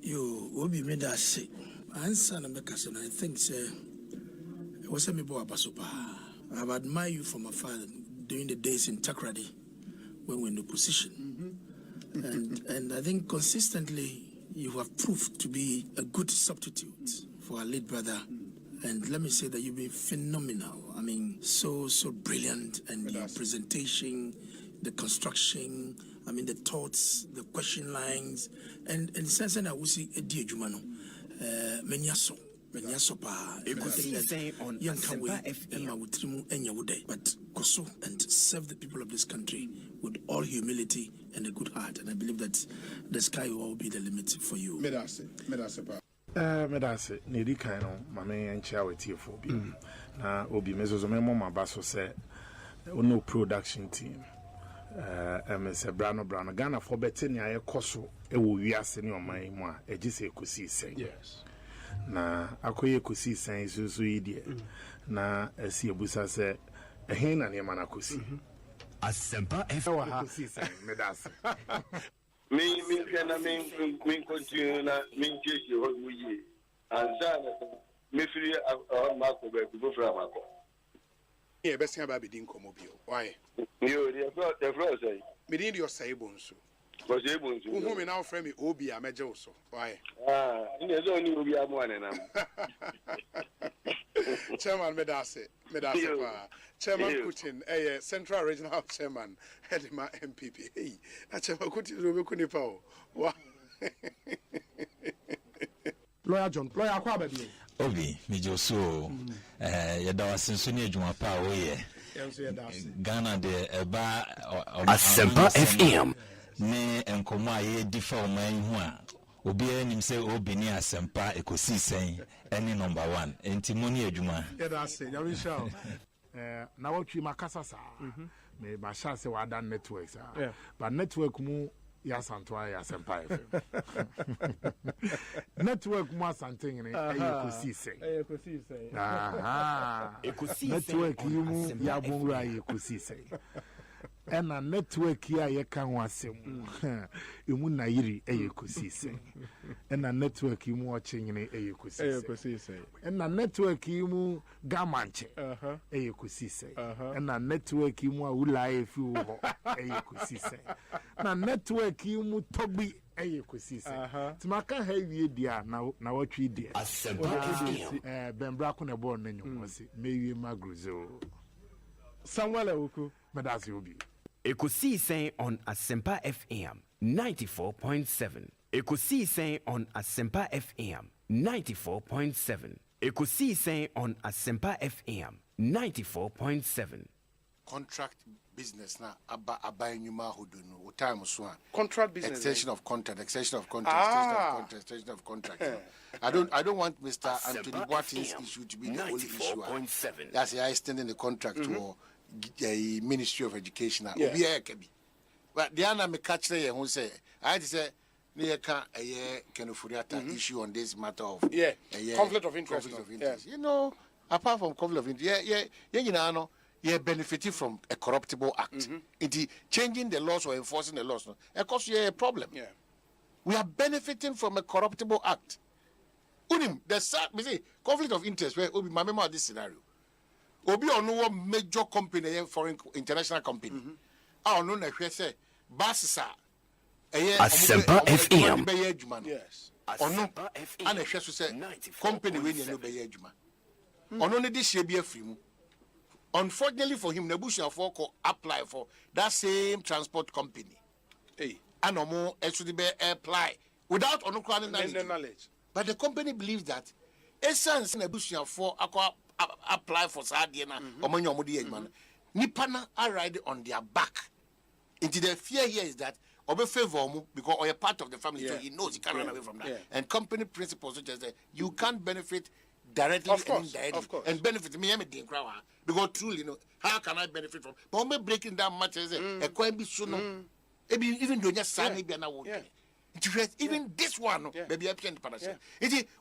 You will be made as sick. Answer the Meccason, I think, sir. It was a Mibo Abasupa. I have admired you from afar during the days in Takrady when we were in opposition. And I think consistently you have proved to be a good substitute for our late brother. And let me say that you've been phenomenal. I mean, so brilliant. And the presentation, the construction, I mean, the thoughts, the question lines, and sense that we see a dear Jumano, Menyaso pa, Ekosiisen On Asempa FM. But Koso and serve the people of this country with all humility and a good heart. And I believe that the sky will be the limit for you. Medase nedi kan no mame enchia wetiefo bi na obi mezozo memo mabaso se ono production team Mr. Brano Ghana for betting aye koso e wo wiase ne oman mu a egise Ekosiisen. Yes. Na akoye Ekosiisen susu yi de na asi ebusa se ehin na ne ma na kosi. Asempa FM. Ekosiisen medase. Me continue na me check your whole year. And me free Marco back to go from Marco. Yeah, best about be din komobio. Why? You the floor say. Me din your say Bonsu. Was able to. Who me now friend me Obi Amejo so. Why? In the zone Obi Amwane na. Chairman Medase pa. Chairman Kutin, Central Regional Chairman, Hedima MPP. Hey, Chairman Kutin Robe Kunipa. Wow. Lawyer John, lawyer kwa baby. Obi, mi joso yada wasenso ni adwuma pa wo ye. Ghana de eba Asempa FM. Ne enkomo aye difa oman hu a obi anim se obi ni Asempa Ekosiisen eni number 1 enti moni adwuma. Yada se ya wisha. Na watwi makasa sa. Me ba sha se wada network sa. But network mu ya santwa ya Asempa FM. Network mu asanten ni Ekosiisen. Ekosiisen. Aha. Ekosiisen. Network mu ya bonra Ekosiisen. Ena network ya ye kan wasem emu na yiri Ekosiisen. Ena network mu ochenye Ekosiisen. Ena network mu gamanche Ekosiisen. Ena network mu awula efi wo Ekosiisen. Na network mu tobi Ekosiisen. Timaka ha wie dia na watwi dia. Bembra ko na born nanyo wose mewie magruzo. Samuel Oku Medasi obi. Ekosiisen On Asempa FM 94.7. Ekosiisen On Asempa FM 94.7. Ekosiisen On Asempa FM 94.7. Contract business na aba nyuma hodunu o time so contract business extension of contract extension of contract I don't want Mr. Anthony Watkins issue to be the only issue. That's I extending the contract to the Ministry of Education obi kebi but the ana me catch there who say I say near can Kenofuriata issue on this matter of conflict of interest. You know, apart from conflict of interest you know you're benefiting from a corruptible act. Changing the laws or enforcing the laws, of course, you have a problem. Yeah. We are benefiting from a corruptible act. The conflict of interest where Obi remember this scenario. Obi on no major company, foreign international company. I don't know if say Basisa. Asempa FM. Yes. Or no, and I say company when you know be ejuma. Or no, this should be a free. Unfortunately for him, Nebusha Foko apply for that same transport company. Hey. And no more should be apply without knowledge. But the company believes that essence Nebusha for apply for Sadiana or Monyomudi Edman. Nipana are riding on their back. Into the fear here is that Obe favor because or a part of the family, so he knows he can't run away from that. Yeah. And company principles such as that you can't benefit directly and indirectly and benefit me because truly, you know, how can I benefit from? But when breaking down much as a coin be soon, even though just sign even this one, maybe absent partnership.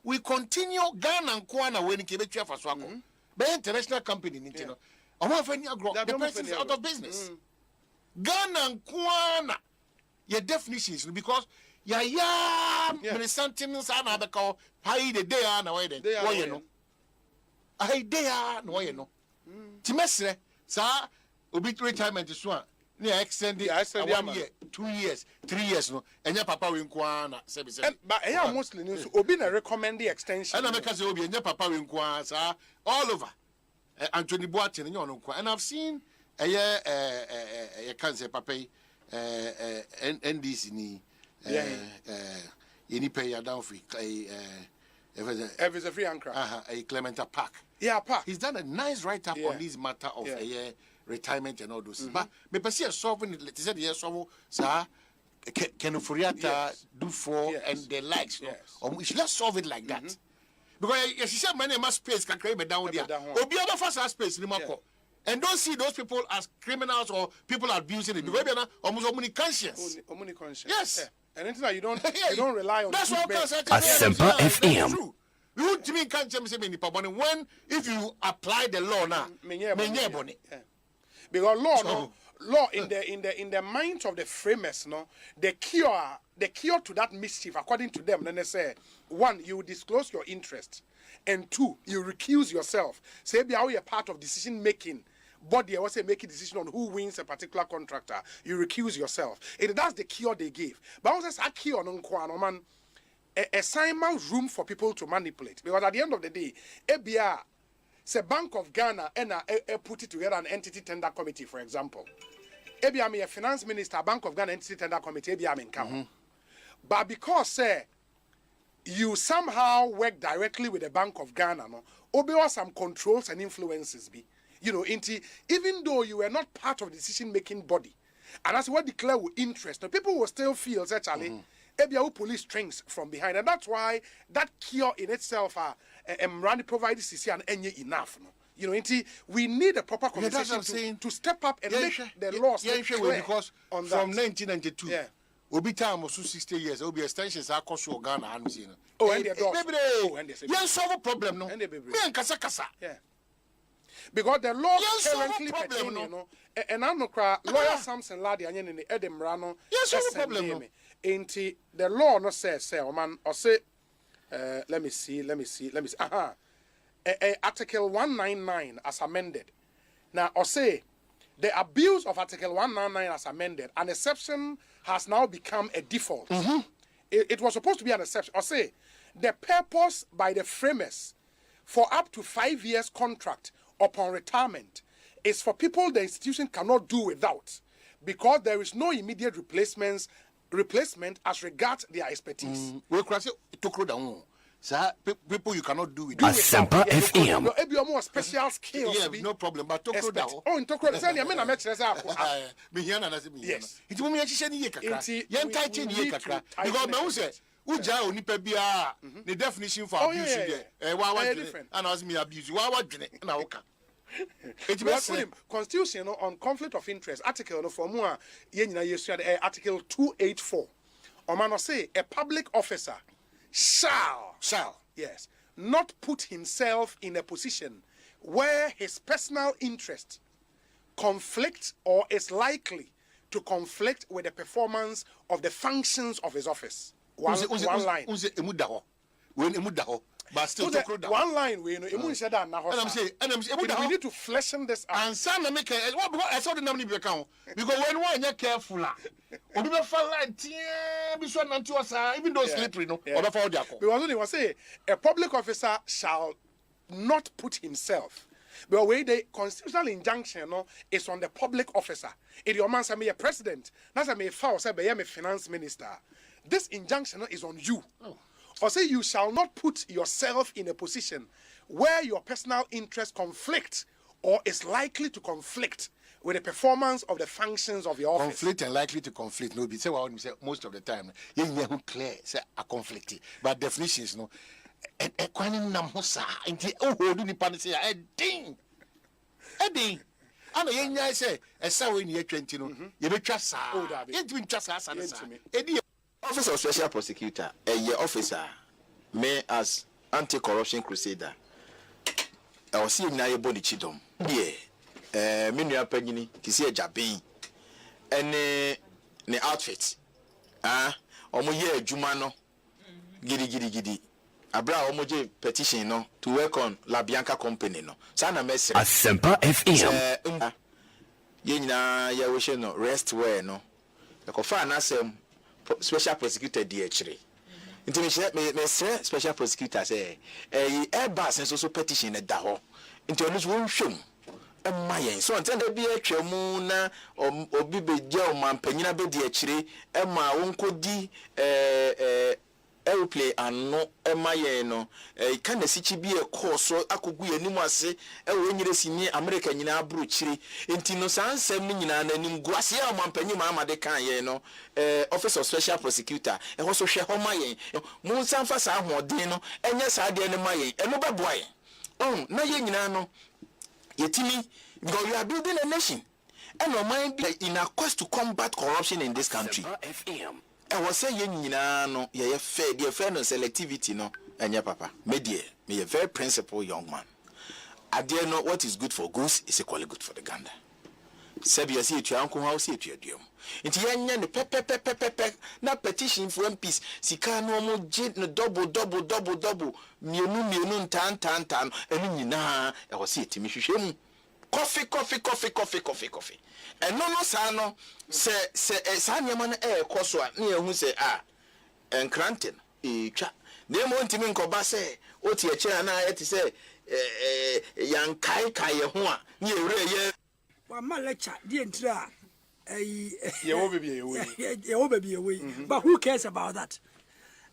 We continue Ghana and Kwana when it came to for Swako. By international company, you know, the person is out of business. Ghana Kwana your definitions because many sentiments are not because I the day and away then. Why you know? I day and why you know? Timesre, sir, obituary retirement is one. Yeah, extend the 1 year, 2 years, 3 years, no, and your papa will inquire, but I mostly news Obina recommend the extension. And I make us Obi and your papa will inquire, sir, all over. Anthony Boateng, and I've seen a year, cancer papa, NDC, any pay down free, a free anchor, a Clementa Park. Yeah, Park. He's done a nice write up on this matter of a year. Retirement and all those. But me perceive solving it. Let said yes, so sir, can Furiata do for and the likes. Or we should not solve it like that. Because yes, she said many must space can create down there. Or be other first space in Mako. And don't see those people as criminals or people abusing it. Because they are almost omni conscious. Yes. And anything that you don't rely on. That's what Asempa FM. You to me can't say when if you apply the law now, because law in the minds of the framers, no, the cure to that mischief, according to them, then they say, 1, you disclose your interest, and 2, you recuse yourself. Say, be how you're part of decision making. Body, I was say making decision on who wins a particular contractor. You recuse yourself. That's the cure they gave. But I was say, cure no man. Assignment room for people to manipulate, because at the end of the day, ABR. Say Bank of Ghana and put it together an entity tender committee, for example. Maybe I'm a finance minister, Bank of Ghana entity tender committee, maybe I'm in count. But because you somehow work directly with the Bank of Ghana, no, obey some controls and influences be. You know, even though you were not part of the decision-making body, and that's what declare with interest, no, people will still feel actually. ABIA police strings from behind, and that's why that cure in itself Randy provided CC and any enough. No? You know, we need a proper conversation to step up and make the laws clear. Because from 1992, Obi time was 60 years. Obi extensions are cost you Ghana and Zina. Oh, and the you solve a problem, no? Me and Kasa. Yeah. Because the law currently pertaining, you know, and I'm not cry lawyer Samson Ladi and in the Edinburgh. Yes, no problem. No. Ain't the law no say man or say let me see. Article 199 as amended. Now or say the abuse of Article 199 as amended, an exception has now become a default. It was supposed to be an exception. Or say the purpose by the framers for up to 5 years contract upon retirement is for people the institution cannot do without, because there is no immediate replacement as regards their expertise. People you cannot do with Asempa FM. Maybe more special skills. Yeah, no problem. But talk about in Tokro, I mean, I'm yes. It will be a young titan here, because now say, Uja only pebia the definition for abuse different. And as me abuse, now it was Constitution on conflict of interest article for more article 284. Or man say a public officer shall not put himself in a position where his personal interest conflicts or is likely to conflict with the performance of the functions of his office. One line. But still, one line we know. And I'm saying, we need to flesh this out. And some make I saw the name account because when one you're careful, even though slippery, no, because they will say a public officer shall not put himself. But where the constitutional injunction is on the public officer. If your man say me a president, that's a me foul say be a finance minister. This injunction is on you. Or say you shall not put yourself in a position where your personal interest conflicts or is likely to conflict with the performance of the functions of your office. Conflict and likely to conflict. No, be say what we say most of the time. You know clear say a conflict. But definitions no. And namusa inti hold ni pan say ding. Ana yenya say esa we ni 20 no. You be twa sa. It be twa sa sa. Office of Special Prosecutor, a year officer, me as anti-corruption crusader. I was seeing na body chidom. Yeah, me nua panyini, kisi e jabin. any outfit. Omo ye adwuma no gidi. Abra omoje petition no to work on La Bianca company no. Sana message. Asempa FM. Ye nyina ya wo hye no rest where no. E ko fa na asem special prosecutor di akire. Nti me special prosecutor say Airbus nso so petition na da ho. Nti onu so nhwem emma yen. So ntend da bi atwamu na obi begya o mampanyina be di akire emma wonkodi airplay ano emma yen no kan na sichi bi e course akogu yanim ase e wo nyire sini America nyina abro chire. Nti no sansem ni nyina na nim guase a mampanyima amade kan yen no office of special prosecutor e ho so hwe ho mayen mu sanfa sa hoden no enye sa de ne mayen eno beboa yen na ye nyina no yetimi because we are building a nation and our mind be in a quest to combat corruption in this country. I was saying ye nyina no ye fair the fair no selectivity no enye papa me a very principled young man. I dare know what is good for goose is equally good for the gander. Sebi asi etu anko ha osi etu aduam. Nti yenya ne pepe na petition for MPs sika no mo je no double mienu ntan enu nyina e wo se etimi hwehwe mu. Coffee. And no sa no se sa nyama na ekoso a na ehu se enkrante twa. Na mo ntimi nkoba se oti eche na ayeti se yankai ye ho a na ewure ye Wama lecture the entire but who cares about that?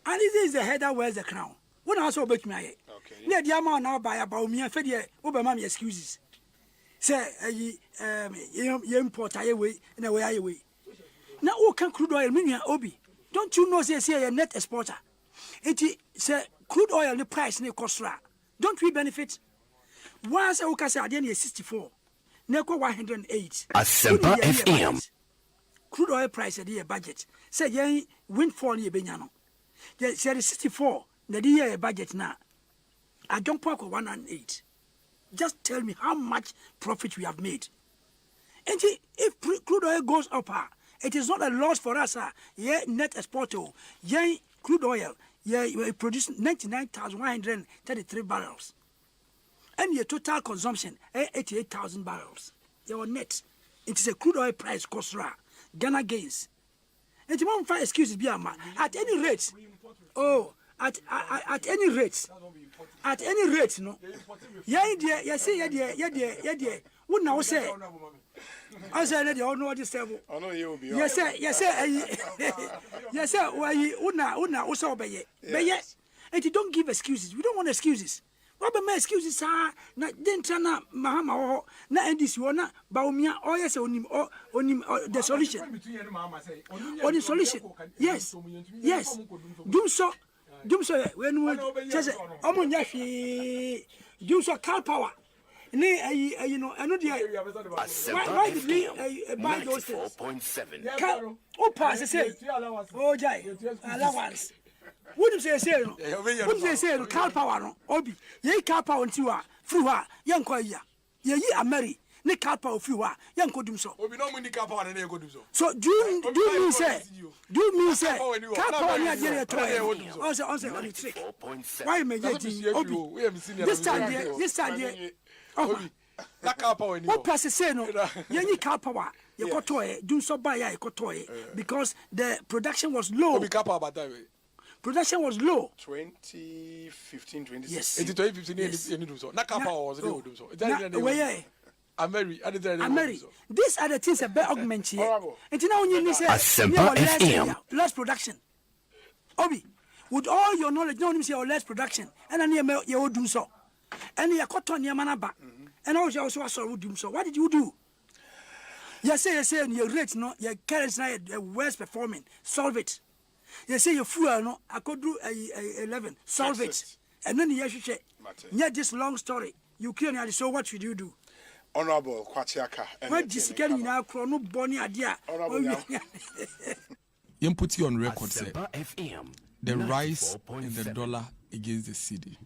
And this is the head that wears the crown. When I saw bet me, okay. Near the amount now by about me and Fed over my excuses. Say, you import away in a way away. Now, who can crude oil mean Obi? Don't you know, say a net exporter? It is crude oil, the price, and the cost. Don't we benefit? Once I can say, I didn't 64. Neko 108. Asempa FM. Crude oil price at the budget. Say ye windfall ye benyano. Ye say 64. The year budget now. I don't park 108. Just tell me how much profit we have made. And if crude oil goes up, it is not a loss for us. Yeah, net exporter. Yeah, crude oil. Yeah, we produce 99,133 barrels. And your total consumption 88,000 barrels. Your net. It is a crude oil price cost Ghana gains. And you won't find excuses be at any rate. Oh, at any rate. At any rate, no. Yeah, dear, yeah. What now say? I said that you all know what this level. I know you will be. Yes, sir. Why you would not also obey it. But yes, and you don't give excuses. We don't want excuses. What my excuses are not then Chana Mahama or not and this one, Baumia, or yes, on him the solution. Or the solution. Yes. Do so when we just Omunyafi, do so car power. You know, I know why did we buy those things? 94.7. Oh, pass the same. Oh, Jai, allowance. Wouldn't you say, wouldn't you say, car power, no? Obi, ye car power into her, through her, young Koya. Ye are married, ne car power through her, young could do so. Obi no money car power and they go do so. So do me say, car power near the toy. Also, on the trick. Why may you Obi? This time, Obi, that car power. What passes say no? Ye car power. You got toy, do so by ya toy because the production was low. Obi car power about that way. Production was low. 2015, 2016. Yes. 2015, you do so. That car power was do so. I'm married. These are the things that better augment here. And you know when you say Asempa FM. less production. Obi, with all your knowledge, no one say less production, and then you do so. And you cut on your manaba, and also would do so. What did you do? You say your rate, no, your currency the worst performing. Solve it. You say your fuel, no, I could do 11. Solve it. And then you say, yeah, this long story. You clearly so what should you do? Honorable Kwatiaka. What this getting now, chrono bonny idea. You put you on record, say FM. the rise in the dollar against the cedi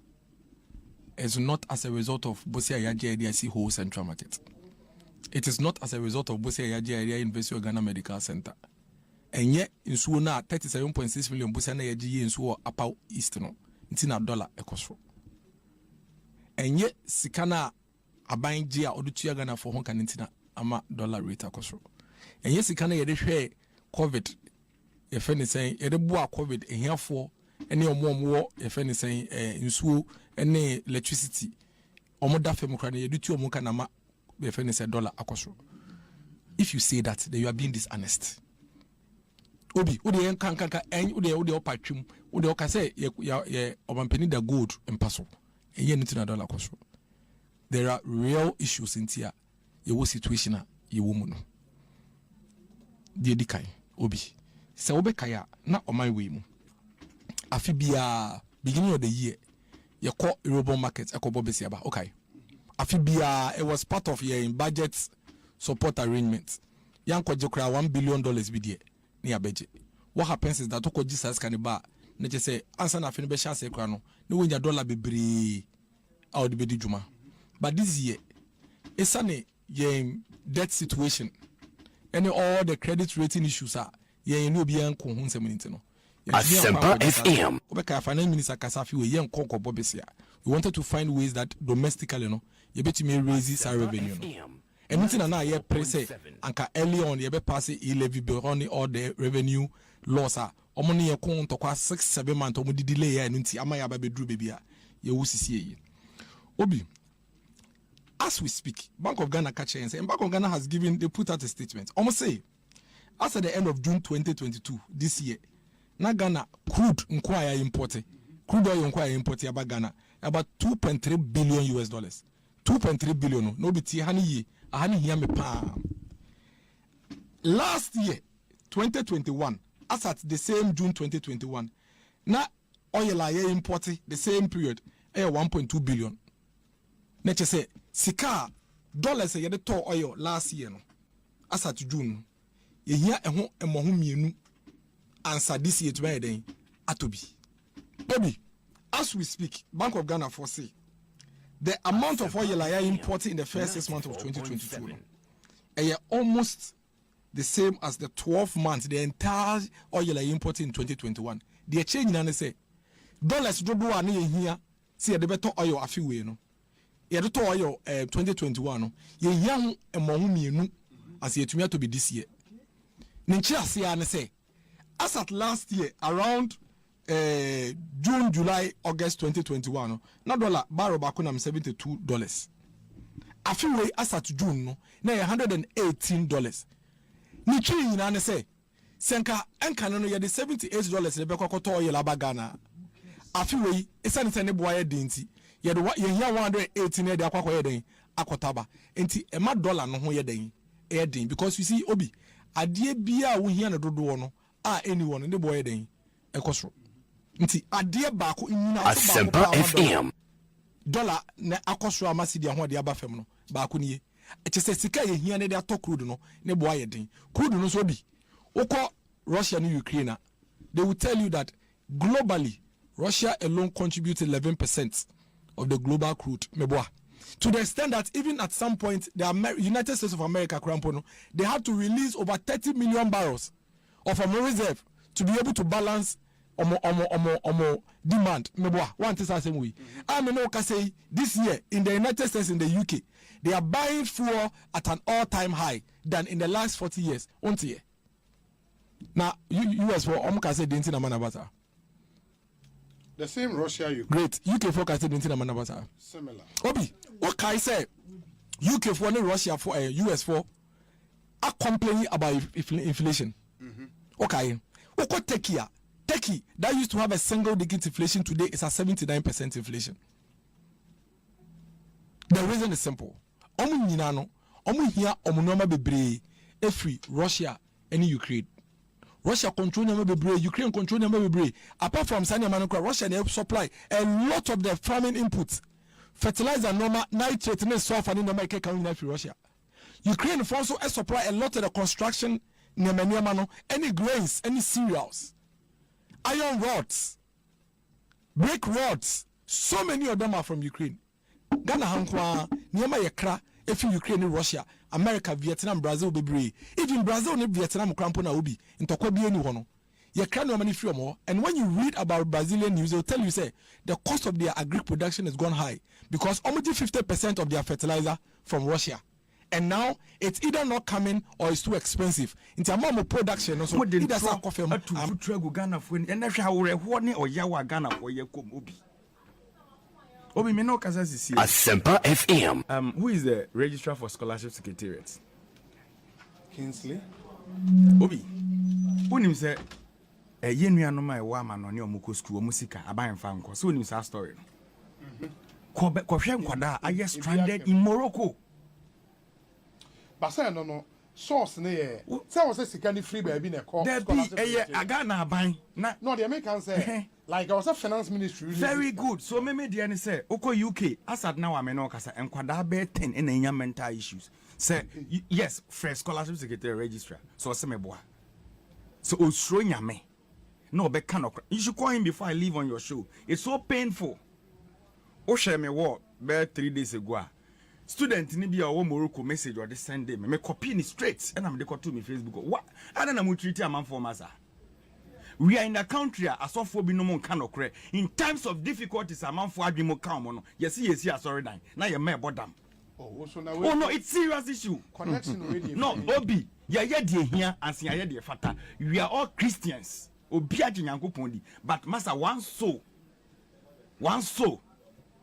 is not as a result of Bosia Yaji IDC whole central market. It is not as a result of Busia Yaji University of Ghana Medical Center. And yet, in Suona, 37.6 million Busia Yaji in Suo Apau East no. It's in $1 Ekosro. And yet, Sikana Abain Gia Odutia Ghana for Honka Nintina Ama dollar rate Ekosro. And yes, Sikana Yede COVID. If anything, Yedebua COVID and here for any more, if anything, in Suo, any electricity. Omoda Femokrani, Yedutu Omokanama. If you say that, then you are being dishonest. Obi, udi kankanka en udi opatrim, udi okase ye obampeni da gold empaso. Enye nitina dollar koso. There are real issues in here. Ye situation ye woman. Die dikai obi. Se obe kaya na omai we mu. Afi bia beginning of the year ye call Eurobond market ekobo besiaba. Okay. Afibia, it was part of your budget support arrangement. Yanko jokra $1 billion bidiye near budget. What happens is that Toko Jesus can buy. Nature say answer na finibe chance ekrano. No when your dollar be bree out the bedi juma. But this year, it's a debt situation. Any all the credit rating issues are ye no be yanko hun seminitino. Asempa FM. Obeka finance minister Kasafi we yen konko bobesia. We wanted to find ways that domestically no you bet me raise our revenue. And nothing na ye press anka early on ye be pass e-levy bill on all the revenue loss are omoni ye kon to kwa 6-7 months omo di delay ya nti amaya ba bedru bebia ye wusisi ye. Obi, as we speak, Bank of Ghana catch and Bank of Ghana has they put out a statement. Almost say as at the end of June 2022 this year, na Ghana crude inquire imported. Crude oil inquire imported about Ghana about $2.3 billion. 2.3 billion. No biti hani here me palm. Last year, 2021, as at the same June 2021, na oil aye imported the same period, 1.2 billion. Nature say sika dollars ye de to oil last year no. As at June, ye here ehon emohu mienu answer this year to buy den atobi. Obi, as we speak, Bank of Ghana foresee the amount of oil I imported in the first 6 months of 2022 is almost the same as the 12 months, the entire oil I imported in 2021. The exchange and say dollars do here, see the better oil a few way no. Yeah, the oil 2021 no. Ye young among me as ye to be this year. Nincha see and say as at last year around June, July, August 2021, no dollar barrel back on $72. I feel way as at June, no, now $118. Nichi in say, Senka and Canano, you had $78 in the Becoto Labagana. I feel way, it's an boy dinty. You had 118 the Aqua Aquataba, and a mad dollar no hoyading, adding, because you see, Obi, a dear beer we hear no do anyone in the boy ding, a costro. Nti adie baako nyina Asempa FM dollar na akosro amasi dia ho de aba fam no baako nie eche se sika ye hia ne de ato crude no ne boa ye den crude no so bi ukọ Russia and Ukraine they will tell you that globally Russia alone contributes 11% of the global crude meboa to the extent that even at some point the United States of America crampono they had to release over 30 million barrels of a reserve to be able to balance omo demand meboa one thing say we I mean no say this year in the United States in the UK they are buying fuel at an all-time high than in the last 40 years only now US for omo say dinti na manabata the same Russia you great UK for say dinti na manabata similar Obi what can I say UK for and Russia for US for are complaining about inflation okay what Turkey that used to have a single-digit inflation today is at 79% inflation. The reason is simple. Omu nyinano, omu here omu noma bebre every Russia and Ukraine. Russia control noma bebre, Ukraine control noma bebre. Apart from Sanya Manukra, Russia they supply a lot of the farming inputs, fertilizer, noma, nitrate, and sulfur, and noma coming from Russia. Ukraine also supply a lot of the construction, any grains, any cereals. Iron rods, brick rods, so many of them are from Ukraine. Ghana hankwa, niyama yekra, if Ukraine and Russia, America, Vietnam, Brazil, bebree. Even Brazil ne Vietnam crampo na obi. Intokwa bi eni hono. Ye kra no many free more. And when you read about Brazilian news, they'll tell you say the cost of their agri production has gone high because almost 50% of their fertilizer from Russia. And now it's either not coming or it's too expensive. In terms of production, also either sa coffee to travel Ghana for and that's how we or yawa Ghana for ye come obi. Obi me no kasa sisi. Asempa FM. Who is the registrar for scholarship secretariat? Kingsley. Obi. Unim say ye nuanu ma e wa ma no ne omuko school omusika aban fa nko. So unim sa story no. Ko hwe nkwada aye stranded in Morocco. Basa no source ne ye. Say was sika ni free baby na call. There be aga na aban na no the American say like I was a finance ministry. Very good. So me dey say oko UK asad na wa me no kasa enkwada be 10 in enya mental issues. Say yes, fresh scholarship secretary registrar. So say me boa. So osro nyame. No be kan okra. You should call him before I leave on your show. It's so painful. O share me what be 3 days ago. Student ni bi a Morocco message or this send me copy ni straight and I'm dey to me Facebook. What? I don't know treat am for masa. We are in a country as of bi no mon kan okre. In times of difficulties among for adwimo kan mo no. Yes sorry dan. Na ye me bodam. Oh, so now oh no, it's serious issue. Connection already. No, Obi, ye de here and see ye de fata. We are all Christians. Obi a Nyankopon di. But master one soul.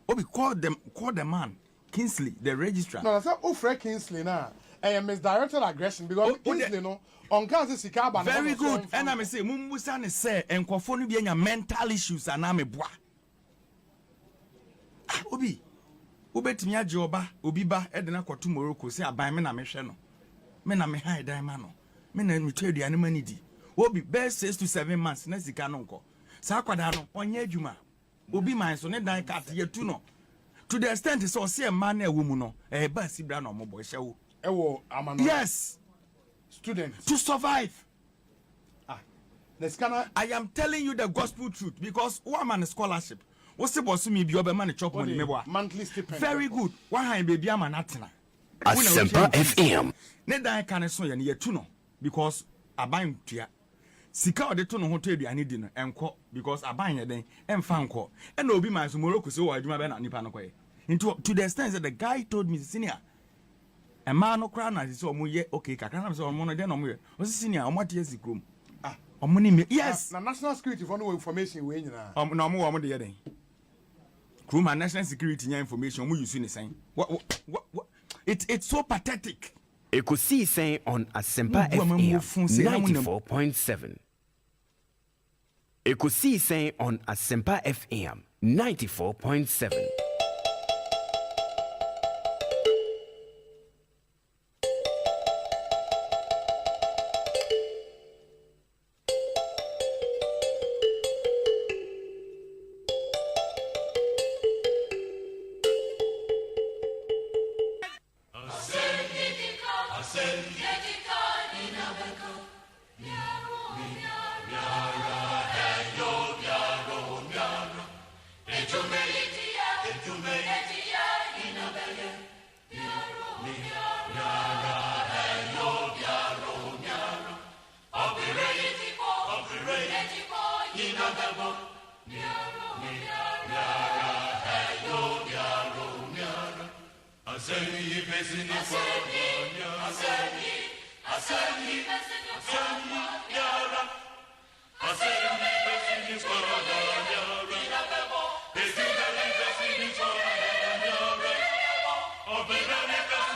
Obi call the man Kingsley, the registrar. No, that's not Fred Kingsley now. I am misdirected aggression because Kingsley no on Kansas Sikaba. Very good. And I say Mumbusa ne say enkofo no bi anya mental issues ana me boa. Obi Ubetimi agye oba obi ba e de na kwato Morocco say aban me na me hwe no. Me na me high dan ma no. Me na me twa aduane mani di. Obi best 6 to 7 months na sika no nko. Sa kwada no onye adwuma. Obi man so ne dan kat ye tu no. To the extent so say man na ewo mu no. Ba sibra no mo boy hyewo. Ewo amano. Yes. Students to survive. The scanner. I am telling you the gospel truth because one man scholarship. What's the boss me be man chop money monthly stipend. Very good. One hand baby am anatena. Asempa FM. Ne dan kan so ye tu no because aban tua. Sika ode to no ho to aduane di no enko because aban ye den emfa nko. E na obi man so Morocco so wa adwuma be na nipa no koye. Into to the extent that the guy told me senior a man no cry na so omo ye okay kakra na so omo no den omo ye. O senior omo tie sikrom. Omo ni yes. Na national security for no information we nyina. Na omo de ye den. Kruma national security nya information mu use ni sen. What it's so pathetic. Ekosiisen On Asempa FM 94.7. Ekosiisen On Asempa FM 94.7.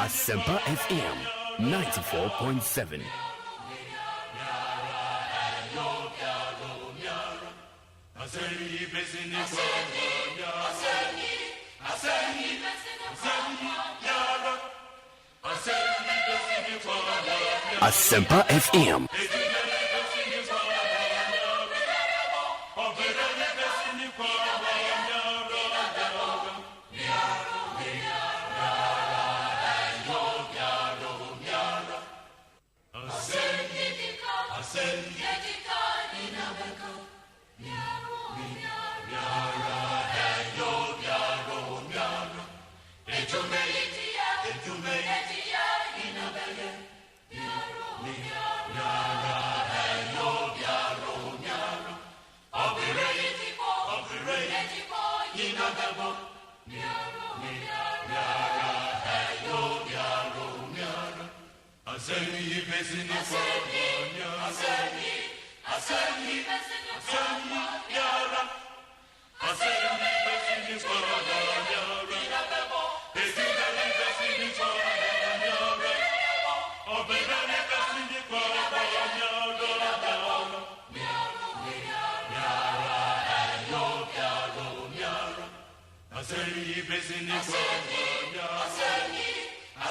Asempa FM 94.7. Asempa FM.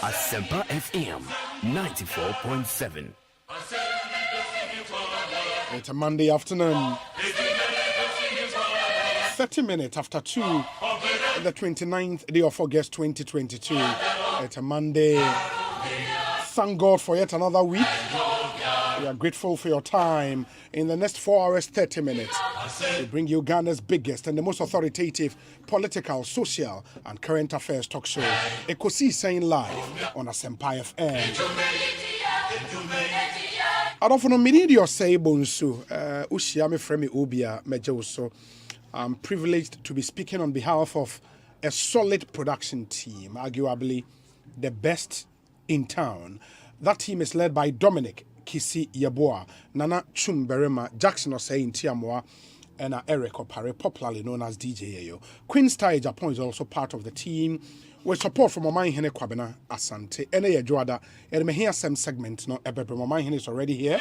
Asempa FM 94.7. It's a Monday afternoon. 30 minutes after 2, the 29th day of August 2022. It's a Monday. Thank God for yet another week. We are grateful for your time. In the next 4 hours, 30 minutes, we bring you Ghana's biggest and the most authoritative political, social, and current affairs talk show, Ekosiisen live on Asempa FM. I don't know, Osei Bonsu, Ushia me frame Obia Mejoso. I'm privileged to be speaking on behalf of a solid production team, arguably the best in town. That team is led by Dominic Kisi Yeboah, Nana Chumberema, Jackson Osei Ntiamoa, and Eric Opare, popularly known as DJ Ayo. Queen Star Japan is also part of the team, with support from Omai Hene Kwabena Asante. Ene Joada, and me hear some segment, no, Omai Hene is already here.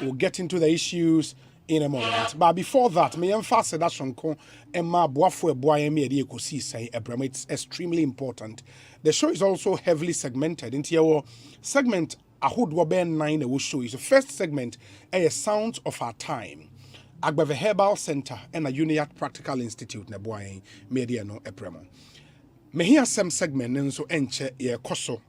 We'll get into the issues in a moment. But before that, me emphasize that Shonko Emma Boafo Boyemi Edi Ekosiisen Ebrem. It's extremely important. The show is also heavily segmented into your segment. Ahudwa Ben 9 will show you. The first segment is Sounds of Our Time. Agbeve Herbal Center and a Uniat Practical Institute na boy media no Ebrem. Me hear some segment nso enche ye koso.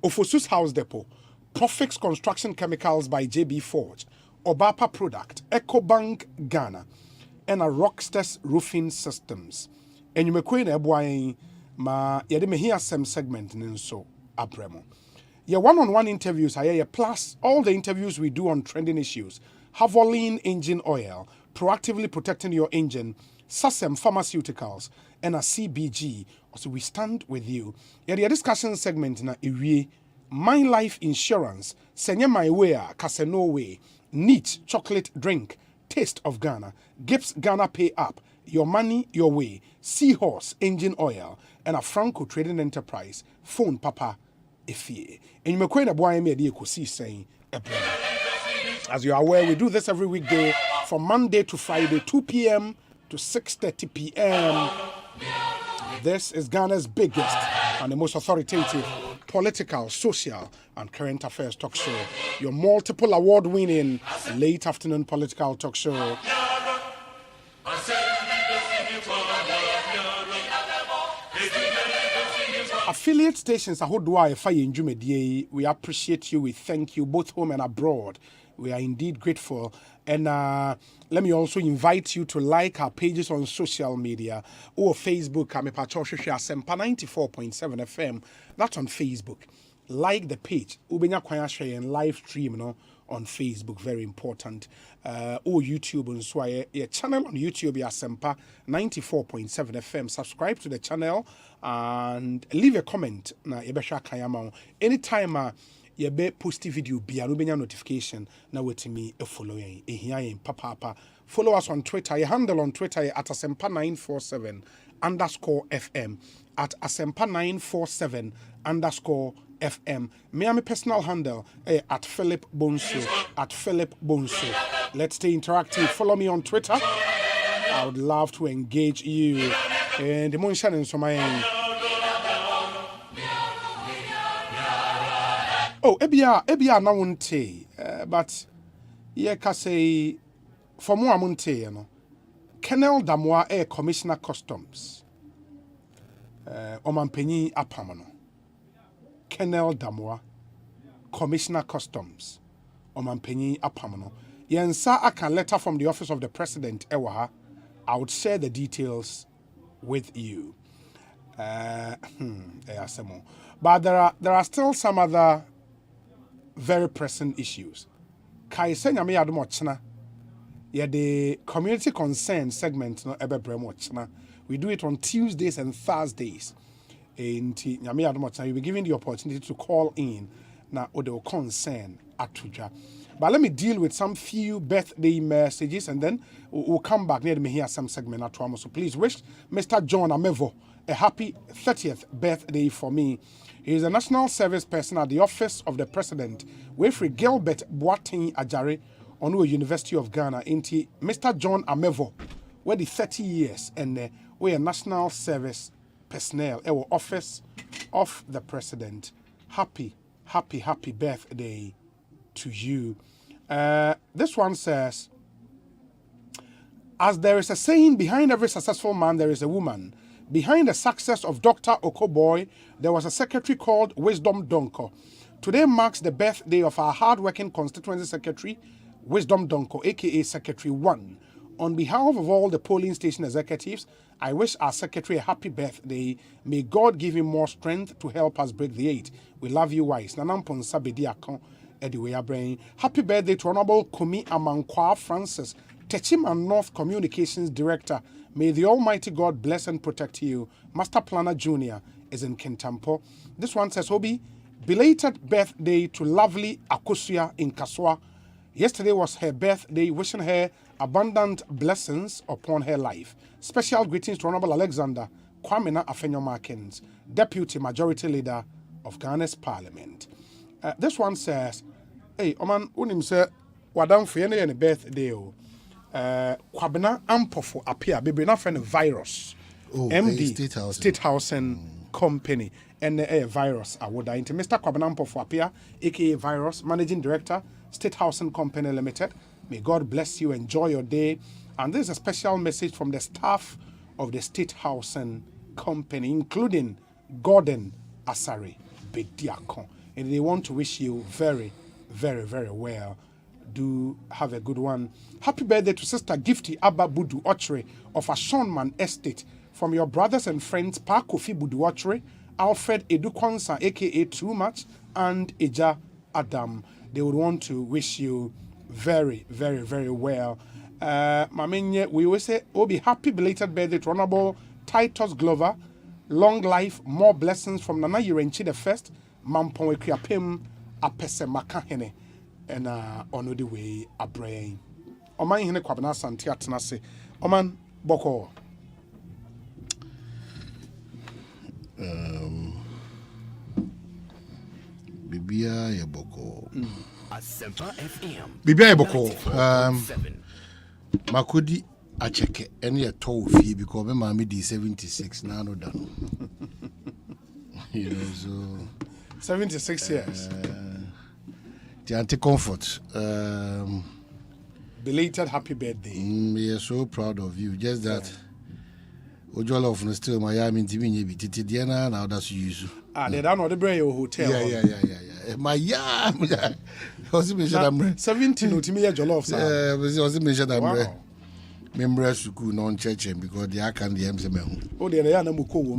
Ofosus House Depot, Profix Construction Chemicals by JB Forge, Obapa Product, EcoBank Ghana, and a Rockstars Roofing Systems. And you may queen ma yede me hear some segment nso abremo. Your one-on-one interviews are here, plus all the interviews we do on trending issues. Havoline Engine Oil, proactively protecting your engine, Sasem Pharmaceuticals, and a CBG. Also, we stand with you. Yeah, the discussion segment na iwie, My Life Insurance, Senye My Way, Casino Way, Neat Chocolate Drink, Taste of Ghana, Gibbs Ghana Pay Up, Your Money, Your Way, Seahorse Engine Oil, and a Franco Trading Enterprise, Phone Papa Efie. And you may quite a boy me a Ekosiisen Ebrem. As you are aware, we do this every weekday from Monday to Friday, 2 p.m. to 6:30 p.m. This is Ghana's biggest and the most authoritative political, social, and current affairs talk show. Your multiple award-winning late afternoon political talk show. Affiliate stations, we appreciate you, we thank you, both home and abroad. We are indeed grateful. And let me also invite you to like our pages on social media or Facebook. I'm a Asempa 94.7 FM. That's on Facebook. Like the page. Ubenya Kwaya and live stream on Facebook. Very important. Or YouTube. And so a channel on YouTube, Asempa 94.7 FM. Subscribe to the channel and leave a comment. Anytime you be post video be a notification now with me a following a papa. Follow us on Twitter. Your handle on Twitter at Asempa 947 _FM at Asempa 947 _FM. Me and my personal handle at Philip Bonsu at Philip Bonsu. Let's stay interactive. Follow me on Twitter. I would love to engage you. And the motion in my oh, ebia na wonte, but ye ka say for more amunte, Colonel Damoa Commissioner Customs. Omanpenyi apamano. Colonel Damoa Commissioner Customs. Omanpenyi apamano. Yensa aka letter from the office of the president ewaha. I would share the details with you. But there are still some other very pressing issues. Kaisenya me admo chna. Yeah, the community concern segment no ebebremo chna. We do it on Tuesdays and Thursdays. And you'll be given the opportunity to call in na ode concern atudwa. But let me deal with some few birthday messages and then we'll come back near me here some segment at so please wish Mr. John Amevo a happy 30th birthday for me. He is a national service person at the office of the president, Wilfred Gilbert Boateng Ajare, Onu University of Ghana. Inti Mr. John Amevo, where the 30 years and we are national service personnel at our office of the president. Happy birthday to you. This one says, as there is a saying, behind every successful man there is a woman. Behind the success of Dr. Okoboy, there was a secretary called Wisdom Donko. Today marks the birthday of our hard-working constituency secretary, Wisdom Donko, aka Secretary 1. On behalf of all the polling station executives, I wish our secretary a happy birthday. May God give him more strength to help us break the 8. We love you, wise. Nanampon Sabedi Akon, Ediwe Brain. Happy birthday to Honorable Kumi Amankwa Francis, Techima North Communications Director. May the Almighty God bless and protect you. Master Planner Jr. is in Kintampo. This one says, Obi, belated birthday to lovely Akosia in Kaswa. Yesterday was her birthday, wishing her abundant blessings upon her life. Special greetings to Honorable Alexander Kwamina Afenyo-Markins, Deputy Majority Leader of Ghana's Parliament. This one says, hey, Oman, unim se wadam fuyene yene birthday o. Kwabena Ampofo appear, baby na friend virus. MD State House and Company and a virus award. Into Mr. Kwabena Ampofo appear, aka Virus, Managing Director, State House and Company Limited. May God bless you. Enjoy your day. And this is a special message from the staff of the State House and Company, including Gordon Asare Bediakon. And they want to wish you very, very, very well. Do have a good one. Happy birthday to Sister Gifty Abba Budu Ochre of Ashonman Estate. From your brothers and friends, Pa Kofi Budu Ochre, Alfred Edukwansa, aka Too Much, and Eja Adam. They would want to wish you very, very, very well. Mamenye, we will say, Obi, happy belated birthday to Honorable Titus Glover. Long life, more blessings from Nana Yirenchi the First, Mampon Kriapim, Apese Makahene, and on the way, a brain. Oman Hene Kwabana Santiatanase. Oman Boko. Bibia Yaboko. Asempa FM. Bibia Yaboko. Makudi acheke any a toll fee because my mommy di 76 now no done. You know, so 76 years. The anti-comfort. Belated happy birthday. We are so proud of you. Just that Ojola of still Miami TV Titi Diana now that's you. They don't know the Bray Hotel. Yeah. My was mentioned 17 ultimate Jollof. Was mentioned I'm member school non church because they are can the MCM. Oh, they are Namuko.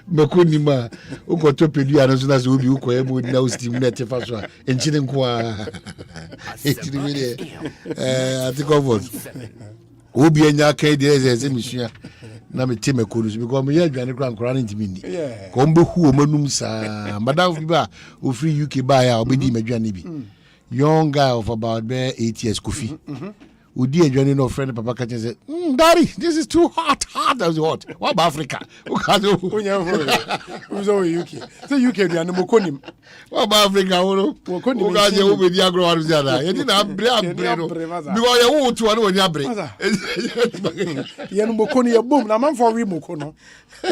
Mekunima, uko to pedia no so na so bi uko emu na steam net fa so en chine nko a atikofot obi anya kai de eze misua na me te mekunu so because me ya adwane kra nkora ntimi ni ko mbe hu o manum sa madam fi ba o free UK ba ya obedi madwane bi young guy of about 8 years Kofi. Udi adwane no friend papa ka say daddy this is too hot as hot what about Africa ukazo who's over UK so UK dia no mokonim what about Africa wo ukazo wo be dia agro waru zada ye na abre no because ye wo tu anu oni abre ye no mokoni ye boom na man for we mokono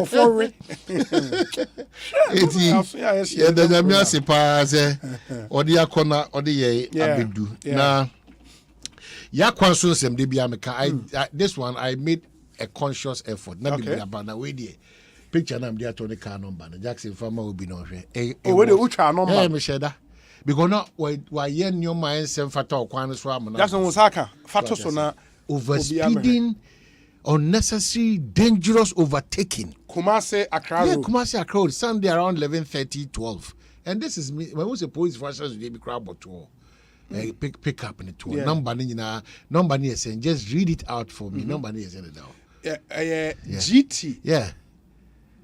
for we eti ye da na mi asepa se odi akona odi ye abedu na ya kwanso sem de bia meka this one I made a conscious effort na be about na we dey picture na am dey atone car number na Jackson farmer will be no hwe we dey ucha number me sheda because no wa ye nyoma ensem fata okwan so am na that's no saka fato so na overspeeding unnecessary dangerous overtaking Kumasi Accra Road Kumasi Accra Road Sunday around 11:30-12 and this is me when was the police forces dey be crowd but pick up in the tour number number near saying just read it out for me number near saying it down GT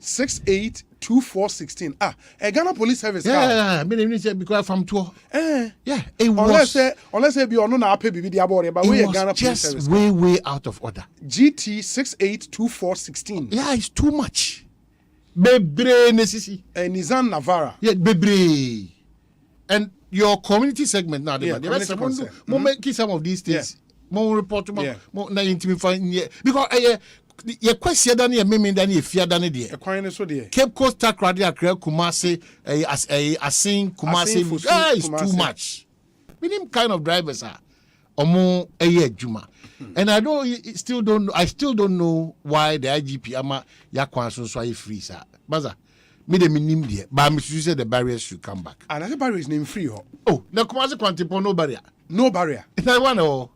682416. A Ghana Police Service. Yeah, because from tour. Yeah, it unless be on na pay bibi dia board, but we Ghana Police Service. Just way out of order. GT 682416. Yeah, it's too much. Bebre necessity. Nizan Navara. Yeah, bebre. And your community segment now, make some of these things. More report more na intimate because ye question than ye mean than ye fear than the Cape Coast Tac Radio Kumasi Asin Kumasi is too much. Minim kind of drivers are omo Juma. And I still don't know why the IGP ama yakwan so free sir. Baza me the minim there but me say the barriers should come back. And the barrier is name free Oh, na Kumasi Kwantipo no barrier. No barrier. It's one oh.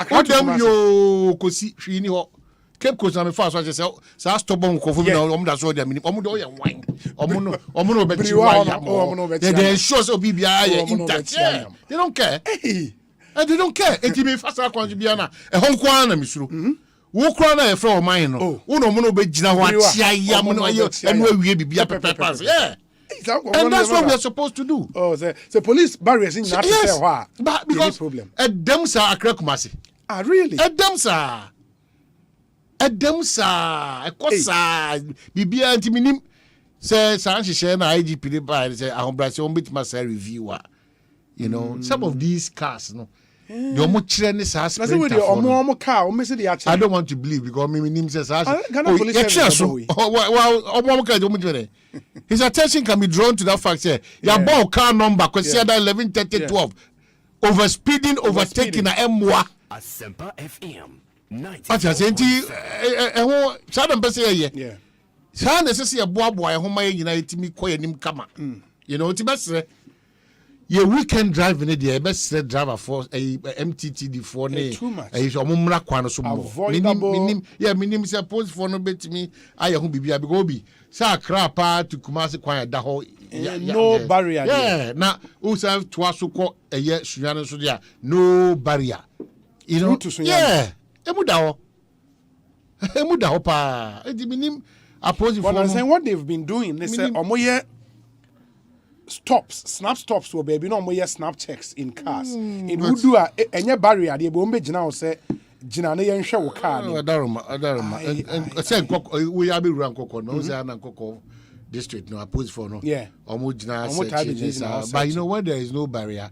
What them yo kosi hwini ho Cape Coast na me fa so say sa stop on ko fu na omo da so dia mini omo do ye wine omo no be ti wine they show so bibia ye intact. They don't care. Hey. And they don't care. Enti me fa sa kwanji bia na e hon kwa na misuru wo kra na e fra o mine no wo no mo no be gina ho atia ya mo no enu awie bibia pepe. Yeah. And that's what we are supposed to do. Oh, the police barriers in that say but because problem. Them sir Accra Kumasi. Really? Them sir. Ekosa bibia antiminim say sanchi share na IGP dey buy say ahobra say on bit ma say reviewer. You know, some of these cars no. The omo chire ni sa sprinter. Na say we omo car, omo say dey actually. I don't want to believe because me nim say sa. Ghana police service. Well, omo car omo chire. His attention can be drawn to that fact say your ball car number because that 11 30 12 overspeeding overtaking na emwa Asempa FM 94.7. What you saying ho sadam pese ye yeah sa na sese ye boaboa ho ma ye nyina yetimi koye nim kama you know ti besre ye weekend drive ne de besre driver for MTTD for ne e so momra kwan so mo minim say post for no betimi aye ho bibia because obi sa krapa to Kumasi kwan da ho no barrier. Yeah, now who say to us ko eye suyan so dia no barrier. You know, yeah. Emuda ho pa. E di minim opposing for. But I'm saying what they've been doing, they say omoye snap stops wo baby no omoye snap checks in cars. In wudu a enye barrier dey be ombe gina wo say gina na ye nhwe wo car ni. Adaroma. Say we abi ru ankoko no say na ankoko district no oppose for no. Yeah. Omo gina but you know when there is no barrier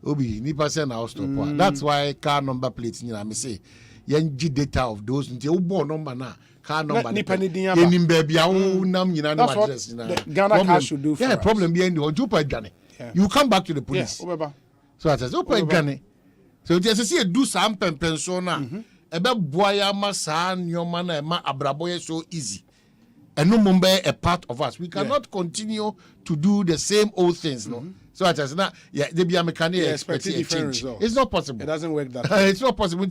obi ni person na stop. That's why car number plates you know me say yenji data of those nti wo bo number na car number yenim baby a wo nam nyina na address na Ghana car should do for yeah problem be end on jupa dwane you come back to the police so I says open dwane so they say do some pempenso na ebe boya ma sa nyoma na ma abraboye so easy and no mumbe a part of us we cannot continue to do the same old things no. So I just they be a mechanic expect a change. It's not possible. It doesn't work that way. It's not possible.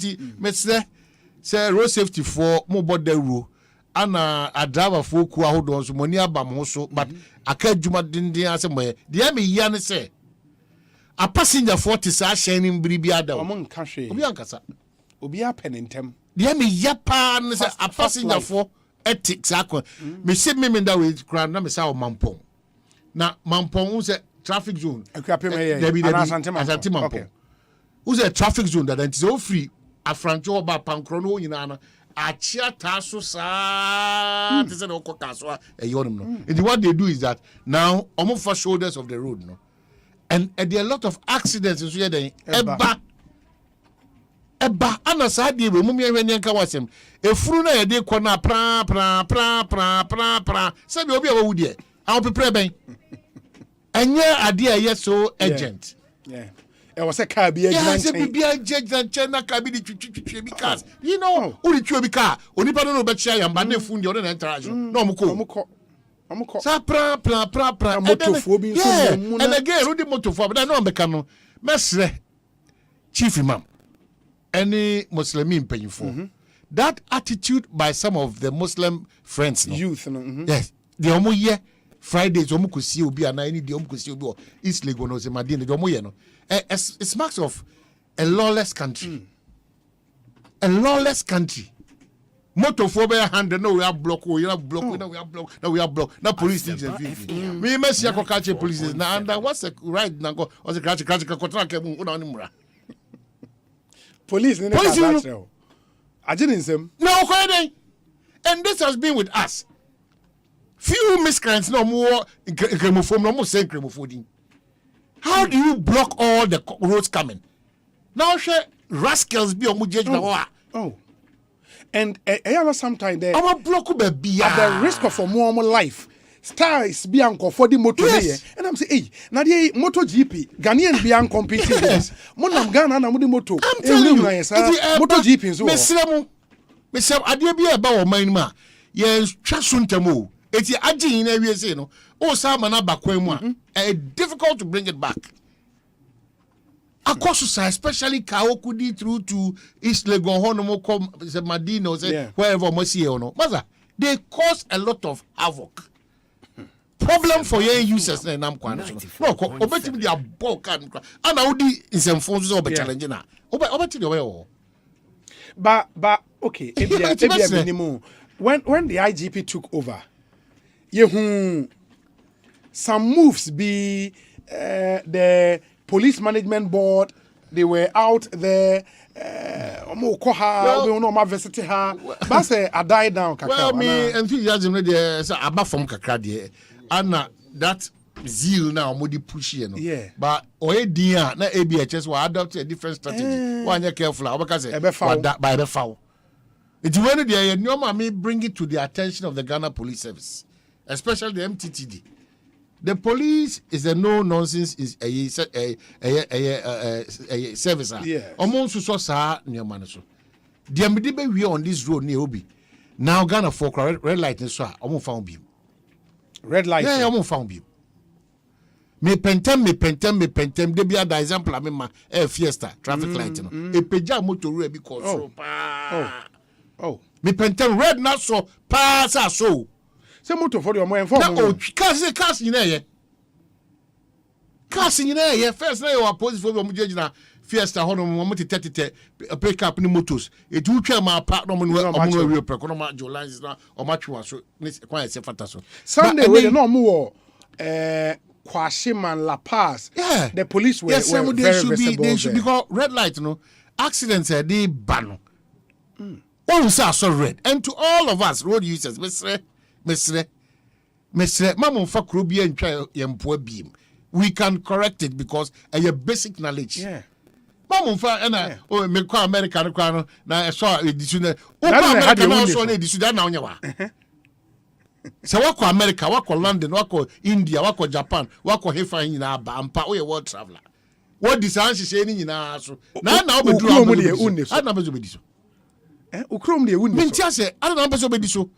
Say road safety for mobile the rule and a driver for who hold on so money abam so but I can't juma dindin asem the me yan say a passenger 40 sa shining bribia da among country obi ankasa obi happen in tem the me yapa say a passenger for ethics akon me say me that way cry na me say o mampong na mampong say traffic zone. Asante Mampo. Who's a traffic zone that is all free? A francho ba pankrono yinana. A chia taso sa. They said oko kaswa e yonim no. And what they do is that now almost for shoulders of the road no. And there are a lot of accidents in so there. Eba ana sa de we mumye hwene nka wasem. Efuru na ye de ko na pra. Sabi obi a wo de. A prepare ben. And yeah, idea yes so urgent. Yeah. It was a car be agent. Be agent and China car be the because you know who the chubi car. Only pardon no better and bande fundi on entourage. No muko. Sa pra. Motophobia. Yeah. And again, who the motophobia? I know I'm becano. Mesre chief imam. Any Muslim paying for. That attitude by some of the Muslim friends. No? Youth. Yes. The omo ye. Fridays omu kusi obi ana any day omu kusi obi o East Lagos no se madine de omu ye no it marks of a lawless country a lawless country motor for be hand no we are block we are block now we are block now police station me mess ya ko catch police na under what's the right na go was catch contract mu na onimura police I didn't say no kwede and this has been with us few miscreants no more gremofom no more say gremofodin. How do you block all the roads coming now rascals be on judge na and sometimes there I'm a block baby at the risk of a more life stars be uncle for the motor and I'm saying hey now the motor GP Ghanaian be competing with this monam Ghana na mudi motor I'm telling you motor GP so mesem ade bi eba wo man ma ye twa so ntamo eti agyin na wie say no o sa ma na bakwan mu a difficult to bring it back. Akosusa, especially Kaokudi through to East Legon, Honomo, Madino, wherever Mosi no. Maza, they cause a lot of havoc. Problem for your users na nam kwan so. No, obetimi dia bulk and udi in some phones over challenge na. Obetimi the way. But okay, maybe minimum. When the IGP took over, some moves be the police management board, they were out there. But say I died down. Well, me enthusiasm there say about from kakra there, and that zeal now modi push you know. Yeah. But oedia na ABHS will adopt a different strategy. One you careful. I because say by the foul. It's when they normally bring it to the attention of the Ghana Police Service, especially the MTTD. The police is a no-nonsense a service. Almost so sa near manaso. The Amidibe we on this road near Obi. Now Ghana for red light and so almost found beam. Red light. Yeah, almost found beam. Me pentem. They be a example. I mean my fiesta traffic light. A peja motor because oh. Me pentem red not so pass so. Say motor for your more informed. Oh, cars in there. Cars in there. First, now you are posing for your judge now. Fiesta, Honor, Momoti 30, a pick up in motors. It will try my partner on real preconoma, Jolines now, or much was so quite a fantastic. Sunday, we no more. Kwashiman La Paz. Yeah, the police were very visible. They should be called red light, you know. Accidents are the ban. All so red. And to all of us, road users, Mr. Mamon Fakrubi and try your beam. We can correct it because of your basic knowledge. Yeah. Mamon Fa and oh, make American crown. Now I saw a decision. American also a decision now. So, wako America, wako London, wako India, wako Japan, wako Hefa in our Bampa, or a world traveler. What this answer is saying in our so now we do. I never do this. Ukrom de wouldn't. Mintiase, I don't know so.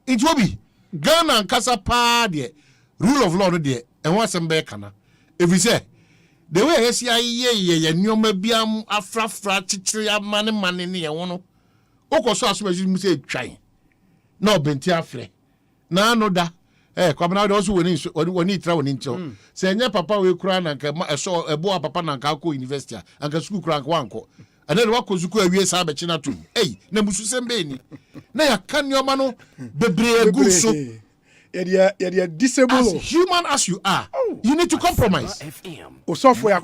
It will be Ghana and Casa Pa de rule of law de and what's some becana. If we say the way I see ye new maybe afra titria money near one. Oko so as you say trying. No bentia fre. Na no da. Come out also when he travel into. Say, papa will cry and saw a boy papa and Kako University and school crank wanko. And then what was you a year Sabachina too? Hey, Namusu Sembeni. Now, can your mano be good so? You're disabled. As human as you are, you need to compromise. Oh, software,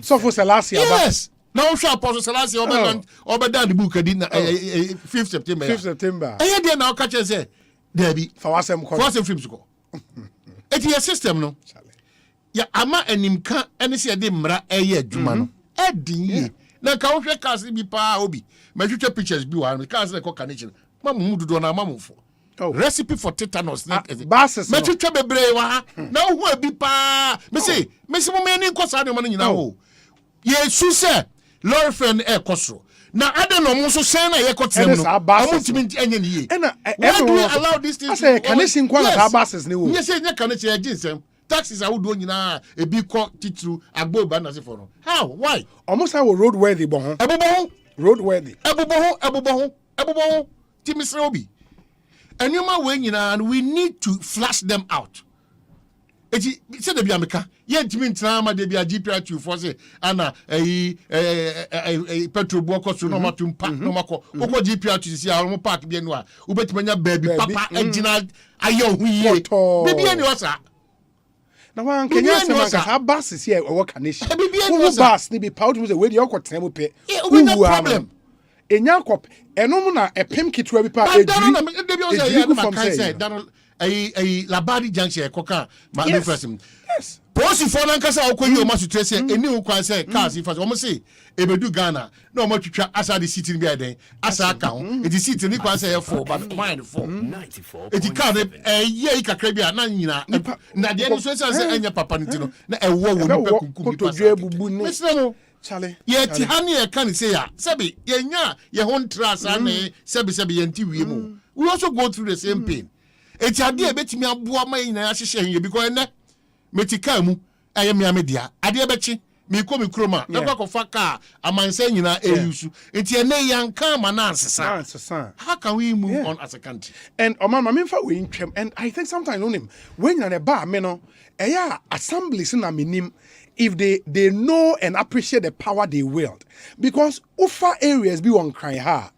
software Selassie. Yes. Now, shall Apostle Selassie over down the book 5th September. 5th September. I hear now catch and say, Debbie, for us, films go. It's your system, no? Ya ama enimka ene se de mra eye adwuma no edin na ka wo hwe cars bi pa obi ma hwetwa pictures bi wa cars na ko connection ma mu dodo na ma mu fo recipe for tetanus na bases ma hwetwa bebre wa ha na wo abi pa me say mo me ni nko sa de mo nyina ho yesu se lord friend e koso na ada no mo so sen na ye kotem no amutimi anya ni ye why do we allow this thing to say connection kwa na bases ni wo yes say nya connection ya ginsem taxes are would nyina e bi ko titru agbo ba na se for no how why almost how road worthy bon road worthy ebobo timisre obi anyuma we nyina and we need to flash them out eti se de bia meka ye ntimi ntra ma de bia GPR 24 say ana petrol bo koso no matum pa no mako ukọ GPR 2 si a mo park bia no a ubetimanya baby papa agina ayo hu ye baby ani wasa na wan kenya se man ka bus si e wo kanation wo bus ni be power to say we dey okotena mo pe wo problem enya kop enom na epem kitwa bi pa ejiri from say Labadi Junction koka ma me first yes posi for nan kasa okoyi o ma sutre say eni o kwan say cars if o mo say ebedu Ghana na o ma twitwa asa the city bi aden asa aka ho e the city ni kwan say for but mind for 94 e di car ye kakra bi na nyina na de ni so say enya papa ntino na ewo wo ni pakunku bi pasa mesre no chale ye ti ha ne e kan say ya sebi ye nya ye ho ntrasa na sebi ye nti wie mu we also go through the same pain eti ade e betimi aboa ma nyina ya hyehyɛ hye because ene metika mu aye me amedia ade e bechi me ko me kroma na kwa kofa ka amansa nyina eyusu eti ene yanka ma na ansesa how can we move on as a country and man me fa we ntwem and I think sometimes on him when na ba me no eya assemblies na menim if they know and appreciate the power they wield because ufa areas be one cry ha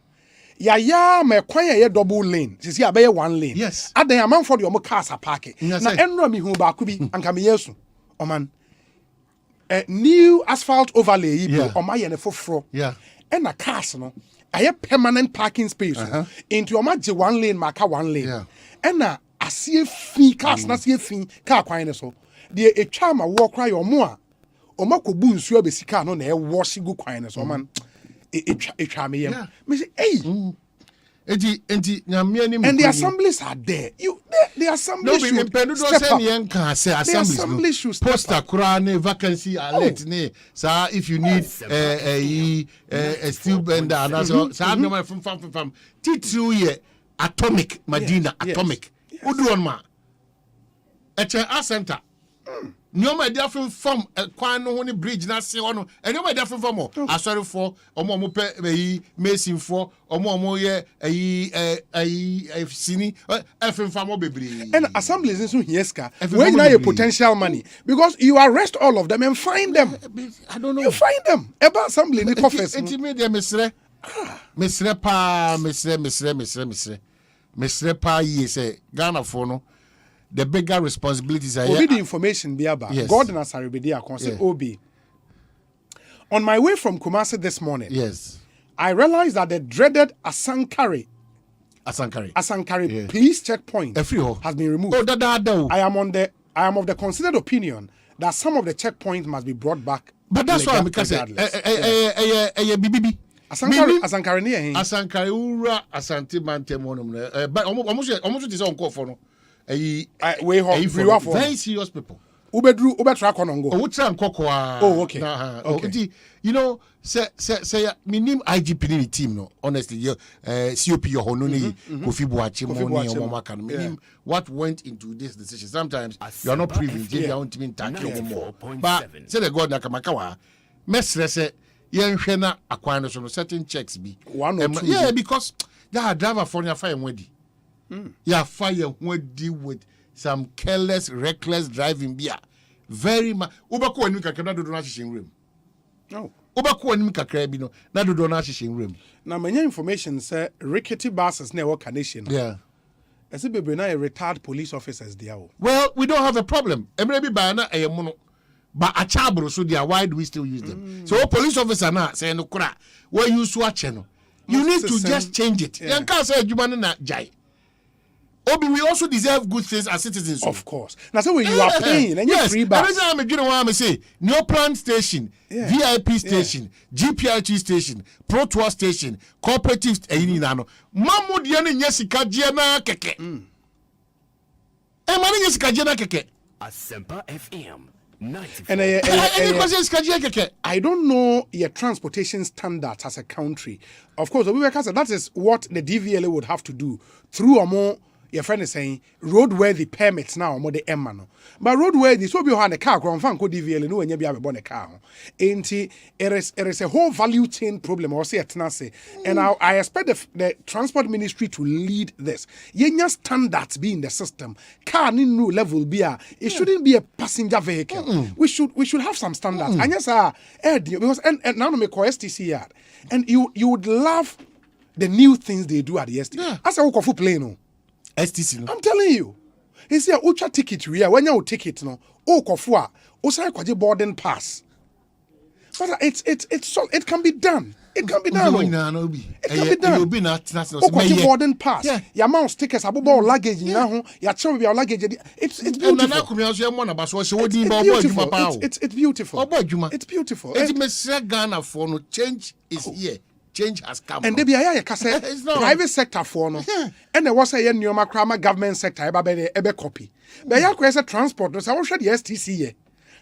ya me kwan ye double lane sisi abeye one lane yes adan amam for the omo cars park na enro mi hu ba ku bi anka me yesu oman new asphalt overlay yi bi oma ye ne foforo and na cars no aye permanent parking space into oma je one lane maka one lane and na asie fi cars na asie fi car kwan ne so de etwa ma wo kra yo mo a oma ko bu nsu abesika no na e wash gu kwan ne so oman etwa me yam me say hey and the assemblies are there. The assembly should step up. The assembly should step poster Quran vacancy alert ne. So if you need a steel bender and so no from titru ye atomic Medina atomic. Udu on ma. Eche center. Nyoma different from kwan no honi bridge na se hono nyoma different from asori for omo pe mason for omo ye sini different from bebre and assemblies nso hieska when na your potential money because you arrest all of them and find them I don't know you find them eba assembly ni confess enti me de mesre pa mesre pa yi say Ghana for no the bigger responsibilities are here. The information be about. Yes. God and Asaribedi are say Obi. On my way from Kumasi this morning, yes, I realized that the dreaded Asankari police checkpoint has been removed. I am of the considered opinion that some of the checkpoints must be brought back. But that's why I'm saying BBB. Asankari ni ehin. Asankari ura Asante Mantemonum. But almost is on call for no. Very serious people. Ubetra konongo. Ubetra nkoko. Oh, okay. Okay. You know, say me name IGP ni team no. Honestly, COP your hononi Kofi Boachi money or mama can mean what went into this decision. Sometimes you are not privy. You don't mean thank you more. But say the God nakamakawa. Mesre say yenhwe na akwan so no certain checks be. One or two. Yeah, because that driver for your fire wedi. Ya fire wedi with some careless, reckless driving beer. Very much. Ubako enu kakra do na shishin room. No. Ubako enu kakra bi no na do na shishin room. Na many information say rickety buses na work nation. Yeah. Ese bebe na retired police officers there. Well, we don't have a problem. Emre bi ba na eyemono. But a chabro so there, why do we still use them? So police officer na say no kura. Where you swatch no. You need to just change it. You can't say jumana na jai. Obi, we also deserve good things as citizens. Of course. Now, so when you are paying and you're free back. I'm say no plan station, VIP station, GPRT station, Pro Tour station, cooperative nano. Mamu diane nyesika diana keke. Mani nyesika diana keke. Asempa FM 94. And I don't know your transportation standards as a country. Of course, that is what the DVLA would have to do through a more your friend is saying roadworthy permits now more the Emma no. But roadworthy so be on the car from fan DVL no when you be a car. Ain't it is a whole value chain problem or say it say. And I expect the transport ministry to lead this. Yenya standards be in the system. Car need no level be it shouldn't be a passenger vehicle. We should have some standards. And yes because and now me call STC yard. And you would love the new things they do at the STC. Yeah. As a walk of plane. STC. No? I'm telling you. It's a ultra ticket. When you ticket, no, okofua, osai kwaje boarding pass. But it can be done. It can be done. It can be done. Okwaje boarding pass. Yeah. Your mouse tickets, abobo luggage, your chow your luggage. It's beautiful. It's beautiful. It's beautiful. Change is here. Change has come. And they be a private sector for no. And there was a new government sector ebe copy. But ya kwese transport no so the STC here.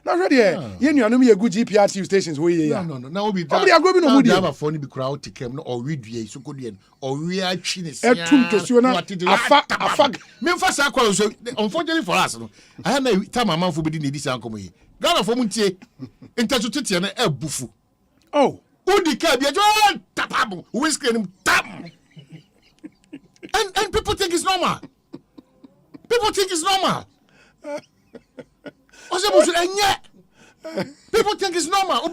Now ready you know me a good GPRT stations we here. No. Now we have a phone be crowd ticket or we do so good or we are chinese. Etum to so na afa me fa sa kwa so unfortunately for us no. I na time man for be need this ankomo yi. Ghana for muntie intertutete na ebufu. Oh. Udi kabi ajo tapabu whiskey him tap. And people think it's normal. People think it's normal. People think it's normal.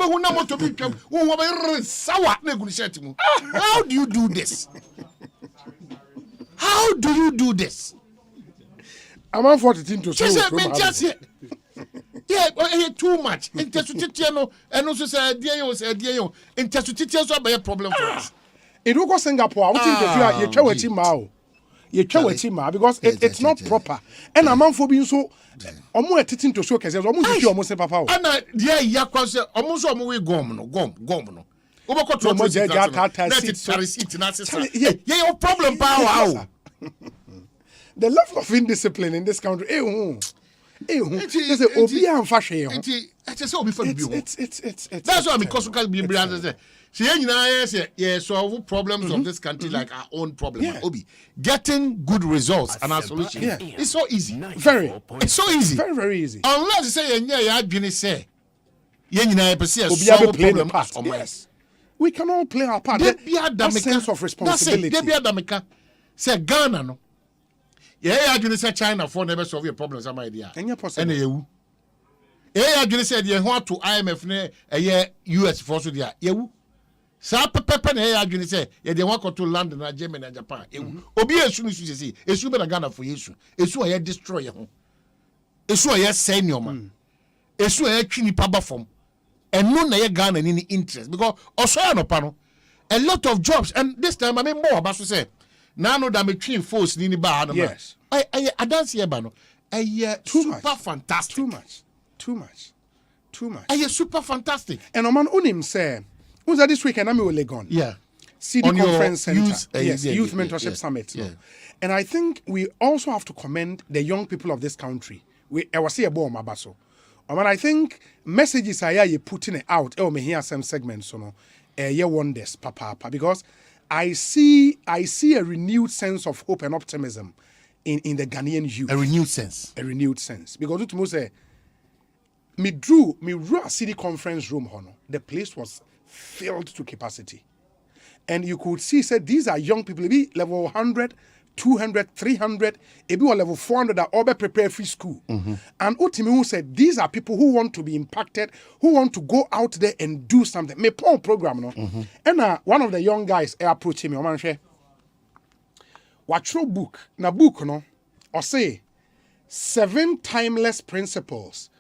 How do you do this? How do you do this? I'm on 14 to say. Yeah, too much. Interstitiano, and also say, interstitiano so be a problem for us. It will go Singapore. I think you because it's not proper. And a man for being so. Omo etitin to show kese omo juju omo se papa o ana dia ya kwase omo so omo we gom no oboko to omo ja ta yeah problem power. The level of indiscipline in this country it's that's why because we can be brand say solve problems of this country like our own problem. Obi getting good results and our solution. It's so easy. It's so easy. Very easy. Unless you say you adwene say solve problems. Yes. We can all play our part. That sense of responsibility. Say Ghana no. Adwene say China for never solve your problems am idea. And you adwene say the ho to IMF ne US for so dia yewu. Sa pepe na adwene say ye de wan to London na Germany and Japan obi esu ni su say esu be na Ghana for yesu esu ye destroy ye ho esu ye say nyoma esu ye twi ni pa from eno na ye Ghana ni interest because osoya no pa no a lot of jobs and this time I mean more about so say na no da me twi force ni ba no. Yes, I dance here ba no super fantastic. Too much. Super fantastic. And Oman Unim say who's that this weekend? I'm Legon. Yeah. CD on Conference Center. Youth Mentorship Summit. Yeah. And I think we also have to commend the young people of this country. I was here about Mabaso. I think messages are you putting it out. Me hear some segments, so no. You wonders, papa, because I see a renewed sense of hope and optimism in the Ghanaian youth. A renewed sense. Because it must say, me drew a city conference room, the place was filled to capacity. And you could see, said these are young people, maybe level 100, 200, 300, maybe level 400 are all prepared free school. And Utimu said, these are people who want to be impacted, who want to go out there and do something. Me pon program, no? And one of the young guys approached me, watch your book. Na book, no? Or say, 7 timeless principles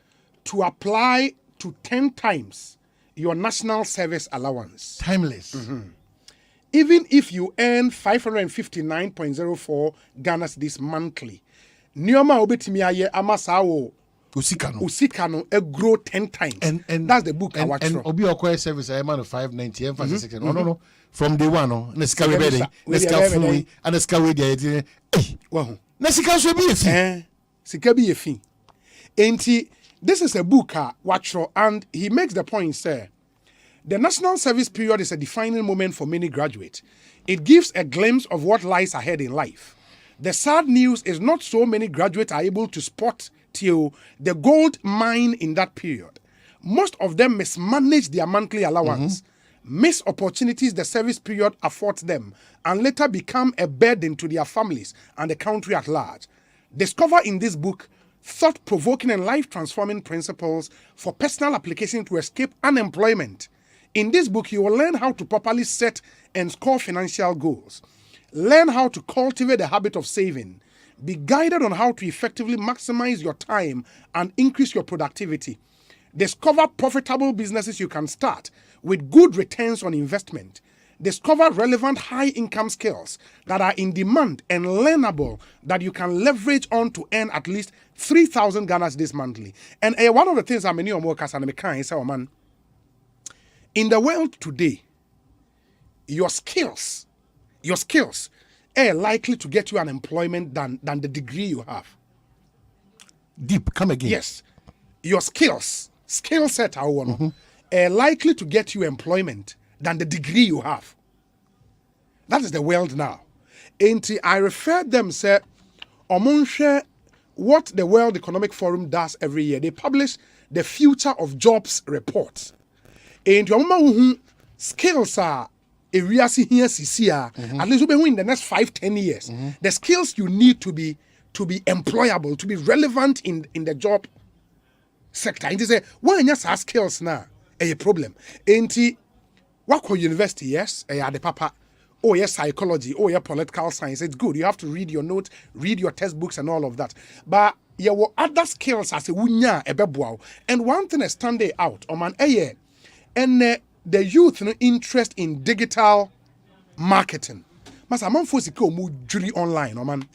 to apply to 10 times your national service allowance. Timeless. Even if you earn 559.04 Ghana this monthly, Nioma obetimi aye amasawo usikano grow 10 times. And that's the book I watch. And obi okoye service I man 590 emphasis. No. From day one, no. Neska we bedding, neska fui, and neska we dey. Well, nesika so be efi. Sika be efi. Enti this is a book, Watcho, and he makes the point, sir. The national service period is a defining moment for many graduates. It gives a glimpse of what lies ahead in life. The sad news is not so many graduates are able to spot till the gold mine in that period. Most of them mismanage their monthly allowance, miss opportunities the service period affords them, and later become a burden to their families and the country at large. Discover in this book thought-provoking and life-transforming principles for personal application to escape unemployment. In this book, you will learn how to properly set and score financial goals. Learn how to cultivate the habit of saving. Be guided on how to effectively maximize your time and increase your productivity. Discover profitable businesses you can start with good returns on investment. Discover relevant high-income skills that are in demand and learnable that you can leverage on to earn at least 3,000 Ghana this monthly. And one of the things I'm many workers and man, in the world today, your skills are likely to get you an employment than the degree you have. Deep, come again. Yes. Your skill set are likely to get you employment than the degree you have. That is the world now. And I referred them, say, what the World Economic Forum does every year. They publish the Future of Jobs report. And your skills are at least in the next 5-10 years. The skills you need to be employable, to be relevant in the job sector. And they say, why you have skills now? A problem. And work university, yes, the papa. Oh, yes, psychology. Oh, yeah, political science. It's good. You have to read your notes, read your textbooks and all of that. But there were other skills as a wunya ebebuao. And one thing is standing out, and the youth interest in digital marketing. Mas among fosiko mu juri online,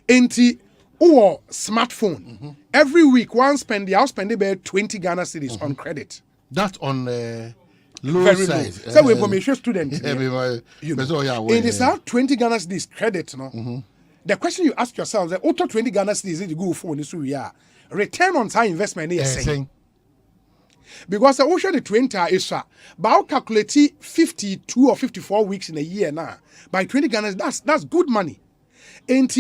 enti or smartphone. Every week, I'll spend about 20 Ghana cedis on credit. That on low Very size. low. So we formation student. It is now 20 Ghana cedis credit, no. The question you ask yourself, the auto 20 Ghana cedis is the good phone. This we are return on time investment is saying. Because the ocean the 20 is but I'll calculate 52 or 54 weeks in a year now. By 20 Ghana, that's good money. And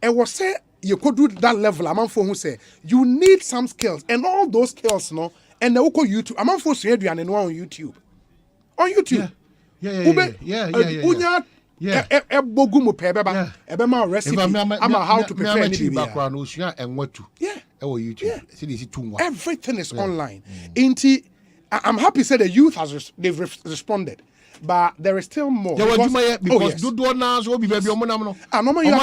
I was say you could do that level. I'm for who say you need some skills, and all those skills, no, and the Oko YouTube. I'm for say you and on YouTube. On YouTube. Yeah. Bogumu pebeba. Ebema recipe. I'm how to prepare anything. YouTube. Everything is online. I'm happy to say the youth they've responded. But there is still more. Because you are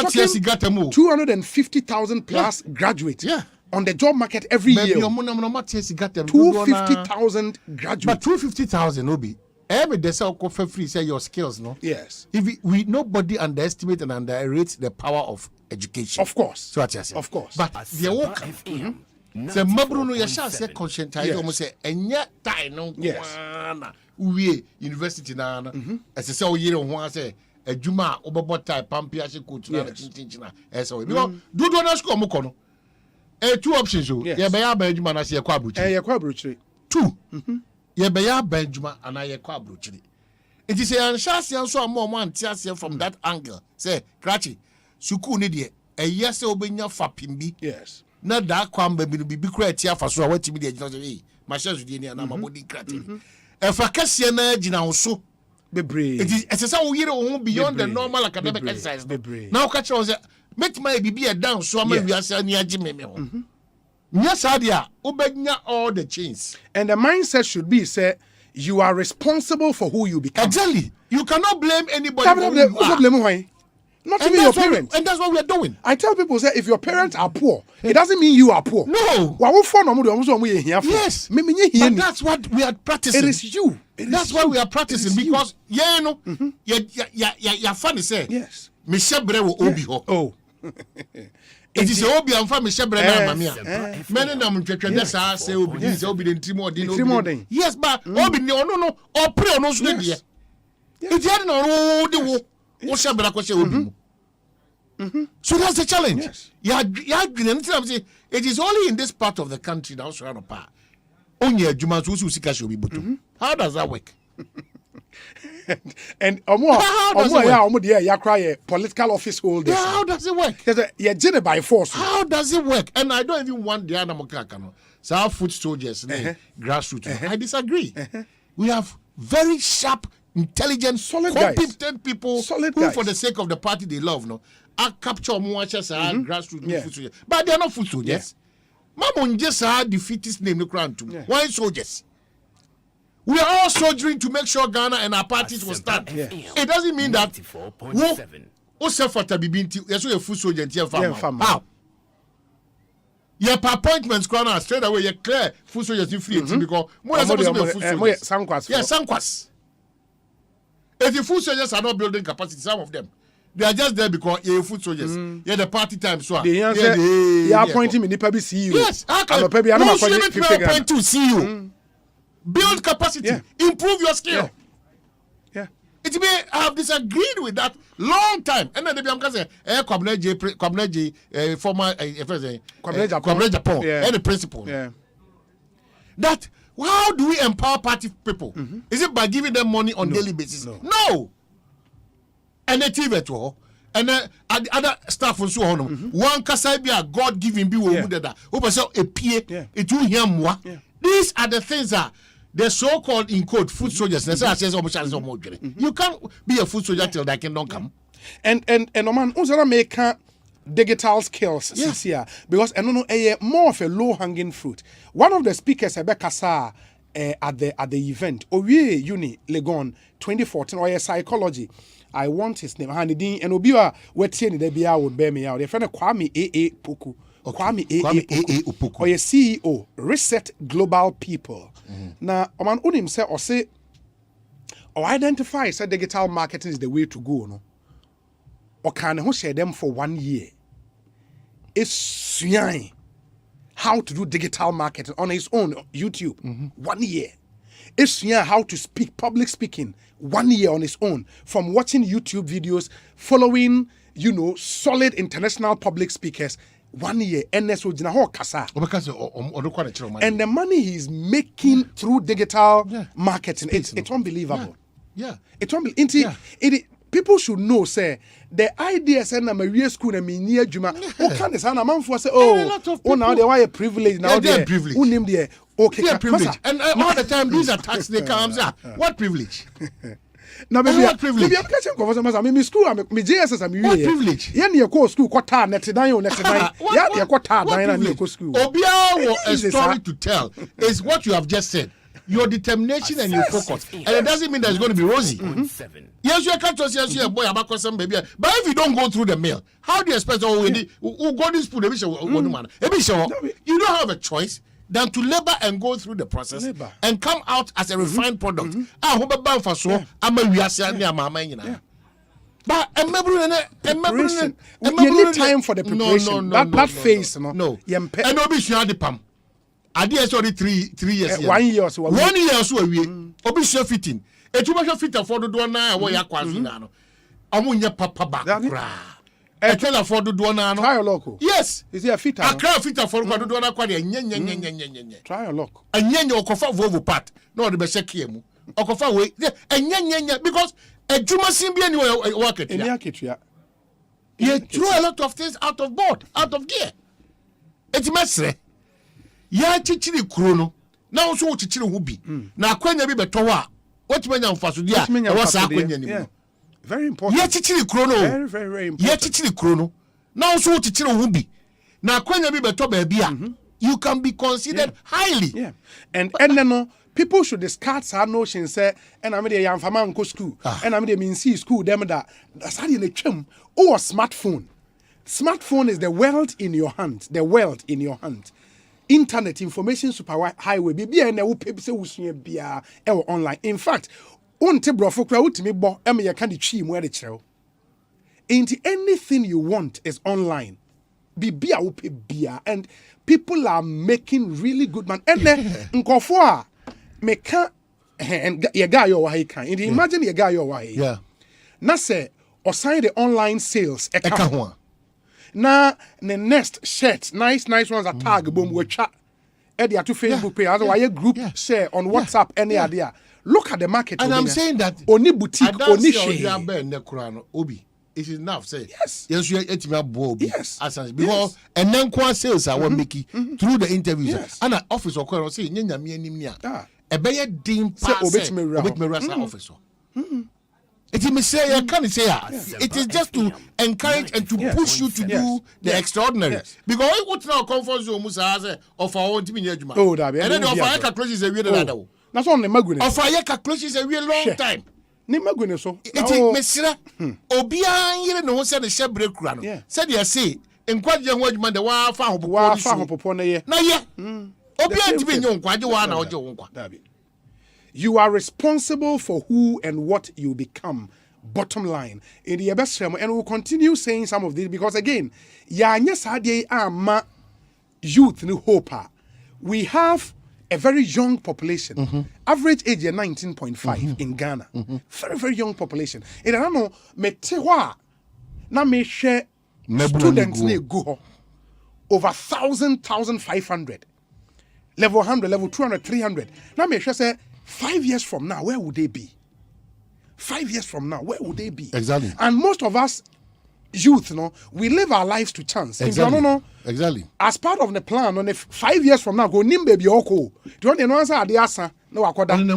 talking 250,000 plus graduates on the job market every year. 250,000 graduates. But 250,000 will be. Every day, for free, say your skills, no? Yes. If we nobody underestimate and underrate the power of education. Of course. So what you say? Of course. But the work. The Mabruno Yasha say conscientize almost say enya tie no kwana uwie university na as say o yire ho say adwuma obebo tie pampia she coach na chinchina so because do na school mo kono two options o ye be ya ba adwuma na say kwa abrochire ye kwa abrochire two ye be ya ba adwuma ana ye kwa abrochire it is an chance so am antia from that angle say krachi suku ni de yes obenya fapimbi yes na da kwamba bi kura tia fa so a watimi de agina so ma shares di ni na ma body krate e fa kase na agina wo so bebre it is say wo yire wo beyond the normal academic exercise now ka che wo say make my bibi e down so ma wiase ni agi me ho nya sadia obenya all the chains. And the mindset should be say you are responsible for who you become. Exactly. You cannot blame anybody for who you are. Not even your parents. And that's what we are doing. I tell people, say, if your parents are poor, it doesn't mean you are poor. No. Yes. But that's what we are practicing. It is you. That's what we are practicing because, yeah, you know, you're funny, say. Yes. Michelle Brewo Obi. Oh. It is Obi and for Michelle Brewo, Mamia. Many of them say Obi is Obi in Timor. Yes, but Obi, no, or pray no, so it's so that's the challenge. Yes. It is only in this part of the country now. How does that work? and political office holders. Yeah, how does it work? Yeah, did it by force. How does it work? And I don't even want the animal kakano. So our foot soldiers, grassroots. I disagree. We have very sharp, intelligent, competent people who, for the sake of the party they love, capture more grassroots foot soldiers. But they are not foot soldiers. Mamon just defeatist name the crown too. Why soldiers? We are all soldiering to make sure Ghana and our parties will stand. It doesn't mean that you're a foot soldier. How? Your appointments crown straight away. You're clear foot soldiers in free because more than foot soldiers. Sankwas. If the foot soldiers are not building capacity, some of them. They are just there because you're foot soldiers. You're the party time. So you're appointing me. CEO. Yes, I'm appointing to CEO. Build capacity, improve your skill. Yeah. It may have disagreed with that long time. And then they become former Japan, and the principle. Yeah. That how do we empower party people? Is it by giving them money on daily basis? No. And a TV at all. And other staff on so on. One Kasabia God given be a PA, it will hear more. These are the things that the so-called in quote food soldiers. You can't be a food soldier till that kingdom come. And man, also make digital skills here because I don't know more of a low-hanging fruit. One of the speakers Kasa at the event, Owie Uni Legon 2014 or psychology. I want his name. And Obiwa wetin the bia would bear me out. Your friend Kwame A.A. Poku. Kwame A.A. Opoku. Or your CEO, Reset Global People. Now, Oman Unim say or say or identify say digital marketing is the way to go. No? Or can who share them for 1 year? It's how to do digital marketing on his own YouTube. 1 year. It's how to speak, public speaking. 1 year on his own, from watching YouTube videos, following, solid international public speakers. 1 year, and the money he's making through digital marketing, it's unbelievable. It's unbelievable. People should know, say, the ideas and I'm a real school and me near Juma. What kind of son a man for say, now they are a privilege now. They're privileged. Who named the they're privileged. And all the time these attacks they come up. What privilege? Now, maybe what privilege? Maybe I'm catching conversation. I mean, school, I'm JSS. I'm what privilege? Yeah, you go school. Quarter next time, yeah, you quarter nine and you go school. Obia, a story to tell is what you have just said. Your determination and your focus, and it doesn't mean that it's going to be rosy. Yes, you can't trust your boy about some baby. But if you don't go through the mail, how do you expect who got this food? You don't have a choice than to labor and go through the process and come out as a refined product. I hope about for so I'm a but you need time for the preparation. That phase, no. And Obi the pam. I did already 3 years. 1 year or so. 1 year or so. Obi share fitting. A too much fit for the door now. Where you quasi amunya papa back. I tell her for the door now. Try your local. Yes. Is there a fit? I can't fit for the door now. Try your local. And yen your cofa Volvo part. No, the best kiemu. Okofa way. And yen because a Juma Simbi anyway work it. You throw a lot of things out of board, out of gear. It's messy. Ya chichiri krono na so wo chichiri ho bi na akwanya bi beto wa otimanya mfaso dia e wasa akwanya ni mo very important ya chichiri krono very very very important ya chichiri krono na so wo chichiri ho bi na akwanya bi beto ba bia you can be considered highly and no people should discard that notion say and am dey yam fama nko school and am dey mean see school them that sadi na twam or smartphone is the world in your hand internet information superhighway bibia na wo pebe se wusua bia e wo online in fact onte brofo kra wutimi bo e me yeka de twi mu e de kyerɛw into anything you want is online bibia wo pe bia and people are making really good man and nkofo a meka ye guy your wa kan imagine ye guy your wa na say or sign the online sales e ka ho na the next shirt nice ones tag boom we chat e dia to Facebook page as why group share on WhatsApp any idea look at the market. And I'm saying that only boutique, only share. It is enough. Say yes. Yes, you are yes. Because and then sales are making through the interviews. Yes. And an office or say a better deem officer. It may say I can't say it is just to encourage and to push you to do the extraordinary. Because what now comfort zone Musa of our own team. Oh, that and then the offer calculations a real that's on the Maguin. Offer calculations a real long time. Nimaguin so it is Messira Obia here no said the share break run. Said you say in quite young man the war found Popone. Na ye Obia to be young quite one or you are responsible for who and what you become. Bottom line. In the best and we'll continue saying some of this because again, youth new hope. We have a very young population. Average age is 19.5 in Ghana. Very, very young population. And I don't know, na me share students go over 1,500. Level 100, level 200, 300. Now me share say 5 years from now, where would they be? 5 years from now, where would they be? Exactly. And most of us youth, we live our lives to chance. Exactly. Exactly. As part of the plan, on 5 years from now, go nim baby oko. Do you want to know answer asa? No, akoda. No.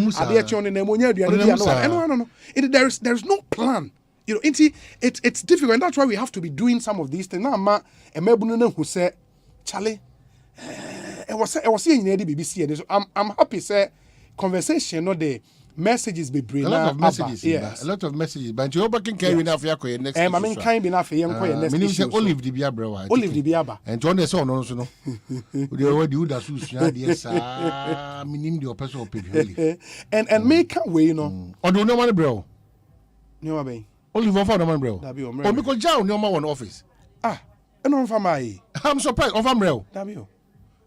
There's no plan. You know, it's difficult, and that's why we have to be doing some of these things. Now, who said, Charlie, I was seeing the BBC. I'm happy. Say conversation, not the messages be bring. A lot of messages. Yes. A lot of messages. But you can carry enough for your next. I mean, kind enough for your next. Meaning say Olive the Bia bro. Olive the Biaba. And to understand also no. The way you da sus ya yes. Meaning the person opinion. And make a way, you know. Or do no money bro. No way. Olive for no money bro. Or because Joe no one office. Ah, no for my. I'm surprised of bro.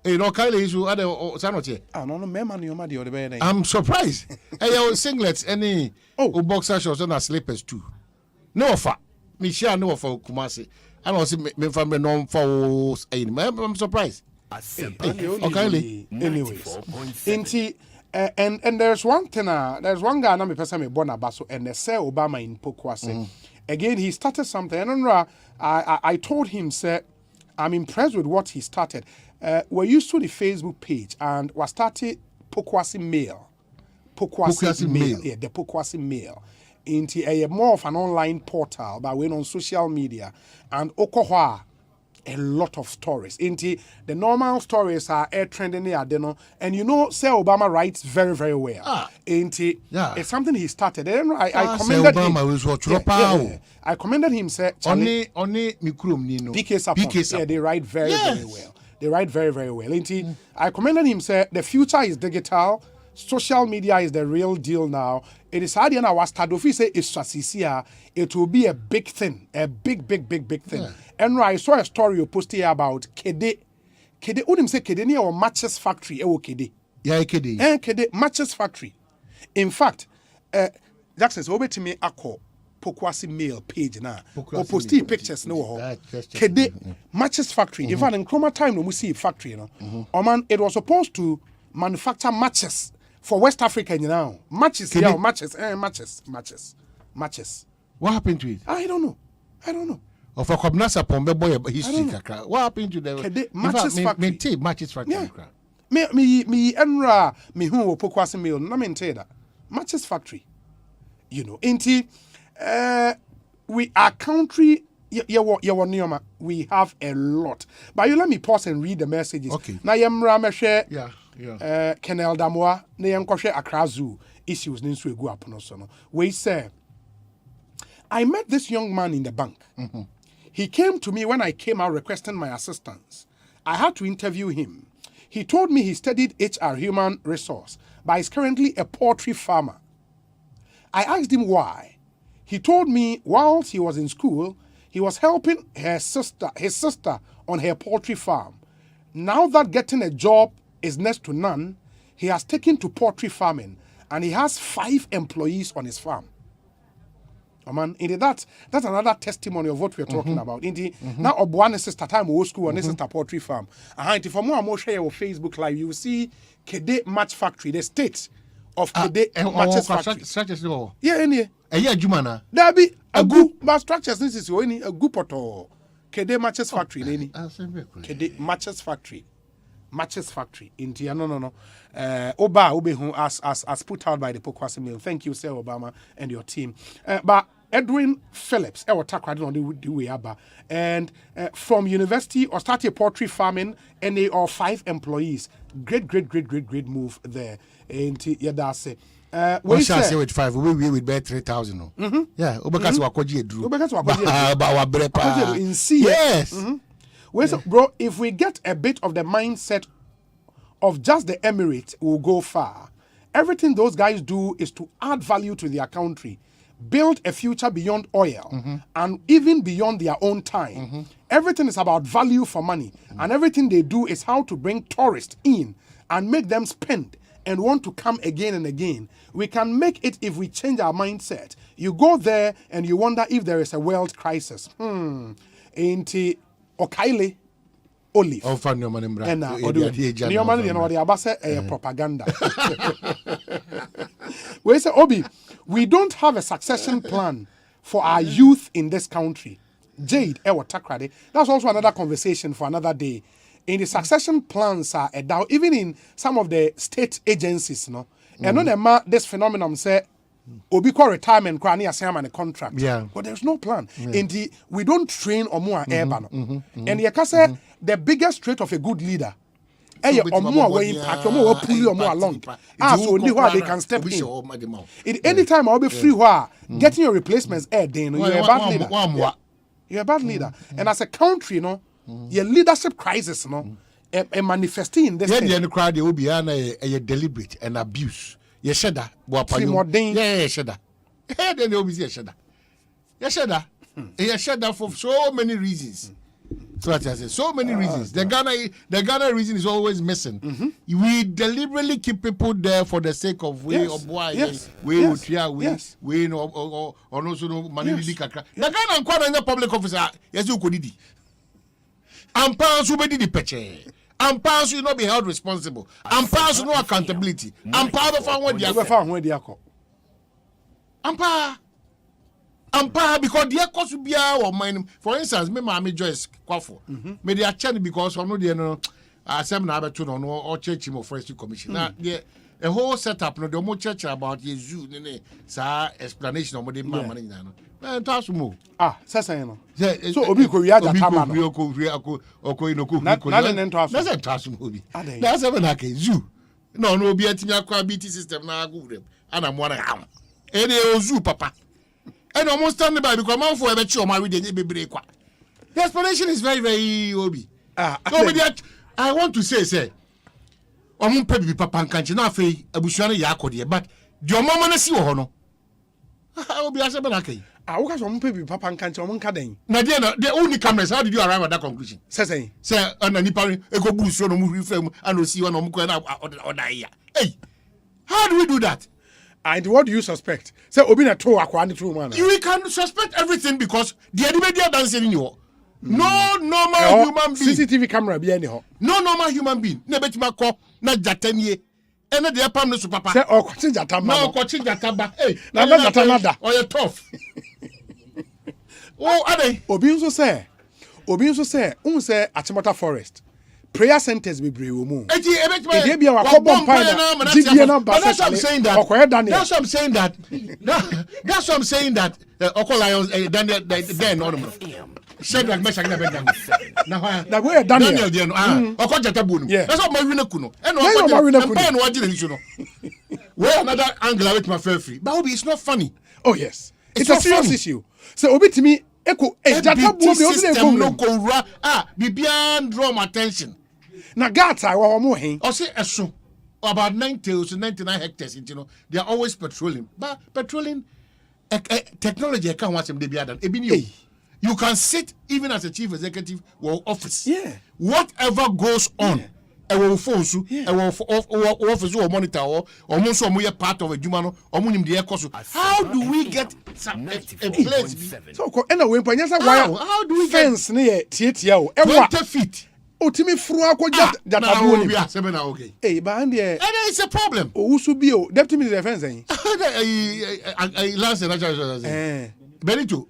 You know, Kylie is other sanoche. No, man, your money or the bed. I'm surprised. Hey, your singlets, any boxer shorts and slippers too. No offer. Me share no offer Kumasi. I don't see me from the non for I'm surprised. Okay, anyways. And there's one thing, there's one guy me person me born abaso and they say Obama in Pokwase. Again, he started something. And I told him, sir, I'm impressed with what he started. We're used to the Facebook page and we started Pokwasi Mail. Pokwasi Mail. Yeah, the Pokwasi Mail. Into a more of an online portal, but we're on social media. And Okohwa, a lot of stories. Into the normal stories are air trending here, and you know, Sir Obama writes very, very well. Into it's something he started. And I commended him. I commended him, sir. Only Mikrum Nino. PK support. Yeah, they write very, very well. They write very, very well. I commended him, say, the future is digital. Social media is the real deal now. It is hard enough. Stadofi say it will be a big thing. A big thing. And I saw a story you posted about Kede. Kede, who say Kede near or matches factory? Kede. Yeah, Kede. Kede, matches factory. In fact, Jackson, so over to me, Ako. Pokwasi Mail page now. Or posting pictures no. Kede matches factory. In fact, in Chroma time no we see factory, man, it was supposed to manufacture matches for West Africa, Matches, matches. What happened to it? I don't know. Of a Kobnasa Pombe boy history. What happened to the Kede matches factory? Matches factory. Yeah. Me enra me who Pokwasi Mail. Na me tell that matches factory. You know, our country, we have a lot. But you let me pause and read the messages. Okay. Na yemra me share. Yeah. Kenel Damoa, na yenkoshe Accra Zoo issues ninsu egu apono so no. We say, I met this young man in the bank. He came to me when I came out requesting my assistance. I had to interview him. He told me he studied HR, human resource, but is currently a poultry farmer. I asked him why. He told me whilst he was in school, he was helping his sister on her poultry farm. Now that getting a job is next to none, he has taken to poultry farming and he has 5 employees on his farm. Oh man, that's another testimony of what we're talking about. Now, Obuane sister time old school and sister poultry farm. For more share your Facebook Live, you will see Kede Match Factory, the state. of Kede matches factory. Structures no. Yeah, any. Yeah, Jumana. There be a good but structures. This is only a good poto. Kede matches factory. Any. Kede matches factory. Matches factory. India no. Oba who as put out by the Pokwasi Mill. Thank you, Sir Obama and your team. But Edwin Phillips, and from university or started poultry farming, and they are 5 employees. Great move there. And yeah, that's it. We shall say with 5, we will bet 3,000. Yeah, Obakas Wakoji Drew. Yes. Bro, if we get a bit of the mindset of just the Emirates, we'll go far. Everything those guys do is to add value to their country, build a future beyond oil, and even beyond their own time. Everything is about value for money, and everything they do is how to bring tourists in and make them spend and want to come again and again. We can make it if we change our mindset. You go there and you wonder if there is a world crisis. Ain't it Okaile Olive? Oh, fun, no man, propaganda. We say, Obi, we don't have a succession plan for our youth in this country. Jade, Takrade. That's also another conversation for another day. In the succession plans are a doubt, even in some of the state agencies, no. And on this phenomenon say, Obi call retirement, crani assignment a contract. Yeah. But there's no plan. And we don't train or more urban. And you can say the biggest trait of a good leader. Or more way impact, or more pull you more along. So only where they can step in. Anytime I'll be free where getting your replacements then you're a bad leader. You're a bad leader. And as a country, you know, your leadership crisis, no, a manifesting in this. Yeah, the crowd will be a deliberate and abuse. Yes, shada. Yeah, shada. Then they will be shada. Yes, shada. Yes, shada for so many reasons. So what I say, so many reasons. The Ghana reason is always missing. We deliberately keep people there for the sake of we or boy, we or also no money. The Ghana and Kwana public officer, yes, you could do. And powers will be the peche. And powers will not be held responsible. And powers will no accountability. And power of our because the cost will be our mind. For instance, me Mami Joyce Kwafo. Me they are changing because I know they know Asempa to no or church him of Forestry Commission. Now a whole setup no the more church about Yesu sa explanation of the money na. So Obi ko wi aja tama no. That's even like zoo. No Obi atimi akwa BT system na go them. Ana mo na am. E dey zoo papa. And almost stand by because man for a bet you my with the baby. The explanation is very Obi. I want to say I'm pay papa and can't na fe abusuane yakode but the mama na si wo ho no. Obi asebe na kai. What can pay papa and can't on caden? Na the only cameras, how did you arrive at that conclusion? Say and nipa ego boost no move film and see one or die. Hey, how do we do that? And what do you suspect? Say Obi na to akwani true man. You can suspect everything because the media dancing in you. No normal human being. CCTV camera be any ho. No normal human being. Na betima ko na jatanie. Ena de apam no so papa. Say o kwachi jatamba. No kwachi jatamba. Hey, na jatanada. Oh you tough. Oh, ade. Obi nso say say Asempa Forest. Prayer centers be brave mu. That's what I'm saying that. That's what I'm saying that. That's what I'm saying that. Lions Daniel then on. Shadrach Meshach na Abednego. Na where Daniel. That's what Marina Kuno. And what did you Where another angle with my fair free. But Obi, it's not funny. Oh yes. It's a serious issue. So Obi to me echo system no go beyond draw my attention. Na gata wa mo hen. I say eso about 90 to 99 hectares, you know. They are always patrolling. But patrolling technology can watch them they be done. You can sit even as a chief executive or office. Yeah. Whatever goes on, I will force you. I will office or monitor or almost part of a human or munim the course. How do we get a place? So anyway, how do we fence near 20 feet? Otimi furu akɔgya jatabuo ni. Okay. Eh, ba ande. And it's a problem. Owusu bi o, deputy minister defense en. Last natural. Benito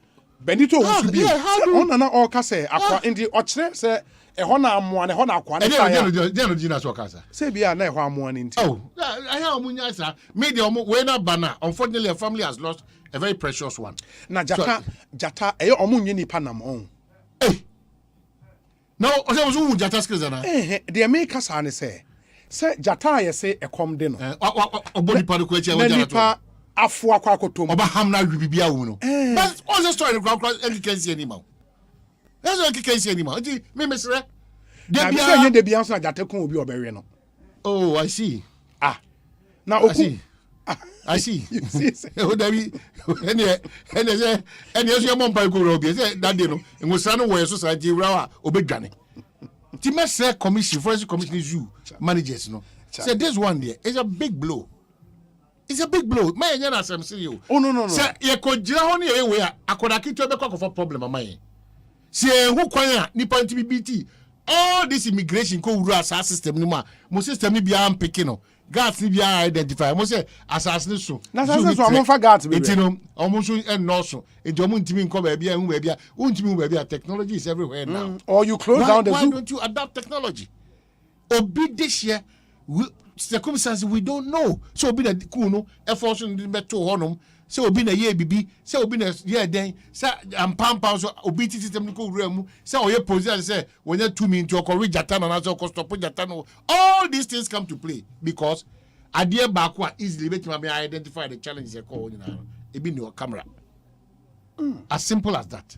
Owusu bi. Ona na all ka say akwa ndi ɔkyerɛ sɛ ɛhɔ na amoa na ɛhɔ na akwa na say. They no gina so kasa. Say bia na ɛhɔ amoa ni nti. Oh, I have munya sir. Media we na bana. Unfortunately, a family has lost a very precious one. Na jata ɛyɛ ɔmo nyi nipa nam on. Hey. No, Osei was who jata skills na. The make sa ne say jata ye say ekom de no. Oboni pa ko echi e wajana to. Nipa afu akwa akotom. Oba ham na bibia wo no. But all the story ground can see anymore. That's what can see anymore. Me mesre. De bia so jata kon obi obewe no. Oh, I see. Now I see. Oh, David. Any so mom pa ko obi say that day no. Ngusra no wo society rawa obedwane. Ti mesre commission, forest commission is you managers no. Say this one there is a big blow. It's a big blow. My enya na asem say you. Oh no. Say ye ko gira ho ne ye we a akoda kitu be kwa for problem amai. Say hu kwan a nipa nti BT. All this immigration ko wuru asa system ni ma. Mo system ni bia am pick no. Guards ni bia identify. Mo say assassin so. Na assassin so amon fa guards be. Enti no omo so en no so. Enti omo ntimi nko ba bia hu ba bia. Untimi hu ba bia technology is everywhere now. Or you close down the zoo. Why don't you adapt technology? Obi this year circumstances we don't know. So obi na kuno efforts in the to honum. So obi na ye bibi. So obi na ye den. So ampampa so obi ti system ni ko wura mu. So oye position say when you 2 minutes to correct jata na so stop jata no. All these things come to play because adie back one easily bet me identify the challenges e call na. Ebi ni camera. As simple as that.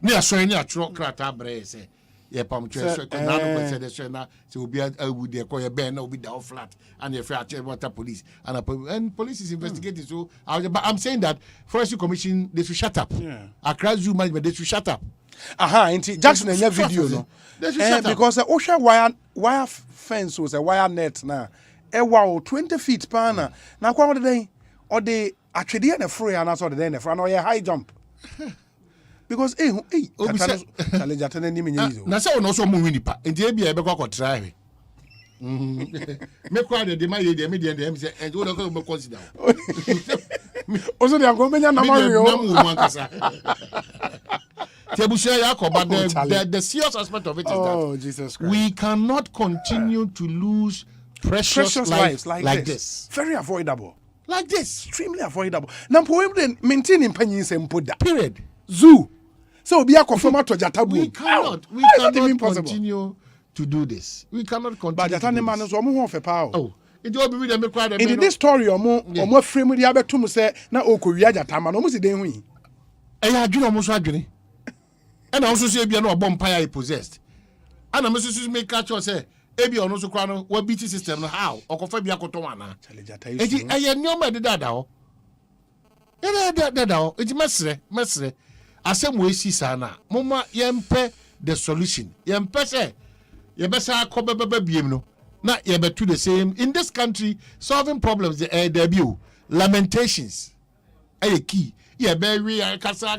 Ni aso ni atro krata bre say yeah, pam so na no say the na say obi would dey call your ben na obi down flat and if you water police and police is investigating. So but I'm saying that forestry commission they should shut up. Accra Zoo management they should shut up. Inti Jackson enya video no. Because Osha wire fence was a wire net na wow 20 feet pana na kwa dey or the atwede na free and so the na free na high jump. Because challenge atene ni menye na say no so mo wini pa enti e bia e be kwa try me kwa de my dey me dey say and we go consider also dey go menya na mario the serious aspect of it is that Jesus Christ. We cannot continue to lose precious lives like this. Very avoidable. Like this. Extremely avoidable. Na poem maintaining panyin sempo da. Period. Zoo. So be a confirm to jatabu. We cannot continue to do this. We cannot continue. But jatane man so omo ho fe pa o. Oh. It will be with them cry them. In this story omo frame di abetum say na okowia jatama no omo si den hu yi. E ya adwene omo so adwene. E na oso so bia na obom pa ya possessed. Ana me so make catch us say e bia ono so kwa no wa BT system no how okofa bia koton ana. Eti eye nyoma de dada ho. E dada ho. Eti mesre. Asem we si sana. Mama yempe the solution. Yempe say yebesa akobebebe biem no. Na yebetu the same in this country solving problems the debut lamentations. Key. Yebe kasa.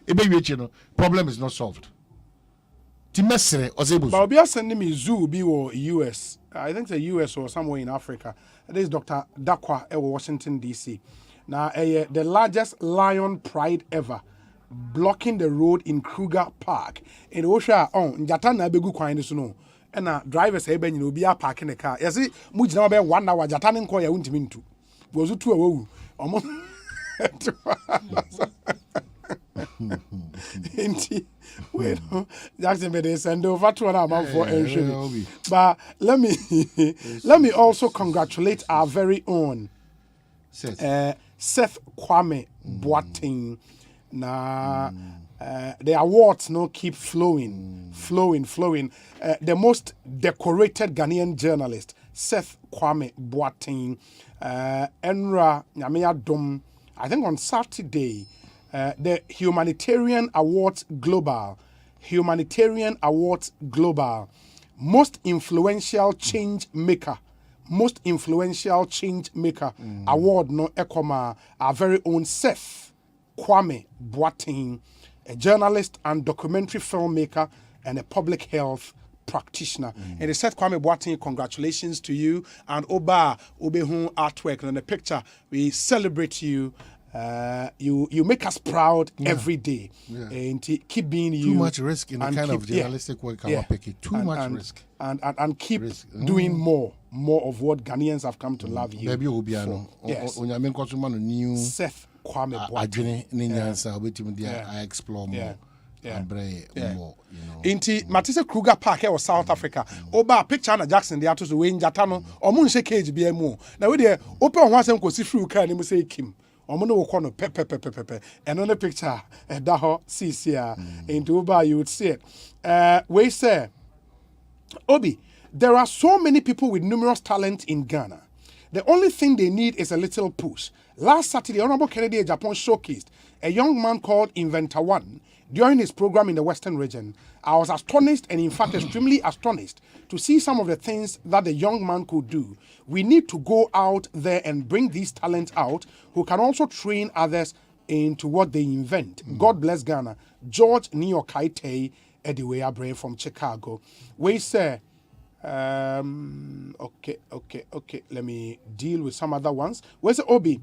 Ebe we no problem is not solved. Timesere ozebo. But obi sending me zoo be or US. I think the US or somewhere in Africa. This is Dr. Dakwa Washington DC. Now, the largest lion pride ever, blocking the road in Kruger Park. In Osha, Jatana begu kwa ini suno. And drivers have been be parking the car. You see, much now be 1 hour. Jatana nko ya unti mintu. Bozu 2 hours. Almost. Wait, Jackson be send over 2 hours for entry. But let me also congratulate our very own Seth Kwame Boateng. Na the awards no keep flowing. The most decorated Ghanaian journalist, Seth Kwame Boateng, Enra Nyamea Dom, I think on Saturday, the Humanitarian Awards Global, most influential change maker award no ekoma our very own Seth Kwame Boateng a journalist and documentary filmmaker, and a public health practitioner. And they said, Kwame Boateng, congratulations to you. And Oba Obehu Artwork. And in the picture, we celebrate you. You make us proud every day. And keep being you. Too much risk in the kind of journalistic work I'm picking. Too much risk. And keep doing more of what Ghanaians have come to love you. Maybe will be Yes. new Seth Kwame Boateng. I explore more. More, Inti Matisse Kruger Park or South Africa. Oba picture na Jackson the atos we njatano. Omo nse cage bi emu. Na we dey open one sem kosi free car ni mu say Kim. Omo no wo no pepe. And on the picture da ho CCA into Oba you would see it. We say Obi, there are so many people with numerous talent in Ghana. The only thing they need is a little push. Last Saturday, Honorable Kennedy Japan showcased a young man called Inventor One during his program in the Western region. I was astonished and in fact extremely astonished to see some of the things that the young man could do. We need to go out there and bring these talents out who can also train others into what they invent. God bless Ghana. George Niokaite Ediwea Brain from Chicago. We say, okay. Let me deal with some other ones. Where's Obi?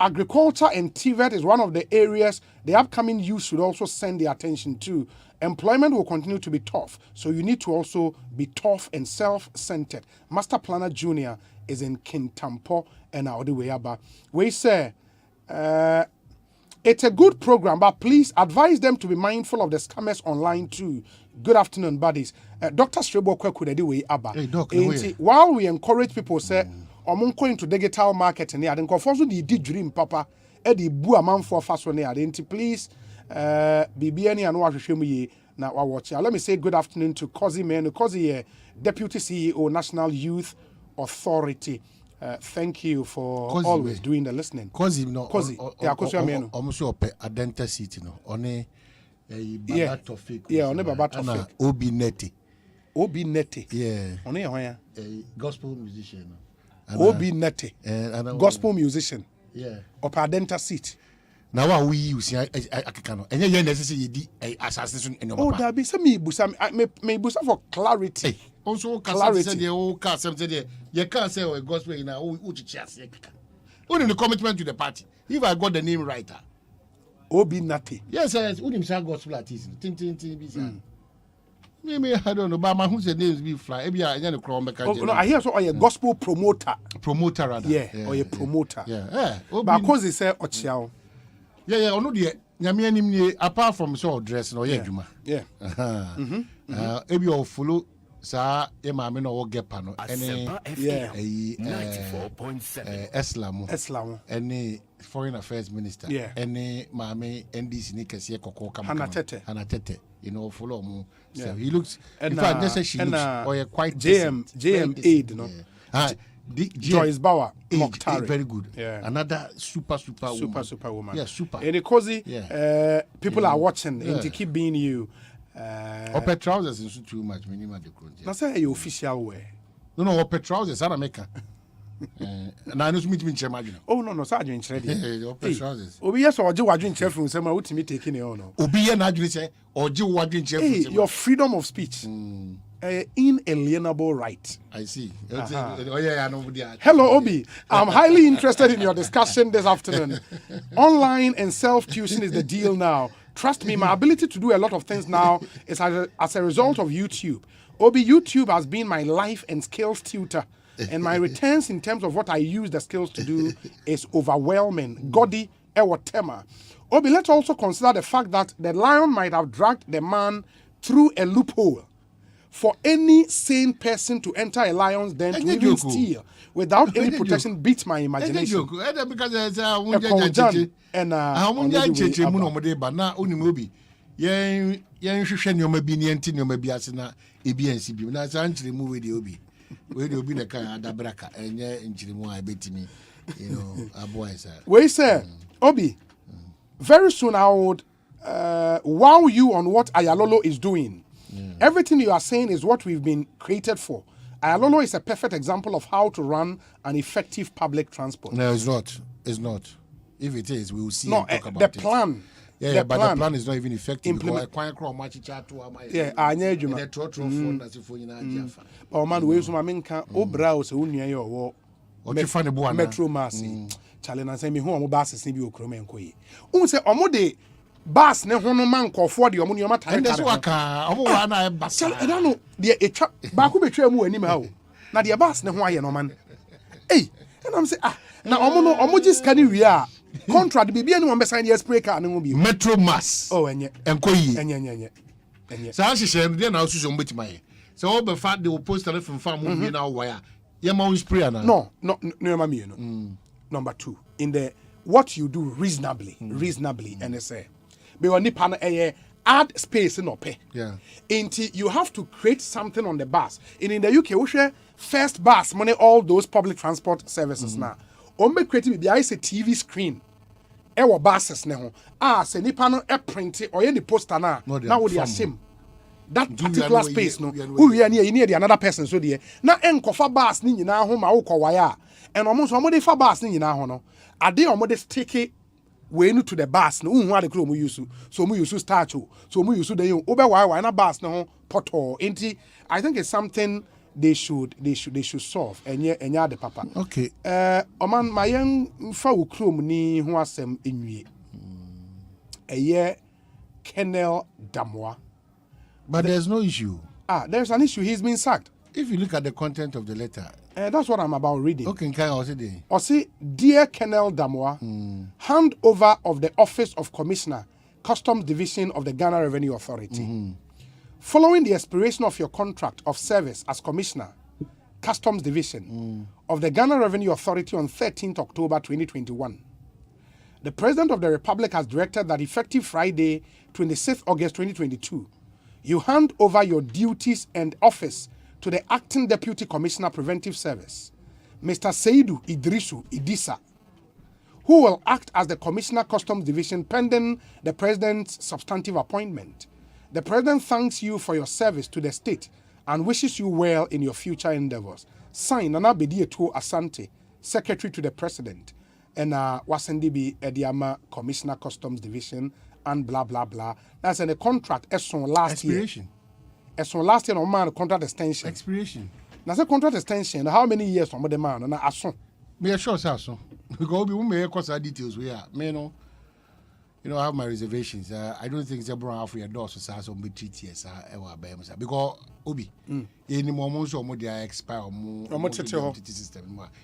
Agriculture and TVET is one of the areas the upcoming youth should also send their attention to. Employment will continue to be tough, so you need to also be tough and self-centered. Master Planner Junior is in Kintampo and Aodiweyaba. We say, it's a good program, but please advise them to be mindful of the scammers online too. Good afternoon, buddies. Dr. Strebo Kwekudediwe Abba. Hey, Doc, while we encourage people, say, omonko into digital marketing, and conforso the dream, Papa, Eddie Bu a man for fast one, please, BBN and Washington. Now, watch. Let me say good afternoon to Kozi Menu, Kozi, Deputy CEO, National Youth Authority. Thank you for always doing the listening. Kozi, no, Kozi, yeah, Kozi Menu. Almost a Adenta City, no, on a Topic. Yeah, on a Babatofik. Obi Neti. Yeah. On a gospel musician. Obi Neti. Gospel musician. Yeah. Or Adenta Seat. Now we use I can and you necessarily assassination in oh there be some me busa for clarity. Also clarity. Say the old car something you can't say a gospel in a only the commitment to the party. If I got the name right. Obi Nati. Yes, unim say gospel artist. Maybe I don't know, but my who's the names be fly. Maybe I know Chrome. No, I hear so a gospel promoter. Promoter rather. Yeah, or a promoter. Yeah. But because they say Ochiao. Yeah, no the nyame apart from so dress no adwuma. Yeah. Ebi o follow sa e ma me no wo gepa no ene 94.7 Eslam ene foreign affairs minister ene ma me NDC ni kese kokko kam Hana Tete you know follow mu so he looks in fact this she looks or quite JM aid no. Joyce Bauer, Mokhtari. Very good. Yeah. Another super woman. Yeah, super. And because people are watching and to keep being you. Upper trousers is too much. That's a official way. No, upper trousers are American. And I know meet me in oh no, Sergeant ready. Upper trousers. Obi yes or Joe drink chef from somewhere with me taking it on. Obi and I say or Joe drink chef. Your freedom of speech. Inalienable right. I see. Oh, yeah, I know. Hello, Obi. I'm highly interested in your discussion this afternoon. Online and self-tuition is the deal now. Trust me, my ability to do a lot of things now is as a result of YouTube. Obi, YouTube has been my life and skills tutor. And my returns in terms of what I use the skills to do is overwhelming. Godi Ewatema. Obi, let's also consider the fact that the lion might have dragged the man through a loophole. For any sane person to enter a lion's den to even steal without any protection beats my imagination. Because we say, Obi, very soon I would wow you on what Ayalolo is doing. Everything you are saying is what we've been created for. Ayalolo is a perfect example of how to run an effective public transport. No, it's not. It's not. If it is, we will see. No, and talk about the plan. Yeah, but the plan is not even effective. Because Oh man, we so maminka obra o se unua ye owo. Metro Mass. Chale na say me hu omo bases ni bi okro men koyi. Un se omo de bas ne ho no man kofo de omo ne omo tare. And that's what omo wa na e bas. I don't know. De etwa ba ko betwa mu anim ha o. Na de bas ne ho aye no man. Hey, and I'm say na omo ji scan wi a contract bibia ni won be sign the spray car ne ho bi. Metro Mass. Oh enye. Enkoyi. Enye. So how she said dey na osuso mbetima ye. So all the fact they will post tele from farm mu na wire. Ye ma spray na. No, ma me no. Number 2, in the what you do reasonably, and they say be on the panel add space in pay. Yeah. Until you have to create something on the bus. And in the UK, we share first bus money all those public transport services now. Ombe creative be a TV screen. Ewa buses ne ho. Se nipa no print or any poster na. Now with the same. That particular space no. Who we are near the another person so there. Na enkofa bus ni nyina ho ma wo kwaya. And almost omo fa bus ni nyina ho no. Ade omo de stick we no to the bus no hu ade kro mo use. So mo use starch o. So mo use the obe why na bus no poto. Enti I think it's something they should solve. Enya de papa. Okay. Oman mayen fa wo krom ni ho asem enwie. Eye Kenel Damwa. But there's no issue. There's an issue. He's been sacked. If you look at the content of the letter. That's what I'm about reading. Okay, can I also say? Osi, dear Kenel Damwa, handover of the Office of Commissioner, Customs Division of the Ghana Revenue Authority. Following the expiration of your contract of service as Commissioner, Customs Division of the Ghana Revenue Authority on 13th October 2021, the President of the Republic has directed that effective Friday, 26th August 2022, you hand over your duties and office to the Acting Deputy Commissioner Preventive Service, Mr. Seidu Idrisu Idisa, who will act as the Commissioner Customs Division pending the President's substantive appointment. The President thanks you for your service to the state and wishes you well in your future endeavors. Signed, Nana Bedietu Asante, Secretary to the President, and Wasendibi Ediama, Commissioner Customs Division, and blah, blah, blah. That's in the contract as on last year. As on last year, no man contract extension. Expiration. Now, say contract extension, how many years from the man? And I saw. Me sure, so. Because we may cause our details. We are, I have my reservations. I don't think it's a half year door so some be treaties. Because Obi, any moment so more they expire more system.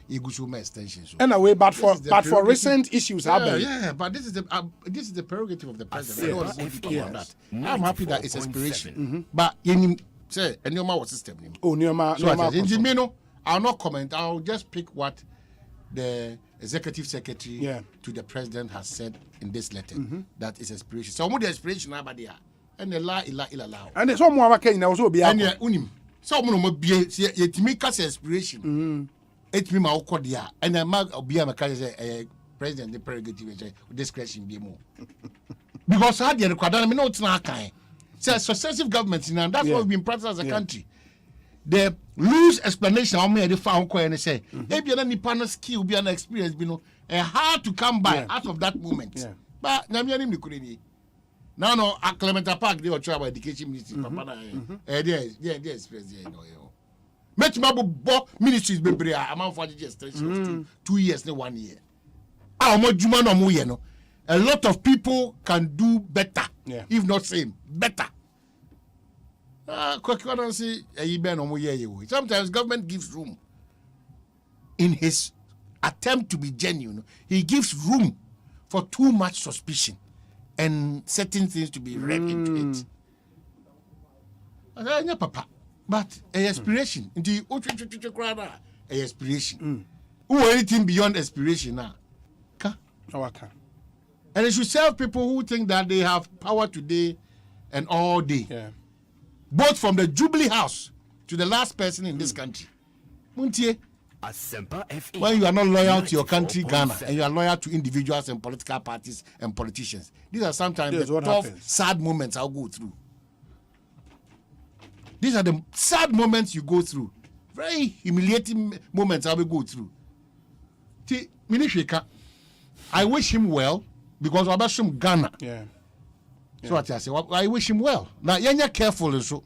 You go show my extensions. Anyway, but for recent issues happen. Yeah, but this is the prerogative of the president. I don't want to go on that. I'm happy that it's expiration. But you say a new system. So I'll not comment. I'll just pick what the executive secretary to the president has said in this letter that is expiration. So the expiration there, and the la. And there's some more can also be and unim. So no be it make us expiration. It me my there and I mag be a president the prerogative discretion be more. Because I the requirement me no it's kind. Say successive governments and that's what we've been practicing as a country. The loose explanation how many found and say maybe any partner skill be an experience hard to come by out of that moment. But now no at Clementa Park they were trying about education ministry yes Metmabu ministries be amount for extension 2 years 1 year. A lot of people can do better if not same better. Sometimes government gives room in his attempt to be genuine. He gives room for too much suspicion and certain things to be read into it. But a aspiration, a aspiration. Who anything beyond aspiration now? And it should serve people who think that they have power today and all day. Both from the Jubilee House to the last person in this country. Muntie, Asempa FM. when you are not loyal to your country, Ghana, and you are loyal to individuals and political parties and politicians, these are sometimes the tough, sad moments I'll go through. These are the sad moments you go through. Very humiliating moments I will go through. I wish him well because Wabashim Ghana So what I say, I wish him well. Now, you're careful so.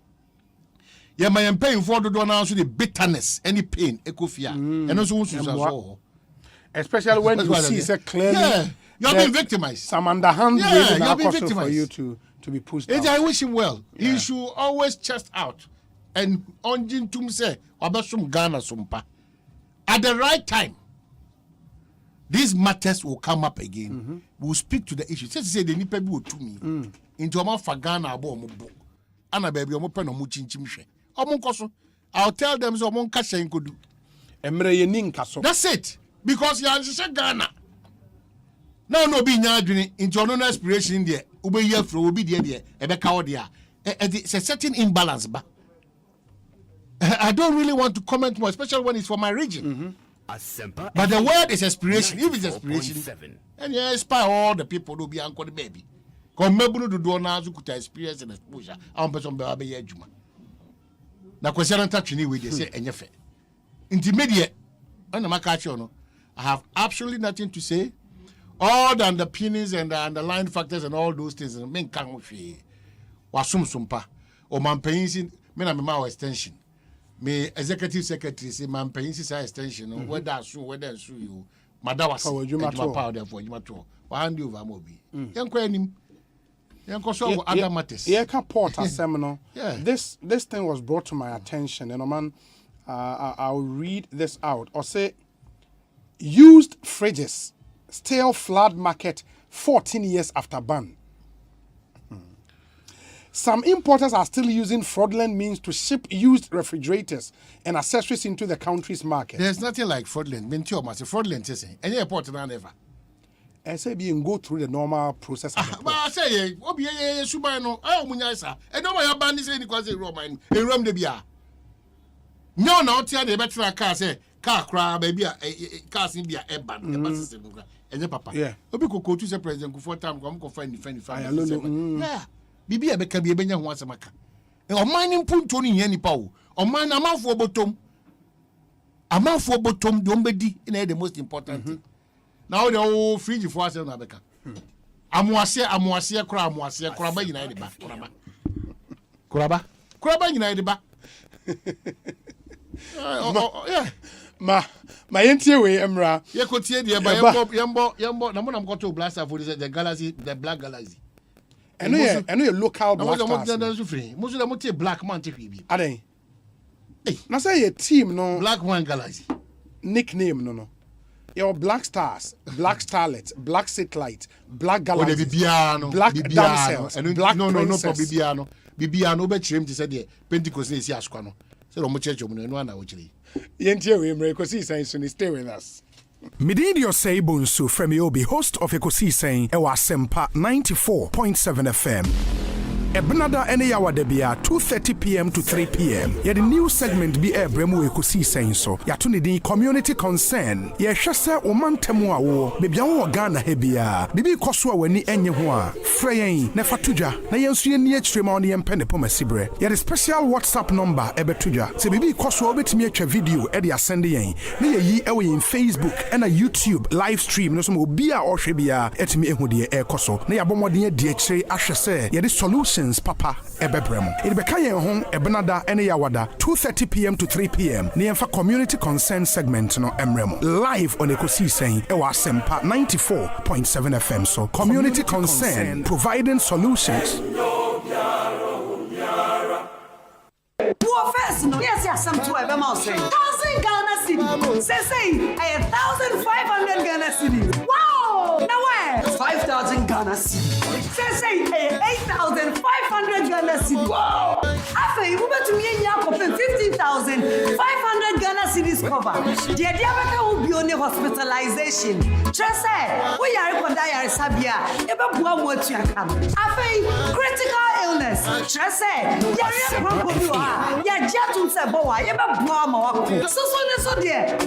Yeah, my pain for the now the bitterness, any pain, ekofia, and also especially when you see so clearly. Yeah, you're being victimized. Some underhand way you're being victimized for you to be pushed out. I wish him well. He should always chest out and on Tum say, Abasum Ghana Sumpa. At the right time, these matters will come up again. We'll speak to the issue. Just say the nipa bi to me into a for Ghana abo mo bo. Ana baby omo pe no mu chinchim hwe. Omo nkoso. I'll tell them so omo nka hyen kodu. Emre ye ni nkaso. That's it. Because you are Ghana. Now no be nya adwene into no aspiration there. Ube ye fro obi there ebeka wo there. It's a certain imbalance ba. I don't really want to comment more, especially when it's for my region. Asempa But the word is aspiration. If it's aspiration, 94.7. and you inspire all the people to be uncle the baby. Come maybe to do now to experience and exposure. I'm person baby juma. Na question touch ni we they say enyefe. Intermediate. On the catch no. I have absolutely nothing to say. All the underpinnings and the underlying factors and all those things. Men can we wasum sumpa. O man paying me na me ma extension. Me executive secretary say man paying say extension whether so whether so you madam was power there for you to hand over mobi yenko anim yenko so other matters can port Asempa. This thing was brought to my attention and man I'll read this out. Or say used fridges still flood market 14 years after ban. Some importers are still using fraudulent means to ship used refrigerators and accessories into the country's market. There's nothing like fraudulent. Fraudulent is any airport never. I say being go through the normal process. But I say, Obi Subano, oh Munyasa, and no my band is any quasi Roman, a rum de bia. No, no, tell the better car say, car crab, baby, a cars in beer, a band, and the papa. Yeah, Obi could go to the president for time, come find the friend. Yeah. Bibi abeka bi ebenya ho asemaka e o man nimpu ntoni nya nipa wo o man amanfo botom do mbedi na the most important thing now the fridge for asem na abeka amuase kora ba nyina de ba kuraba nyina de ba yeah ma yentie we emra ye kotie de ba yembo na mo na mkoto blaster for the galaxy, the black galaxy. I know your local black stars. Most of them take black man take baby. Are they? Hey, now say your team no black one galaxy. Nickname no. Your black stars, black starlet, black satellite, black galaxy, black damsels, black no Bibiano. Bibiano be chim to say the Pentecost is Yasquano. So no church of no one actually. Yentie we Ekosiisen so stay with us. Mididi Osei Bonsu from Yobi, host of Ekosiisen Asempa 94.7 FM. Ebnada ene yawa debia 2:30 p.m. to 3 p.m. Ye the new segment be bremu Ekosiisen so. Ya to ni community concern. Ye hwese omantemu awo bebia wo Ghana hebia. Bibi koso wani enye ho a. Freyen na fatuja na yensu ye ni akyirema on ye mpene pomasibre. Ye the special WhatsApp number ebetuja. Se bibi koso obetimi atwa video e de asende yen. Na ye yi ewe in Facebook and YouTube live stream no so obi a ohwe bia etimi ehudie ekoso. Na ya bomodin de akyire ahwese ye the solution Papa Ebebrem. It became home Ebnada and Yawada 2:30 p.m. to 3 p.m. Near community concern segment no Emrem live on Ekosiisen Asempa 94.7 FM. So community concern providing solutions. First, no, yes, some 12 1,000 Ghana cedi. Say, 1,500 Ghana cedi. Wow! Now where? 5,000 Ghana cedi. Say, 8,500 Ghana cedi. Wow! After you move to me and Yakob 15,500 Ghana cedis cover. The idea will be only hospitalization. Just say, we are going to die at Sabia. Ever blow what you come. After critical illness. Just say, yeah, Jatum said, boy, I ever blow my walk. So dear, I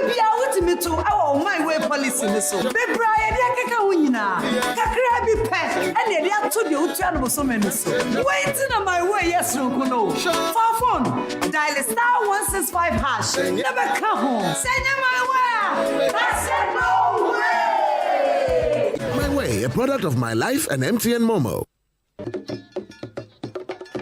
be out me to our my way policy. So, be Brian, Yaka winner, Kakrabi pet, and they are to the Utan so many. Waiting on my way, yes, no, no. For phone, dial *165 hash. Never come home. Send them my way. I said no way. My way, a product of My Life and MTN Momo.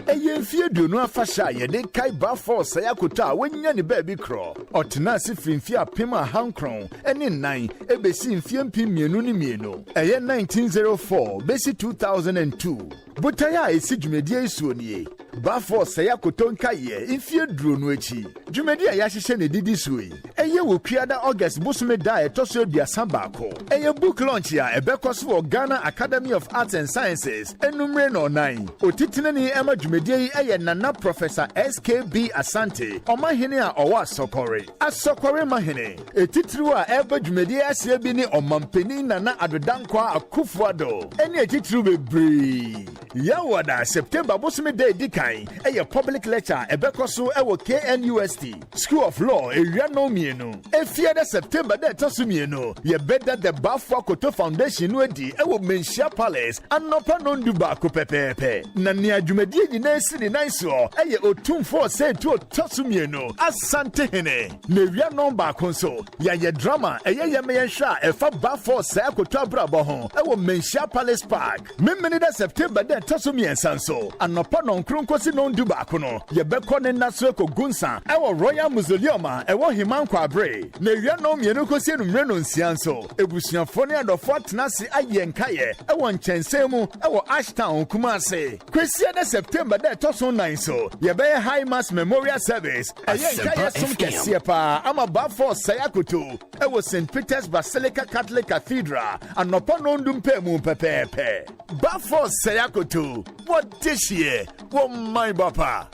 Eye mfie duonu afasha ye de kai ba force ya kota wenya ne baby kro otena se fimfie apema hankron ene nan ebesi mfie mpimienu ne mienu eye 1904 besi 2002 butaya esi dwumedie isuonie ba force ya kotonka ye mfie duonu echi dwumedie ya hyehyɛ ne didi suoi eye wokuada August bosume da etoso aduasa baako eye book launch ya ebekoso for Ghana Academy of Arts and Sciences enumre no nan otitine ni ema dwumedie yi eye nana Professor SKB Asante omahene a owa asokore mahene etitiriu a eba dwumedie asie bi ni omampeni nana adodankwa akufuado ene etitiriu bebre yawada September bosume da edikan eye public lecture ebekoso ewo KNUST School of Law ewiano mienu efiada September da etoso mienu ye beda the Bafo Koto Foundation no edi ewo Menshia Palace anopa nonduba ko pepepe na ne adwumedie nyina esi ni nice eye otumfo se tu otoso mienu Asante hene na wiano ba konso ye drama eye ye meyenhwa efa Bafo se akoto abrabo ho ewo Menshia Palace Park memene da September da etoso miensanso anopa nonkronkosi nonduba ko no ye beko ne naso ko gunsa ewo Royal Mausoleum ewo Himankwa abre na wiano mienu kosi enumre no nsianso ebusuafo ne adofo tenase ayenkaye ewo nkyensemu ewo Ashtown Kumase kwesi na September da etoso 9 so ye be High Mass Memorial Service ayenkaye som kese pa ama Bafo Sayakoto ewo St Peter's Basilica Catholic Cathedral anopa no ndumpe mu pepepe Bafo Sayakoto what this year what my papa.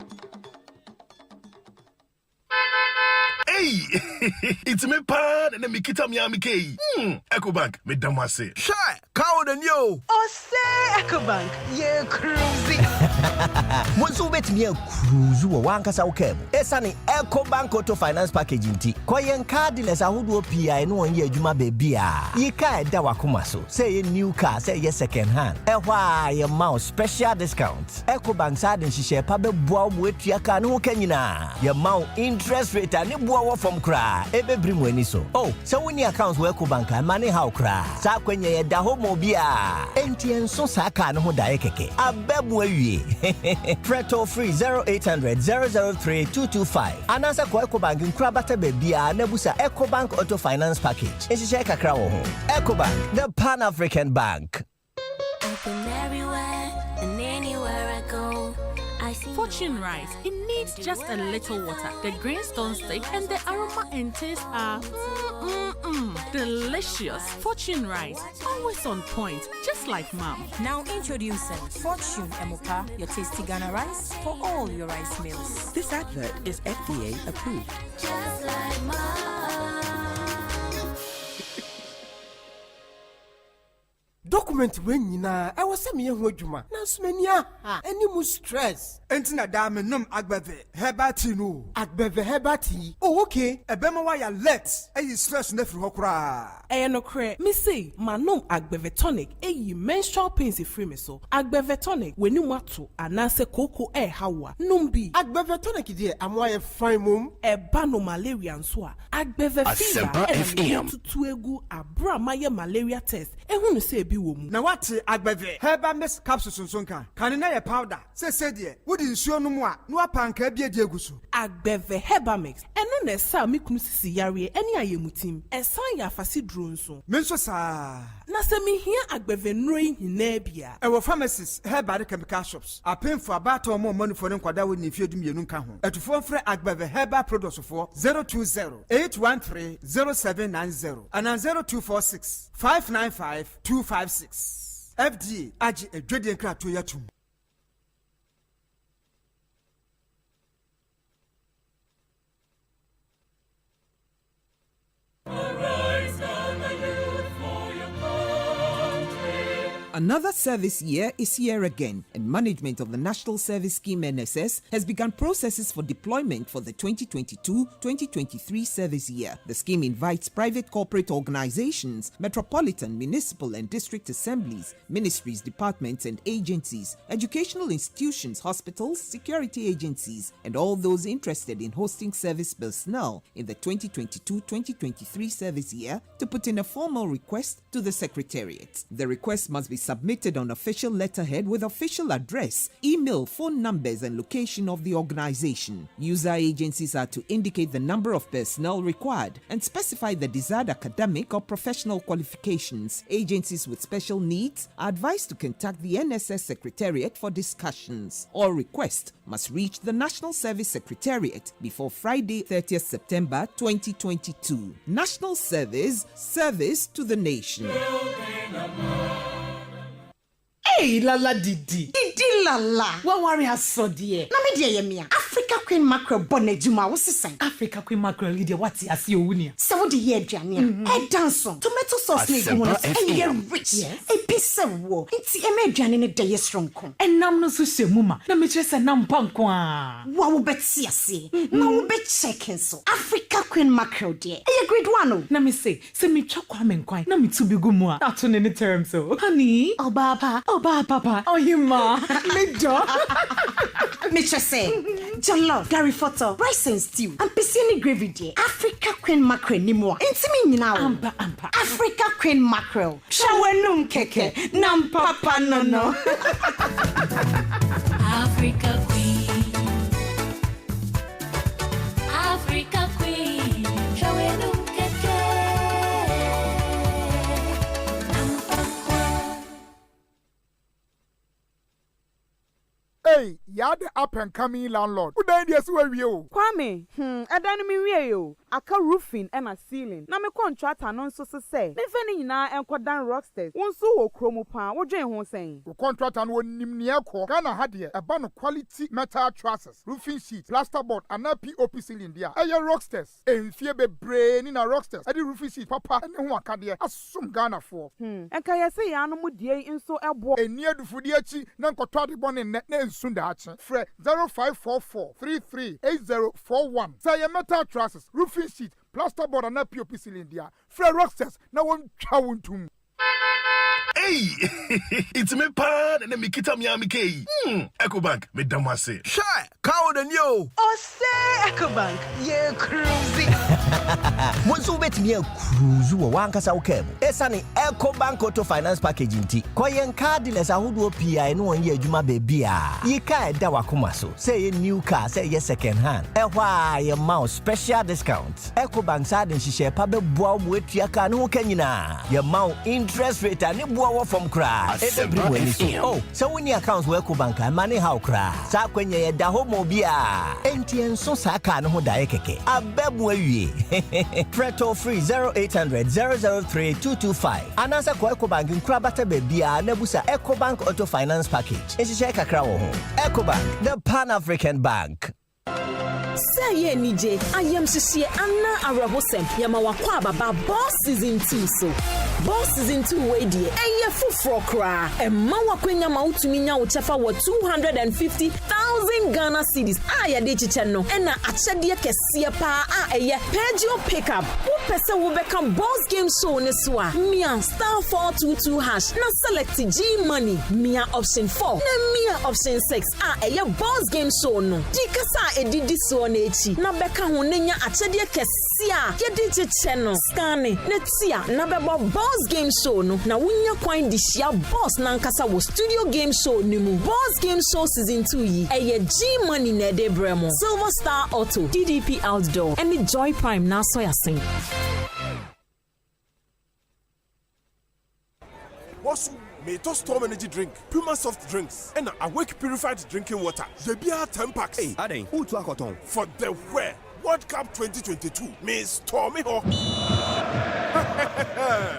Hey, it's me pan and me kita mi amike. Ecobank me damase. Shy, cow the new. Osei Ecobank, ye cruising. Bonsu bet me cruise wo wankasa wo kem. Esane Ecobank Auto Finance Package nti. Koyen cardless ahodo PI no onye adwuma ba bia. Yi ka da wakoma so. Say ye new car, say ye second hand. Ehwa ye mouse special discount. Ecobank sa den hihye pa be boa mo atua ka no kanyina. Ye mouse interest rate ani boa from cry, ebebri mu ani so. Oh, so when your accounts work bank and money how cry. Sa kwenye ye da homo bia. Enti enso sa ka no ho da keke. Abebu awie. Preto free 0800 003 225. Anasa kwa Ecobank nkra bata bebia na busa Ecobank Auto Finance Package. Ehihye kakra wo ho. Ecobank, the Pan-African Bank. Everywhere and anywhere I go. Fortune rice. It needs just a little water. The green stone stick and the aroma and taste are delicious. Fortune rice, always on point, just like mom. Now introducing Fortune Emopa, your tasty Ghana rice for all your rice meals. This advert is FDA approved. Just like mom. Document when nyina I was me ho adwuma na somania any mu stress entina da me nom agbeve hebati no agbeve hebati oh okay ebema wa ya let ayi stress na firi hokura no kre me say manom agbeve tonic ayi menstrual pains free me so agbeve tonic weni mu ato anase koko hawa numbi agbeve tonic die amoye fine mum eba no malaria nso a agbeve fever tutu egu abra maye malaria test ehunu say bi wo mu na wate agbeve herbal mix capsules nso nka kan na ye powder se de wodi nsuo no mu a no apanka bia di eguso agbeve herbal mix eno na sa me kunu sisi yare eni ayemutim esan ya afasi duro nso me nso sa na se me hia agbeve nroi hina bia ewo pharmacies herbal chemical shops apemfo abato mo manufo ne nkwada woni fie dumienu nka ho etufo mfre agbeve herbal products for 020-813-0790 and 0246-595-256 FDA agi edwedie nkrato yatum. Another service year is here again, and management of the National Service Scheme NSS has begun processes for deployment for the 2022-2023 service year. The scheme invites private corporate organizations, metropolitan, municipal and district assemblies, ministries, departments and agencies, educational institutions, hospitals, security agencies, and all those interested in hosting service personnel in the 2022-2023 service year to put in a formal request to the Secretariat. The request must be submitted on official letterhead with official address, email, phone numbers, and location of the organization. User agencies are to indicate the number of personnel required and specify the desired academic or professional qualifications. Agencies with special needs are advised to contact the NSS Secretariat for discussions. All requests must reach the National Service Secretariat before Friday, 30th September 2022. National Service to the nation. Hey, lala Didi lala. What worry has so dear? Na me dear yemia. Africa Queen Mackerel bonejuma wosisan. Africa Queen Mackerel leader wati asi owunia. Se wo de ye aduane a. E danson. Tomato sauce ne go no. E ye rich. E pisse wo. Nti e me aduane ne de ye stronko. Enam no so hye ma. Na me kire se nam panko a. Wa wo beti ase. Na wo be checking so. Africa Queen Mackerel dear. E ye grade 1 o. Na me say me twa kwa me nkwan. Na me tu bi gu mu a. Ato ne ne term so. Honey, Obaba, Papa, oh you ma, me jo. Me just say, jollof, Gary photo, rice and stew, and piscine gravy dear. Africa Queen Mackerel ni mo. Intimi now. Ampa. Africa Queen Mackerel. Shawenum keke, nam papa no. Africa Queen. Africa Queen. Shawenum keke. Hey, you're the up and coming landlord. Who died yes where you? Kwame, I me we aka roofing and a ceiling. Na me contract anon so say. Me feni nyina enkodan rocksters. Wonso wo kromo pa, wo dwen ho sen. The contract and won nimnia ko. Ghana had here a ban of quality metal trusses, roofing sheets, plasterboard, and a POP ceiling there. Aye rocksters. En fie be brain in a rocksters. Adi roofing sheet papa and who aka there asum Ghana for. Enka yesi ya no mu die nso ebo. Enia du fudi achi na nkotwa de bon ne nsunda achi. Fre 0544 338041. Say metal trusses, roofing sheet, plasterboard and a POP cylinder. Fre rocksters na won twa wontum. Hey, it's me pan and me kita Miami K. Ecobank, me damase. Shy, cow than you. Osei Ecobank, ye cruising. Bonsu bet me a cruise one kasa ukebo. Esani Ecobank Auto Finance Package inti. Koyen car dealers ahudu PI no one ye juma baby a. Ye ka da wakuma so. Say ye new car, say ye second hand. Ehwa ye mouse special discounts. Ecobank sa den shishe pa be boa wetu aka no kenyina. Ye mount interest rate ani boa from cry. Oh, so when your accounts were Ecobank and money how cry. Sa kwenye ye da homo bia. Entien so saka no ho da ekeke. Abebwe wie. Preto free 0800 003 225. Anasa kwa Ecobank nkra bata bebia na busa Ecobank Auto Finance Package. Enshishe kakra wo ho. Ecobank, the Pan-African Bank. Say nije, ayam sisi anna arabosem yamawakwa baba boss season 2 so. Boss season 2 we die eye fufro kra. Emma wakwenya mautumi nya uchafa wa 250,000 Ghana cedis. Aya de chiche no. Ena achede kese pa a eye Pageo pickup. Wo pese wo become boss game show ne so a. Mia star 422 hash na select G money. Mia option 4 na mia option 6 a eye boss game show no. Dikasa edidi so na echi na beka ho nenya achede kese a yedi chiche no. Scanning netia na bebo boss game show no na wunya kwan di shia boss na nkasa wo studio game show ni mu. Boss game show season 2 yi eye G money na de bremo. Silver Star Auto, DDP Outdoor, and the Joy Prime na so ya sing. Bonsu, me to Storm Energy drink, Puma soft drinks, and Awake purified drinking water. The beer 10 packs. Hey, Ade, who to akoton? For the where? World Cup 2022. Me Stormy Hawk.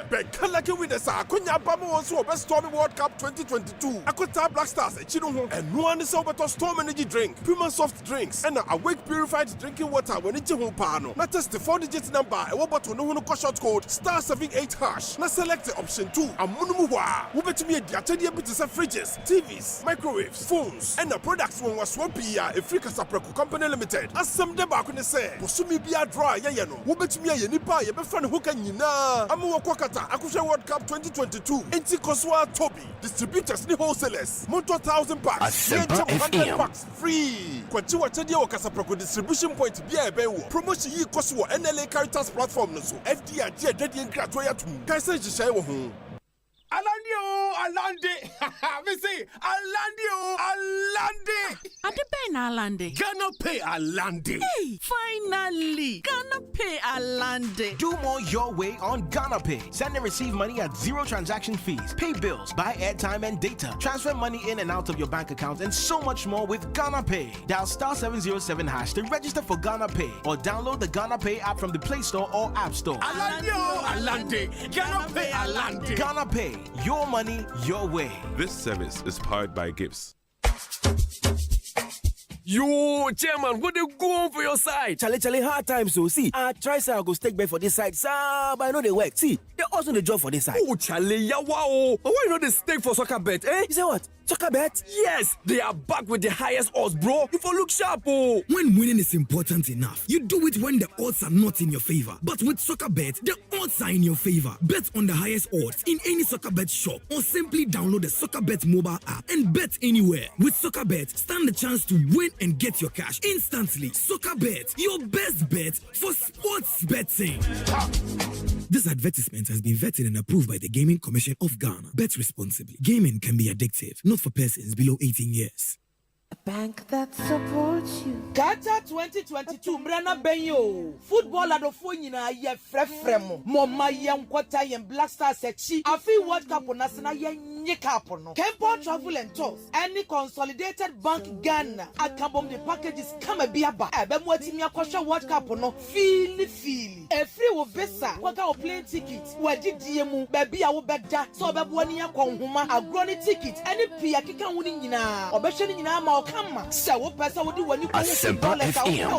Bekalaki with the Sakunya Bama also best Stormy World Cup 2022. Akota Black Stars, Chino, and one is over to Storm Energy drink, Puma soft drinks, and Awake purified drinking water when it's home pano. Not just the 4-digit number, I want to know no short code *78 hash. Now select the option 2. Amunumuwa. Who bet me a diatedia bit fridges, TVs, microwaves, phones, and the products one was swampy a free Casapreco Company Limited. As some debak say, Posumi be a dry, yano. Who bet me a nipa, a friend who can you know? Amu Kwakata, Akusha World Cup 2022. Inti Koswa Toby, distributors ni wholesalers. Monto 1,000 packs, 100 packs free. Kwachiwa Chedia Casapreco distribution point be a bewo. Promotion ye Koswa NLA Caritas platform no so. FDR Dedian Kratoya to Kaisa Jishayo home. Alande. Me say Alande oh, Alande. Adepen Alande. Ghana Pay Alande. Hey, finally, Ghana Pay Alande. Do more your way on Ghana Pay. Send and receive money at zero transaction fees. Pay bills, buy airtime and data. Transfer money in and out of your bank account and so much more with Ghana Pay. Dial *707# to register for Ghana Pay or download the Ghana Pay app from the Play Store or App Store. Alande, Alande. Ghana Pay Alande. Ghana Pay. Your money, your way. This service is powered by Gibbs. Yo, chairman, what they go on for your side? Charlie, hard times, so see. I try say I go stake back for this side, sir, but I know they work. See, they also the job for this side. Oh, Charlie, yeah, wow. But why you know they stake for soccer bet, eh? You say what? Soccer bet? Yes, they are back with the highest odds, bro. You for look sharp, oh. When winning is important enough, you do it when the odds are not in your favor. But with soccer bet, the odds are in your favor. Bet on the highest odds in any soccer bet shop or simply download the soccer bet mobile app and bet anywhere. With soccer bet, stand the chance to win and get your cash instantly. Soccer bet, your best bet for sports betting. This advertisement has been vetted and approved by the Gaming Commission of Ghana. Bet responsibly. Gaming can be addictive, not for persons below 18 years. A bank that supports you. Qatar 2022 Mrana Benyo. Football adofonyina ye frefremo. Moma yem kwata yem Black Stars sechi. Afi World Cup nasina ye nyikapo no. Kempo Travel and Tours. Any Consolidated Bank Ghana. Akabom the packages come biaba. Ebe mwati mi akosha World Cup no. Fili. Every wo visa. Waka o plane ticket. Waji diemu. Bebi a wo bedja. So bebuani ya kwa nhuma. Agroni ticket. Any pia kika wuni nyina. Obesheni nyina ma Come, so person would do when you go to Asempa FM.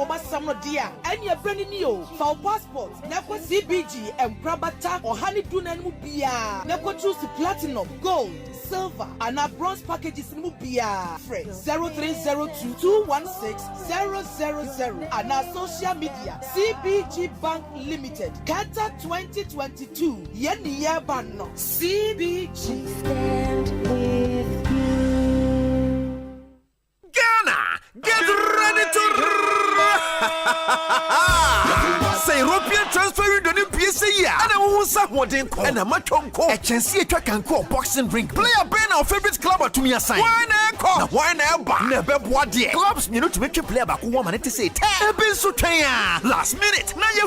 And you're brand new for passport, Neco CBG and Brabata or Honey Dunan Mubia. Neco choose platinum, gold, silver, and our bronze packages in Mubia. Fred 0302 216 000 and our social media CBG Bank Limited. Qatar 2022. Yeni Yabano CBG. Stand with you. Ghana, get ready to say European transfer window in PSA and I won't say what and a match on call. A chance to can call boxing ring. Play a band our favorite club to me assign. Why not call? Why not? Never what dear clubs you know to make you play about woman to say been so last minute. Now you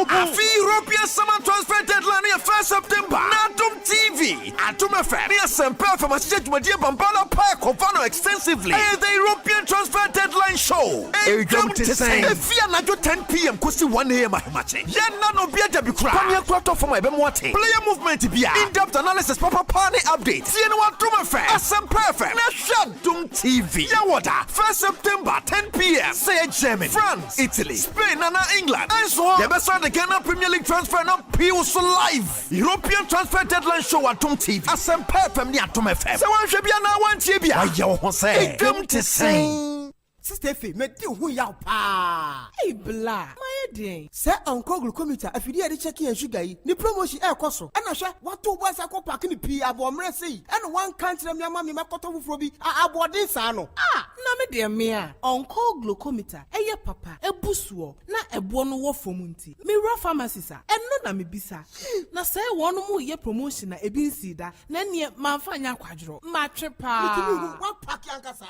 a fee European summer transfer deadline in 1st September. Natum TV. Atuma fan. Asempa from a state to Madia Bambala Park Confano extensively. The European transfer deadline show. Come to say if you are not 10 p.m. Kusi 1 a.m. matching. Yana no be a bikra. Come here quarter for my bemwate. Player movement be in-depth analysis proper party updates. See no what to my fan. Asempa FM. Na Shadum TV. Yawada. 1st September 10 p.m. Say Germany, France, Italy, Spain and England. And so the best of the Ghana Premier League transfer now Pius live. European transfer deadline show at Tum TV. Asempa FM ni Atum FM. So one should be an one TV. Why you say? Come to say. Sister Fee, me do who ya pa. Hey, blah. My day. Say Uncle Glucometer, if you did check in sugar, ni promotion air coso. And I shall what 2 boys I call packing the pea abo mercy. And one country me mammy makoto frobi abo this ano. Na me dear mea. Uncle Glucometer, eye papa, e busuo, na e bono wo fomunti. Me raw pharmacy sa. And no na me bisa. Na say one mu ye promotion na e bin sida. Na ne manfanya kwadro. Matrepa. One pack yankasa.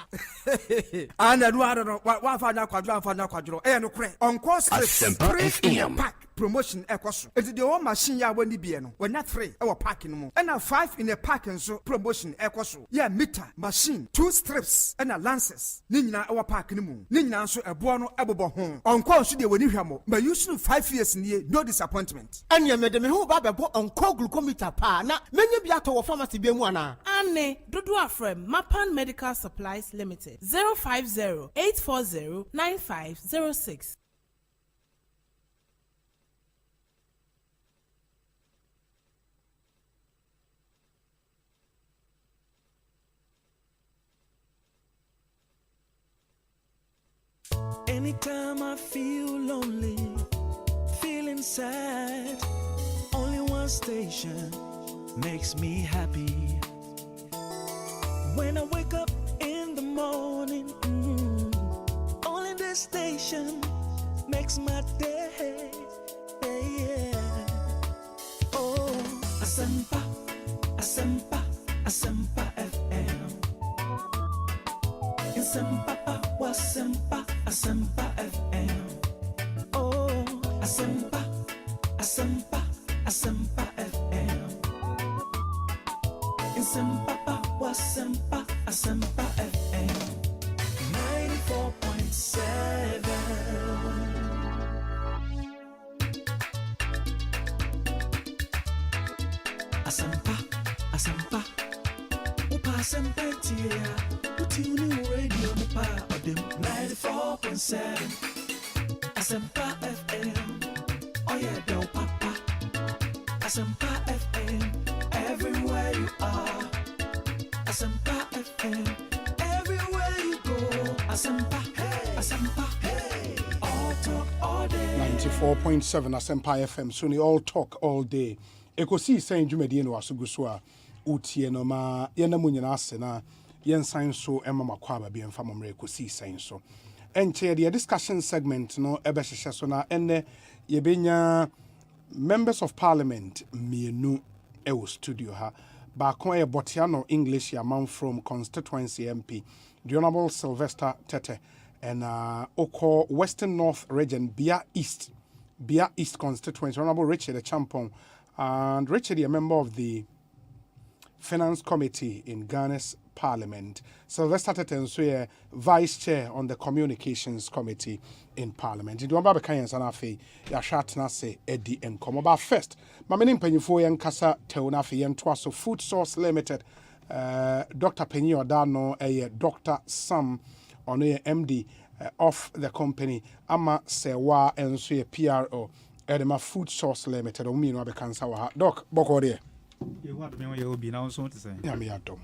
And I don't know what quadro and no crank on course pack promotion equation. It's the old machine ya when the when not 3 our packing and a 5 in a pack and so promotion equation. Yeah, meter, machine, 2 strips and a lances. Nina our packing moon. Nina so a buono abo home. On course you when you hamo, but usually 5 years near no disappointment. And you made me who baba on call glucometer pa na many be out of pharmacy be one. Anne, Dodua Frem, Mapan Medical Supplies Limited 050-840-9506. Anytime I feel lonely, feeling sad, only one station makes me happy. When I wake up in the morning, only this station makes my day. Yeah. Oh, Asempa, Asempa, Asempa FM. Asempa, Asempa, Asempa FM. Oh, Asempa, Asempa, Asempa FM. Asempa, Asempa, Asempa FM. 94.7. Asempa, Asempa, Upa Asempa Tia, Utuni Radio Mupa Odim 94.7. Asempa FM, oh yeah, do papa. Asempa FM, everywhere you are. Asempa FM, everywhere you go. Asempa, hey, Asempa, hey, all talk all day. 94.7 Asempa FM, Suni all talk all day. Ekosiisen Jumedi no asuguswa utie no ma yena munyina asena yen sign so emma makwaba bi emfa momre Ekosiisen so enche the discussion segment no ebehhehye so na enne yebenya members of parliament mienu ewo studio ha ba kon e Botiano English yaman from constituency MP the Honorable Sylvester Tete and Oko Western North region Bia East constituency Honorable Richard Champon. And Richard, a member of the Finance Committee in Ghana's Parliament. Sylvester Tetensoye, Vice Chair on the Communications Committee in Parliament. You don't have a kind of say, Yashatna say, Eddie and come about first. Mamanin Penifo and Casa Teonafi and Twaso Food Source Limited, Dr. Penny Odano, a Dr. Sam on a MD of the company, Ama Sewa and Suye PRO. Edema Food Source Limited, or me no be cancer wa doc bokode. You what me you be now so to say. Yamiadom.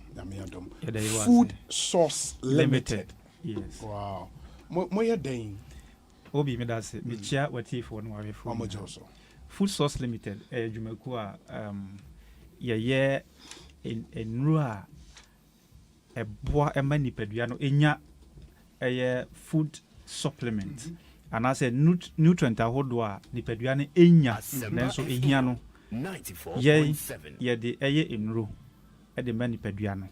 Food Source Limited. Yes. Wow. Mo ye den. Obi me that say me chia wati for no we for. Omojoso. Food Source Limited dwumaku a ye enru a eboa ema nipadua no enya food supplement. And I said nutrient ahodo a nipadua ne enya nanso ehia no 94.7 ye de eye enro e de ma nipadua no.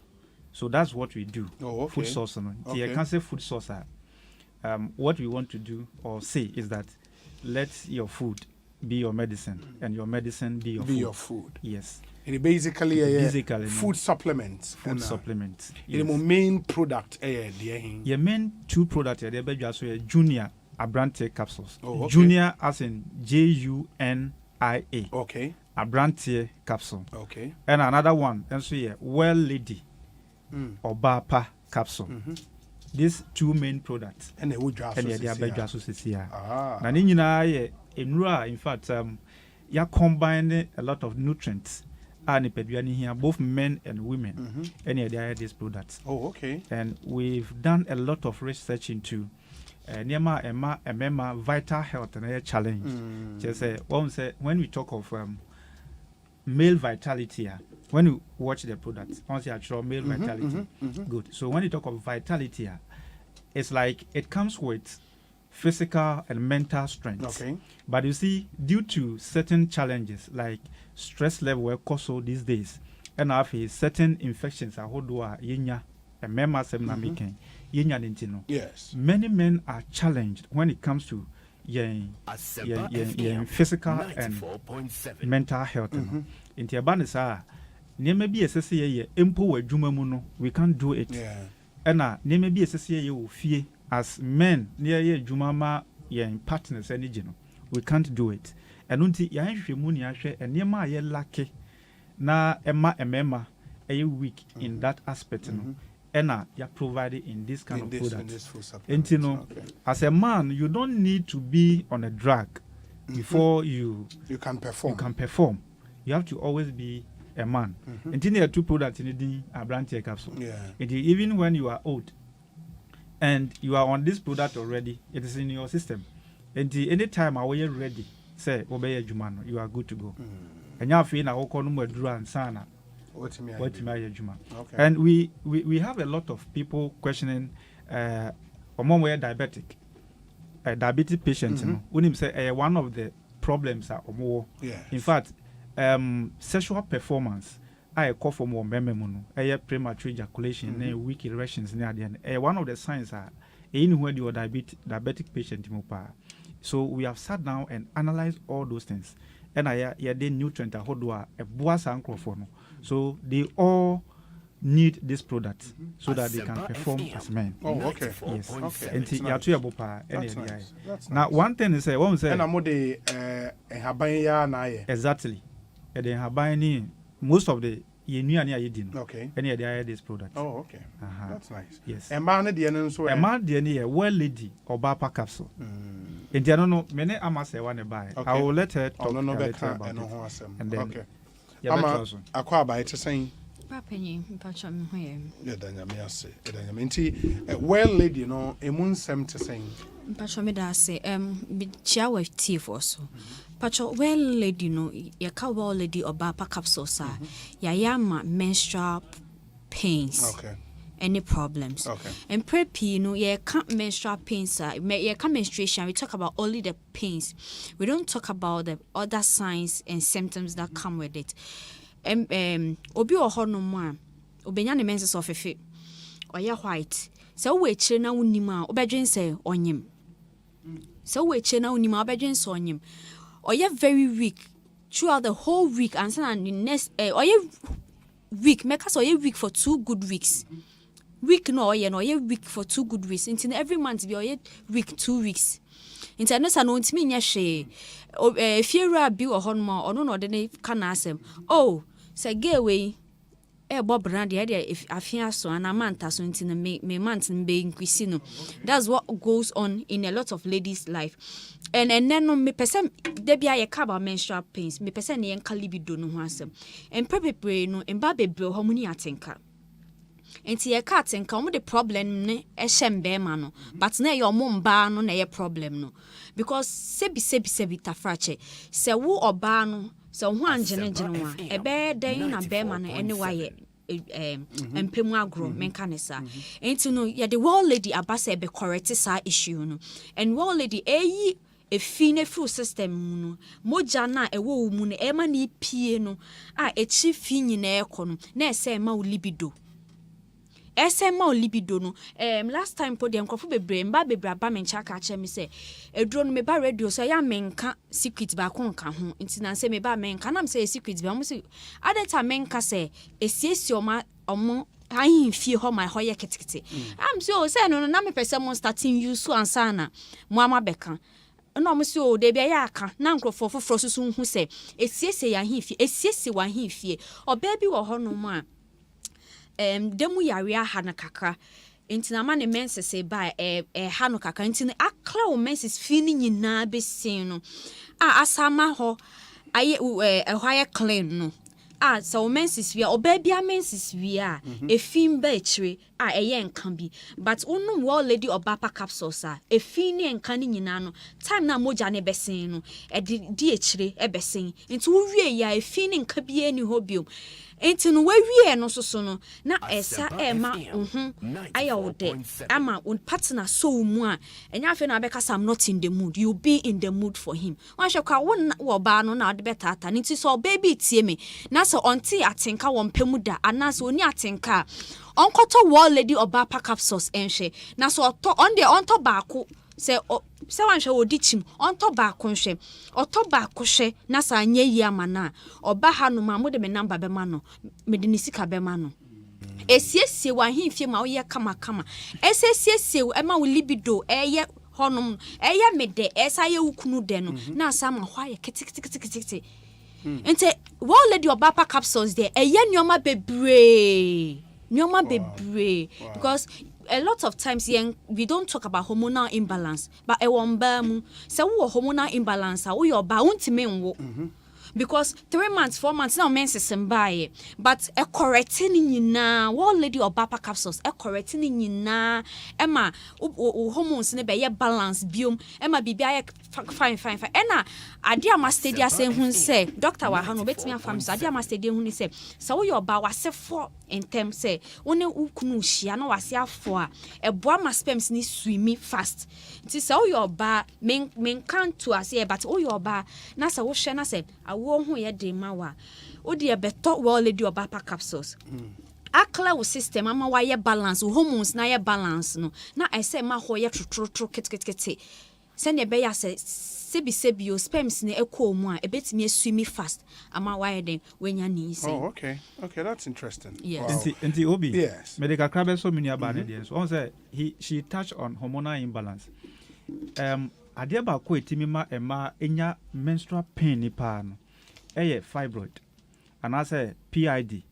So that's what we do. Oh, okay. Food source no. Okay. You can say food source what we want to do or say is that let your food be your medicine and your medicine be your food. Yes. It basically food supplements. Food supplements. Yes. The main product your main two products they be just junior Abrante capsules. Oh, okay. Junior as in JUNIA. Okay. Abrante capsule. Okay. And another one, and so yeah, Well Lady or Bapa capsule. These two main products. And they would just here. In fact, you combine a lot of nutrients. And here, both men and women. And they are these products. Oh, okay. And we've done a lot of research into Emma vital health and a challenge. Just say when we talk of male vitality, when you watch the products, once you actual male vitality, good. So when you talk of vitality, it's like it comes with physical and mental strength. Okay. But you see, due to certain challenges like stress level where also these days, and certain infections are yenya and making. Yes. Many men are challenged when it comes to physical and mental health. In Tiabanisa, near be a CCA, impo juma we can't do it. And near be a CCA fear as men near Jumama partners and we can't do it. And until Yamunia and Yama ye lucky na Emma a week in that aspect. Ena you provided in this kind of product. And you know, as a man, you don't need to be on a drug before you can perform. You can perform. You have to always be a man. And then there are two products in the Abrante capsule. And even when you are old and you are on this product already, it is in your system. And any time I are ready, say obey Jumano, you are good to go. And you have to and sana. Okay. And we have a lot of people questioning diabetic diabetes patients say one of the problems are in fact sexual performance I call for more memory, premature ejaculation, weak erections near the end. One of the signs are anywhere you are diabetic patient. So we have sat down and analyzed all those things. And I did nutrient a boas and so they all need this product so that they can perform as men. Oh, okay. Yes. Okay. And That's nice. Now, one thing is, one say, and I'm the exactly. And then Habani, most of the okay. And they this product. Oh, okay. That's nice. Yes. And man, the end so a man, the well lady or bapa capsule. And I don't know, many amas want buy. I will let her talk later about it. And then, okay. I'm acquire it saying. Papenny, patch on here. Yeah, then say, well, lady, you know, a moon sem to saying. Patch me that say, chia with tea for so. Patch well, lady, no, ya well lady or bapa capsule, sir. Yama menstrual pains. Okay. Any problems. Okay. And prep, you know, can't menstrual pains, can't menstruation. We talk about only the pains. We don't talk about the other signs and symptoms that come with it. Obi or no more. Obenya ne menses of a fit. Or ya white. So we chena unima, obedrin say on him. So we chena unima, obedrin on him. Or ya very weak throughout the whole week, and the next, or ya week, make us or ya week for 2 good weeks. Week no, or ya week for 2 good weeks. Until every month be or ya week 2 weeks. Into no sa no ntimi nya hwe. If you are bi or honma or no de can asem. Oh, say gay way. Bob Randy, if I fear so and a month as soon me months in being Quisino. That's what goes on in a lot of ladies' life. And then no me person there be a cab menstrual pains, me person yen calibido no hansem. And probably no and baby bro harmony atinka. And see a cat and come with the problem ne a shembe mano, but ne your mum bar no na problem no. Because sebi tafrache, se wo or bar so one general a bear day in a bear man anyway and pemu agro menkanesa ain't no ya the wall lady abase be correct sa issue no and wall lady a fine full system no moja na ewo mu no e ma ni pie no a e chi fi nyina e kono na e se ma libido no last time po dem krofo bebre aba mencha ka che me say edro no me ba radio so ya menka secret ba ko nka ho ntina say me ba menka na me say secret ba mo say adeta menka say esiesi omo ayin fie ho my hoye ketekete am so say no na me pese mo starting use so ansana mo ama beka no mo say o de bia ya aka na nkrofo foforo susu hu say esiesi ya hin fie esiesi wa hin fie oba bi wo ho no mo a demu yarea hana kakra intina ma ne menses se ba hano kakra intina akla o menses fini nyina be sin no asama ho aye ehwaye clean no so menses wi oba bia menses wi efin ba echire eye nkan bi but onum wall lady obapa capsules efin ne nkan ni nyina no time na moja ne besin no di echire e besin intu wie ya efin ne nkan bi ani hobium enti no wawie no so no na esa ma ayawde ama un partner so mu a enya afi na abeka I'm not in the mood, you be in the mood for him wan hwekwa won wo ba no na ade betata nti so baby tie me na so onti atenka won pemu da anase oni atenka onkoto wall lady obapa capsules enhwe na so onto baako se wan hwe odichim onto baako hwe oto baako hwe na sa anya yi amana oba ha no ma mo de me number be ma no me de ni sika be ma no esiesie wa himfie ma wo ye kama esiesie e ma wo libido eye honum eye me de esa ye wukunu de no na sa ma hwa ye kitikiti ente wall lady obapa capsules there eye nyoma bebre because a lot of times we don't talk about hormonal imbalance but e won mu se wo hormonal imbalance wo your ba untime nwo because 3 months 4 months now menses mbaye but e correcting nyina wall lady obapa capsules e correcting nyina ema hormones ne be ye balance biom ema bibia ye fine ena ade amastedia se hu se doctor wa ha no betimi afam so ade amastedia hu ni se wo your ba wasefo in terms say woni ukunu hia na wase afo a eboa ma sperms ni swimi fast nti se wo your ba men kan to ase but wo your ba na se wo hwe na se awo hu ye de ma wa odi e beto well lady obapa capsules akla wo system ama wa ye balance wo hormones na ye balance no na I say ma ho ye trotro kit send e be ya say sebi o sperms ne ekọ mu a ebetimi aswimi fast ama wa ye den wenya ni say. Oh, okay, that's interesting. Yes. Wow. Nti Obi. Yes. Medical crab so many about it. So on say she touched on hormonal imbalance. Ade ba ko etimi ma ema enya menstrual pain ni pa no. Fibroid. And I say PID.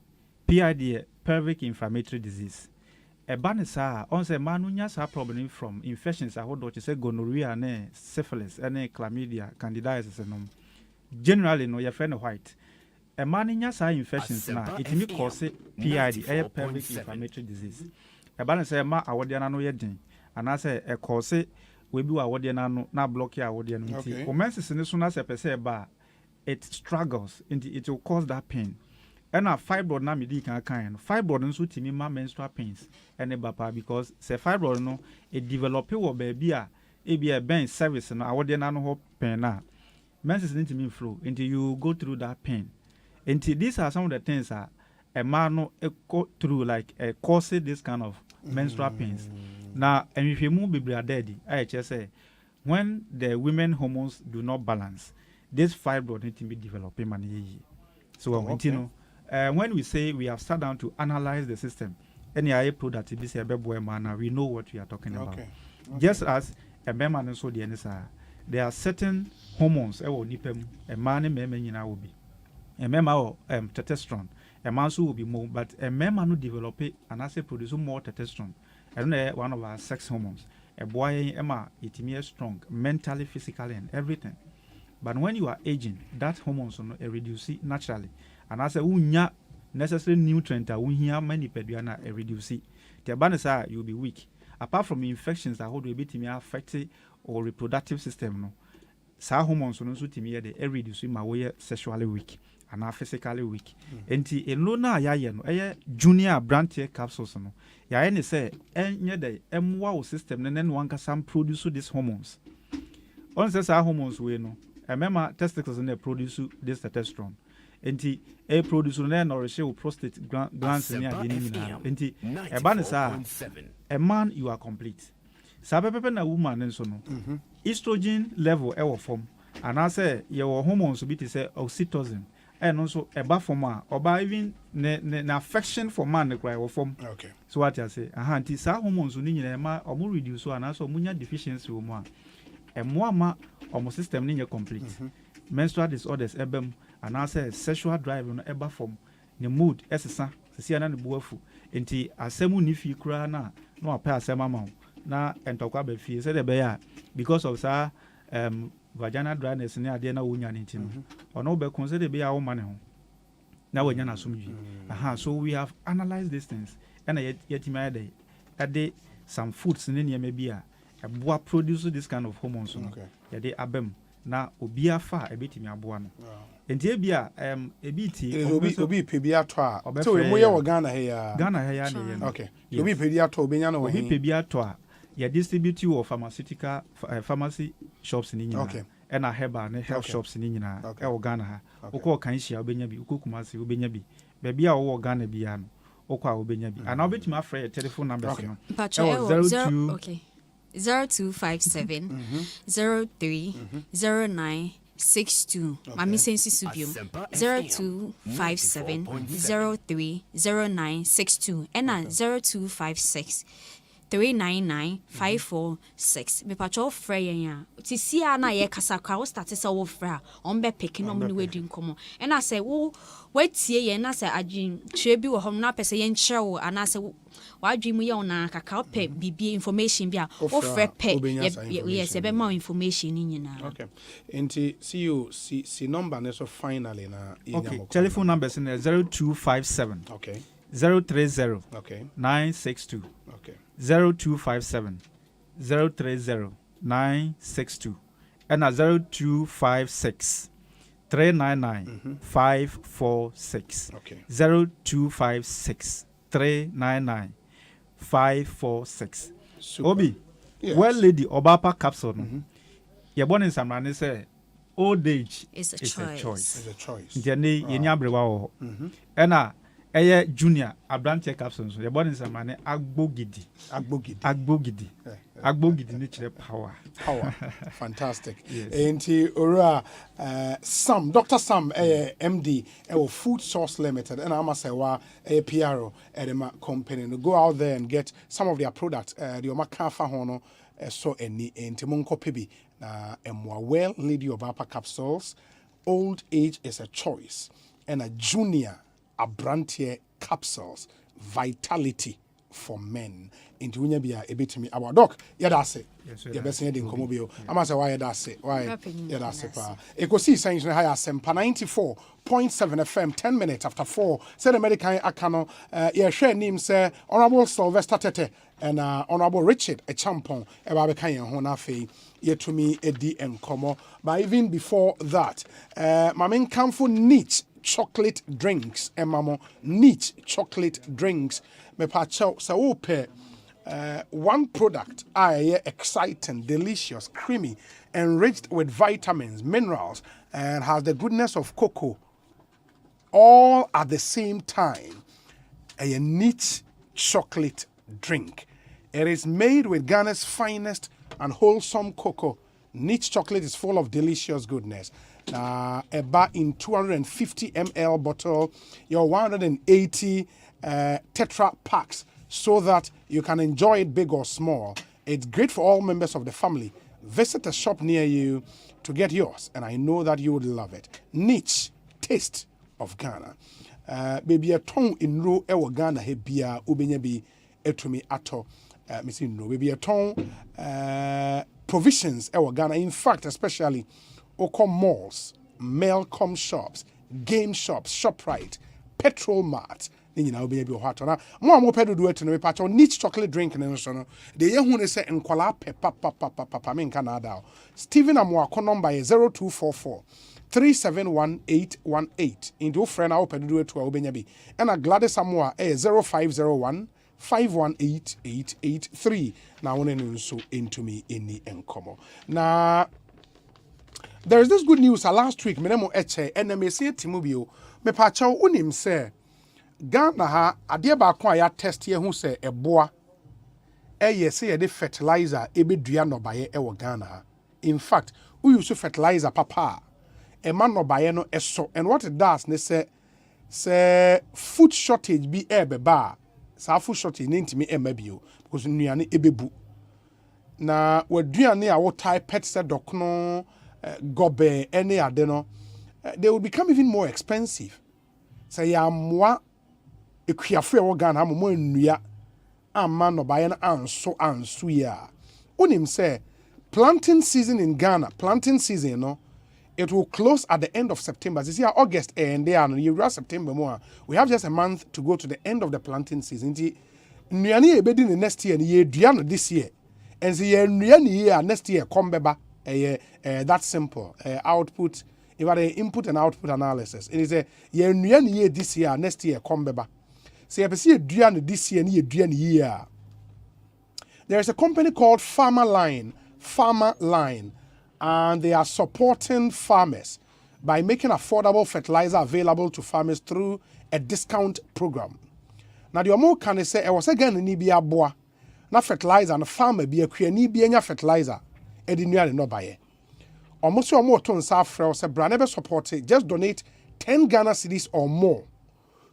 PID pelvic inflammatory disease. Eba sa on say man nya sa problem from infections ahodo che say gonorrhea ne syphilis ne chlamydia candidiasis no. Generally no your friend white. A man nya sa infections na it may cause PID pelvic inflammatory disease. Eba say ma awode na no ye den. And I say e cause we bi awode na no na block ya awode no nti. O menses ne so na se pese ba it struggles and it will cause that pain. And a fibroid na medi kan fibroid nso timi ma menstrual pains and bapa because se fibroid no it develop wo baby a e bia ben service no awode na no ho pain na menses need to flow until you go through that pain. Until these are some of the things that a man no go through like cause this kind of menstrual pains. Now and if you move be daddy I just say when the women hormones do not balance this fibroid need to be developing man. So when we say we have sat down to analyze the system, any product this we know what we are talking about. Just as a man and so the NSA, there are certain hormones a man and men will be. A member testosterone, a man will be more, but a man who develop it and as produce more testosterone. And one of our sex hormones. A boy it may strong mentally, physically, and everything. But when you are aging, that hormones reduce naturally. And as a unya necessary nutrient here many peduana reduce. The banasa you'll be weak. Apart from infections that hold a bit me affect or reproductive system no. Sa hormones no suit me they reduce my way sexually weak and are physically weak. Enti elona ya no junior branch capsules no. Ya any say enya the MWA system then one can produce these hormones. On says our hormones we no. Remember testicles in produce this testosterone. Enti a produce na nourish prostate glands in the enti a man you are complete. Sabe na woman and so no. Estrogen level form and I say your hormones be to say oxytocin and also a for man or even na affection for man the cry form. Okay. So what I say anti sa hormones ni ma or more reduce so and also munya deficiency wo mo a mo or system ni complete. Menstrual disorders ebem and I say sexual drive no eba form the mood esesa se na buafu enti asemu ni fi kura na no apɛ asema ma na entokwa be fi se de be ya because of sa vaginal dryness ni ade na wonya ni ntino ono be consider be ya wo mane ho na wonya na sumji so we have analyzed these things and yet my day ade some foods ni ne bi a eboa produce this kind of hormones no yade abem na obi afa ebetimi aboa no enti ebia ebiti obi pebi ato a so we moye wo Ghana he ya ne okay obi pebi ato obenya no obi pebi ato a ya distribute wo pharmaceutical pharmacy shops ni nyina and a herbal ne health shops ni nyina e wo Ghana ha ukọ kan hia obenya bi ukokuma se obenya bi baabi a wo Ghana bi ya no ukọ obenya bi and obetimi afre telephone numbers no 02 okay 0257 03 09 62. Mami sensi subium 0257 03 09 62 and 0256 399 546. Me pacho frey ya. Ti si na ye kasakra wo start se wo fra on be picking on me wedding komo. And I say wo wetie ye na say agin twe bi wo hom na pese ye nkyere wo ana say wadwi mu ye ona kaka pe bibie information bia wo frɛ pe yes be more information ni nyina. Okay. Enti see number na so finally na okay. Telephone number is 0257 okay 030 okay 962 okay 0257 030 962 and 0256 399 546 okay 0256 399 546 Obi well lady obapa capsule no ye born in samrane say old age is a choice. It's a choice. Ntiane yenya brewa wo. Ena eye junior abrante capsules. Your body is a man agbogidi. Agbogidi ni chire power. Fantastic. Enti ora Sam, Dr. Sam MD Food Source Limited and Amasewa PRO edema company to go out there and get some of their products the omakafa hono so any enti monko pebi na emwa well lady of upper capsules. Old age is a choice and a junior abrantier capsules vitality for men into wunya bia ebetimi our doc yada se ye best head in komobio ama say why yada se why yada se pa Ekosiisen no high Asempa 94.7 FM 10 minutes after 4 say the American akano ye hwe nim say Honorable Sylvester Tete and Honorable Richard Echampon e ba be kan yen ho na afei yetumi edi enkomo but even before that mamen kamfo niche chocolate drinks emamo neat chocolate drinks me pacho so ope one product exciting, delicious, creamy, enriched with vitamins, minerals, and has the goodness of cocoa all at the same time. A neat chocolate drink. It is made with Ghana's finest and wholesome cocoa. Neat chocolate is full of delicious goodness. A bar in 250 ml bottle, your 180 tetra packs, so that you can enjoy it big or small. It's great for all members of the family. Visit a shop near you to get yours, and I know that you would love it. Niche taste of Ghana. Baby a ton in ro ewo Ghana he bia ubenya bi etumi ato. Missy no baby a ton provisions ewo Ghana. In fact, especially Oko malls, Melcom shops, game shops, ShopRite, Petrol Mart. You know, be hot na more pedo do it no patch on neat chocolate drink no so no the ye hu ne say enkwala papa me nka na da Stephen Amwako number 0244 371818 into friend our pedo do it to obenya bi and a Gladys Amwa 0501 518883 na one no so into me any enkomo na there is this good news last week menemo eche NMC timobio me patch unim say Ghana ha ade ba ko ya test ye hu se eboa se ye de fertilizer ebedua nobaye wo Ghana ha. In fact, we use fertilizer papa e man nobaye no eso and what it does ne say food shortage bi beba sa food shortage ne ntimi bio because nuane ebebu na waduane a wo type pet se dokno gobe any ade no they will become even more expensive. Say ya mwa ekuafo e wo Ghana mo nnua amma no baye na anso ya unim say planting season in Ghana no it will close at the end of September. This year August and there no you September more we have just a month to go to the end of the planting season. Nnuane e bedi next year ye dua no this year and say ye nnuane year next year come beba that simple output if I input and output analysis it is a ye nnuane year this year next year come beba. Say this year. There is a company called Farmer Line, and they are supporting farmers by making affordable fertilizer available to farmers through a discount program. Now the more can say I was again ni bia boa na fertilizer and farmer be a ni bia fertilizer e di nua no baye. Almost your more ton sa frel say brand support it, just donate 10 Ghana cedis or more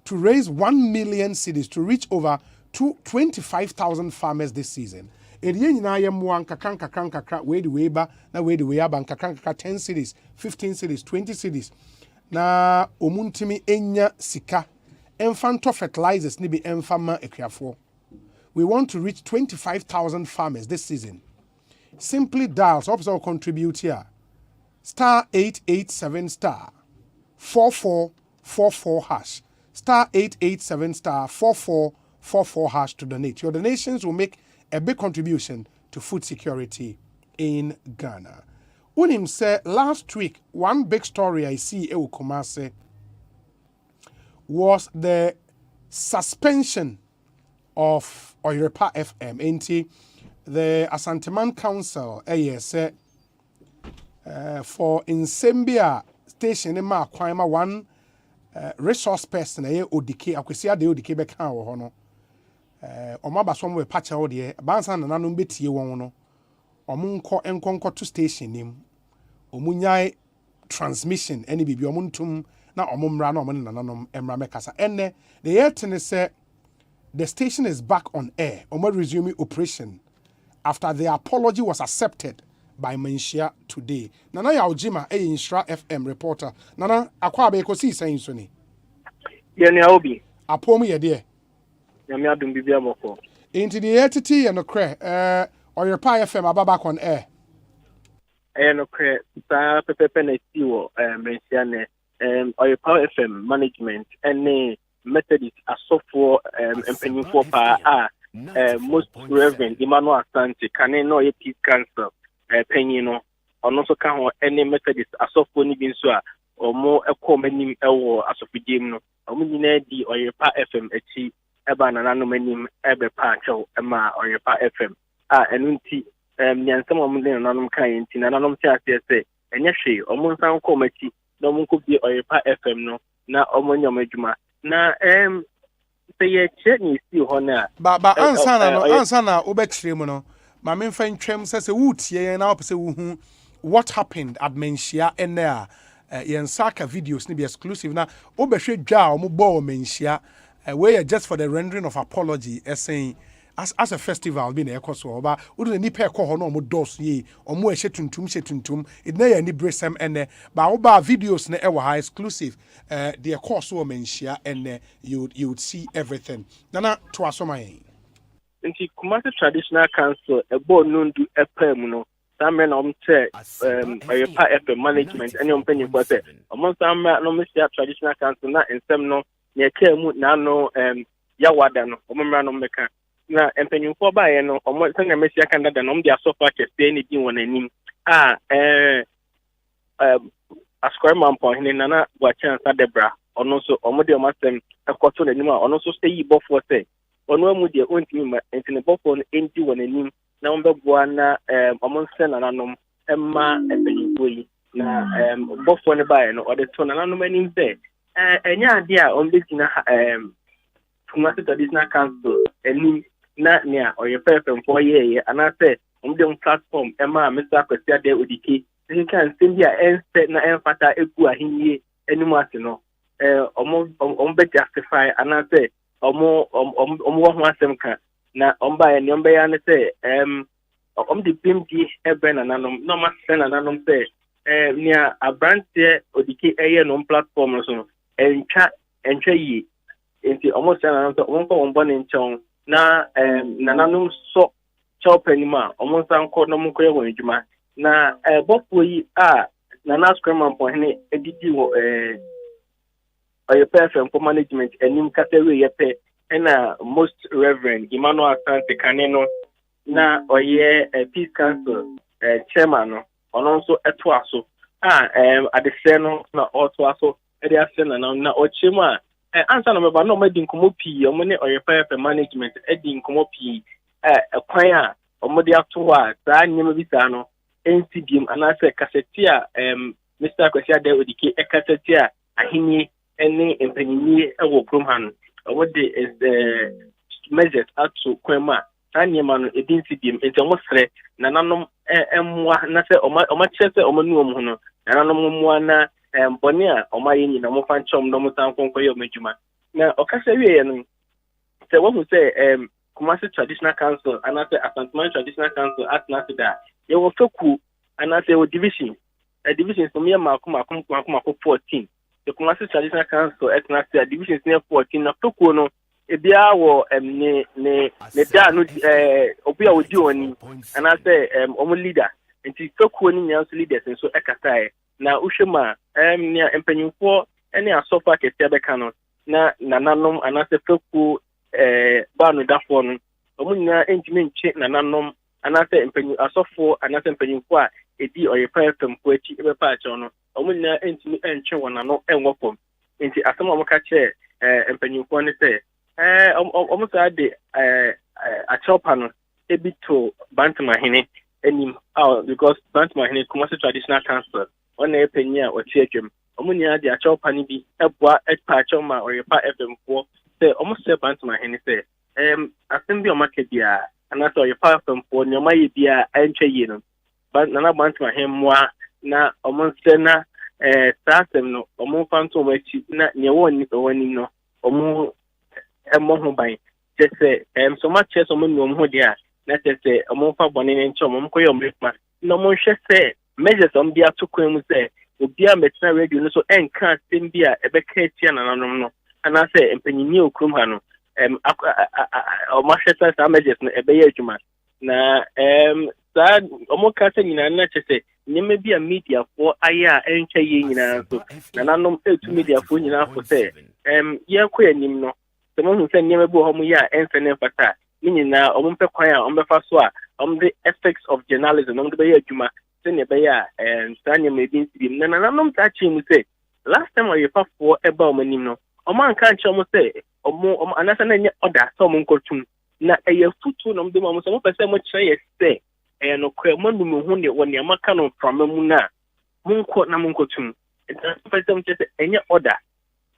to raise 1 million cedis to reach over 25,000 farmers this season. Eri nyina yem wan kakran we the way ba na we the way aba kakran 10 cedis, 15 cedis, 20 cedis. Na omuntimi enya sika enfanto fertilizers ni bi enfama ekriafo. We want to reach 25,000 farmers this season. Simply dial so also contribute here. Star 887 star 4444 hash. Star 887 star 4444 hash to donate. Your donations will make a big contribution to food security in Ghana. Unim said last week, one big story I see Ewu Kumase was the suspension of Oyrepa FM. The Asanteman Council said for Nsembia station in ma kwama one resource person odike akwesi ade odike be kan wo ho no omaba so mo patcha wo de bansa na nanom betie won no omunko enkonko to station nim omunyai transmission any bibi omuntum na omumra na omon nanom emra mekasa enne the yetne say the station is back on air omo resuming operation after the apology was accepted by Menshia today. Nana Yaujima, a Instra FM reporter. Nana Akwabe Ekosiisen so ni. Yeni Obi. Apomu ye dear. Yami adum bibia moko. Into the entity and the cre or your Pi FM back on air. No cre sa pepe na tiwo Menshia ne or your Pi FM management any Methodist asofo empenyufo pa most Reverend Emmanuel Asante kane no ye peace council penny no ono so ka ho any Methodist asofo ni bi nso a omo ekomanim ewo asofidiem no omo nyina di Oyepa FM echi eba nananom anim ebe pa achew ema Oyepa FM enu nti nyansam omo den nananom kan nti nananom ti ase se enye hwe omo nsan ko machi na omo ko bi Oyepa FM no na omo nyom adwuma na say ye che ni si ho na ba ansa na obekire mu no ma me mfa ntwem se wutie na opese wu what happened at Menshia ene a yensaka videos ni be exclusive na obehwe dwa o mo bo Menshia we just for the rendering of apology saying as a festival be na ekoso oba udu ni pe ekọ no mo dos ye omo ehye tuntum it na ya ni bresem ene ba oba videos na ewa high exclusive the course o Menshia ene you would see everything nana to asoma yen nti Kumasi Traditional Council ebo nundu epem no samre na omche Oyepa FM management any ompenyi kwa se omon samre no Mesia Traditional Council na ensem no ye kemu na no yawada no omomra no meka na empenyufo ba ye no omon sanga Mesia Canada no omde asofa kese ni din wonanim askore mampo hene nana wa chance Debra ono so omode omasem ekoto nanim a ono so stay bofo se ono amu de ontimi ma entine bofo no endi wonanim na ombegboa na omonse nananom emma empenyufo yi na bofo ne ba ye no ode to nananom anim se enya ade a ombegina Kumasi Traditional Council enim na nia Oyepa FM for ye anase omde platform emma Mr. Kwesi de odike kan sembia ense na enfata egu ahinie enimu ase no be justify anase omo ho asem kan na omba ye ne ombe ya ne se omde bimdi ebe na nanom no ma se na nanom se nia abrante odike eye no platform so entwa yi enti omo se na nanom so omo ko ombo ne nchon na nanom so chopenima omo san ko no mo ko ye won adwuma na bofo yi na na scrum for hene edidi wo Oyepa FM for management enim katewe yepe na most Reverend Emmanuel Asante kaneno na oye peace council chairman no ono so eto aso adese no na oto aso ede ase na ochema ansa no meba no medi nkomo pii omo ne Oyepa FM management edi nkomo pii kwan a omo de ato a saa nyema bi saa no NCDM anase kasetia Mr. Kwesi de odike kasetia ahini ene empenyini ewo kromhan what is the measures to kwema anyema no edin NCDM enti omo sre nananom emwa na se oma chese omo nu omo no nananom mwa na boni a oma yenyi na mo fanchom no mo tankonko ye omedwuma na okasa wie no se wo say Kumasi Traditional Council anase Asempa Traditional Council atnasida ye wo feku anase wo division divisions from here makuma 14 the Kumasi Traditional Council atnasida divisions near 14 na feku no ebia wo ne da no obi a wodi oni anase omo leader enti feku ni nyanso leaders nso ekatae na uhwema ne empenyufo ene asofa kete be kano na nananom anase feku banu dafo no omunya entime nche nananom anase empenyu asofo anase empenyufo a edi Oyepa FM ko achi ebe pa acho no omunya entime enche wonano enwopom enti asem omoka che empenyufo ne se omusa de achopa no ebito bantama hene enim because Bantama Hen Kumasi Traditional Council on a penya or Tiagum. Omunia de Acho Panibi, Ebwa, Edpachoma, or your pa FM4, say almost say Bantama Hen say, Assembly of Market Dia, and that's all your pa FM4, no my dia, and Chayin. But Nana Bantama Hemwa, na almost na, Sassem no, Omo Phantom, na near one no, Omo Emohobine. Just say, so much as Omo dia, not just say, Omo fa bonin and chum, Omko, no more say, measures on the Atuquim say. Ubia metina radio so enka sembia ebeketia na no and I say empenyi okrumha no o masheta sa mejes no ebeye adwuma na sa omoka se nyina na chese nyeme bia media for aya encha ye nyina so na nanom etu media for nyina for say ye ko anim no se mo hu se nyeme bo homo ya ense ne fata nyina ompe kwan a ombefa so a the effects of journalism no de beye adwuma and Sanya may be in Nanam touching say last time I fought for a bowman, a man can't almost say, or more another other someone cartoon. Not a foot on the moment, so much say, and no cremon when you're macano from a muna, Munko Namunkotum, and that's just any other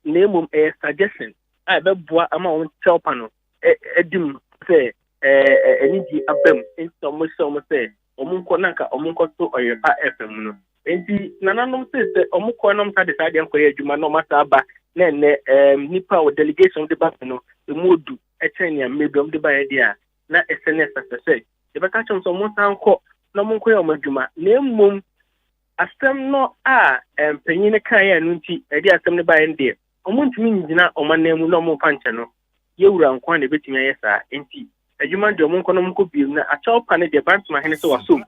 name a suggestion. I bet boy amount telpano, a dim say, any abem in some say. Omunko nanka omunko to oyepa FM no enti nananom say omunko nom ta decide enko ye adwuma no mata ba na ne nipa o delegation de ba no emodu etenia medium de ba ye dia na SNS say e ba ka chom so mo sanko no munko ye omadwuma na emmom asem no a panyin kan ya no nti e dia asem ne ba ye ndie omuntumi nyina omanemu no mo panche no yewura nkwan de betimi ayesa enti adwuma de omunko no munko bi na acho pa ne de Bantama Hen so waso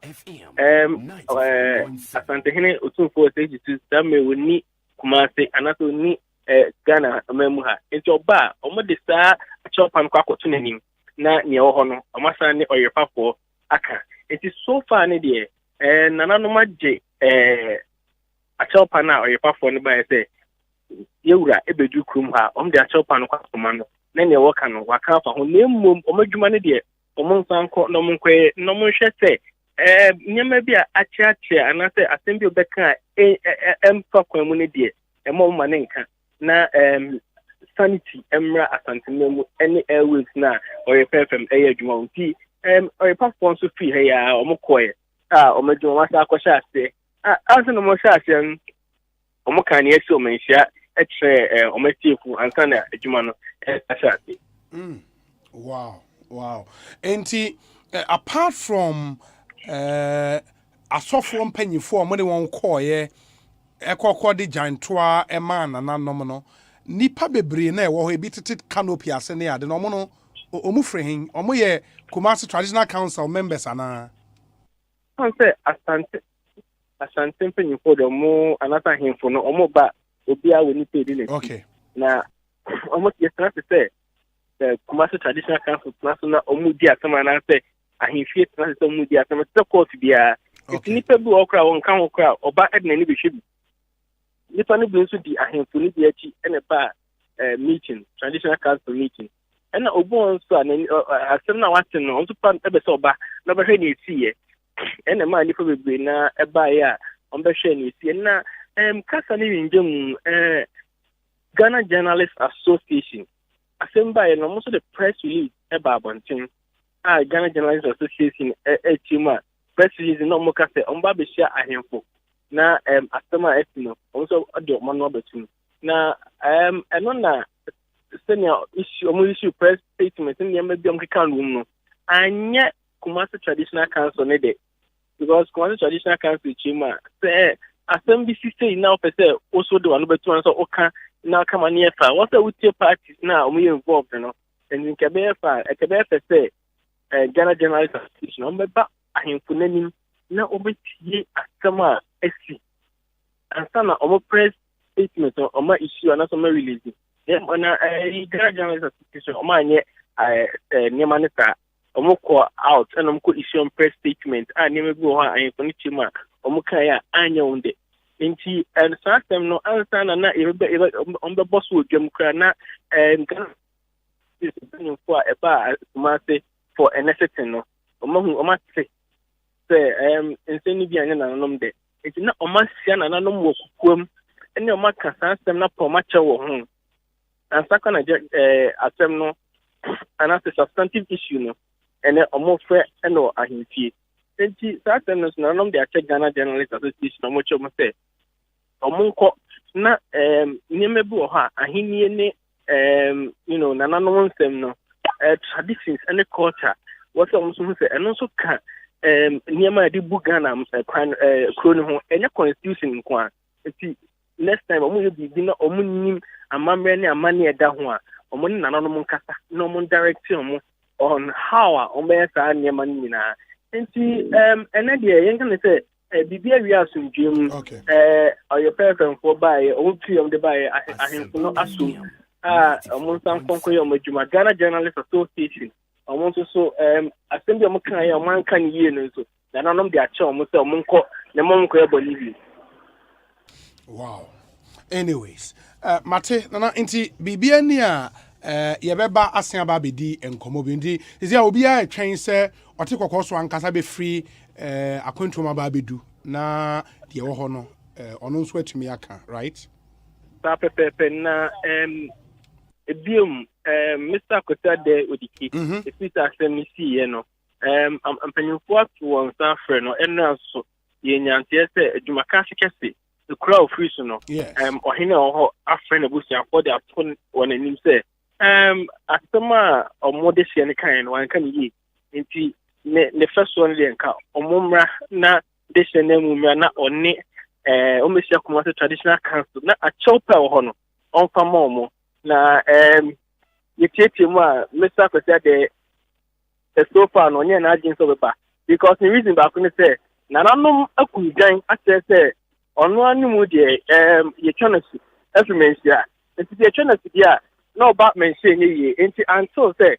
asante Hen otunfo stage to same woni Kumasi anaso ni Ghana amemu ha enti oba omo de sa acho pa nko akoto nanim na ne wo ho no omasa ne oyepafo aka enti so far ne de nanano magye acho pa na oyepafo ne ba say yewura ebedu krum ha de acho pa nko akoma no na ne wo ka no waka fa ho nemmom omadwuma ne de omonsanko no monkwe no monhwese nyema bia achiachi anase asembio beka emfa kwamu ne de emo ma ne nka na sanity emra asantememu any airways na oyefm adwuma unti oyepafo nso fi ha ya omokoye omadwuma wasa akwasha ase anse no mo sha ase omoka ne esi omanhia etre omatiefu ansa na adwuma no ashati. Wow. Enti apart from asofo mpanyifo mo de won koye ekokọ de jantoa ema nananom no nipa bebre na ewo ho ebi titit canopy ase ne ade no mo no omu frehin omo ye Kumasi Traditional Council members ana say asante mpanyifo do mo anata hemfo no omo ba obi a woni pe di okay na almost yesterday say the Kumasi Traditional Council national omudi asema na say ahimfie na say omudi asema the court bia nipa bi okra won kan okra oba edna ni behwe nipa no bi nso di ahimfo ni bi achi ene ba meeting Traditional Council meeting ena obo nso asem na wate no nso pa ebe se oba na behwe ni esiye ene ma nipa bebre na eba ya on behwe ni esiye na kasa ni njemu Ghana Journalists Association. Asempa no most of the press release about Bonsu. Ghana Journalists Association team press release no more kase omba be share ahemfo. Na asema etino also ade omano betu. Na eno na senior issue press statement in the medium kan room no. Anya Kumasi Traditional Council ne de. Because Kumasi Traditional Council chima say Assembly say now per se also do anu betu so oka now come on here for what with your parties now we involved and in Kabefa say Ghana Journalists Association on ba ahemfo nanim na obetie asema esi ansana omo press statement omo issue and some release them on Ghana Journalists Association omo anye nyema ne ta omo call out and omo issue press statement nyema bi ho ahemfo ne chima omo kan ya anya unde inti and system no answer na on the boss will gem na is for eba Kumasi for anything no omo say say insani bi anya nanom de enti na omasia nanom wo kukum ene omaka sansem na pomache wo ho ansa kana asem no and as a substantive issue no ene omofre eno ahimfie enti sansem no nanom de ache Ghana Journalists Association omoche mo say omunko na nyeme bi wo ha ahimie ne nananom nsem no traditions and culture what almost say and also can near my Ghana crony home any constitution in next time I'm going to be dinner or moon a mammy and money at that one or money nanonom kasa no mon direction on how on bear near money na and see and idea you're gonna say BBA we are some gym or your parents for buy or three of the buy I have not assume among some Ghana Journalists Association. I want to so assembly of man can year so then I know the actual almost a monk the monk Bolivia. Wow. Anyways, Mate, Nana Inti Bibiania Yabeba Asempa Bidi and Komobindi is there will be a train sir or take a course one Casabe free according to my babidu na the Ohono on sweat to Miaka, right? Papa na Bium, Mr. Kotade Udiki, if it's a semi-see, I'm penning forth to one suffering or any also, Yan Tiese, Jumakasi, the crowd free, or he know a friend of Busia for the upon one and him say, Asama or modesty and kind one can ye into the first one, or Mumra na descending na or ne, Omisha Commercial Traditional Council, not a chopper or honor, on Famomo. Na you take him Mr. Kosade so far no na agent so paper because the reason back when say na nanom akujan say ono animu de you channel every mensia enti the channel dia no back mention ye enti until say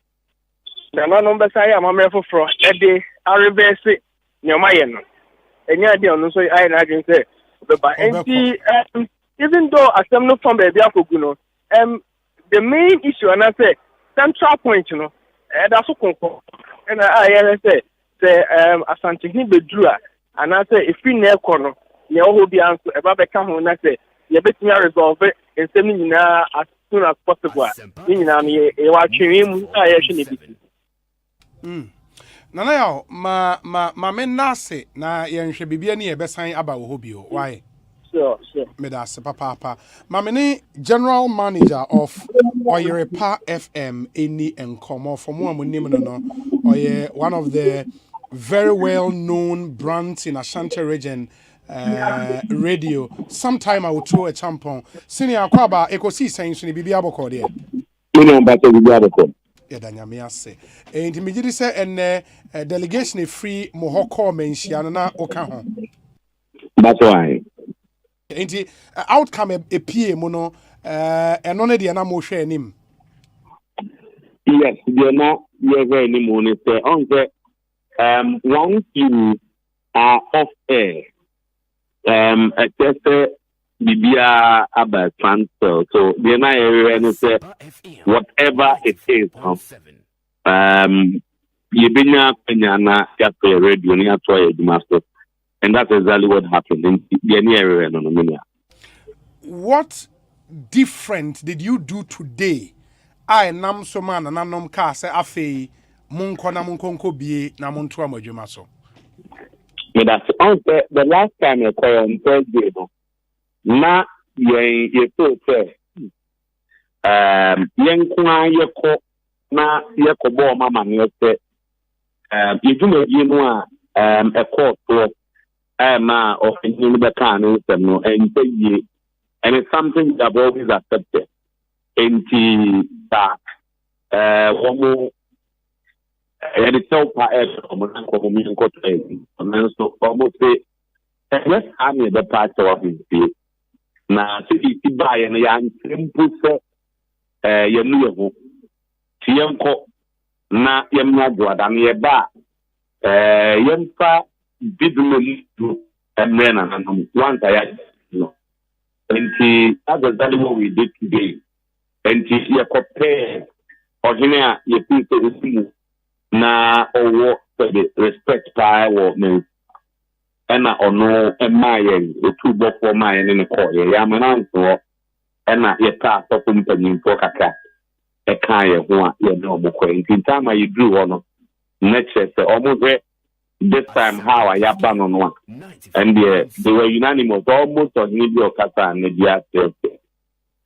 na nanom be say amamre foforo e de reverse nyoma ye no enya de ono so I na agent say paper enti even though asem no from baby akogu no the main issue, and I say central point, that's so and I say Asante Bedrua, and I say if we never corner, you will be answered about the come and I say you better resolve it and send me now as soon as possible. You watching him, I actually. Nana, ma men nase na yenhwe bibia ne yebesan aba wo hobio. Why? Sure. Medase papa. Mamene General Manager of Oyerepa FM Eni Enkomo from Muamunim no. Oye one of the very well known brands in Ashanti region radio. Sometime I will throw a champon. Senior Kwaba Ekosiisen so ni bibia boko de. Bibia boko. Yadanyame ase. Enti megidi se enne delegation free mohoko menhia na oka ho. That's why. Enti outcome a pie mu no eno ne de na mo hwe anim. Yes, they na we very anim on say on the once you are off air just bibia about transfer so they na area say whatever it is you binya na just radio ni ato edumaster. And that's exactly what happened in the area. What different did you do today? I nam so man and nam ka say afei munko na munko bie na muntu amadwuma so. That's the last time I call on Thursday na ye so say yen kwa ye ko na ye ko bo mama ne say you do you know a court ma of any better no and it's something that I've always accepted. That one and it's so far as so almost say yes I'm the part of it now see buy and young simple you know tiempo na yemna Jordan ye ba yemfa bidumeli to men and once I know. And that's exactly what we did today. And you compare or here you think na or what the respect by what means ɛna ɔno ɛmaa yɛn otu bɔfoɔ maa yɛn ne ne kɔɔ yɛ amanansoɔ ɛna yɛtaa asɔfo mpanyinfoɔ kakra ɛkaa yɛn ho a yɛne ɔmo kɔɛ nti ntaama yɛduru hɔ no na kyerɛ sɛ ɔmo hwɛ this time how I yaba no no and they were unanimous almost on media kasa and media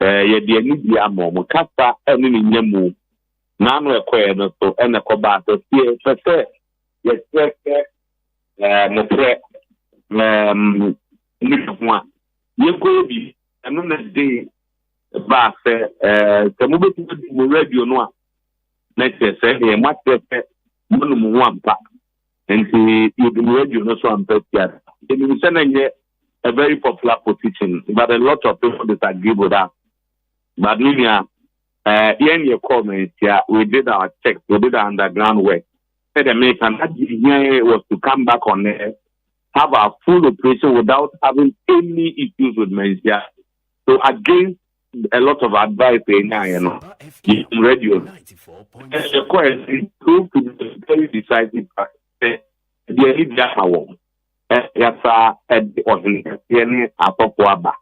ye de ni bia mo kasa enu ni nyemu na no ekoye no so ene ko ba to see se ye se mo pre ni kwa ye ko bi enu na de ba se mo be mo radio no a na se ye mo se mo no mo ampa. And you can radio no so I'm here. In a very popular position, but a lot of people disagree with that. But in your comments, we did our checks, we did our underground work. Said American that was to come back on there, have a full operation without having any issues with Mencia. So against a lot of advice in radio, the question proved to be very decisive. The leader awon yasa ed organization apopoaba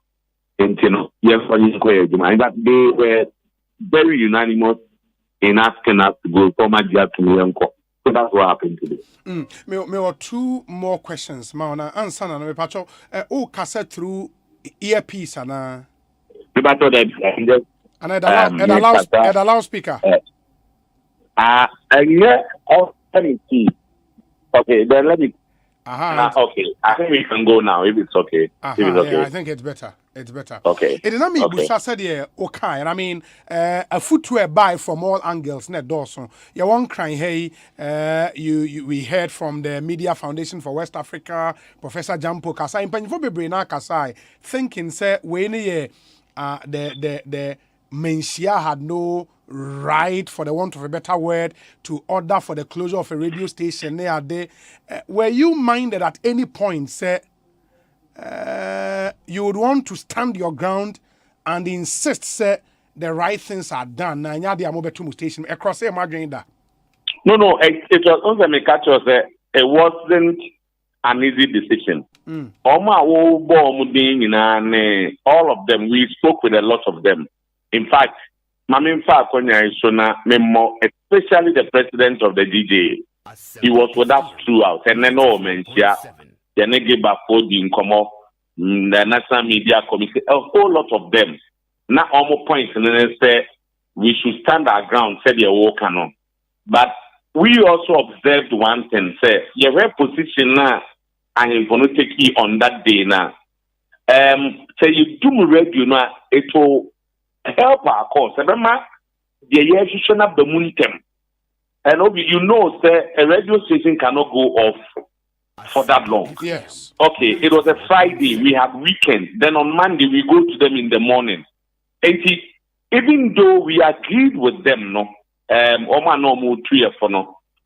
intino yefani ko ejuma that they were very unanimous in asking us to go for Magia to Miyanko. So that's what happened today. Me were two more questions. Mauna answer na me pacho cassette through earpiece ana me pacho that and it allows speaker. Okay, then let me. Okay, I think we can go now if it's okay. If it's okay. Yeah, I think it's better. It's better. Okay. It is not me. Busha said okay, and I mean a footwear buy from all angles. Net Dawson. You won't cry. Hey, we heard from the Media Foundation for West Africa, Professor Jampo Kasai. Impanyi for Bebrina Kasai thinking say when the Mensia had no right, for the want of a better word, to order for the closure of a radio station near there. Were you minded at any point, say, you would want to stand your ground and insist, say, the right things are done? Now, the Amobetumu station across the margin. No, it was also me catch us. It wasn't an easy decision. All of them, we spoke with a lot of them. In fact, especially the president of the DJ, he was with us throughout. And then the National Media Committee, a whole lot of them. Now, almost points and then say we should stand our ground, said the walk on. But we also observed one thing, say, your position now, and you're going to take you on that day now. Say you do radio now, it will help our cause. Remember, the year up the moonitem. And you know, sir, a radio station cannot go off for that long. Yes. Okay, it was a Friday, we have weekend. Then on Monday, we go to them in the morning. And even though we agreed with them,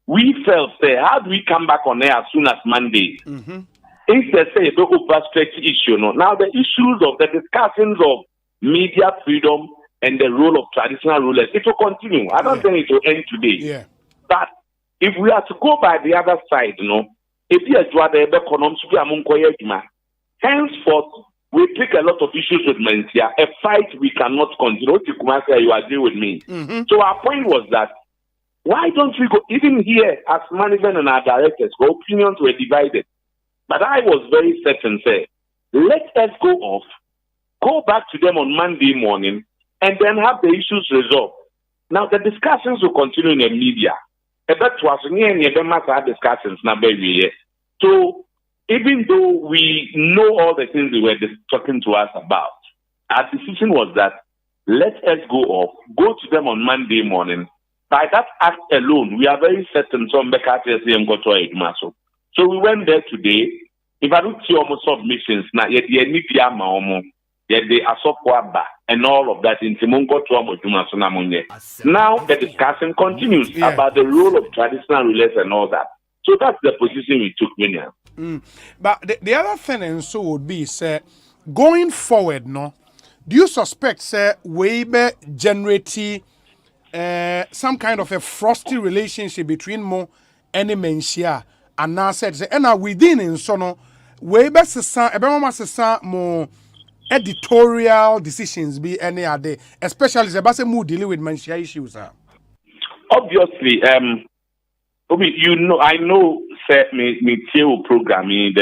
we felt, say, how do we come back on air as soon as Monday? Instead, say, the overstretch issue. Now, the issues of the discussions of media freedom and the role of traditional rulers, it will continue. I don't think it will end today. Yeah. But if we are to go by the other side, if you are henceforth, we pick a lot of issues with Mencia, a fight we cannot continue. You agree with me? So our point was that, why don't we go, even here as management and our directors, our opinions were divided. But I was very certain, say, let us go off, go back to them on Monday morning, and then have the issues resolved. Now, the discussions will continue in the media. Discussions now, baby. So, even though we know all the things they were talking to us about, our decision was that let us go off, go to them on Monday morning. By that act alone, we are very certain some so we went there today. If I don't see almost submissions now, yet the Asopoaba and all of that in Timongo now the discussion continues about the role of traditional rulers and all that. So that's the position we took, William. But the other thing and so would be, sir, going forward, do you suspect, sir, Weber generating some kind of a frosty relationship between Mo and Mencia and now said, and now within in Sono, we be sesa ebema sesa mo editorial decisions be any other, especially the mood dealing with mental issues. Obviously, you know, I know, say, me programming,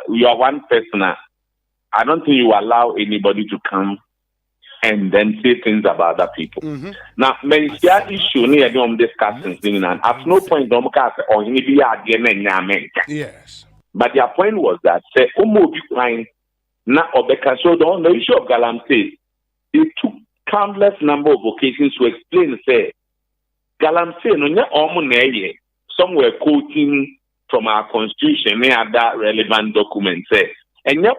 you are one person. I don't think you allow anybody to come and then say things about other people. Now, mental issue, near them discussing things, and at no point, don't cast or maybe again. Yes. But their point was that, say, be fine. Now, so the issue of Galamsey, they took countless number of occasions to explain, say, Galamsey, no, somewhere quoting from our constitution, any other relevant document, say, and yet,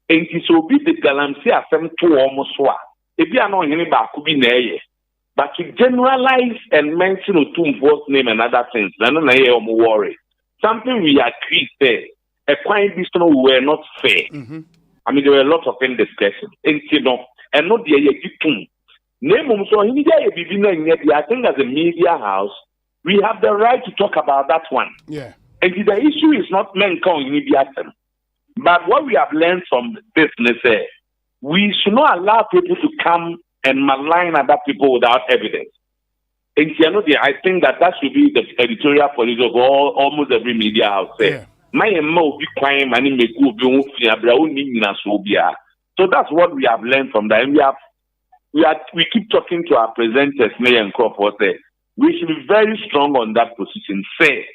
and it will be the Galamsey Asempa to almost what. If you are not anybody, could be near. But to generalize and mention a two voice name and other things, none of worry. Something we agree, say, a quiet distance were not fair. I mean, there were a lot of indiscretion. And not the king. Name so I think as a media house, we have the right to talk about that one. Yeah. And the issue is not men calling media. But what we have learned from this is we should not allow people to come and malign other people without evidence. And I think that should be the editorial policy of almost every media house. Yeah. My will be quiet, money make go so that's what we have learned from that. And we keep talking to our presenters, Mayor and Crawford. We should be very strong on that position. Say,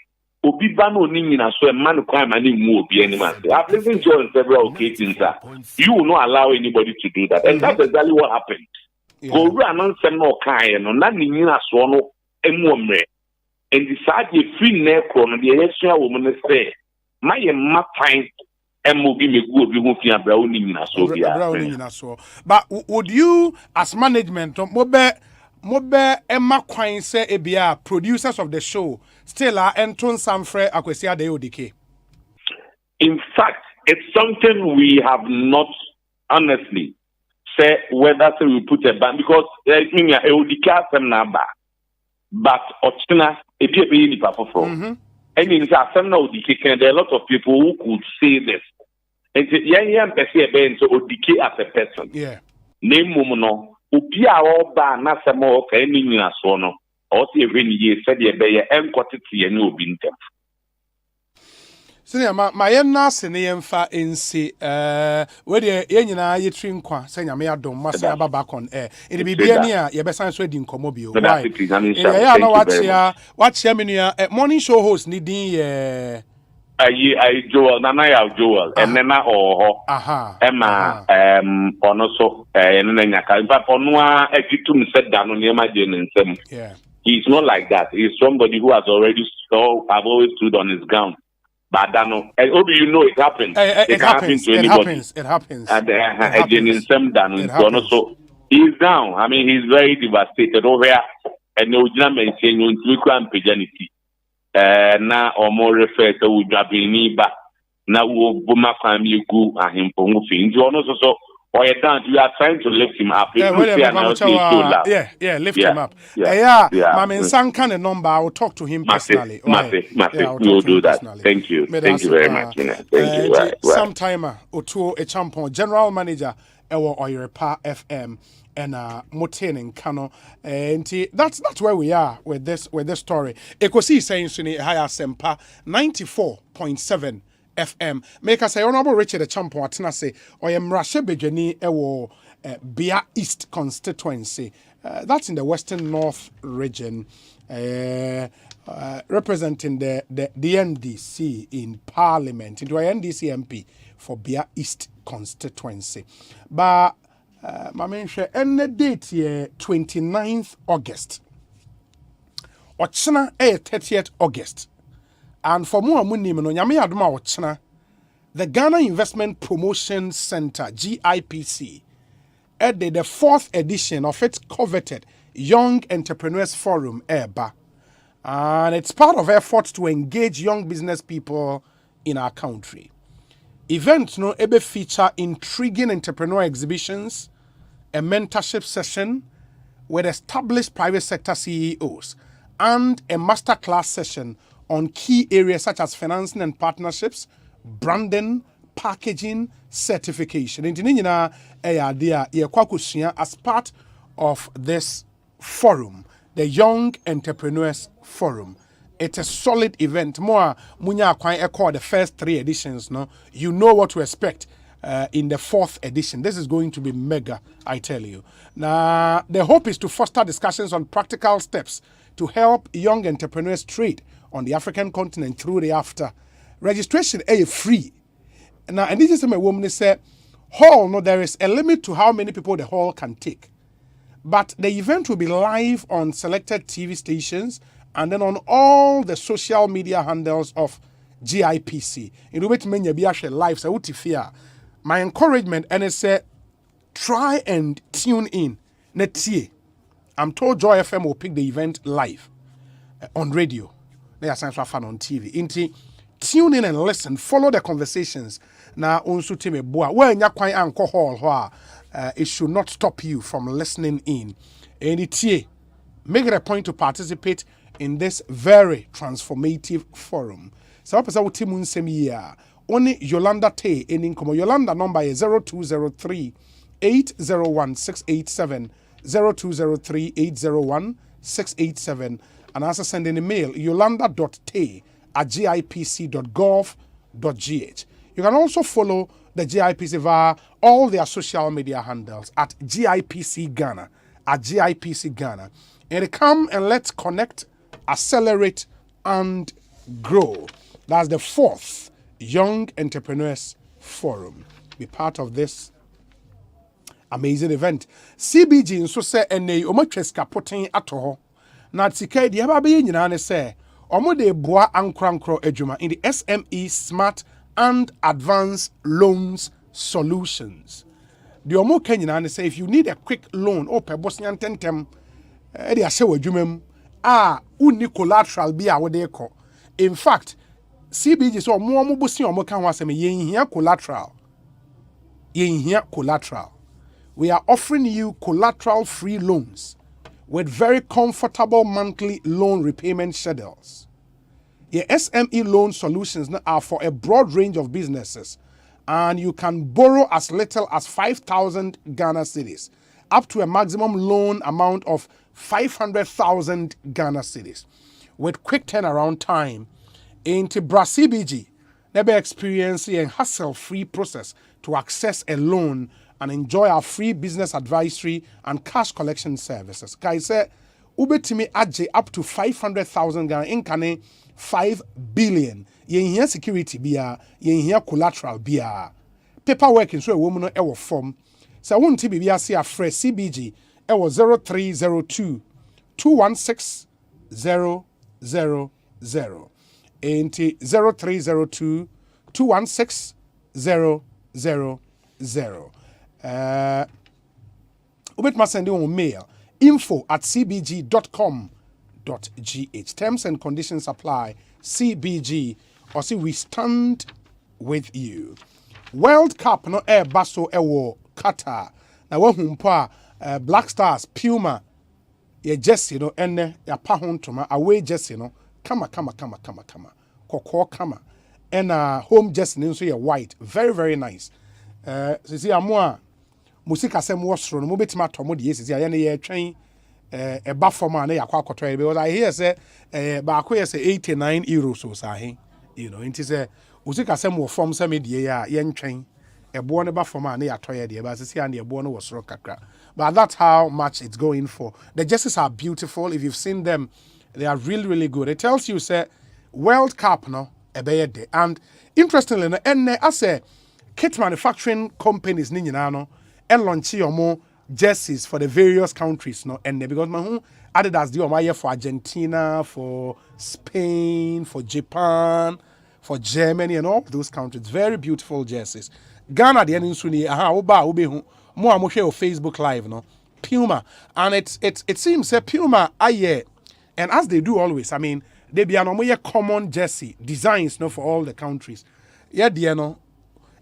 Obi Bano Nina so a man crime and move be any man. I've listened to you on several occasions. You will not allow anybody to do that. And that's exactly what happened. Go run on some more kind and not Nina Swono and Mumre. And decide if free necro and the extra woman say, my fine and will be good removing a browning so. But would you, as management, Mobe Emma Quine say ebia producers of the show still are Anton Sanfre Akwesia de Odike? In fact, it's something we have not honestly say whether we put a ban because Odike some number, but Ochina ebia be ni papa from. I mean, there are a lot of people who could say this. And young person so Odike as a person. Yeah. Name Momono. Upia oba na samo ka eni nyina so no o se ehwe ni ye said ye be ye enkotete ye ne obi ntem sene ma ye na se ne yemfa ensi we de ye nyina ye tri nkwa se nyame adom masa aba back on air e de bibia ni a ye be san so edi nkomo bio why ya na wachia menua morning show host ni din ye I Joel Nana Joel and Nena or Emma ono so Nyaka. In fact, Onwa Ekitum said down on Yemajen and Sem. Yeah. He's not like that. He's somebody who has already I've always stood on his ground. But I know you know it happens. It happens to anybody. It happens. And so he's down. I mean he's very devastated over here and no mention you can't paganity. Na omo refer to udabini ba na wo boma family gu ahempo fi nti ono so or you are trying to lift him up. Yeah, lift him up. Mama Sanka the number. I will talk to him personally. We'll do that. Thank you very much. Thank you. Sometime Otuo Echampon, General Manager Ewo Oyerepa FM. And Moten Kano, and that's where we are with this story. Ekosiisen On Asempa 94.7 FM. Make us say Honorable Richard Echampo Atena say I am Rashe Bejani Ewo Bia East constituency. That's in the Western North region, representing the NDC in Parliament. Into a NDC MP for Bia East constituency, but. Mamenhwe enne date here 29th August. Ochina 30th August. And for more munim no nyame adoma ochina the Ghana Investment Promotion Center GIPC did the 4th edition of its coveted Young Entrepreneurs Forum ERBA. And it's part of efforts to engage young business people in our country. Events no ebe feature intriguing entrepreneur exhibitions, a mentorship session with established private sector CEOs, and a masterclass session on key areas such as financing and partnerships, branding, packaging, certification. Nti ne nyinaa ɛyɛ ade a yɛkɔ akɔsua as part of this forum, the Young Entrepreneurs Forum. It's a solid event. More munya akwan ekɔ the first 3 editions. No, you know what to expect in the 4th edition. This is going to be mega, I tell you. Now, the hope is to foster discussions on practical steps to help young entrepreneurs trade on the African continent through the after. Registration is free. Now, and this is my woman say, hall. No, there is a limit to how many people the hall can take. But the event will be live on selected TV stations and then on all the social media handles of GIPC. In the way to many be actually live, so fear. My encouragement and I say, try and tune in. I'm told Joy FM will pick the event live on radio. They are fun on TV. Tune in and listen. Follow the conversations. Now, unsu teme boa. When you quite alcohol, it should not stop you from listening in. And make it a point to participate in this very transformative forum. So, I will tell you, only Yolanda Tay in income. Yolanda number is 0203 801 687 0203 801 687. And also send an email yolanda.tay@gipc.gov.gh. You can also follow the GIPC via all their social media handles at GIPC Ghana, @GIPC Ghana. And come and let's connect, accelerate, and grow. That's the 4th Young Entrepreneurs Forum. Be part of this amazing event. CBG nso say ene omotweska poten ato. Na tika di aba be nyina ne say omode boa ankrankro adwuma in the SME Smart and Advanced Loans Solutions. The omo ka nyina ne say if you need a quick loan or pe bosnian tentem e dey ase wadwumam uni collateral bi a wode ko. In fact, CBG so omo bosi omo ka ho asem yenhia collateral. Yenhia collateral. We are offering you collateral-free loans with very comfortable monthly loan repayment schedules. Your SME loan solutions are for a broad range of businesses, and you can borrow as little as 5,000 Ghana cedis, up to a maximum loan amount of 500,000 Ghana cedis, with quick turnaround time. Into CBG, never experience a hassle-free process to access a loan and enjoy our free business advisory and cash collection services. Guys, say, ubetimi aje up to 500,000 Ghana in 5 billion. Yen here security biya, yen here collateral biya. Paperwork in so a woman ewo form. So won't be biya see a fresh CBG ewo 0302 216 000. Enti 0302 216 000. Ubet send you mail info@cbg.com.gh. Terms and conditions apply. CBG or see we stand with you. World Cup no air baso ewo Qatar. Na wahumpa Black Stars Puma ye jersey no enne ya pa hontoma away jersey no kama kokko kama and home jersey nso ye white, very very nice. Sisi amwa musika sem wosro no mobetima tomo de sisi aye ne ye twen eba forma na yakwa akoto because I hear say ba ko say 89 euros so sahe, you know, it is musika sem wo form say me de ya ye ntwen ebo ne ba forma na ya toye de ba sisi and ebo no wosro kakra, but that's how much it's going for. The jerseys are beautiful. If you've seen them, they are really really good. It tells you say World Cup no ebeye de, and interestingly no enne ase kit manufacturing companies ni nyina no and launch your jerseys for the various countries no and because my Adidas do my for Argentina, for Spain, for Japan, for Germany and all those countries. Very beautiful jerseys. Ghana the ensuni oba hu mo amhwe o Facebook live no Puma, and it seems that Puma aye, and as they do always, I mean they be an common jersey designs no for all the countries. Yeah, dear no.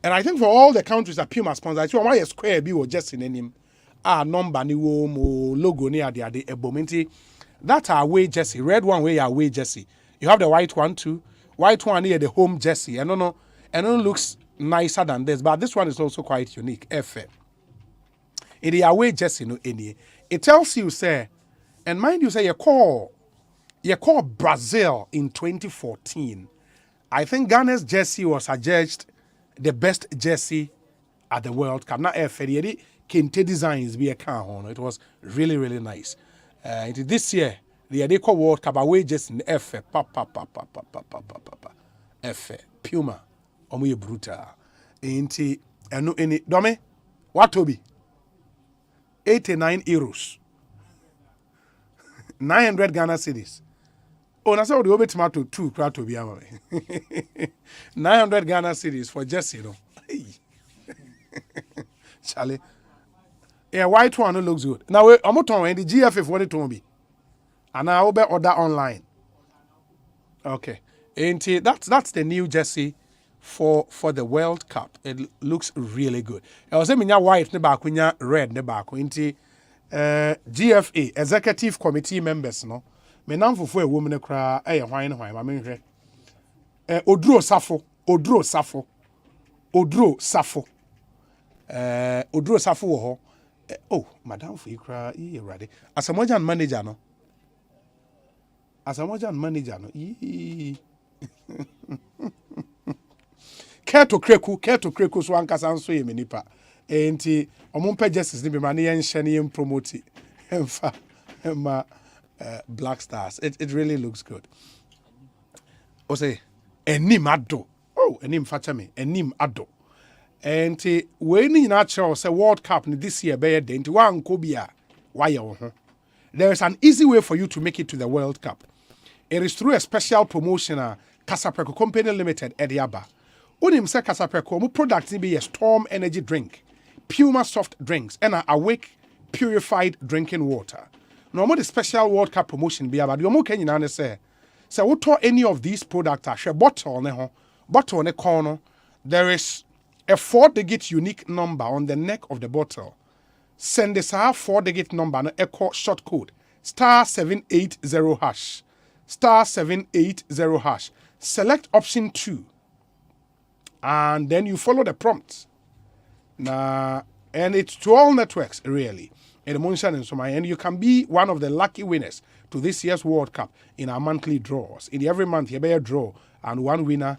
And I think for all the countries that Puma sponsors, so why a square be or just in any number ni wo mo logo ni ade ebomenti. That our away jersey, red one way away jersey. You have the white one too. White one near the home jersey. And no. and it looks nicer than this, but this one is also quite unique. Efe. In the away jersey, no any. It tells you, say, and mind you, say you call Brazil in 2014. I think Ghana's jersey was adjudged the best jersey at the World Cup. Now, Efe, Kente designs be a car. It was really, really nice. This year, the Adeko World Cup away jersey in Efe, Efe, Puma, Omuye Bruta. Inti, any Dome, what to be? 89 euros. 900 Ghana cedis. Oh, that's how the Obe Tomato 2 crowd to be. 900 Ghana cedis for Jesse, Charlie. Yeah, white one looks good. Now, I'm not talking the GF what it will be. And I will order online. Okay. And that's the new jersey for the World Cup. It looks really good. I was saying white ne back when red ne back into GFA executive committee members no. Me nam for a woman cry wine I mean Odro Safo ho. Oh, madam for you cry ready. As a manager no. Care to kreku so ankasa nso ye menipa enti omumpe justice ni be mane yen hye yen promote emfa Black Stars. It really looks good. Osei enim ado. Oh, enim facha me. Enim ado. Enti we ni na cho say World Cup ni this year be ye de enti wa nko bia wa ye wo ho. There is an easy way for you to make it to the World Cup. It is through a special promotion Casapreco Company Limited Ediaba. Unim se Casapreco mu product ni be a Storm energy drink, Puma soft drinks, and Awake purified drinking water. No more the special World Cup promotion be about. You more can you say what any of these products are share bottle ne corner. There is a 4-digit unique number on the neck of the bottle. Send this 4-digit number no echo short code *780#. *780#. Select option 2. And then you follow the prompts. And it's to all networks, really. And you can be one of the lucky winners to this year's World Cup in our monthly draws. In every month, you better draw, and one winner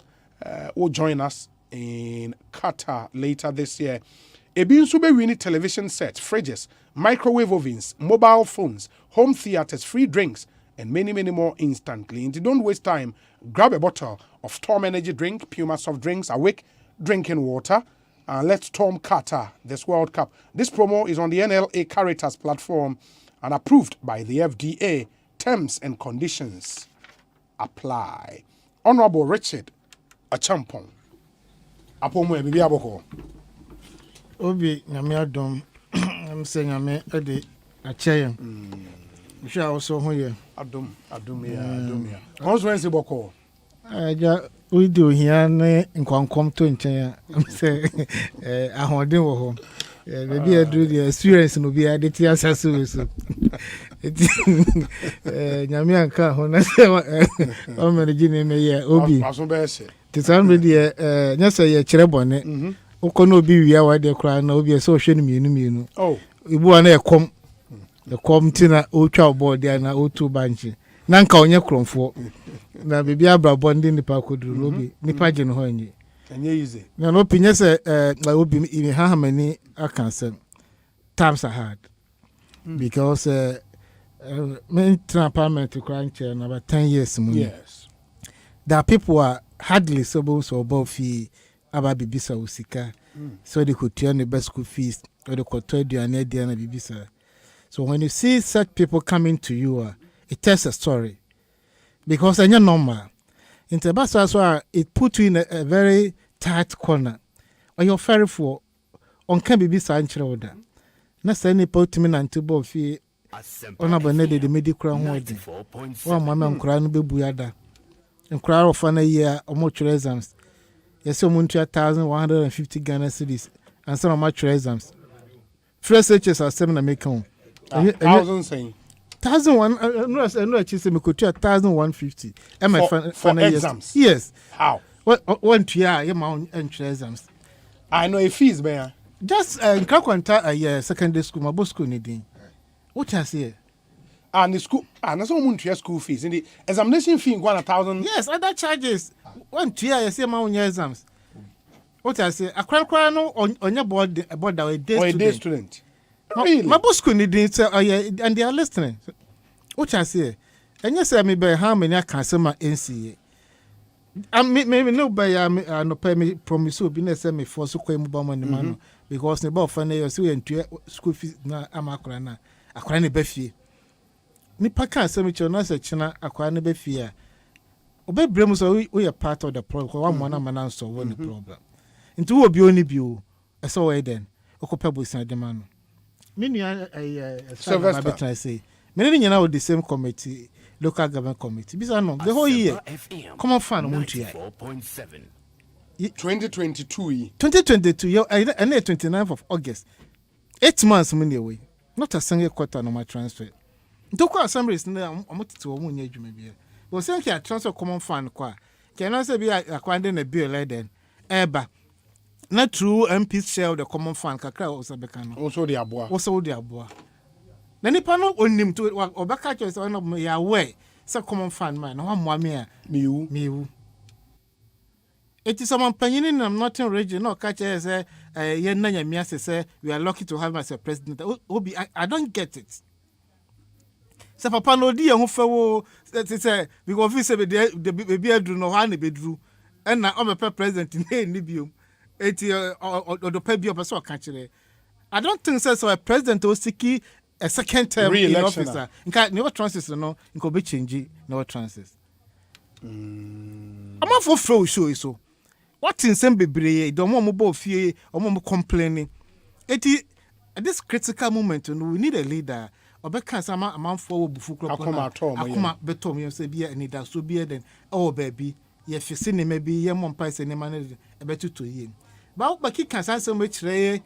will join us in Qatar later this year. Ebinsube winning television sets, fridges, microwave ovens, mobile phones, home theaters, free drinks, and many, many more instantly. And don't waste time. Grab a bottle of Storm Energy drink, Puma soft drinks, Awake drinking water, and let's storm Qatar this World Cup. This promo is on the NLA Caritas platform and approved by the FDA. Terms and conditions apply. Honorable Richard Achampong. Apomo bibi aboko. Obi nyame adom. I'm saying nyame ede acheyen. Sure also ho ye. Adom ya. Once when se boko. Ja we do here na nkwankom to nchen. I'm say ahoden wo ho. Maybe I do the experience no be ade ti asaso so. Nyame anka ho na se o manage ne me ye obi. Aso be se. Ti san be de nyasa ye kire bone. Ukọ na obi wia wa de kra na obi se o hwe ne mienu. Oh. Ibu ana ekom. Ekom ti na o twa obo de na o tu banchi. Na nka onye kromfo. Na bibia abrabọ ndị nipa koduru obi nipa je no ho anyi. Enye easy. Na no pinye se obi imi ha many akanse times are hard. Because main parliament crunch about 10 years. Yes. There are people who are hardly able to above fee about bibisa usika. So they could turn the best school fees or they could tell you an idea and bibisa. So when you see such people coming to you, it tells a story. Because they're normal. In Tabasa, it puts you in a very tight corner. Or you're very for on can be beside order. Not any potman and to both fee on a bonnet the medical wedding. One mamma crying be buyada. And cry of a year or more exams. Yes, so moon 1,150 Ghana cities and some of my exams. First searches are 7 American. 1,000 saying. 1,001. No, I say me could 1,150. For exams. Yes. How? What year your mount entry exams? I know a fees bear. Just Kakwanta a year secondary school, my boss school needing. What I say? And the school, and that's all school fees. In the examination fee, 1,000. Yes, other charges. 1 year, I say my own exams. What I say? A crown on your board about a day student. Really? My boss school needing, and they are listening. What I say? And yes, I may by how many I can say my NCA. I maybe no by no pay me promise will be necessary for so quite mobile money man because the about funny you see into school fees na amakrana akwara ne bafie nipa kan semicho na se china akwara ne bafie obe brem so we are part of the problem one man man so one the problem into obi oni bio eso we then okopa bosan de man me nua Sylvester say me nyina with the same committee local government committee. Because no, the whole year. Come on, fan. 94.7. 2022. 2022. And 29th of August. 8 months money away. Not a single quarter no my transfer. Don't assembly is now. I'm not to a woman age maybe. But say I transfer common fund qua. Can I say be acquiring a bill like then? Eba. Not true MPs share the common fund. Kakra also becano. Also the aboa. Also the aboa. Na nipa no onim to obaka choice one of ya way say common fan man no amwa me a miwu it is someone panyin in Northern region no catch say ye na nyamia say we are lucky to have him as a president. Obi I don't get it. Say papa no di ehun fewo say because we say the baby adru no ha na bedru and na o me president ni biom eti odopa bi opeso ka kire. I don't think so a president o siki a second term in office. Nka never transits no nko be change never transits. I'm not for flow show so. What in some bebre don't want mo fie or mo complaining. This critical moment we need a leader. Obeka sama amount for bufu kro akoma betom you say bia need that so bia then oh baby ye fisi ne maybe ye mo mpa se ne man e betu to ye. But baki kan san so much say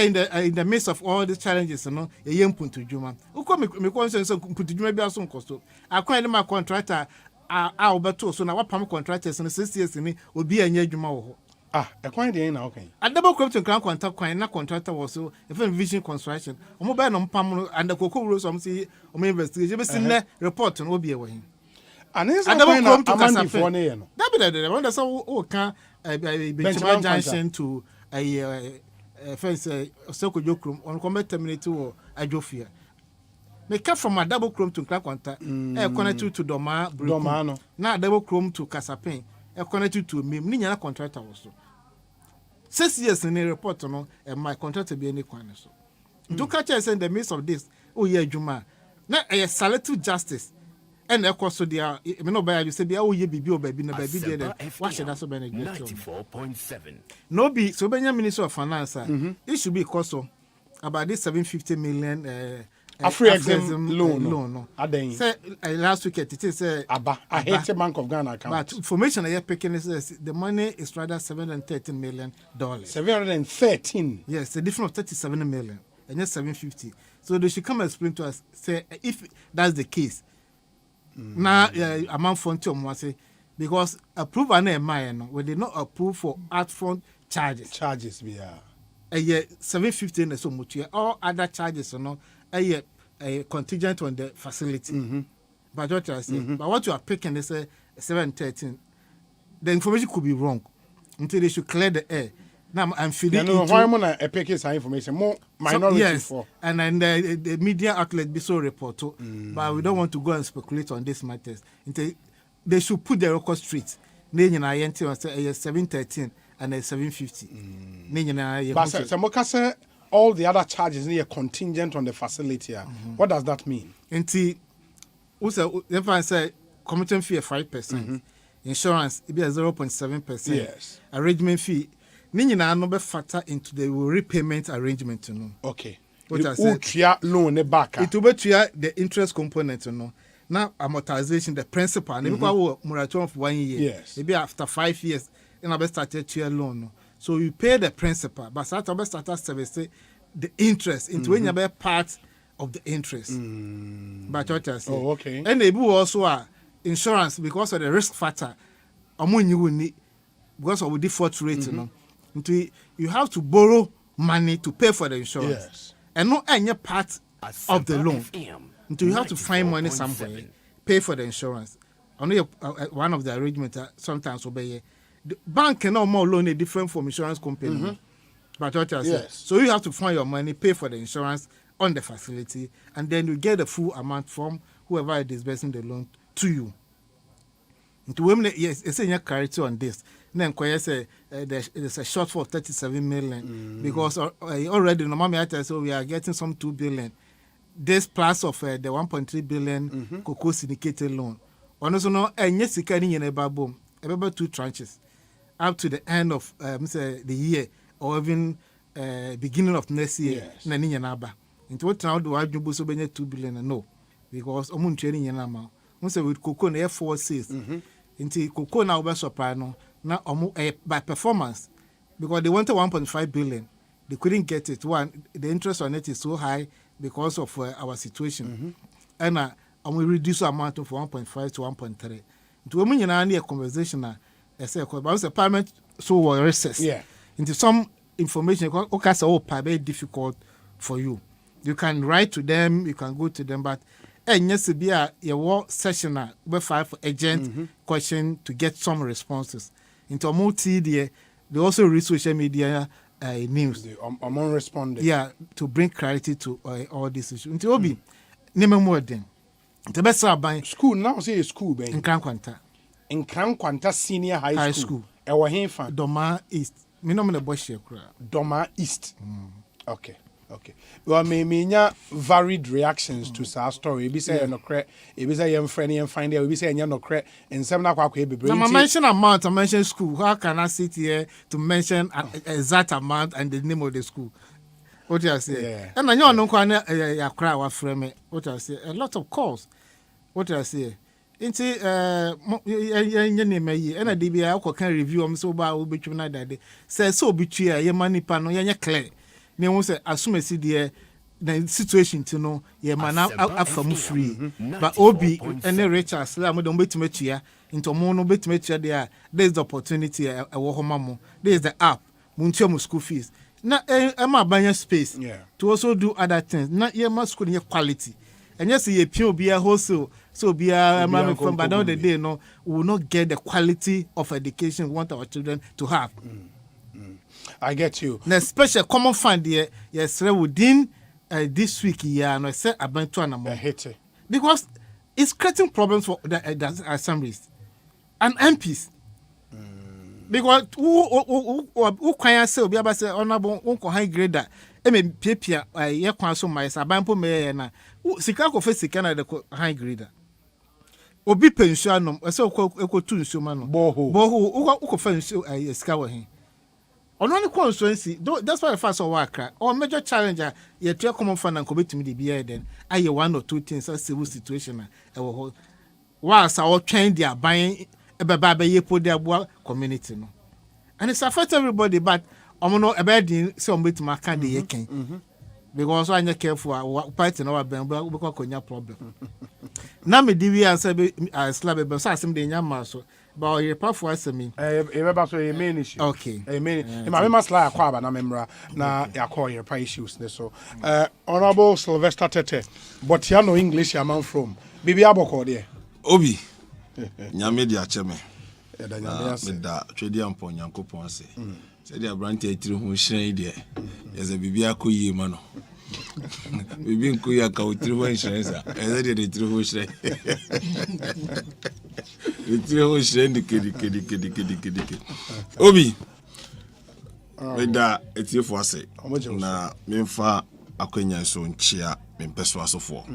in the midst of all these challenges, no, a young punto juma. Who come me conscience punto juma be aso costo. Akwa my contractor beto so na wa pam contractors in 6 years ni obi anya juma wo. Ekwan dey na okay. A double crop to contract kwan na contractor was so if vision construction. Omo be no pam no and the cocoa rules am say omo investigation be sin report no obi e wo hin. And is a double crop to Casafe no. That be the one that's all can Benjamin Junction to a fence Soko Jokrum on combat terminate or Ajofia. Make up from a double chrome to Claquanta, connected to Domano, now double chrome to Casapain, connected to me, Nina contractor also. 6 years in a report, no, and my contract be any corner. Do catch us in the midst of this, oh, yeah, Juma. Now a selective justice. And of course, so they are, no, by you say, oh, ye be baby, no baby, what should I so many 94.7. No be so many Minister of Finance. It should be cost about this 750 million Afri-Exim loan. No. Say last week it is I hate the Bank of Ghana account. But information I have picking is the money is rather $713 million. 713. Yes, the difference of 37 million and just 750. So they should come and explain to us. Say if that's the case. Now amount fund to say because approve an MI we did not approve for upfront charges. Charges we are. A year 750 and so much. All other charges no a year contingent on the facility. But what I say, but what you are picking is 713. The information could be wrong until they should clear the air. Now I'm feeling. No, why am I picking some information more minority yes, for? And then the media outlet be so report too, but we don't want to go and speculate on these matters. Until they should put the record straight. Then I enter and say 713 and 750. But Samokase, all the other charges are contingent on the facility. What does that mean? Until also if I say commitment fee 5%, insurance it be 0.7%. Yes, arrangement fee. Nina no be factor into the repayment arrangement no. Okay. What I said. Loan back. It will be the interest component no. Now amortization the principal. Maybe moratorium for 1 year. Yes. Maybe after 5 years, then I be started to loan no. So you pay the principal, but start service the interest into when you be part of the interest. But what I say. Oh, okay. And they also insurance because of the risk factor. among you will need because of the default rate, you have to borrow money to pay for the insurance. Yes. And not any part of the loan. Until you have to find money somewhere, pay for the insurance. Only one of the arrangements sometimes obey. The bank cannot more loan a different from insurance company. But what I say, so you have to find your money, pay for the insurance on the facility, and then you get the full amount from whoever is disbursing the loan to you. Into women, yes, it's a clarity on this. Then say there's a shortfall of 37 million because already no matter so we are getting some 2 billion. This plus of the 1.3 billion cocoa syndicated loan. Also, no, and yes, you can in about 2 tranches up to the end of the year or even beginning of next year. Into what now do I do so many 2 billion? No, because I'm training in amount. Once with cocoa, the F4 says into cocoa now by soprano now by performance because they wanted 1.5 billion. They couldn't get it. One, the interest on it is so high because of our situation. And we reduce the amount from 1.5 to 1.3. To women, you know, a conversation, I say, about the parliament, so recess. Into some information, okay, so very difficult for you. You can write to them, you can go to them, but yes, be a work session where file for agent question to get some responses. Into a multi they also read social media news. I'm on responding. Yeah, to bring clarity to all these issues. Into Obi, name more than the best by school now. Say school, in Krankwanta. In Krankwanta Senior High School. Our fan. Doma East. Me no me bush here. Doma East. Okay. Well, me varied reactions to our story. Ebi say no credit. Ebi say your friend and find there. Ebi say no credit. And some na kwa be bring. I mention amount. I mention school. How can I sit here to mention exact amount and the name of the school? What you say? And I know no kwa ya cry wa frame. What you say? A lot of calls. What you say? Inti name yi. And I did be I can review. I'm so bad. We between that day. Say so between your money pan no ya clear. Ne won say assume see the situation to know ye man afamu free but obi any Richard slam don betime tua into mo no betime tua there is the opportunity e wo homa mo there is the app muntia mo school fees na e ma banya space to also do other things na ye ma school ye quality and yes ye pin obi a wholesale so obi a man from but now the day no we will not get the quality of education we want our children to have. I get you. Na special common fund here, yes, within this week here, and I said about 2 and more. Because it's creating problems for the assemblies and MPs. Because who can say, we have say, honorable, uncle high grader, Pepia, ye council, my sabampo mayor, na Sikako face the high grader. Obi pension, so called 2 sumano. Boho, who fancy a scour him. On one constituency, that's why I first saw worker or major challenger, yet your common fund and commit to me the beer then. I hear 1 or 2 things a civil situation. Whilst I was trained they are buying a baby ye put their community. No. And it's affect everybody, but I'm not a bad thing, so I'm to my candy king. Because I am careful, fighting our band, because I problem. Now, me DV and slab, but some day, Yamaso. But your path was me. About a main issue. Okay. A main. I must lie a quab and a member. Now, I call your pie issues. So, Honorable Sylvester Tete, but you know English, I'm from. Bibi Aboko, dear. Obi. Nyamedia Cheme. Meda Trade Ampon Yanko Ponce. Said your brand through who shade there. As a Bibia Kuyi Mano. We've been Kuya through insurance. As I did it through who shade. Obi Meda eti for say na memfa akwanya so nchia mempeso asofo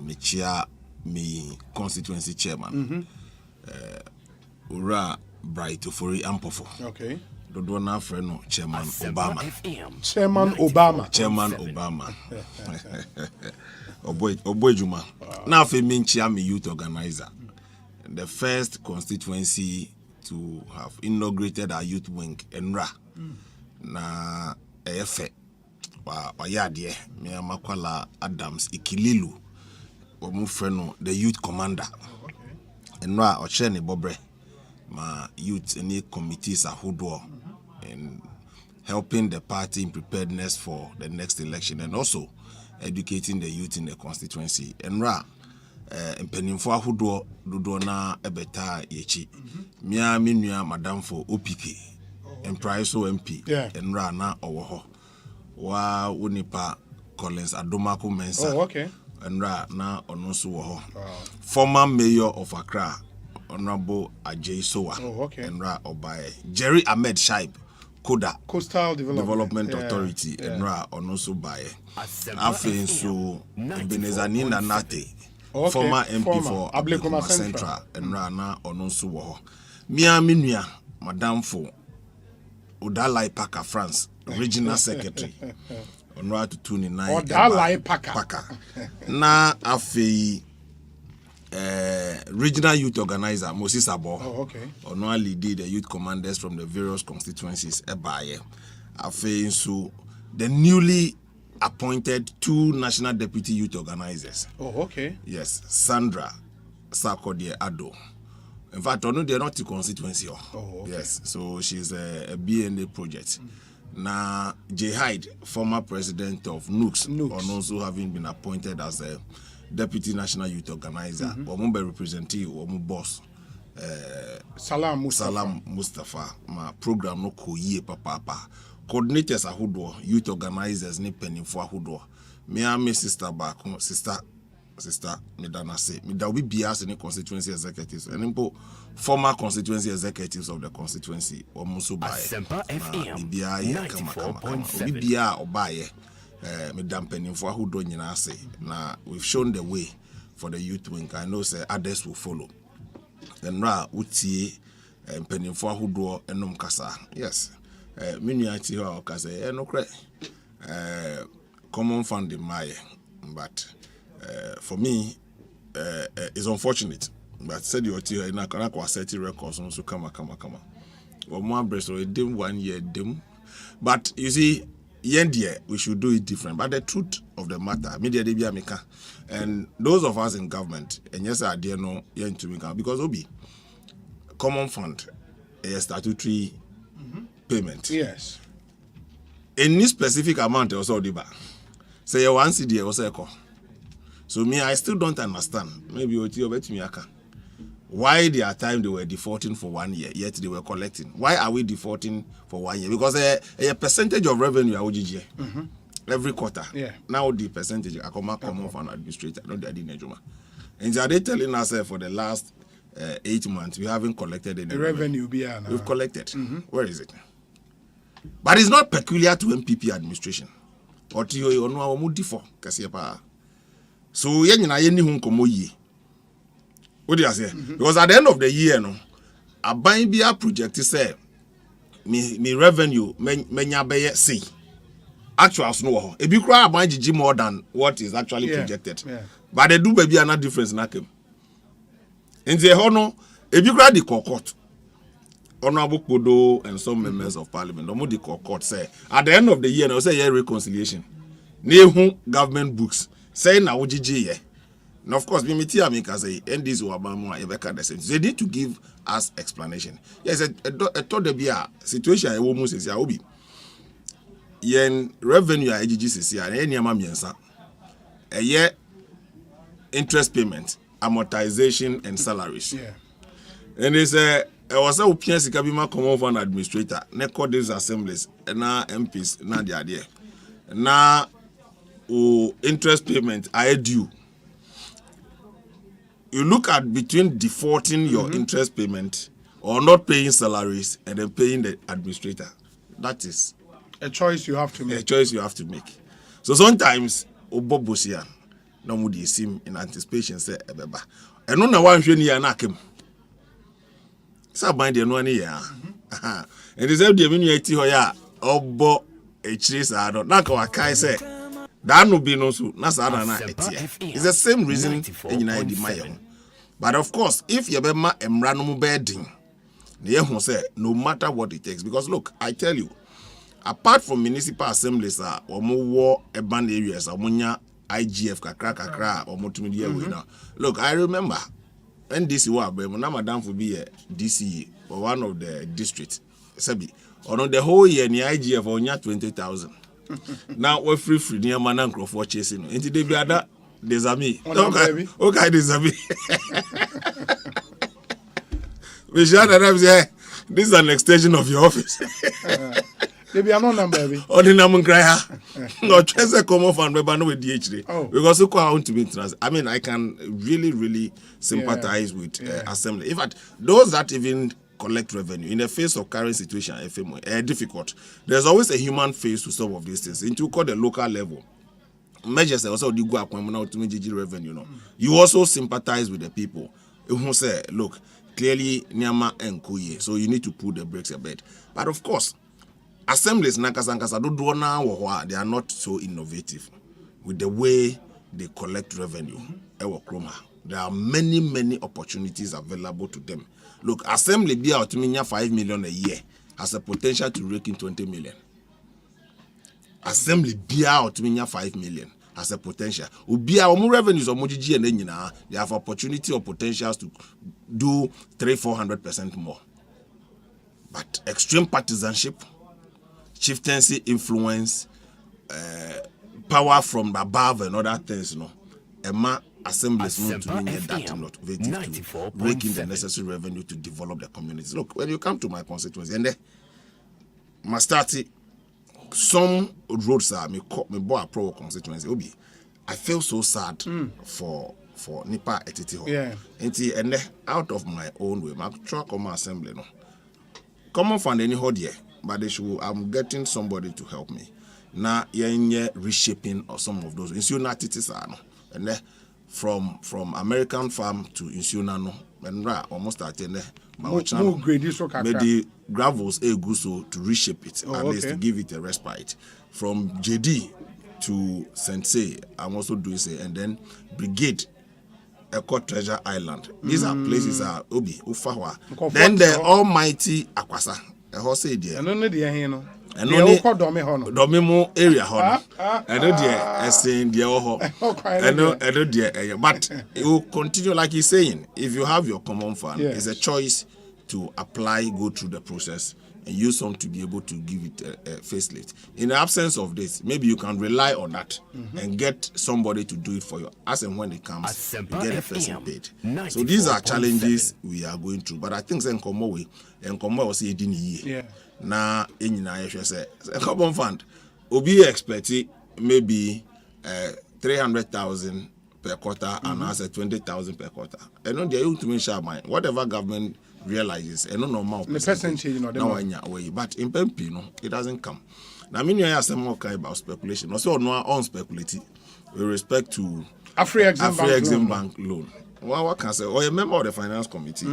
me chia me constituency chairman ura bright for ampofo okay dodo na afre no chairman Obama oboy juma na afi me nchia me youth organizer. The first constituency to have inaugurated our youth wing, Enra. Na efe wa yadie me amakwala Adams Ikililu omufreno the youth commander. Enra ochene bobre my youth any committees ahodoɔ and helping the party in preparedness for the next election and also educating the youth in the constituency. And mpanimfo ahodoɔ dodoɔ na ɛbɛta yɛkyi mia menua madam for OPK Empraiso MP and na ɔwɔ hɔ wa wonipa Collins Adomako Mensa and na ɔno nso wɔ hɔ former mayor of Accra Honorable Ajay Sowa and Obaye Jerry Ahmed Shaib Koda Coastal Development Authority and ɔno nso bae afei nso Ebenezani Nanate former MP for Ablekuma Central and na ɔno nso wɔ hɔ mia menua madam for Odalai Paka France regional secretary Onwa to 29 Odalai Paka na afei regional youth organizer Moses Abo Onwa lead the youth commanders from the various constituencies ebaye afei nso the newly appointed 2 national deputy youth organizers yes Sandra Sarkodie Ado. In fact, they're not the constituency. Yes, so she's a BNA project. Now, Jay Hyde, former president of NUX, and also having been appointed as a deputy national youth organizer, or representative, or boss. Salam Mustafa, my program no koye papa. Coordinators ahodoɔ, youth organizers ne penifo ahodoɔ. Me sister back, sister Medanase. Me da be bias in the constituency executives and former constituency executives of the constituency or Musu by Asempa FM we be or buy Madam Penifo who don't say. Now we've shown the way for the youth wing. I know say others will follow. Then Uti and Penifo who do enum kasa. Yes. Miniati ho kasa no cre common fund in my but for me, it's unfortunate. But said you are in a Kanaka 30 records on so come. Well, more breast or a dim 1 year dim. But you see, we should do it different. But the truth of the matter, media debia meka, and those of us in government, and yes, I dare no yen to make because Obi common fund a statutory payment. Yes. Any specific amount also diba. Say you one CD or say so me, I still don't understand. Maybe why there are time they were defaulting for 1 year, yet they were collecting. Why are we defaulting for 1 year? Because a percentage of revenue every quarter. Yeah. Now the percentage I come from administrator, not the Adinejuma. And they are telling us for the last 8 months we haven't collected any revenue. We've collected. Where is it? But it's not peculiar to MPP administration. Or to your own default, so yeni hun komo yi. What do you say? Because at the end of the year, no, a buying be a project say me revenue menya beye see. Actual no. If you cry about GG more than what is actually projected. Yeah. But they do baby another difference na kem. In the hono, if you cry the court, Honorable Kodo and some members of parliament, the court say at the end of the year, no say reconciliation. Nehu government books. Say na OGG and of course, we say NDs they need to give us explanation. Yes, a thought there be a situation a woman says obi. Yen revenue a AGG says ya any miensa. A year interest payment, amortization and salaries. Yeah. And they say was a opinion sikabima common fund administrator, ne call these assemblies and na MPs na the idea. Na interest payment are due. You look at between defaulting your interest payment or not paying salaries and then paying the administrator. That is a choice you have to make. A choice you have to make. So sometimes Obobosia no mudi sim in anticipation say ebeba. And no one hwe ni ya na akem. Sa ban de no ani ya. And they say the menu eti ho ya obo echiri sa do. Na ka wa kai say that no be no so na sa na etia. It's the same reason enyina di maye. But of course, if you be ma emra no bedding, say no matter what it takes, because look, I tell you, apart from municipal assemblies or more urban areas or munya IGF kakra or multimedia now. Look, I remember NDC wa be na madam for be a DCE or one of the districts. Sabi. On the whole year ni IGF onya 20,000. Now we free near man for chasing. Into the other there's a me. Okay, there's a me. We shall say this is an extension of your office. Maybe I'm not number baby. Or the number cry. No, just a common fan, but no with DHD. Because you want to be trans. I mean, I can really sympathize with assembly. In fact, those that even collect revenue in the face of current situation, difficult. There's always a human face to some of these things. Into call the local level. Measures also do go up when to make revenue. No, you also sympathize with the people who say, look, clearly Nyama and Kuye, so you need to put the brakes a bit. But of course, assemblies Nakasankasa they are not so innovative with the way they collect revenue. There are many opportunities available to them. Look, assembly be out to 5 million a year has a potential to rake in 20 million. Assembly be out to 5 million has a potential. Ubia omu revenues or mojiji and then they have opportunity or potentials to do 300-400% more. But extreme partisanship, chieftaincy influence, power from above and other things, Emma assemblies need to be that innovative to break in the necessary revenue to develop the communities. Look, when you come to my constituency, and Mastati, some roads are me boy pro constituency. Obi, I feel so sad for Nipa Etiti. Yeah. And out of my own way, my truck on my assembly no. Common fund any hard year, but they should. I'm getting somebody to help me. Now, you're reshaping of some of those. No. And from American farm to Insiona, and almost at the gravels so to reshape it, at least to give it a respite. From JD to Sensei, I'm also doing it, and then Brigade, Eco Treasure Island. These are places are Obi, Ufawa. Then the almighty Akwasa, a horse idea. And only the Hino. And only Domimo area honor. I know dear, saying dear I know dear, but it will continue like he's saying. If you have your common fund, it's a choice to apply, go through the process, and use some to be able to give it a facelift. In the absence of this, maybe you can rely on that and get somebody to do it for you. As and when it comes, you get a person paid. So these are challenges we are going through. But I think in common way, was a year. Now, in say a common fund, Obi expecting maybe 300,000 per quarter and as 20,000 per quarter. And on the ultimate mind, whatever government realizes, and no normal percentage, but in Pempino, it doesn't come. Now, I mean, you have some more kind about speculation. Also, no on speculative with respect to Afri-Exim Bank loan. What can I say? Or a member of the finance committee.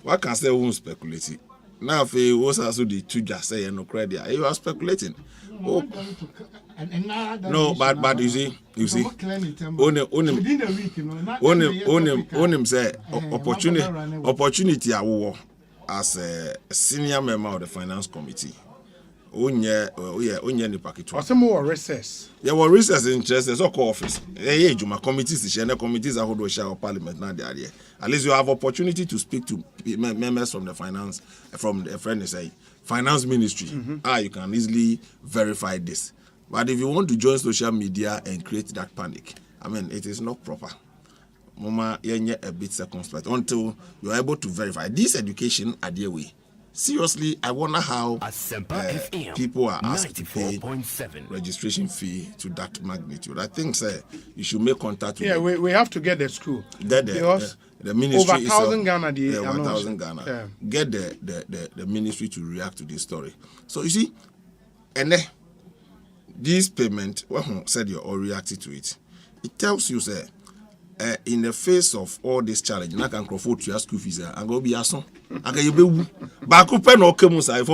What can I say? Won't speculative. Now, if it was also the two just say no credit, you are speculating. Oh. No, but you see, on say opportunity as a senior member of the finance committee. Onye package. What's more recess? There were recess in Chester, so office. Juma committees, committees are hold share of parliament now there. At least you have opportunity to speak to members from the finance, from the friend say finance ministry. You can easily verify this. But if you want to join social media and create that panic, I mean, it is not proper. Mama, you're a bit circumspect until you're able to verify this education at their way. Seriously, I wonder how people are asked to pay registration fee to that magnitude. I think, sir, you should make contact with we have to get the school. The ministry over 1,000 Ghana. 1,000 Ghana. Yeah. Get the ministry to react to this story. So you see, and this payment, when said you all reacted to it, it tells you, sir, in the face of all this challenge, I can afford to your school fees and go be a son. I can be back for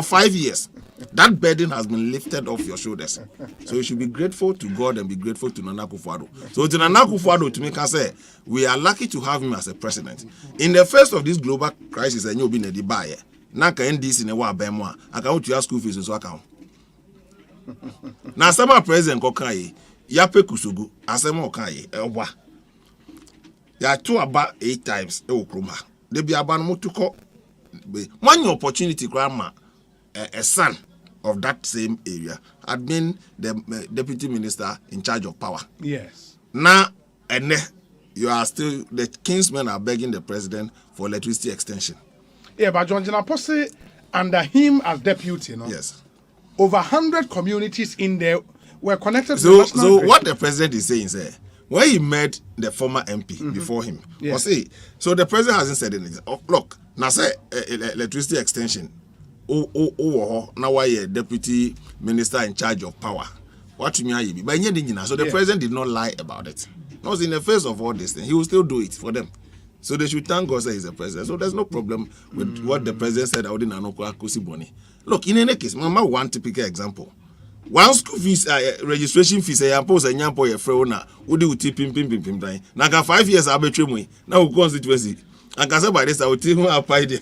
5 years. That burden has been lifted off your shoulders. So you should be grateful to God and be grateful to Nana Akufo-Addo. So to Nana Akufo-Addo, to make us say, we are lucky to have him as a president. In the face of this global crisis, and you'll be in the buyer. Now can this in a while, Bemwa. I can go to your school fees in so account. Now, some president Kokai, Yape Kusugu, Asemo Kai, are two about 8 times. They be about motuko. One opportunity, grandma, a son of that same area had been the deputy minister in charge of power. Yes. Now, and you are still, the kingsmen are begging the president for electricity extension. Yeah, but John Jinapose, under him as deputy, yes, over 100 communities in there were connected to the national grid. What the president is saying is, when he met the former MP before him, Osei, so the president hasn't said anything. Look, now say electricity extension. Now why a deputy minister in charge of power? What to me be? But so the president did not lie about it. No, in the face of all this thing, he will still do it for them. So they should thank God that he's the president. So there's no problem with what the president said. Look, in any case, Mama, one typical example. One school fees, registration fees, I impose a nyampo a freona. Would you tip him? Now, 5 years I'll betray me. Now, constituency. And can say by this, I will tell him I'll pay it.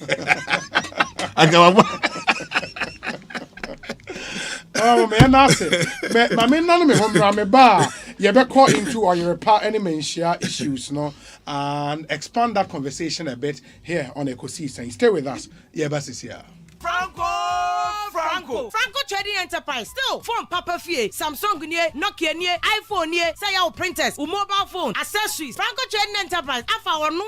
Oh, man, that's it. My men, none of me home, me bar. You better call into or you repair any men share issues, no, and expand that conversation a bit here on Ekosiisen. Stay with us. Yeah, Bass is here. Franco Trading Enterprise still phone Papa Fie Samsung near Nokia near iPhone near say our printers or mobile phone accessories. Franco Trading Enterprise afa our no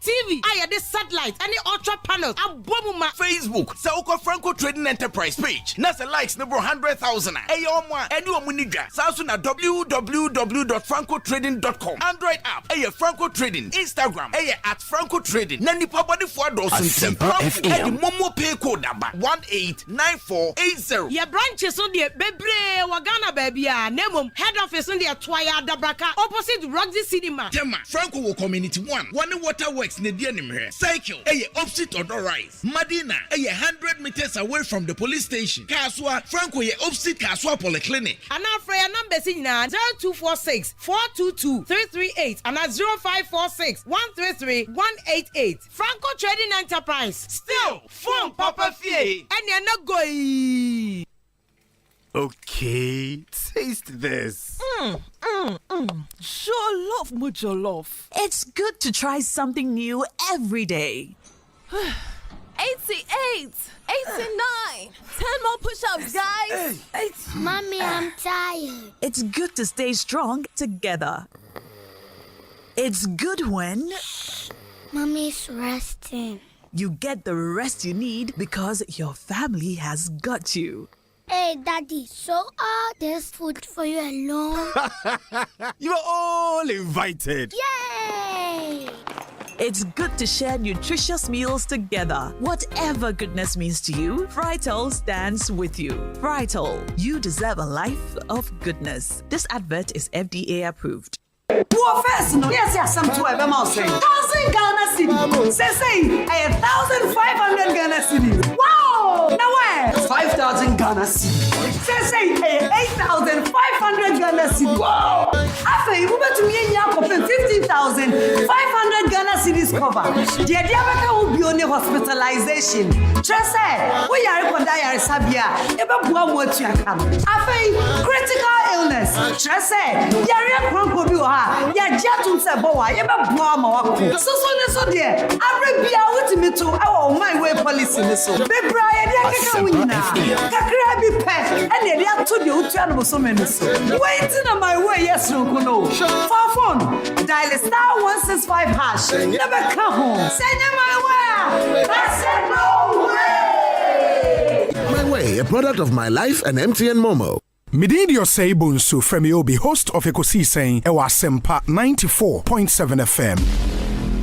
TV I this satellite any ultra panels abomuma Facebook Sauko Franco Trading Enterprise page nasa likes number 100,000 ayomwa any omunidra Samsung www.francotrading.com Android app Franco Trading Instagram at Franco Trading nani pabody for Asempa FM Momo pay code number 189480. Your branches on the Bebre Wagana baby Nemum head office on the Twaya Dabraka opposite Roxy Cinema. Tema Franco Community 1 waterworks near the enemy. Cycle opposite Odor Rise. Madina 100 meters away from the police station. Kaswa Franco opposite Kaswa Polyclinic. And now for your number 0246 422 338 and 0546 133 188. Franco Trading Enterprise. Still phone Papa Fie. And you're not going. Okay, taste this. Sure love, mucho love. It's good to try something new every day. 88, 89, 10 more push-ups, guys. Mommy, I'm tired. It's good to stay strong together. It's good when Mommy's resting. You get the rest you need because your family has got you. Hey, Daddy, so all this food for you alone? You are all invited. Yay! It's good to share nutritious meals together. Whatever goodness means to you, Frytol stands with you. Frytol, you deserve a life of goodness. This advert is FDA approved. Yes, some 12 mouse. 1,000 Ghana cedis. Say, 1,500 Ghana cedis. Wow! Now where? 5,000 Ghana cedis. Say, 8,500 Ghana cedis. Wow! After you move to me, you have 15,500 Ghana cedis cover. The Diabaka will be on the hospitalization. Just say, we are going to die Sabia. Eba bua what you can. After critical illness. Just say, Yaria Kronko ya jatum se bowa ye be boa ma wako so ne so de abrebia wotimi to our my way policy ne so bebra ye de akeka wunyina kakra bi pe e de de ato de otu an so me ne so wait na my way yes no ko no for phone dial *165# never come home send my way that's it no way. My Way, a product of My Life and MTN Momo. Midin Osei Bonsu from Obi, host of Ekosiisen Asempa 94.7 FM.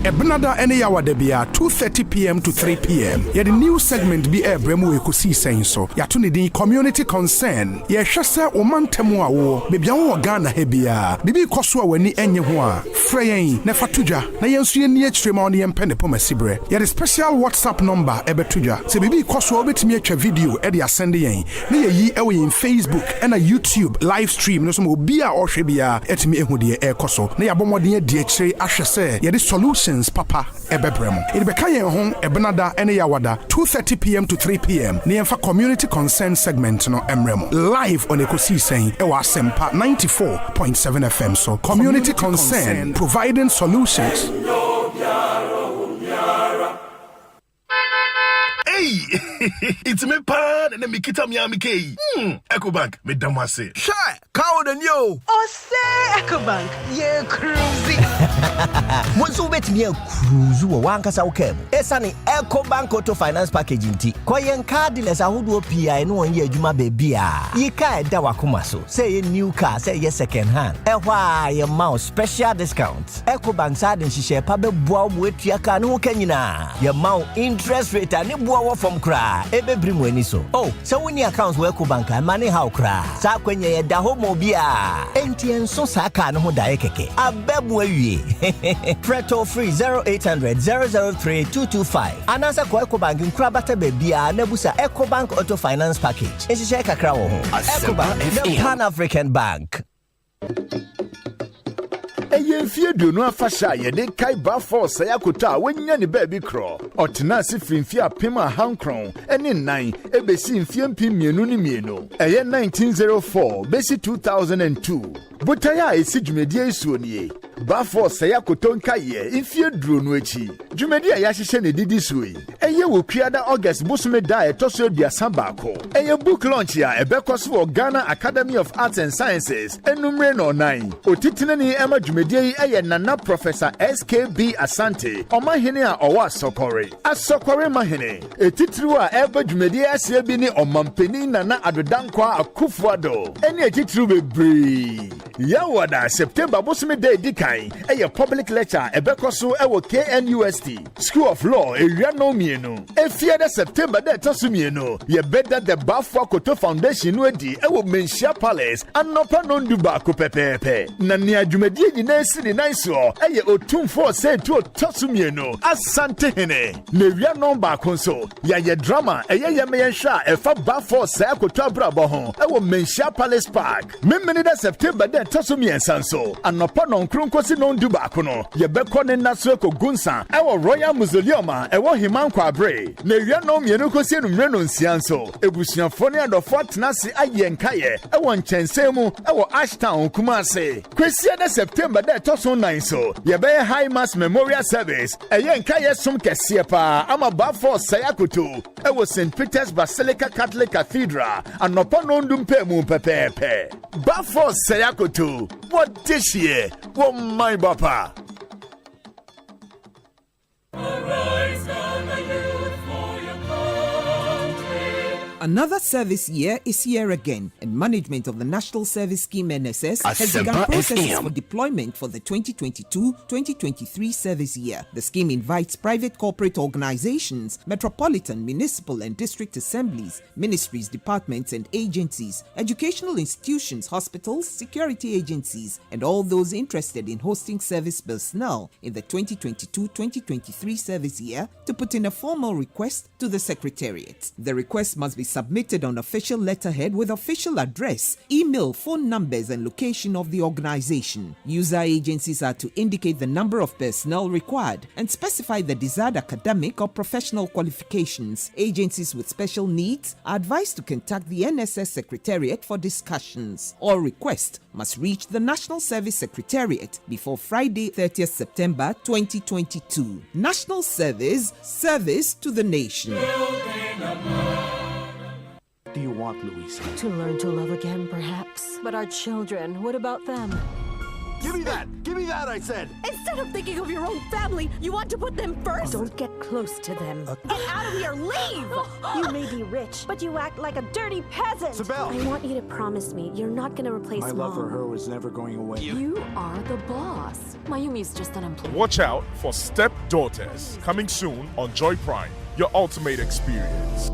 Ebnada ene yawa debia 2:30 p.m. to 3 p.m. Ye the new segment be bremu Ekosiisen so. Ya to the community concern. Ye hwese omantemu awo. Bebia wo Ghana hebia. Bibi koso a wani enye ho a. Freyen na fatuja na yensu ye ni akyire ma oni empene poma sibre. Ye the special WhatsApp number ebetuja. Se bibi koso obetimi atwa video e de asende yen. Na ye yi ewe in Facebook and a YouTube live stream no so obi a ohwe bia etimi ehu de e koso. Na ya bomodin e de akyire ahwese ye the solution solutions papa ebebrem. It beka yen ho ebenada ene yawada 2:30 p.m. to 3 p.m. near for community concern segment no emrem. Live on Ekosiisen ewa Asempa 94.7 FM. So community concern providing solutions. Hey, it's me pan and me kita Miami K. Ecobank, me damase. Shy, cow than you. Osei Ecobank, yeah, cruising. Bonsu bet me cruise wanka sa ukem. Esani Ecobank Auto Finance Package inti. Koyen cardless ahudu PI no one year juma baby a. Ye ka da wakoma so. Say new car, say ye second hand. Ehwa ye mouse special discounts. Ecobank side nhihye pa be boa mo etua ka no kanyina. Ye mouse interest rate ani boa from cry, ebe bring when so. Oh, so when your accounts work bank and money how cry. Sa kwenye ye da homo bia. Entien so sa ka no da keke. Abebu awie. Preto free 0800 003 225. Anasa ko Ecobank nkra bata bebia na busa Ecobank Auto Finance Package. Enshe kakra wo ho. Ecobank, the Pan African Bank. Eye fie do no afasha ye de kai ba force ya kota wanya ne ba bi kro otena se fimfie apem a hankron ene nan ebesi mfie mpim mienu ne mienu eye 1904 besi 2002 butaya esi dwumedie isuonie ba force ya kotonka ye mfie duro no echi dwumedie ya hihye ne didi suyi eye wokuada August bosume da etoso aduasa baako eye book launch ya ebekoso for Ghana Academy of Arts and Sciences enumre no nan otitine ni ema dwumedie eye nana Professor SKB Asante omahene a owa asokore mahene etitru a eba dwumedie asie bi ni omampeni nana adodankwa akufuado ene etitru bebre Yawada September bosume day dikai eye public lecture ebekoso ewo KNUST School of Law eriano mienu efiada September day tosumienu ye better the Bafwa Koto Foundation no edi ewo Menshia Palace anopa nondu ba ko pepepe na ni adwumadie nyina esiri nanso eye otumfo se tu tosumienu asante hene na eriano ba konso ya ye drama eye ye meyenhwa efa Bafwa sa Koto abrabo ho ewo Menshia Palace Park memene da September day tosumien sanso anopa non krunkosi non du ba kono ye beko ne naso ko gunsa ewo Royal Mausoleum ewo Himankwa Abre na ewia no mienu kosi enumre no nsianso ebusuafo ne adofo tenase ayenkaye ewo nchensemu ewo Ashtown Kumase kwesi da September da toso 9 so ye be High Mass Memorial Service ayenkaye som kese pa ama ba for Sayakoto ewo St Peter's Basilica Catholic Cathedral anopa non du mpemu pepepe ba for Sayakoto what this year? What my papa? Another service year is here again, and management of the National Service Scheme NSS has begun processes for deployment for the 2022-2023 service year. The scheme invites private corporate organizations, metropolitan, municipal and district assemblies, ministries, departments and agencies, educational institutions, hospitals, security agencies, and all those interested in hosting service personnel in the 2022-2023 service year to put in a formal request to the Secretariat. The request must be submitted on official letterhead with official address, email, phone numbers, and location of the organization. User agencies are to indicate the number of personnel required and specify the desired academic or professional qualifications. Agencies with special needs are advised to contact the NSS Secretariat for discussions. All requests must reach the National Service Secretariat before Friday, 30th September 2022. National Service, service to the nation. Do you want, Louisa? To learn to love again, perhaps. But our children, what about them? Give me that! Give me that, I said! Instead of thinking of your own family, you want to put them first? Don't get close to them. Get out of here! Leave! You may be rich, but you act like a dirty peasant! Sibel! I want you to promise me you're not going to replace My Mom. love for her was never going away. You are the boss. Mayumi's just unemployed. Watch out for Stepdaughters, coming soon on Joy Prime, your ultimate experience.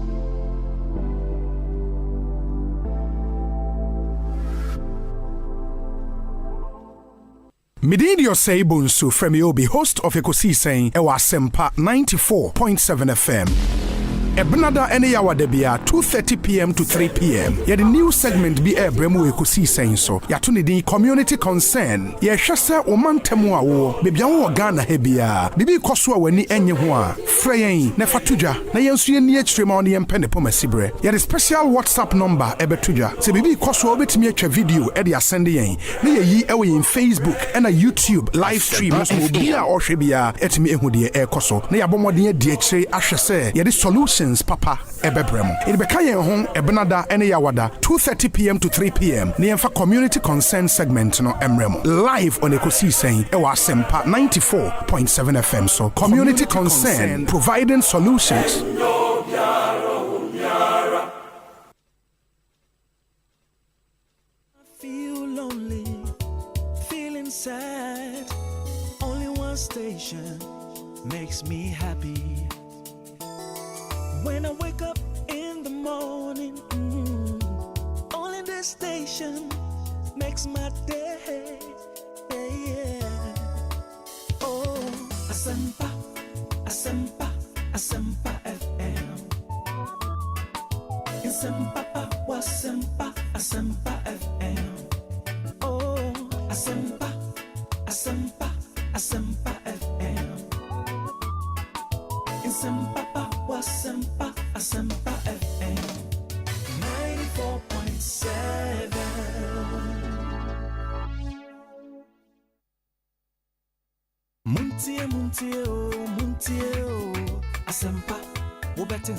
Midin Osei Bonsu from Yobi, host of Ekosiisen On Asempa 94.7 FM. Ebnada ene yawa debia 2:30 p.m. to 3 p.m. Yet the new segment be a bremu Ekosiisen so. Yato ne din community concern. Ye hwese omantemu awo. Bebia wo Ghana hebia. Bibi koso wani enye ho a. Freyen na fatudwa na yensu ye ni extreme on ye mpene po masibre. Ye the special WhatsApp number ebetudwa. Se bibi koso obetimi atwa video e de asende yen. Na ye yi ewe in Facebook and a YouTube live stream so obi a ohwe bia etimi ehu de e koso. Na yabomode ye de akire ahwese ye the solutions papa ebebrem. It beka yen ho ebnada ene yawada 2:30 p.m. to 3 p.m. Na yenfa community concern segment no emrem. Live on Ekosiisen e wa Asempa 94.7 FM so community concern providing solutions. Feel lonely, feeling sad. Only one station makes me happy. When I wake up in the morning, only this station makes my day. Yeah. Oh, Asempa, Asempa, Asempa FM. Asempa, Asempa, Asempa FM. Oh, Asempa, Asempa, Asempa FM. Asempa, Asempa, Asempa FM. 94.7. Muntie, oh, Asempa, Wobetin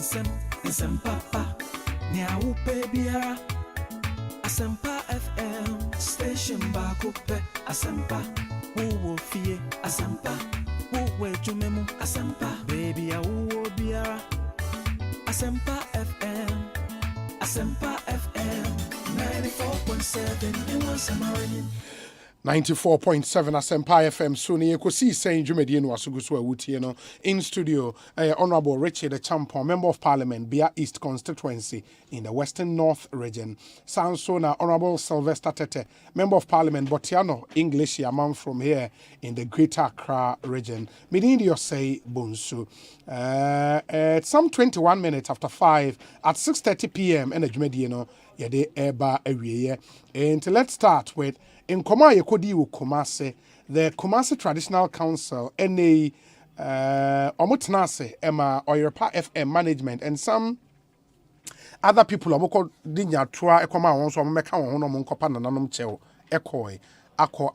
Asempa, Nya Upe Biara, Asempa FM, Station Bakupe, Asempa, Wo Fie, Asempa, Wo Jumemu, Asempa, Baby, Wo Biara, Asempa FM, Asempa FM, 94.7, in one Samaritan. 94.7 Asempa FM so ne Ekosiisen dwumadi no asuguso awutie no in studio Honorable Richard Champon, Member of Parliament Bia East constituency in the Western North region. Sanso na Honorable Sylvester Tete, Member of Parliament Botiano English Yaman from here in the Greater Accra region. Medindi Osei Bonsu. At some 21 minutes after 5 at 6:30 p.m. in the dwumadi no yede eba awiye. And let's start with in Koma Yekodi Kumase, the Kumase Traditional Council, NA Omotenase, Emma Oyerpa FM Management, and some other people Omoko Dinya Tua Ekoma Onso Meka Hono Monkopa Nanum Cheo, Ekoi, Aqua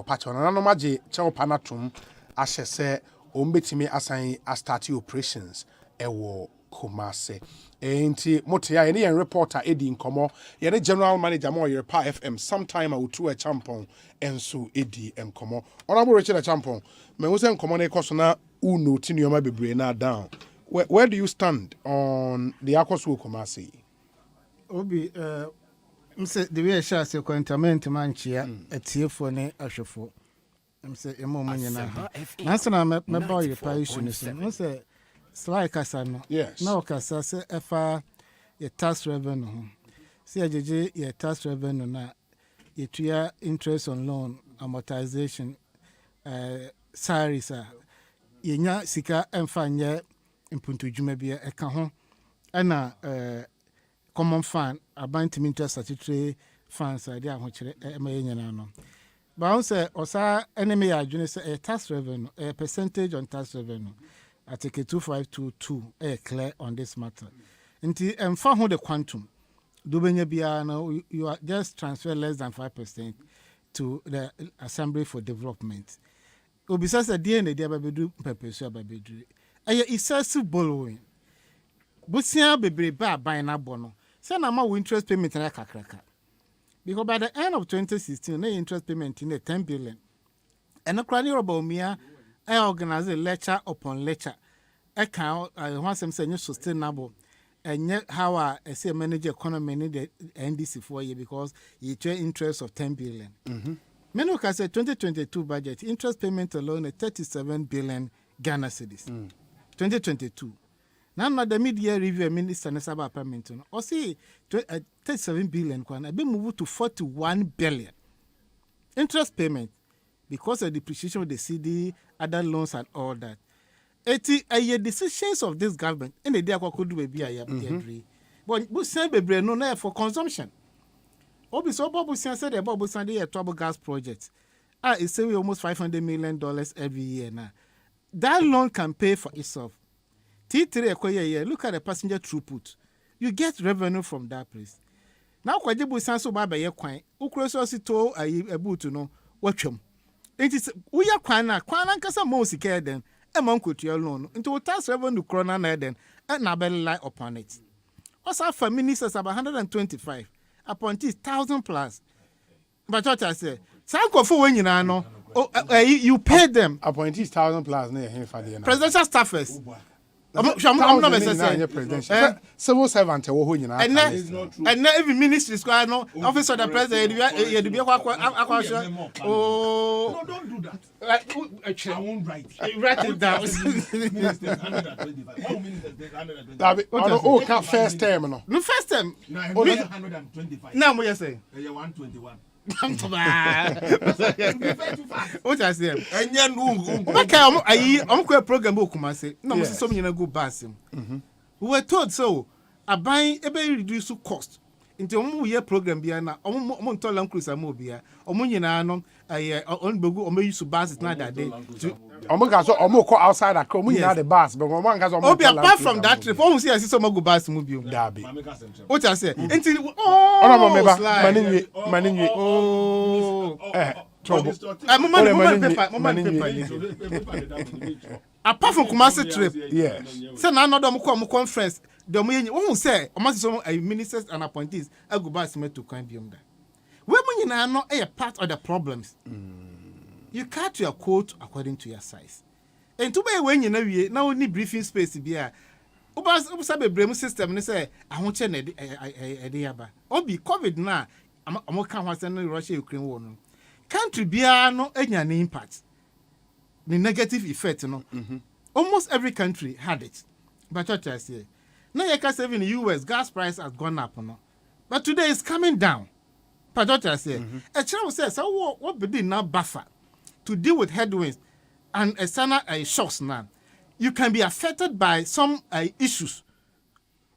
Pacho, Nanomaji Cheo Panatum, Ashese, Ombetimi Assign Astati operations, Ewo Kumase. Enti motia any reporter Eddie Nkomo yene general manager mo Yoruba FM sometime I will to a champon enso Eddie Nkomo Honorable Richard Champon me wo say Nkomo na ekoso na uno tinioma bebre na down where do you stand on the Akoso Kumasi Obi mse the way sha se kwantament manchia atiefo ne ahwefo mse emo munyina na sana me ba Yoruba issue ne so mse Sly Kasano. Yes. Now Kasa say efa your tax revenue. See ajeje your tax revenue na your interest on loan amortization salary sa yenya sika emfa nye impuntu dwuma bia eka ho na common fund abantimi interest statutory funds ade ahokyere emayenya no. But I say osa enemy adwene say tax revenue a percentage on tax revenue. Article 2522 clear on this matter. Until emfa ho the quantum, dubenya bia no you are just transfer less than 5% to the Assembly for Development. Obisa say dey na dey babedu pepesu ababedu. Eye excessive borrowing. Busia bebre ba ban na bono. Say na ma interest payment na kakraka. Because by the end of 2016, the interest payment in the 10 billion. And the crony robomia I organize a lecture upon lecture. I can want some say sustainable and yet how I say manage economy in the NDC 4 year because you trade interest of 10 billion. Many can say 2022 budget interest payment alone at 37 billion Ghana cedis. 2022. Now the mid-year review minister Nesaba payment or see 37 billion I be moved to 41 billion interest payment. Because of the depreciation of the CD, other loans and all that. A decisions of this government and the day could do a but we send bebre no for consumption. Obi so Bob said the Bob Sunday a trouble gas project. It's saving almost $500 million every year now. That loan can pay for itself. T3 a year. Look at the passenger throughput. You get revenue from that place. Now, kwa jibu sanso baba ye kwan. Ukroso si to a boot no watchum. It is we are kwana nkasa mo sika den. E man kutua loan. Into tax revenue krona na den. And na be rely upon it. What's our for ministers about 125. Appointees 1,000 plus. But what I say, Sanko for when you know, you pay them. Appointees 1,000 plus. Presidential staffers. I'm not saying civil servant. And now every ministry squad no office of the president. Oh, no, don't do that. I won't write. Write it down. Oh, first term no. No first term. No, 125. Now what you say? 121. What I say? Okay, I'm going program Kumase. No, so many go basim. We were told so. A buying a very reduced cost. Into a year program biana, Montolan Cruz Amobia, or Munyanano, on Bogu, or maybe to bus it not that day. Omoko outside a community the bus, but one has apart from that trip, almost see I see some go bus mobile. Derby. What I say? Until apart from Kumasi trip, yes. So now another conference. The won't say, almost some ministers and appointees, I go back to kind beyond that. Women are not a part of the problems. You cut your coat according to your size. And to be when you know, now only briefing space to be a Ubasabe Bremu system, and say, I want you a diaba. Or be COVID now, I'm more confident in Russia Ukraine war. Country be no any impact. The negative effect, you know. Almost every country had it. But what I say. Now you can say in the US, gas price has gone up, no? But today it's coming down. But what I say, a child says, so what be now buffer to deal with headwinds and a shocks now? You can be affected by some issues,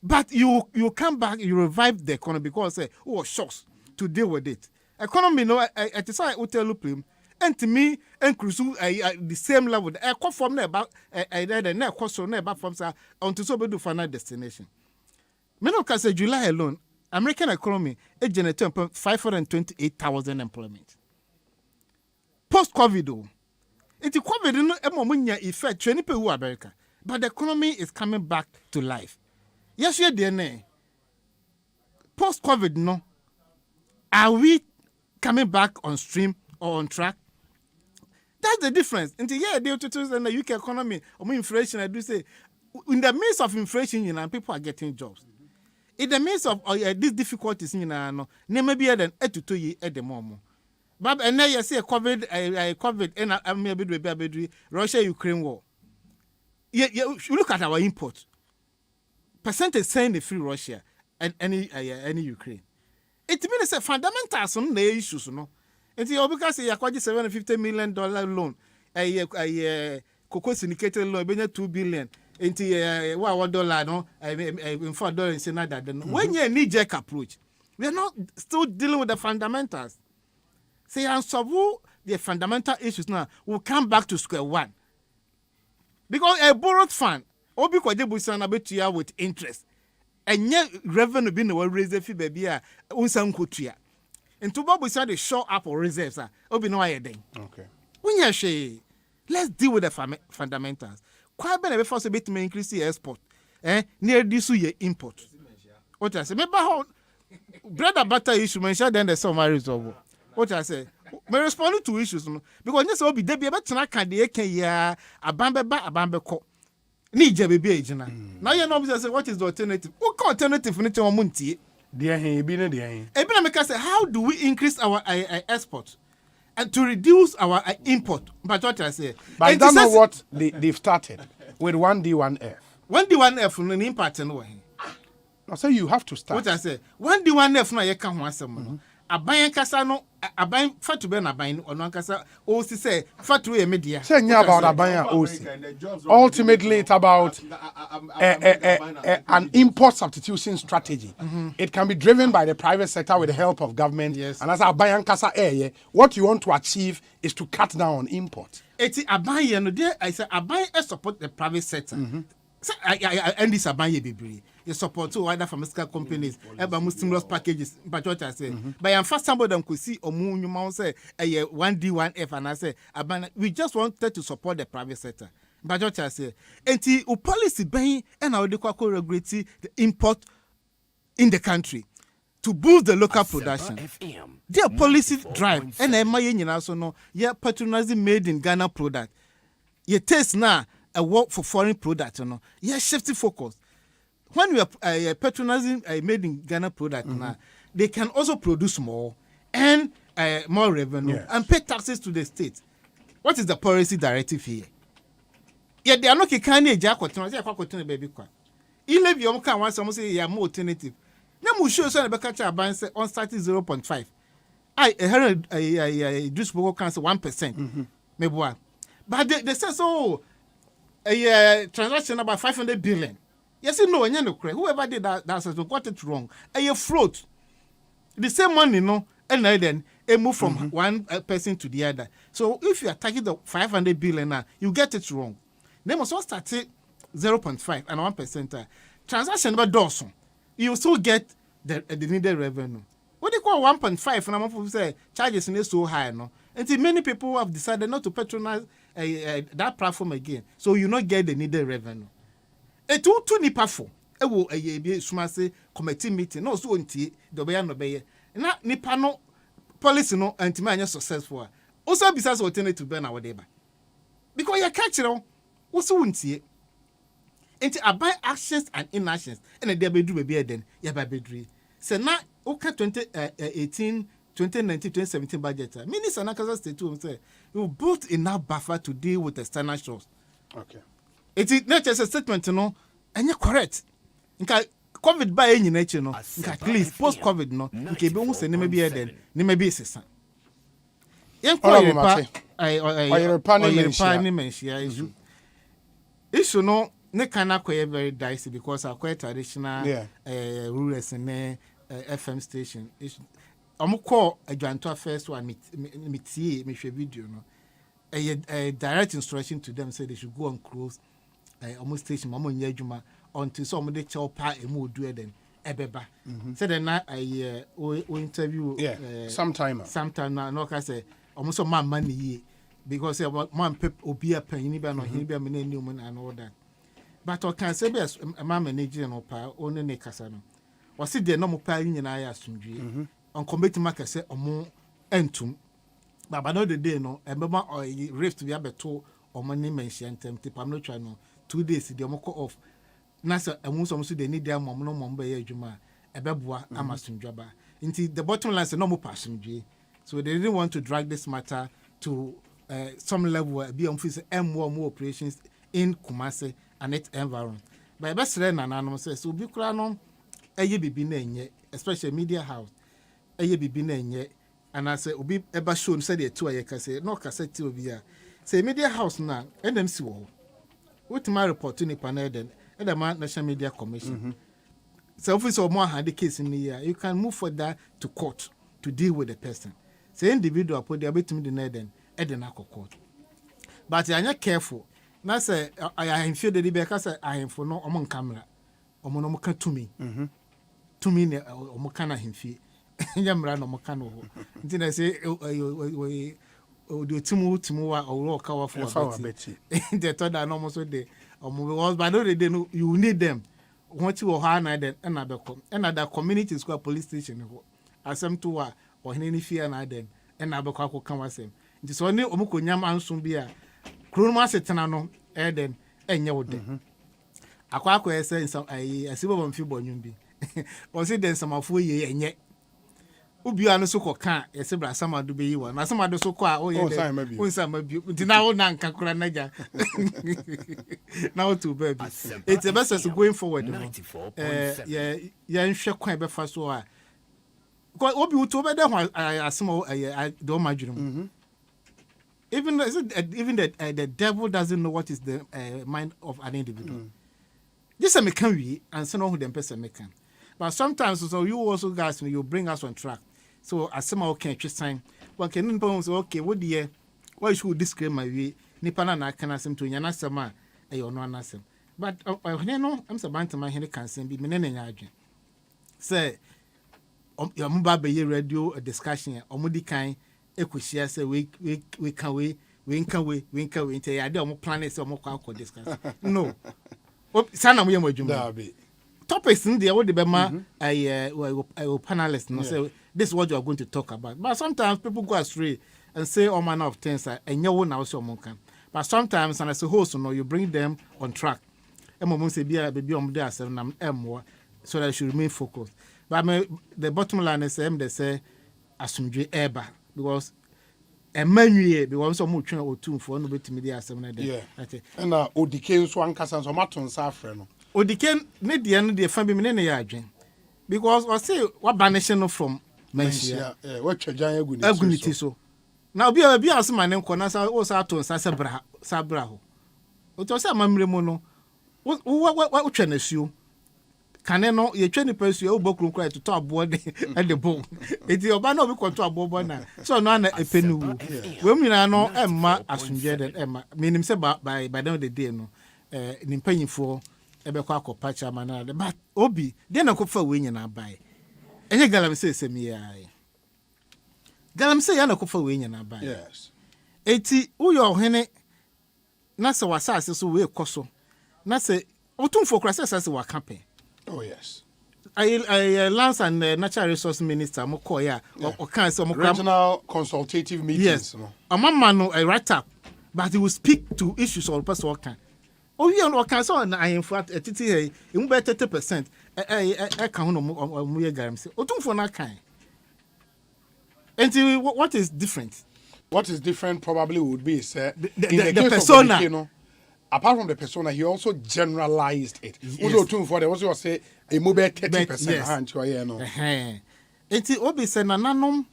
but you come back, you revive the economy because shocks to deal with it. Economy, no, I decide I tell you, and to me, and cruise the same level. I come from there about the cost from there from until so do final destination. Many can say July alone, American economy it generated 528,000 employment. Post COVID, though, it's COVID no emomunya effect 20 people America, but the economy is coming back to life. Yes, yeah, DNA. Post COVID, no, are we coming back on stream or on track? That's the difference. In the year due to the UK economy, inflation, I do say, in the midst of inflation, people are getting jobs. In the midst of these difficulties, maybe than 8 to 2 years at the moment. But and now you see COVID, and maybe Russia-Ukraine war. You look at our import. Percentage saying the free Russia and any Ukraine. It means that fundamentals on the issues, no. And because you acquired $750 million loan, a cocoa syndicated loan, $2 billion, into $1, no, in $4 in that. When you need jack approach, we are not still dealing with the fundamentals. Say, and so the fundamental issues now will come back to square one. Because a borrowed fund, or because they will send a bit with interest, and yet revenue being the raise the fee baby, unsam kutria. And to Bob, we said the show up or reserves. Obi no idea. Okay. When you say, let's deal with the fundamentals. Quite better before a bit to increase the export. Near this year import. What I say, maybe how bread and butter issue mentioned then the summary over. What I say, may respond to issues because this will be there. But tonight can the ya a bambe co. Need baby age now. Now you know what is the alternative? What alternative for the munti? How do we increase our export and to reduce our import? But what I say, but I don't know what they've started with 1D1F. 1D1F no impact no way. So you have to start. What I say, 1D1F no you can want some. A buy kasa no aban fatu be na aban ono ankasa o si say fatu e media say nya about aban osi ultimately it's about an import substitution strategy. It can be driven by the private sector with the help of government. And as aban ankasa what you want to achieve is to cut down on import. Eti aban ye no there I say aban support the private sector. So I end this aban ye bebre. You support to other pharmaceutical companies, about stimulus packages, but what I say. But I'm first somebody them could see omu nyuma say 1D 1F and I say we just wanted to support the private sector. But what I say, enti u policy ben and how they regulate the import in the country to boost the local production. Their policy drive and also no patronizing made in Ghana product. Your taste now a work for foreign product, shifting focus. When we are patronizing made in Ghana product now, they can also produce more and more revenue and pay taxes to the state. What is the policy directive here? Yet they are not canny continue baby kwa. Ile bi omo kan wan some say ya more alternative. Na mu show so na be catch aban say on starting 0.5. I juice bogo can say 1%. Meboa. But they say so a transaction about 500 billion. Yes, no, whoever did that got it wrong. A float. The same money, no, and then a move from one person to the other. So if you are taking the 500 billion now, you get it wrong. They must all start 0.5 and 1%. Transaction about Dawson. You still get the needed revenue. What they call 1.5 and I'm going to say charges is so high, no. Until many people have decided not to patronize that platform again. So you not get the needed revenue. Etu nipa fo ewo bi sumase committee meeting no so ntie do be ya no be na nipa no policy no antima anya successful also business alternative be na we dey ba because you catch it also ntie enti aban actions and inactions and dey be do be den ya ba bedri say na oka 2018 2019 2017 budget minister Nakasa state say we built enough buffer to deal with external shocks. Okay. It is not just a statement, no, and you're correct. Nka COVID by any nature, no, nka at least post COVID, no, nke be unse ne be then, ne me be sesa. Yenko Yoruba issue. Issue no, ne kana koye very dicey because our quite traditional rulers in FM station. I'm call a joint first one me share video no. A direct instruction to them say they should go and close almost station mama nyejuma until somebody chop pa emu do then ebeba say then I interview sometime now no ka say almost man money because man pep obi a pen ni be no hin be me na new and all that but I can say be a man manager no pa only ne kasa no was it there no mo pa nyina ya asumdwe on committee market say omo entum but no the day no remember rift be abeto omani mention tempt pam no try no 2 days the omoko off na say emu so so they need their mom no mom be adwuma ebeboa amasundwaba nti the bottom line say no mo pasumdwe so they didn't want to drag this matter to some level be on face more operations in Kumasi and its environment but best na no say so bi kura no eye bibi na enye especially media house eye bibi na enye and I say obi eba show say the two ayeka no cassette obi a say media house na NMC wo what my report to nipa na den the National Media Commission so office of more hand the case in the year you can move for that to court to deal with the person say individual put the betimi the den court but you are not careful na say I feel the be ka say I for no omo camera omo no ka to me ne omo kana himfie nyamra no moka no ho nti na say o timu wa o ka wa for beti the third and almost the was by no they know you need them what you ha na den na be come another community square police station ho asem to wa o hene fear na den na be kwa kan wasem nti so ne omuko nyam anso bi a kronoma setena no den enye wo de akwa ese nsam asibo bamfi bonyum bi o se den samafo ye enye ubi anu so koka yesi bra samadu be yiwa na samadu so ko a o ye onsama bi ntina wo na nka kura naja now to baby it's the best as going forward no nhwe kwan be fa so a Because obi uto be there asemo the omajuru. Even the devil doesn't know what is the mind of an individual. This is a we and so who them person make. But sometimes so you also guys you bring us on track. So asema okay time. But can you say okay what the why should disclaim my way nipa na can asem to nyana sama e ono anasem. But no I'm so bant my hen can say be menene nya adwen. Say your mobile be radio discussion omudi kan Ekosiise say we can until ya dey omo plan say omo kwa discuss. No. Sana mo yemo adwuma. Topics in there what the bema panelists no say this is what you are going to talk about. But sometimes people go astray and say all manner of things and you na so omo kan. But sometimes and as a host no you bring them on track. Emo say bia baby omo dey asem na emwo so that they should remain focused. But the bottom line is they say asumdwe eba because a menu because some more train or two for no betimi dey asem na dey. And Odike nso ankasa so maton sa afre no. Odike ne dey no dey fan bi me ne ya adwen. Because I say what banishing from Mensia. What twajan aguniti so. Now be asem ane nko na sa o sa aton sa bra ho. O to say amamre mu no. What twa na suo. Kane no ye twa ni pesu e obokru kra to abo de e de bo. Eti oba na obi kwoto abo na. So no na epenu wu. We mu na no emma asunje den emma. Menim say by the end of the day no ni mpanyifo ebe kwa akopa chama na de but obi de na kofa we nyina bai. Enye galam say semi ya. Galam say ya na kofa we nyina bai. Yes. Eti uyo hene na se wasase so we koso. Na se otumfo kra se wa campaign. Oh yes. I Lands and Natural Resource Minister Mokoya or council regional consultative meetings. Yes. A man I write up, but he will speak to issues or person work. Oh, you know, council and I in fact a TTA in better 30%. I can't know more guarantee. Or two for that kind. And what is different? What is different probably would be the persona. Apart from the persona, he also generalized it. Also, for there was say a mobile 30% hand to a no. Enti obi say na nanom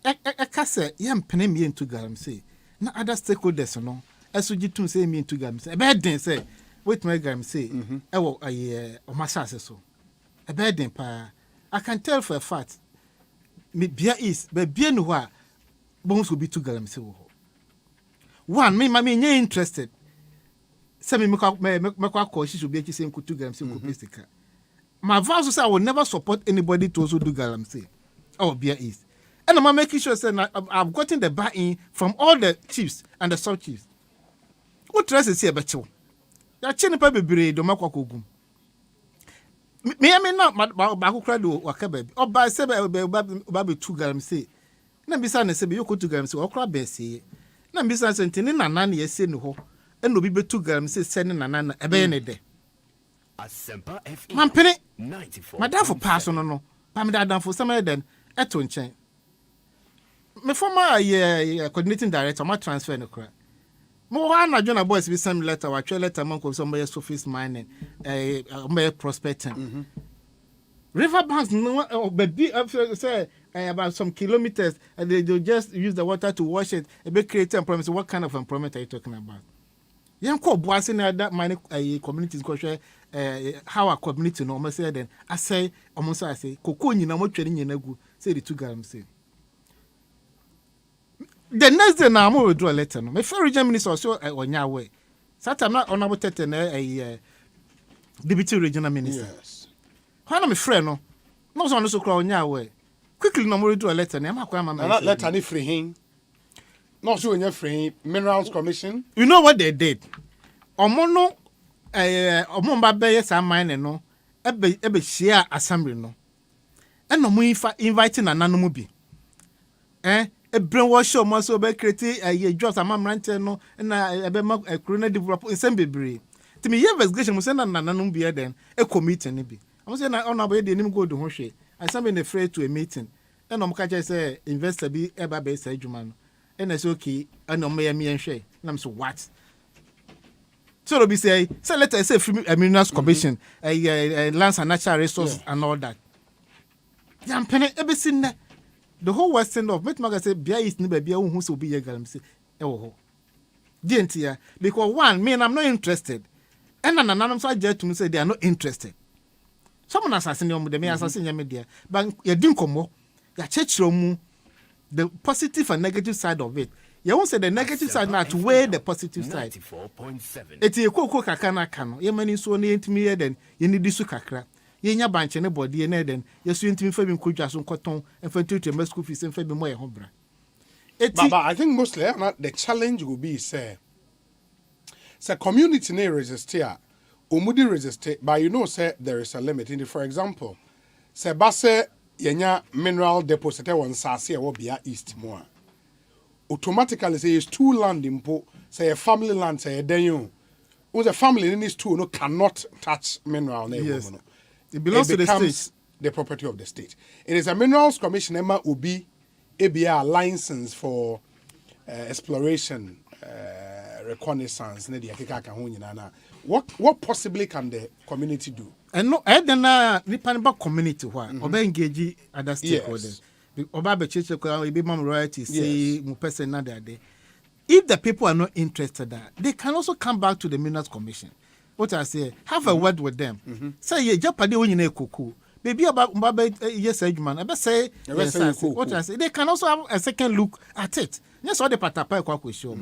ekase yem pene mi into galam say na other stakeholders no esuji tun say mi into galam say e be den say wait my galam say e wo omasase so e be den pa I can tell for a fact me bia is be bia no ho Bonsu be to galam say wo one me nye interested. Say me call she should be saying kutu galam say ko my vows say I will never support anybody to also do galam say. Oh, beer is. And I'm making sure that I've gotten the buy-in from all the chiefs and the sub chiefs. What dress is here, Becho? You're chinning paper bread, don't make a cook. Me, I mean, not my crowd or cabby. Or by baby 2 grams say. Then besides, say you go to grams or crab say. Then besides, and Nani is saying no, and no be 2 grams say sending a nana a day. Asempa FM. Man, penny 94. My dad for personal no. Pamela done for some of them. Eton chain. My former coordinating director, my transfer no cry. More I join a boys with some letter, or a letter monk of somebody's office mining, prospecting. River banks, no, baby, say about some kilometers, and they just use the water to wash it. A bit creative employment. What kind of employment are you talking about? Young call boys in that mining communities, how a community normal say then. I say, almost I say, Cocoon, no more training in a good, say the 2 grams say. The next day now, I will draw a letter. My fellow regional minister also on your way. Saturday, I'm not honorable a deputy regional minister. Yes. How am I friend? No, no one also cry on your way. Quickly, no more draw a letter. I'm not letter any free him. Not so in your free Minerals Commission. You know what they did? Omono, Omomba Bay, some mine no, ebe share assembly no. And no more inviting an anomobi. A brainwash show must be created a job a man ranter no, and a corona developer in some baby. To me, investigation was sent an anonymous then, a committee and be. I was saying, I don't know where they didn't go to Hoshe. I summoned afraid to a meeting. And I'm catching say, investor be ever based a Juman. And it's okay, and no me and share. And I'm so what? So to be say let us say a Minerals Commission, a Lands and Natural Resources and all that. Yam penny everything the whole western of Metmaga say Bia is never be who so be a galamsey. Oh, didn't ya? Because one, me and I'm not interested. And I'm so jet to say they are not interested. Someone assassin you the me assassin your media, but you didn't come more. Ya church room, the positive and negative side of it. You won't say the negative side now to weigh the positive side. 94.7. It's a cocoa kakana cano. You many so near to me then you need this kakra. You bunch anybody and then you're soon to me for could just on cotton and for two to school fees and for more hombra. But I think mostly the challenge will be say community ne resist here. Umudi resist, but you know say there is a limit in it. For example, say basse yenya mineral deposit one sase will be east more. Automatically say it's two land impo, say a family land say then you. Who's a family in this two no cannot touch mineral. Yes. It belongs to the state. The property of the state. It is a minerals commission Emma will be a license for exploration, reconnaissance. What possibly can the community do? And no, I don't know the community who are engaging other stakeholders. Oba church be mom royalty say mu person na there. If the people are not interested, they can also come back to the Minerals Commission. What I say, have a word with them. Say ye japade when you na kuku. Baby about yes man. I say what I say. They can also have a second look at it. Yes, all the patapa kwa ko show.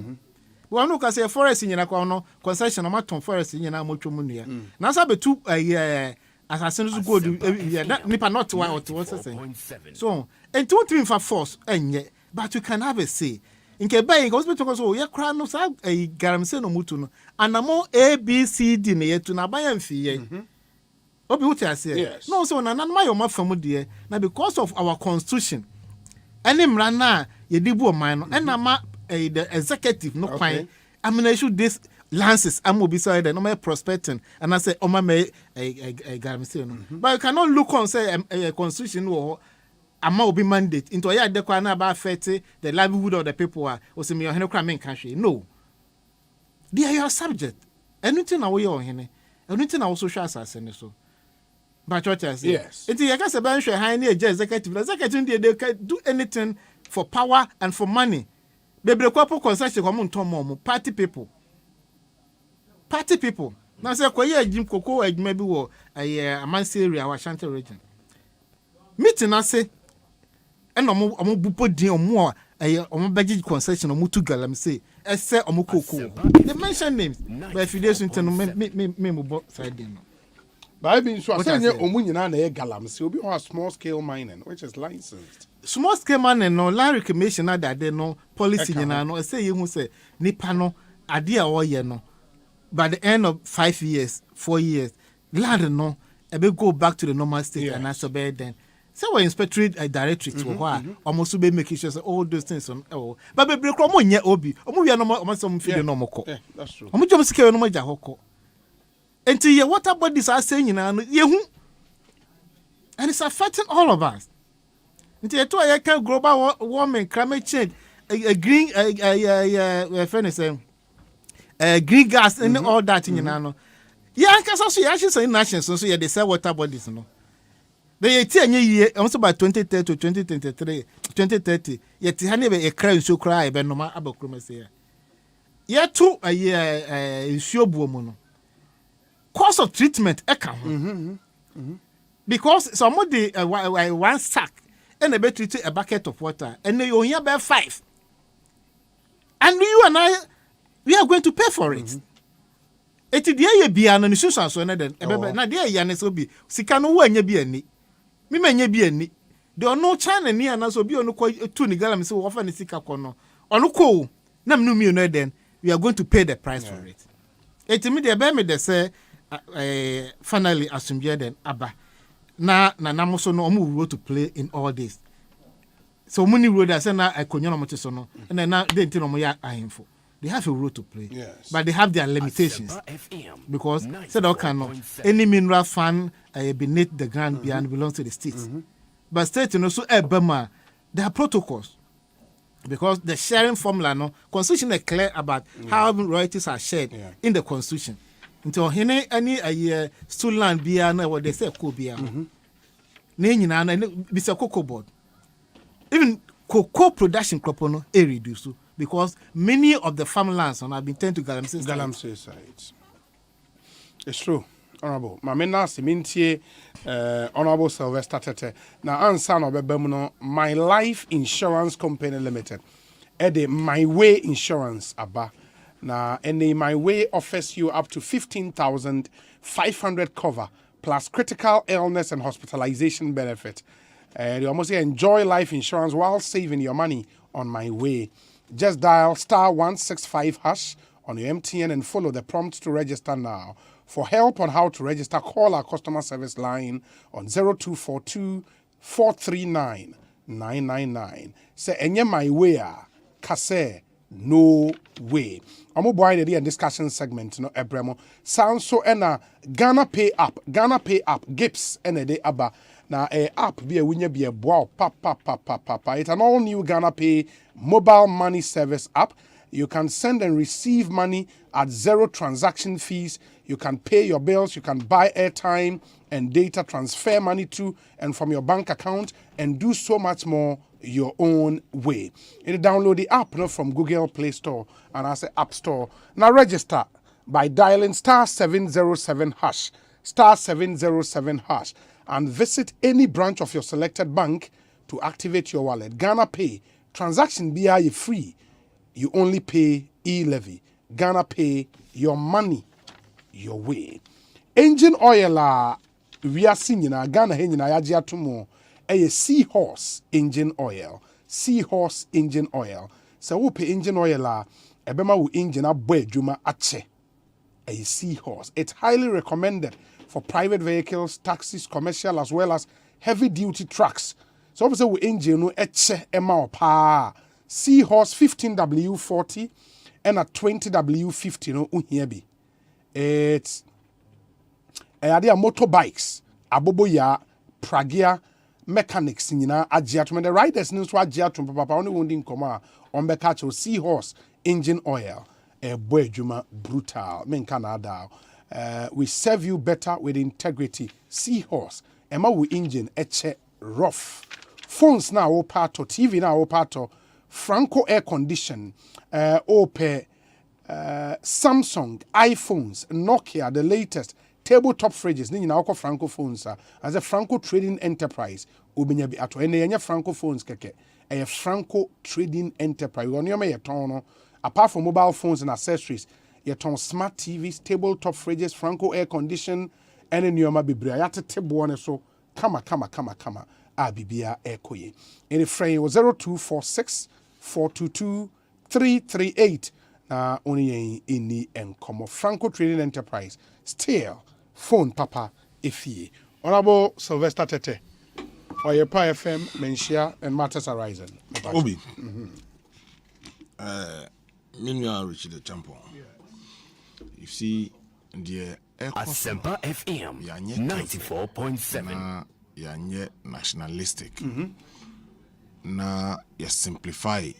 We no can say forest in na kwa no concession ma ton forest in na motwo mu nua. Na sa be tu assassins go do nipa not why or what say. So, and two thing for force enye, but you can have a say. In Quebec, hospital so ye kra no sa garamse no mutu no. Anamo ABCD ne yetu na bayan fiye. Obi what I say. Yes. No, so na my your mafamu de na because of our constitution. Any mra na ye dibu o man no and na ma the executive no kwan. I mean I should this lances am obi side no my prospecting and I say o ma me garamse no. But you cannot look on say a constitution or ama obi mandate into ya de kwa na about 30 the livelihood of the people are o say me ohene kwa men country. No. They are your subject. Anything na we ohene. Anything na social assassin so. But what I say, yes. It's a case about high executive. Executive they can do anything for power and for money. They break up concession come party people. Party people. Now say kwa Jim Coco maybe wo a Mansi area or Ashanti region. Meeting I say and omo bupo din omo omo beji concession omo tu galam say e say omo Coco. They mention names. But if you listen to me mo side no. But I've been sure I say omunyina na galam say obi on small scale mining which is licensed. Small scale mining no land reclamation na that no policy nyina no say you say nipa no ade a wo ye no by the end of 5 years 4 years land no e be go back to the normal state and also be then say we inspectorate directorate who almost be making sure all those things on but be break omo nye obi omo wi no omo some feed no moko that's true omo jom sike no mo ja hoko enti ye water bodies are saying na no ye hu and it's affecting all of us enti ye to ye can global warming climate change a green green gas and all that in no yeah can so ye actually say nations so ye dey sell water bodies no they year almost by 2030 to 2023 2030 yet hane be a crime so cry be no ma abakroma say ye to a year nsuobuo mu no cost of treatment e ka ho because somebody one sack and a be treat a bucket of water and you only about 5 and you and I we are going to pay for it. It is the bia no susan so na den na de ya ne so bi sika no wo anya bi ani me manya bi ani de ono China ni ana so bi ono ko tu ni galam se wo fa ne sika ko no ono ko na mnu mi no den we are going to pay the price for it. It me de be me de say finally asumje den aba na mo so no omo role to play in all this. So many road that say na akonyo no mo te so no na de nti no mo ya ahemfo. They have a role to play, yes. But they have their limitations because said any mineral fund beneath the ground beyond belongs to the states. But state also Burma, there are protocols because the sharing formula no constitution is clear about how royalties are shared in the constitution. Until any stool land beyond what they say could be. Be a cocoa board. even cocoa production crop no reduce because many of the farmlands have been turned to galamsey sites. It's true. Honorable. Mamena Simintie, Honorable Sylvester Tete. Now, answer no bebemuno. My Life Insurance Company Limited. Ede My Way Insurance aba. Now, and My Way offers you up to 15,500 cover plus critical illness and hospitalization benefit. You almost enjoy life insurance while saving your money on My Way. Just dial *165# on your MTN and follow the prompts to register now. For help on how to register, call our customer service line on 0242 439 999. Say, enye My Way, kase no way. I'm going to discussion segment, no ebremo. Sounds so ena Ghana Pay App, Gips ene de aba. Na app be a winner be a wow, pa. It's an all new Ghana Pay mobile money service app. You can send and receive money at zero transaction fees. You can pay your bills. You can buy airtime and data, transfer money to and from your bank account, and do so much more your own way. You download the app from Google Play Store and I say App Store. Now register by dialing *707#, *707#, and visit any branch of your selected bank to activate your wallet. Ghana Pay transaction BI free. You only pay e-levy. Ghana Pay, your money, your way. Engine oil we are seeing Ghana Henina Yajia Tumo. A seahorse engine oil. Seahorse engine oil. So we pay engine oil ebema wu engine abwe juma ache. A seahorse. It's highly recommended for private vehicles, taxis, commercial, as well as heavy duty trucks. So we say we engine no eche ema pa. Seahorse 15W40 and a 20W50 no unhiebi. It's a motorbikes, aboboya, pragia, mechanics nyina agiatum. The riders news wa agiatum papa only wounding koma on be catch Seahorse engine oil. Boy juma brutal. Men Canada. We serve you better with integrity. Seahorse. Emma we engine eche rough. Phones now opato, TV now opato. Franco air condition, Opel, Samsung, iPhones, Nokia, the latest, tabletop fridges, ni na oko Franco phones as a Franco Trading Enterprise, ubinya bi ato ene yenye Franco phones keke, a Franco Trading Enterprise. Wonyoma yeton apart from mobile phones and accessories, yeton smart TVs, tabletop fridges, Franco air condition, ene nyoma bibria yate table one so kama. Abibia Ekoye. Any frame was 0246 422 338. Only in the Encomo Franco Trading Enterprise. Still, phone Papa Ifie. Honorable Sylvester Tete. Oyepa FM, Menshia, and Matters Arising. Obi. Minua Richard the Champion. You see, the Asempa FM 94.7. Yanye nationalistic. Na ya simplify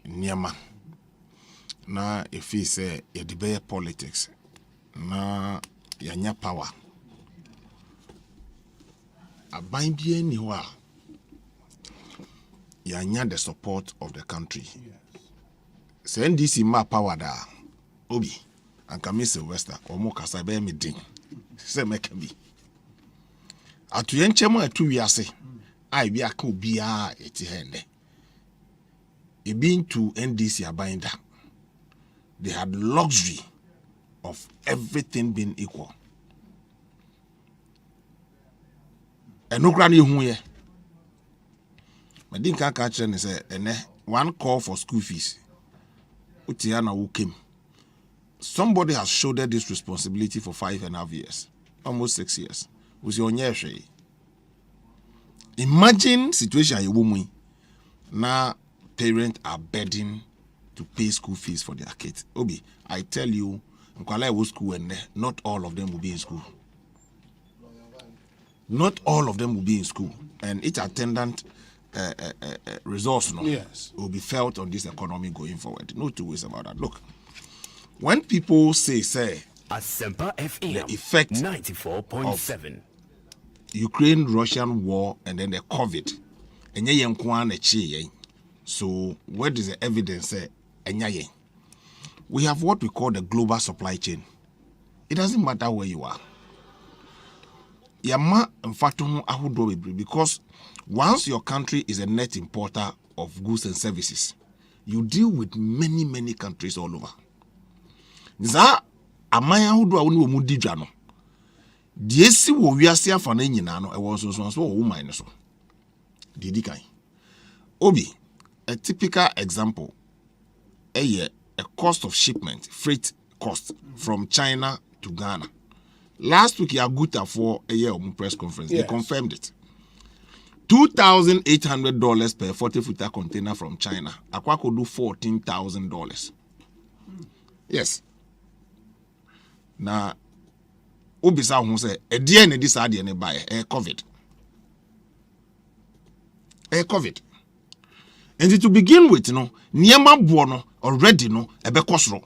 nyama. Na if he say ya debate politics. Na yanya power. Aban bien ni wa. Yanya the support of the country. Say NDC ma power da. Obi. Ankami Sylvester. Omo kasa be me ding. Say make be. Atu yenchemu atu wiase ai bi aka obia eti hende e been to NDC abinda. They had luxury of everything being equal. Enukra ni hu ye medin ka kire ni say ene one call for school fees utia na wo kem. Somebody has shouldered this responsibility for 5.5 years, almost 6 years. Imagine situation a woman now parents are begging to pay school fees for their kids. Obi, I tell you, in school and not all of them will be in school. Not all of them will be in school, and each attendant resource will be felt on this economy going forward. No two ways about that. Look, when people say Asempa FM, the effect 94.7. Ukraine-Russian war and then the COVID enye yen kwa na chi yen. So what is the evidence say enya yen? We have what we call the global supply chain. It doesn't matter where you are. Yama mfatu ahudo because once your country is a net importer of goods and services, you deal with many countries all over. Za amaya ahudo a woni omu didwa no. Die si wo wiase afa na nyina no e wo so wo man so. Didi kan. Obi, a typical example a cost of shipment, freight cost from China to Ghana. Last week, Yaguta for a year press conference, they confirmed it. $2,800 per 40-footer container from China. Aqua could do $14,000. Yes. Now, Ubisa who say a DNA this idea buy a COVID. COVID. And to begin with, you know, Niema Buono already no ebe kosro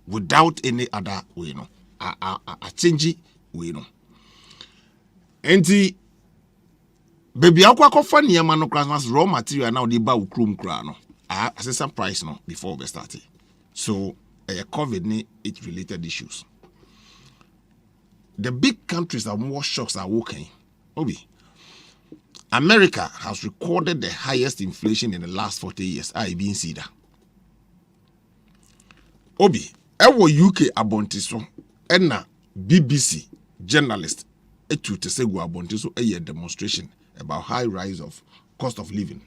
without any other way, no. A change way, no. And the baby akwa kofa Niema no Christmas raw material now they buy ukrum kra no. Assess price no before we started. So COVID ni it related issues. The big countries that more shocks are working. Obi. America has recorded the highest inflation in the last 40 years. I been see that. Obi, ewo UK abontiso, ena BBC journalist, etu tesegu abontiso a demonstration about high rise of cost of living.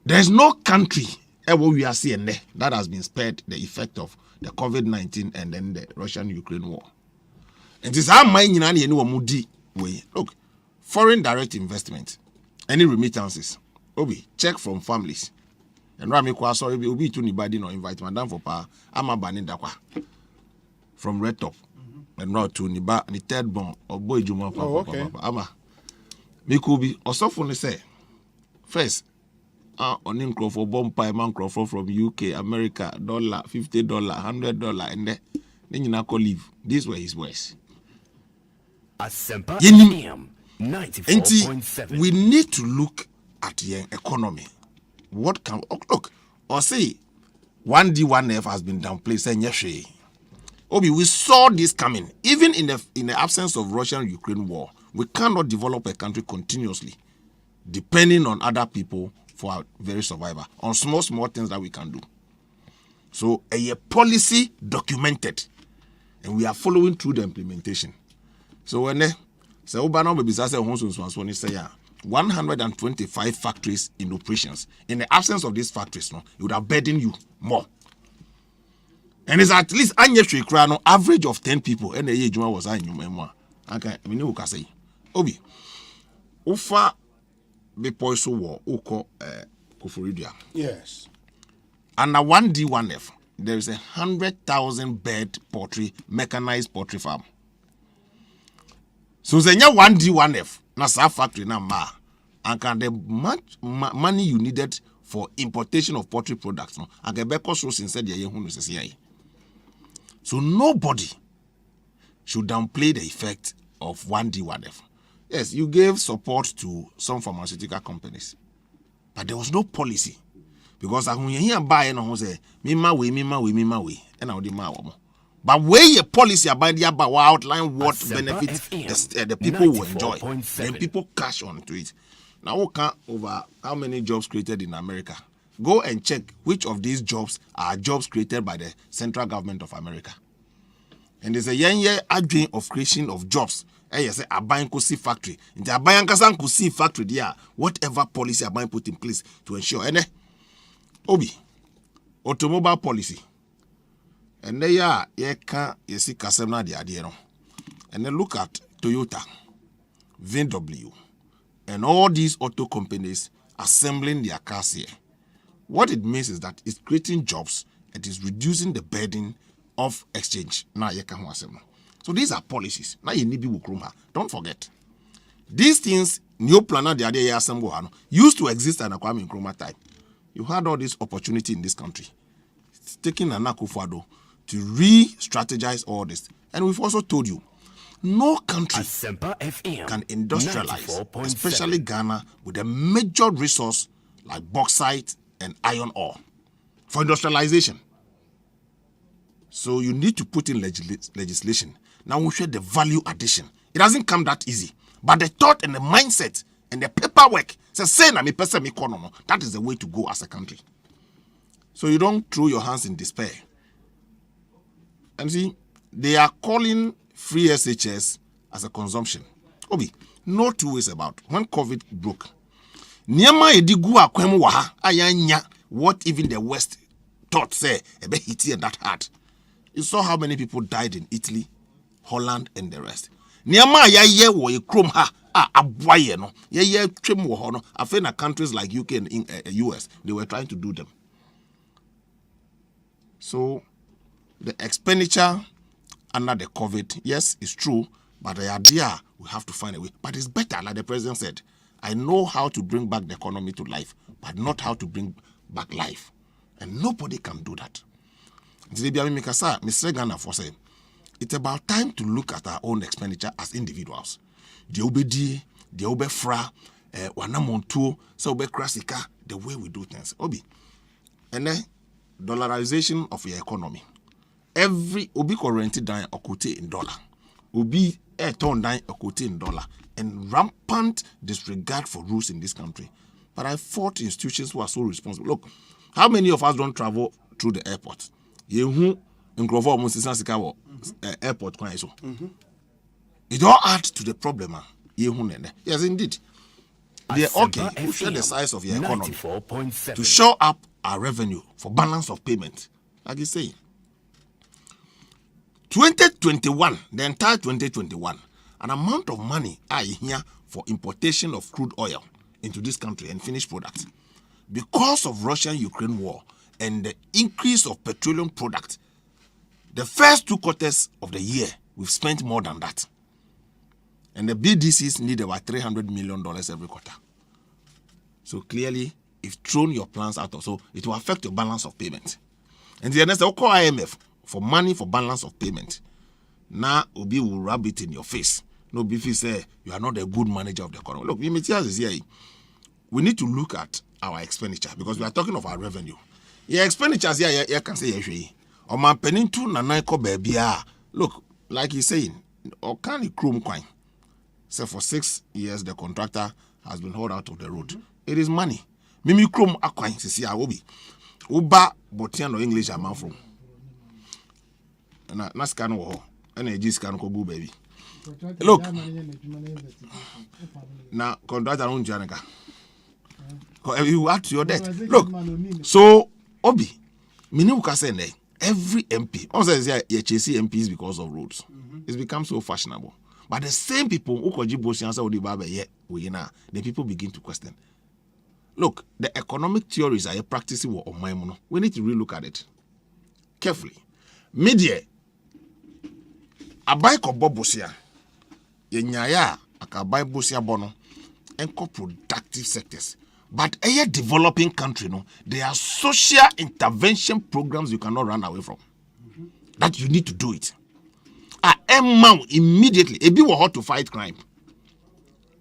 There's no country ewo we are seeing there that has been spared the effect of the COVID-19 and then the Russian-Ukraine war. And this how my nyina ni mudi way. Look. Foreign direct investment, any remittances, Obi, check from families. And Rami kwa sorry, Obi to anybody no invite madam for power. I'm a banning dakwa from Red Top, and not to Niba, the third born of boy Juma. Okay. Ama, Mikubi, or so funny say, first, on incro for bomb pie man from UK, America, $50, $100, and then you now call leave. These were his words. Asempa FM 94.7. We need to look at the economy. What can look or say 1D 1F has been downplayed. Saying yes, Obi, we saw this coming. Even in the absence of Russian-Ukraine war, we cannot develop a country continuously, depending on other people for our very survival on small things that we can do. So a policy documented, and we are following through the implementation. So when so Obama will be say 125 factories in operations. In the absence of these factories, no, it would have burdened you more. And it's at least an average of 10 people. And the age was I knew more. Okay, I mean, you can say, Obi, Ufa the Poiso war, Uko Kufuridia. Yes. And a 1D 1F, there is 100,000 bed poultry, mechanized poultry farm. So the 1D 1F, na sa factory na ma, and can the much money you needed for importation of poultry products, no, and the because inside the yehu no. So nobody should downplay the effect of 1D 1F. Yes, you gave support to some pharmaceutical companies, but there was no policy because when you hear buy no say me ma way, and I would ma. But where a policy about the outline what benefits the people will enjoy, and people cash on to it. Now we count over how many jobs created in America. Go and check which of these jobs are jobs created by the central government of America. And there's a year dream of creation of jobs. Yes, a buying see factory. In the buying could see factory there. Whatever policy a buying put in place to ensure. And Obi, automobile policy. And they are you see Kasemna the idea. And then look at Toyota, VW, and all these auto companies assembling their cars here. What it means is that it's creating jobs, it is reducing the burden of exchange. Now you can assemble. So these are policies. Now you need to don't forget. These things, new planner the idea assemble used to exist at Kwame Nkrumah time. You had all this opportunity in this country. It's taking an Akufo-Addo to re-strategize all this. And we've also told you, No country Asempa FM can industrialize, 94.7. especially Ghana, with a major resource like bauxite and iron ore for industrialization. So you need to put in legislation. Now we share the value addition. It doesn't come that easy. But the thought and the mindset and the paperwork, that is the way to go as a country. So you don't throw your hands in despair. And see, they are calling free SHS as a consumption. Obi, no two ways about when COVID broke. What even the West thought say about Haiti and that hard. You saw how many people died in Italy, Holland, and the rest. Niama ya ye wo ye krom ha abwaye no ye twem wo ho no afa na countries like UK and US they were trying to do them. So the expenditure under the COVID, yes, it's true, but the idea we have to find a way. But it's better, like the president said. I know how to bring back the economy to life, but not how to bring back life, and nobody can do that. Mr. Ghana for saying. It's about time to look at our own expenditure as individuals. The obedi, the obefra, wanamontu, so obekrasika, the way we do things. Obi, and then dollarization of your economy. Every obi currency down okote in dollar. Obi turn down okote in dollar, and rampant disregard for rules in this country. But I fought institutions who are so responsible. Look, how many of us don't travel through the airport? Airport it all adds to the problem. Yes, indeed. They are okay to share the size of your economy to show up our revenue for balance of payment. Like you say, 2021, the entire 2021, an amount of money are here for importation of crude oil into this country and finished products. Because of Russian-Ukraine war and the increase of petroleum products, the first 2 quarters of the year, we've spent more than that. And the BDCs need about $300 million every quarter. So clearly, if thrown your plans out, so it will affect your balance of payment. And the next, I'll call IMF for money for balance of payment. Now, Obi will rub it in your face. No, if you say you are not a good manager of the economy. Look, we need to look at our expenditure because we are talking of our revenue. Your expenditures here, you can say, look, like he's saying, or can it chrome coin? So for 6 years, the contractor has been hauled out of the road. It is money. Mimi chrome a coin, see, I will be. Uba, Botian or English, I'm from. And I scan war, and I just can't go, baby. Look, now, contractor on Janica. You add to your debt. Look, so, Obi, Minuka say, every MP, also you chase MPs because of roads. It's become so fashionable. But the same people who could the people begin to question. Look, the economic theories are practicing on my mono. We need to relook at it carefully. Media, a bike of Bobosia, Yenyaya, a buy Bosia Bono, and productive sectors. But a developing country, no, there are social intervention programs you cannot run away from. That you need to do it. Immediately, a big hot to fight crime.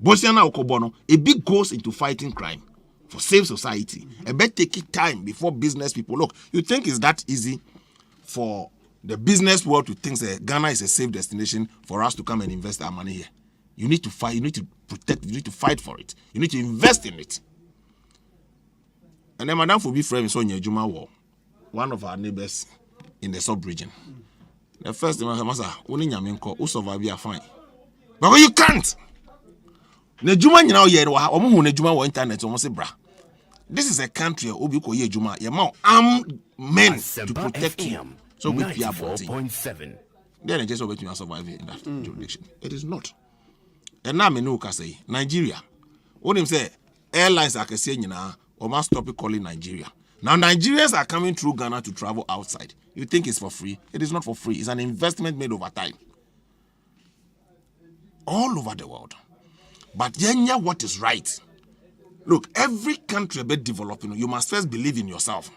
Bosiana Okobono, a big goes into fighting crime for safe society. A bet taking time before business people. Look, you think it's that easy for the business world to think that Ghana is a safe destination for us to come and invest our money here? You need to fight, you need to protect, you need to fight for it. You need to invest in it. And then Madame Fobi Frame is on Juma War, one of our neighbors in the sub-region. The first thing I said, who survive are fine. But you can't. Nejuma you know here, omo Nejuma war internet almost say bra. This is a country obi ko ye juma, ye ma armed men to protect you. So we fear about it. Then just over to survive in that jurisdiction. It is not. And now me know can say Nigeria. What him say airlines are saying now, or must stop calling Nigeria. Now Nigerians are coming through Ghana to travel outside. You think it's for free? It is not for free. It's an investment made over time. All over the world. But yenya what is right. Look, every country about developing, you must first believe in yourself.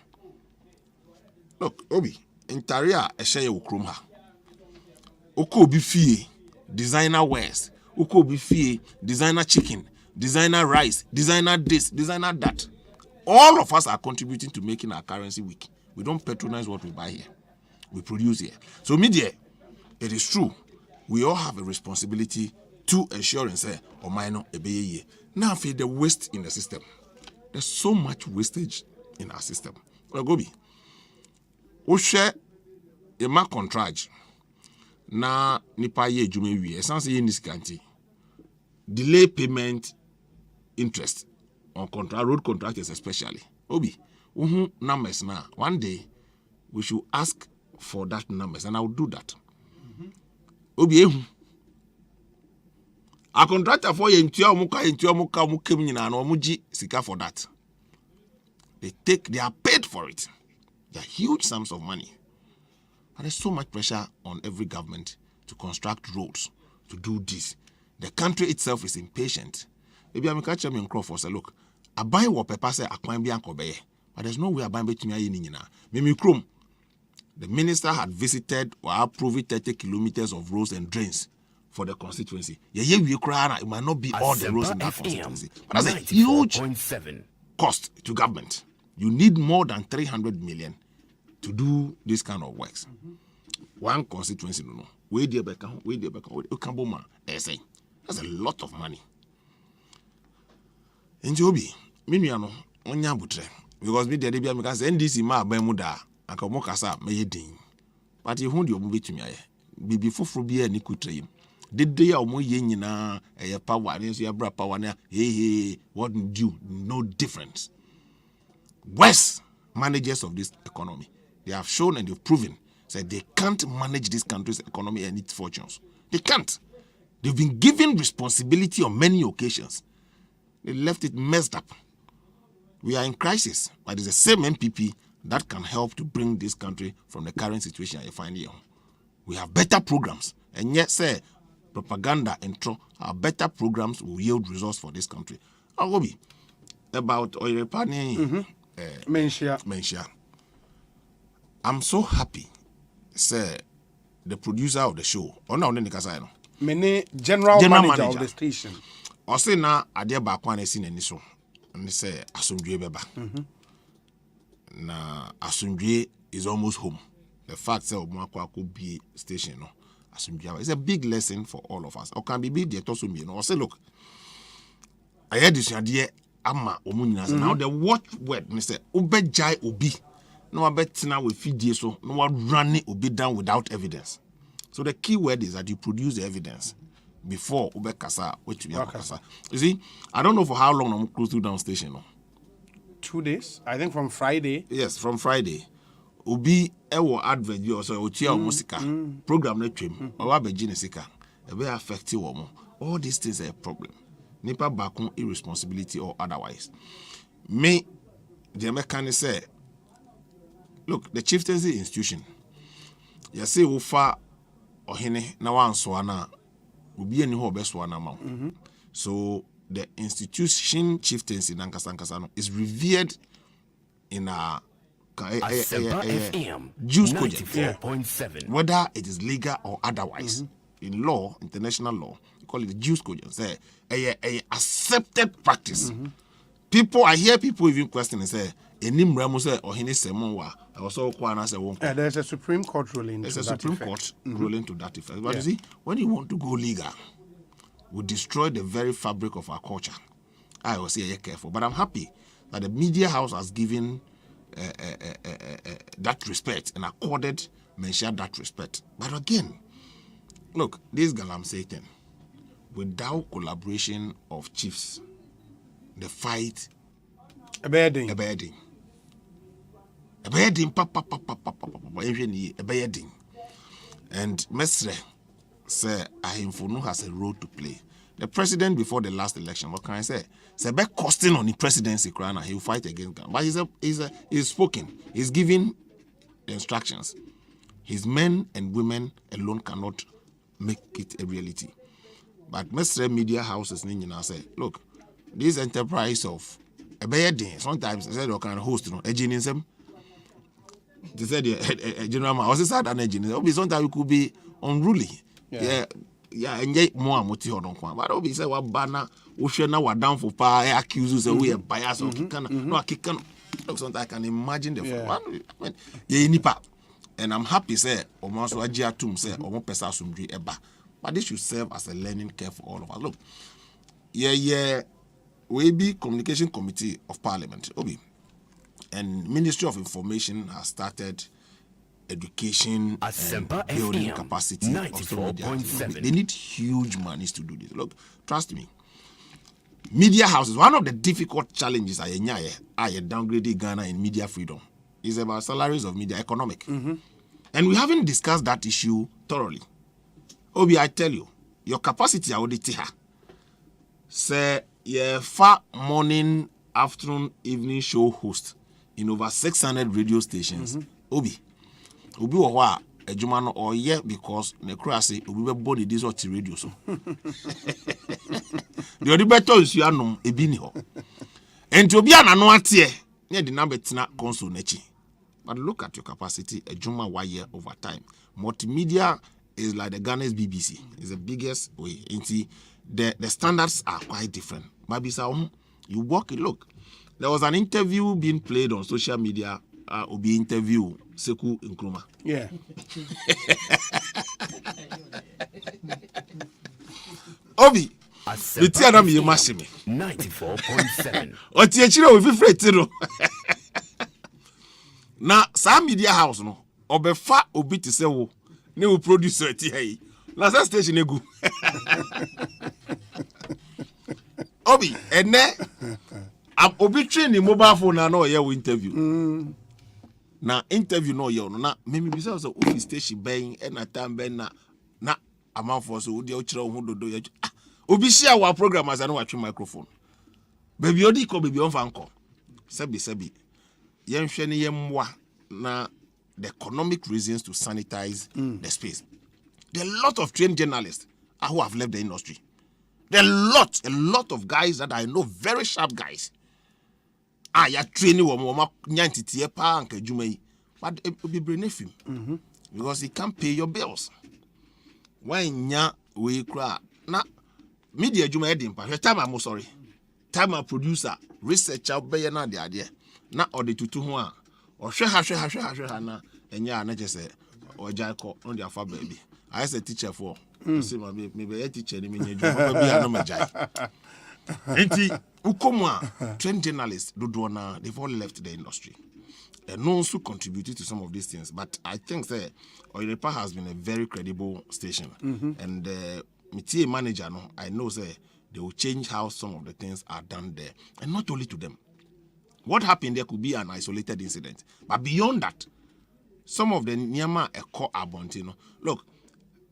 Look, Obi, in Taria, a share ukrumha. Oko obi fie, designer wares, uko be fee, designer chicken, designer rice, designer this, designer that. All of us are contributing to making our currency weak. We don't patronize what we buy here. We produce here. So media, it is true. We all have a responsibility to ensure and say, or minor a year. Now for the waste in the system. There's so much wastage in our system. Well, Gobi, we share a mark contract. Na nipa ye jume wi essence ye niskanti delay payment interest on road contractors especially obi numbers now one day we should ask for that numbers and I will do that. Obi a contractor for ye ntua muka mukem nyina na omuji sika for that. They are paid for it. They are huge sums of money. But there's so much pressure on every government to construct roads, to do this. The country itself is impatient. Maybe I'm catching me in Crawford say, look, I buy what paper say I can't be uncle but there's no way I buy between me and Mimi Krum. The minister had visited or approved 30 kilometers of roads and drains for the constituency. It might not be all the roads in that constituency. But that's a huge cost to government. You need more than 300 million to do this kind of works. One constituency, no. Where the back, that's a lot of money. In Jobi, Mimiano, Onya Butre, because me the Debia because NDC ma Bemuda, and Komokasa may ding. But you hold your movie to me, be before Frobia and Nikutrain. Did they are more yena a power and your bra power now? Hey, what do no difference. West managers of this economy. They have shown and they've proven that they can't manage this country's economy and its fortunes. They can't. They've been given responsibility on many occasions. They left it messed up. We are in crisis, but it's the same MPP that can help to bring this country from the current situation I find here. We have better programs, and yet say propaganda and our better programs will yield results for this country. Agobi, about Oirepani Menshia. I'm so happy, sir, the producer of the show. Many general manager of the station. Osei na ade ba kwa na si nani so. And say asundwe beba. Na asundwe is almost home. The fact say omo could be station no. Asundwe is a big lesson for all of us. O can be big there to so me no. Say look. I heard this idea ama omo nyina say now the watchword me say obejai obi. No bet now we feed so no one running obi down without evidence. So the key word is that you produce the evidence before ube kasa which be kasa. You see, I don't know for how long I'm close to down station. No? 2 days. I think from Friday. Yes, from Friday. Obi ewo advert you so otia musika program na twem. Owa beji ne sika. E be affect wo. All these things are a problem. Nipa bakun irresponsibility or otherwise. Me the American say look, the chieftaincy institution. You say ufa ohene na wanswana obi ani ho obeswana ma. So the institution chieftaincy nankasa no is revered in a Jews code, whether it is legal or otherwise. In law, international law, you call it the Jews code. Say a accepted practice. People, I hear people even question and say, there's a Supreme Court ruling. There's a Supreme Court ruling to that effect. But you see, when you want to go legal, we destroy the very fabric of our culture. I will say, careful. But I'm happy that the media house has given that respect and accorded Menshia that respect. But again, look, this girl I'm saying, without collaboration of chiefs, the fight a bedding. And Mestre say Ahimfunu has a role to play. The president before the last election, what can I say? Say be costing on the presidency, he will fight against Ghana. But he's spoken. He's giving instructions. His men and women alone cannot make it a reality. But Mestre media houses say, look, this enterprise of a bedding, sometimes they say they can host a geniusm. They said a general man was sad an engineer. Sometimes it could be unruly. Yeah. yeah, and more moti or don't but Obi say what banner, Oceana, what down for power, accuse we are bias or kick no kick. Sometimes I can imagine the one. Ye nipa. And I'm happy, say, almost what Jiatum say, or more pesa sumdri eba. But this should serve as a learning curve for all of us. Look, we be Communication Committee of Parliament, Obi, and Ministry of Information has started education Asempa and building FM capacity of some media. 94.7. They need huge monies to do this. Look, trust me. Media houses, one of the difficult challenges I downgraded Ghana in media freedom is about salaries of media economic. And we haven't discussed that issue thoroughly. Obi, I tell you, your capacity audit here. Say, yeah, far morning, afternoon, evening show host in over 600 radio stations. Obi wa ejuma no or yeah because necracy obi be body this what radio so. The only better is you anom ebi ni ho. Enti obi anano atie near the number tina console nechi. But look at your capacity, ejuma 1 year over time. Multimedia is like the Ghana's BBC. It's the biggest way. Enti the standards are quite different. Maybe so you walk it. Look, there was an interview being played on social media. Obi interview Seku Nkrumah. Yeah. Obi. The theater me mashimi. 94.7. Oti echire we fifre tiro. Na sa media house no obefa obi ti se wo ne wo producer ti hai. Na sa station egu. Obi ene obi train ni mobile phone na no ye wo interview. Na interview no ye no na me bisa so office station ben e na time ben na amanfo so wo de o kire wo dodo ye. Obi share our program as I know watch microphone. Baby odi ko baby on fanko. Sebi. Yen hwe ne yemwa na the economic reasons to sanitize the space. There are a lot of trained journalists who have left the industry. There are a lot of guys that I know, very sharp guys. Ya training wo nyantitie pa anka djuma yi. But obi brene film. Because he can't pay your bills. When nya we kra na media juma edin pa time am sorry time a producer researcher be na de ade na ode tutu ho a o hwe ha na enya na je se o jaiko no de afa baby I say teacher for say me be teacher ni me nya juma ba bia no majai enti ukomu a trained journalists do na they've all left the industry and no also contributed to some of these things, but I think that Oirepa has been a very credible station and Mitie manager, no, I know say they will change how some of the things are done there, and not only to them. What happened there could be an isolated incident, but beyond that, some of the Nyama Eko Abontino. Look,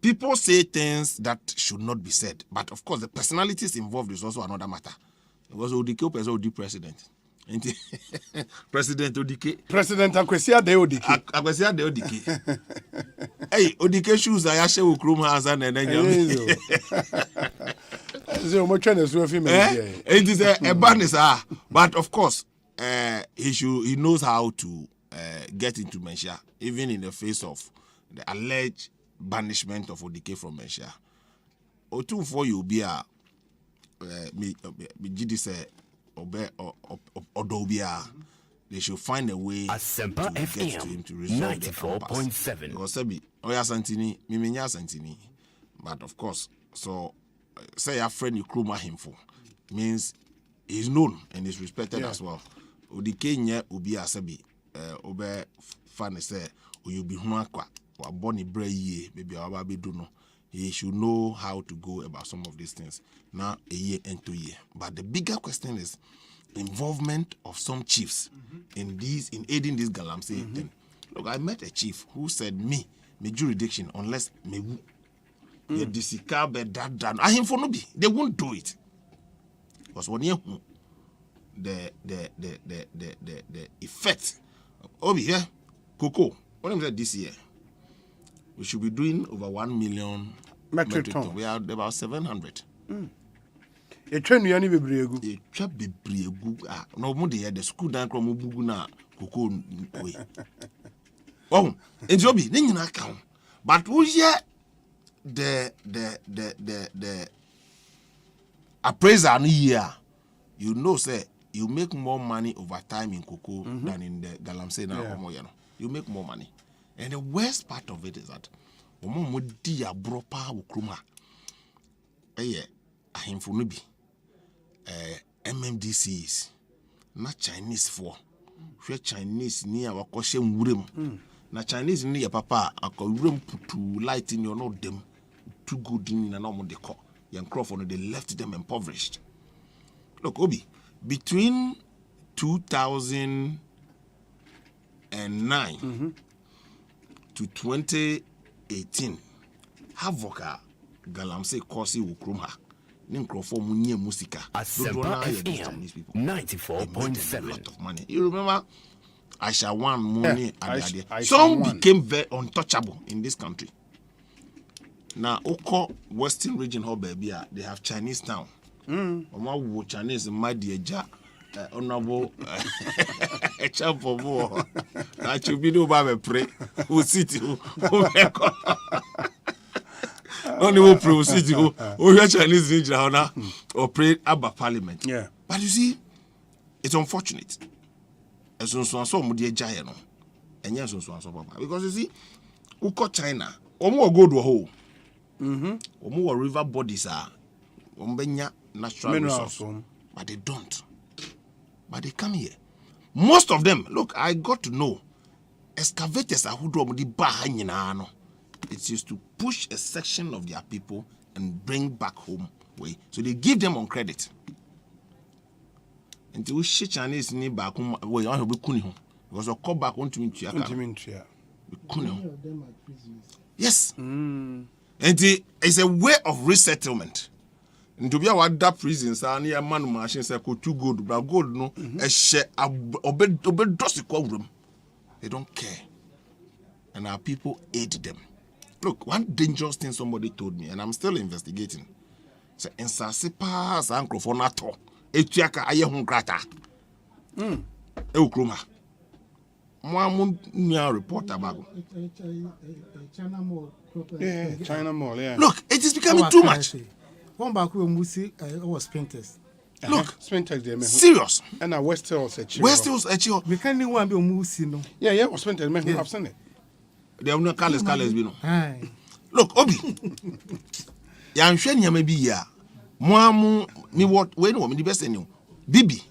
people say things that should not be said, but of course the personalities involved is also another matter. It was Odike Opezo president. President Odike. President Akwesia de Odike. Akwesia de Odike. Hey, Odike shoes I share with Krum Hazan and then so much it is a badness, but of course, he knows how to get into Mensha, even in the face of the alleged banishment of Odike from Mensha. Otu for you be a me say Odobia, they should find a way Asempa to get to him to resolve 94.7. Because Oya Santini, Miminya Santini. But of course, so say a friend you crew him for means he's known and is respected as well. Odike nye ubi asabi obe fan say you be huakwa or boni breye maybe our baby do no. He should know how to go about some of these things. Now, a year and 2 years. But the bigger question is involvement of some chiefs in aiding this galamsey thing. Look, I met a chief who said, me jurisdiction, unless me you disika be that. I him for no be. They won't do it. Because when you the effect over here, Coco, what I'm saying this year. We should be doing over 1 million metric ton. We are about 700. A train you any bebregu. A trap bebregu. No more the school down from Mubuguna Coco way. Oh, and Joby, then you not count. But who's here? the appraiser no year, you know, say you make more money over time in cocoa than in the galamsey now. You make more money. And the worst part of it is that omo di abropa ukruma. Ahimfunubi. MMDCs. Not Chinese for. Where Chinese near wakoshe mwurem. Na Chinese near papa akorem putu light in your no them. Too good in an normal decor. Young Crawford, they left them impoverished. Look, Obi, between 2009 to 2018, Havoka Galamsey Kosi Ukrumha. Crawford Munye Musika. Asempa FM 94.7. A lot of money. You remember Aisha One money and some became very untouchable in this country. Now, Oko Western Region Hub, they have Chinese town. Oma Chinese my dear Ja honorable champ for more. I should be no baby pray. Who city who only who pray city who Chinese region or pray about parliament. Yeah. But you see, it's unfortunate. As soon as so mu dear Ja no. And yes, so papa. Because you see, Oko China, omo go to a hole. Omo river bodies are natural resource, but they don't. But they come here. Most of them, look, I got to know excavators are who do the bahanyina. It's used to push a section of their people and bring back home way. So they give them on credit. Until we shit Chinese ni back home way on we kuni home. Because we come back on to me. Yes. And it's a way of resettlement. And to be our that prisons are near man machines say too good, but gold no a share obey room. They don't care. And our people aid them. Look, one dangerous thing somebody told me, and I'm still investigating. Say in Sasipa Sankrofonato, Etiaka Ayahun Grata. Eukruma. One report about China Mall, yeah. Look, it is becoming too much. One back when we see was Sprinters. Look, Sprinters, they serious. And West Hills at West Hills at you. We can't even be Musi, no. Yeah, was Sprinters, man. I've seen it. They have no colors, you know. Look, Obi. I'm sure you may be here. Mwamu, me what, when woman the best in you. Bibi,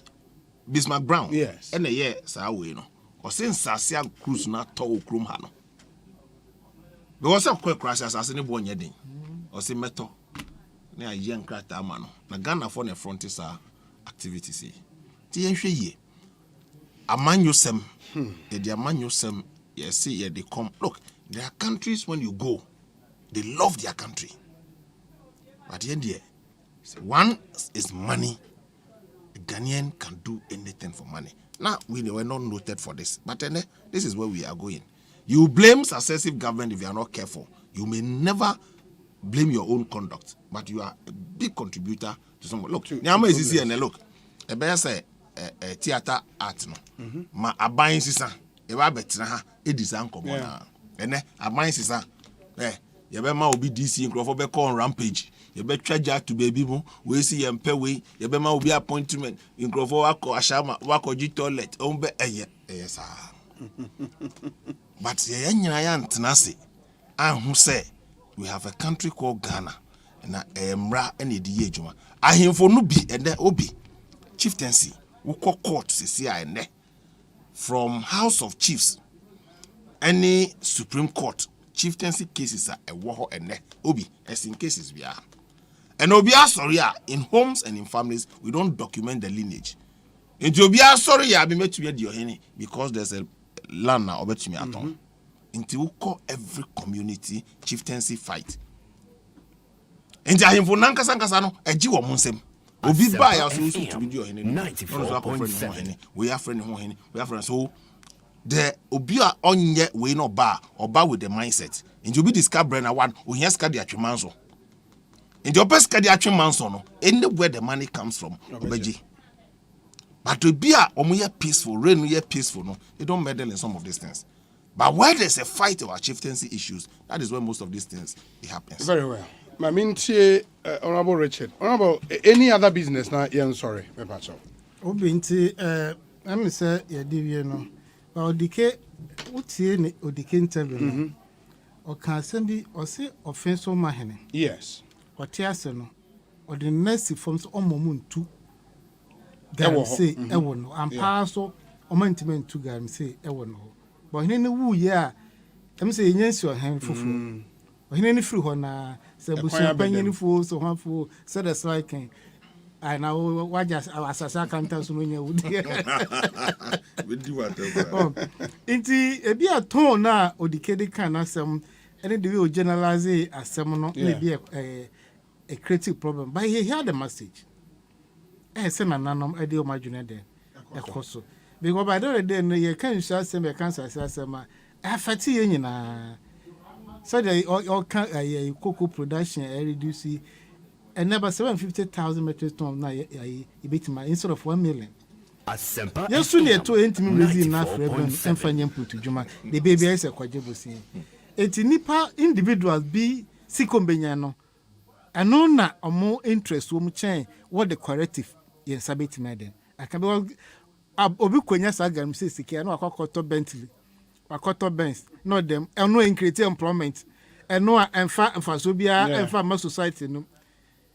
Bismarck Brown. Yes. And a year, Sawe, no. Or since Sasia Cruise not tall Krum Hano. Because of quick crashes as any one yedding. Or say metal. Near young crater man. Na Ghana for the front is activities. TNC ye. A man you sem. The man you sem. Yes, see, yeah, they come. Look, there are countries when you go, they love their country. But the end, one is money. A Ghanaian can do anything for money. Now, we were not noted for this. But then, this is where we are going. You blame successive government if you are not careful. You may never blame your own conduct, but you are a big contributor to someone. Look, Nyama is here and look. A bear say theater art no. Ma abayin sisa. Eba betina ha e design komo na. Ene abayin sisa. You be ma obi DC Crawford be call on rampage. You be charge to baby mu. We see yem pay we. You be ma obi appointment in Crawford wako ashama wako ji toilet. Ombe yes sir. But ye nyina ya ntnase. Who say we have a country called Ghana and emra and the ejuma. Ahimfo no bi and obi chieftaincy. We call court see and from House of Chiefs. Any Supreme Court chieftaincy cases are a war and obi as in cases we are. And obi sorry in homes and in families we don't document the lineage. And obi sorry be made to be your henny because there's a land now over to me at all. Until we call every community chieftaincy fight. And Jahimfo Nankasa no a jiwa munsem. Obi buy us to be your henny. 94.7. We are friendly henny. We are friends. So the Obia on ye we no bar or bar with the mindset. And you be discover Brenna one who has got the Achimanso. And your best got the Achimanso no anywhere the money comes from. Obeji. But to be a omuye peaceful, rain ye peaceful no, they don't meddle in some of these things. But where there's a fight over chieftaincy issues, that is where most of these things it happens. Very well. I mean, Honorable Richard. Honorable, any other business now? Yeah, I'm sorry. Obinti, I'm say no. But odike, utie ni odike interview. O can send or say offense o mahene. Yes. O tiase no. O the next forms o momun tu. Gam say ewo no. And paso o mantimen tu gam say ewo no. But hene wu ya. I'm say yensi o hen fufu. O hene ni free ho na se busu panyin fu so hanfu said the like I now what just asasa kanta so no nya wudi. We do whatever. Inti e bia ton na odikede kan asem any the way o generalize asem no na be a creative problem. But he heard the message. Say na nanom e dey o madwene den. E koso. Because by the day no ye kan sha asem e kan asem afati ye nyina. So the all kan cocoa production reduce and never 750,000 metric tons now you beat my instead of 1 million. Asempa. Yes, soon you to intimate raising enough revenue and finding put to Juma. The baby is a quadruple. It's nipa individuals be sikombenyano. And no na or more interest will change what the corrective in Sabit Madden. I can be Obuquenya Sagam says, I know a cotton Bentley. A cotton Benz, not them, and no increase employment, and no and fat and Fasubia and farmer society. No.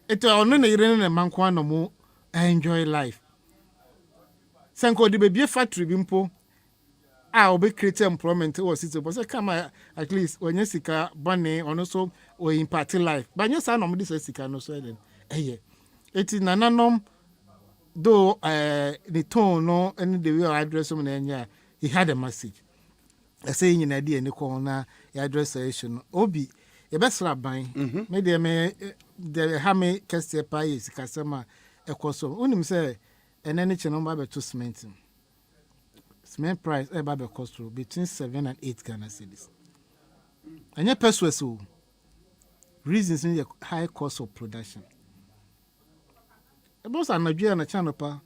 It will only run a man no more. I enjoy life. Sanko the baby factory bimpo. I'll be creating employment or sister, but I come at least when you seek a bunny or also or in party life. But yes, I know this is no sweden. Eh, it is nananom though the tone no any the way I address him and he had a message. I say in idea in the corner, address session. Obi, a best rabbi, maybe the hammy cassia pie is Casama, a coso. Unim say, and any channel by to cement. Cement price a barber cost between 7 and 8 Ghana cedis. And your persuasive reasons in the high cost of production. About a Nigerian channel,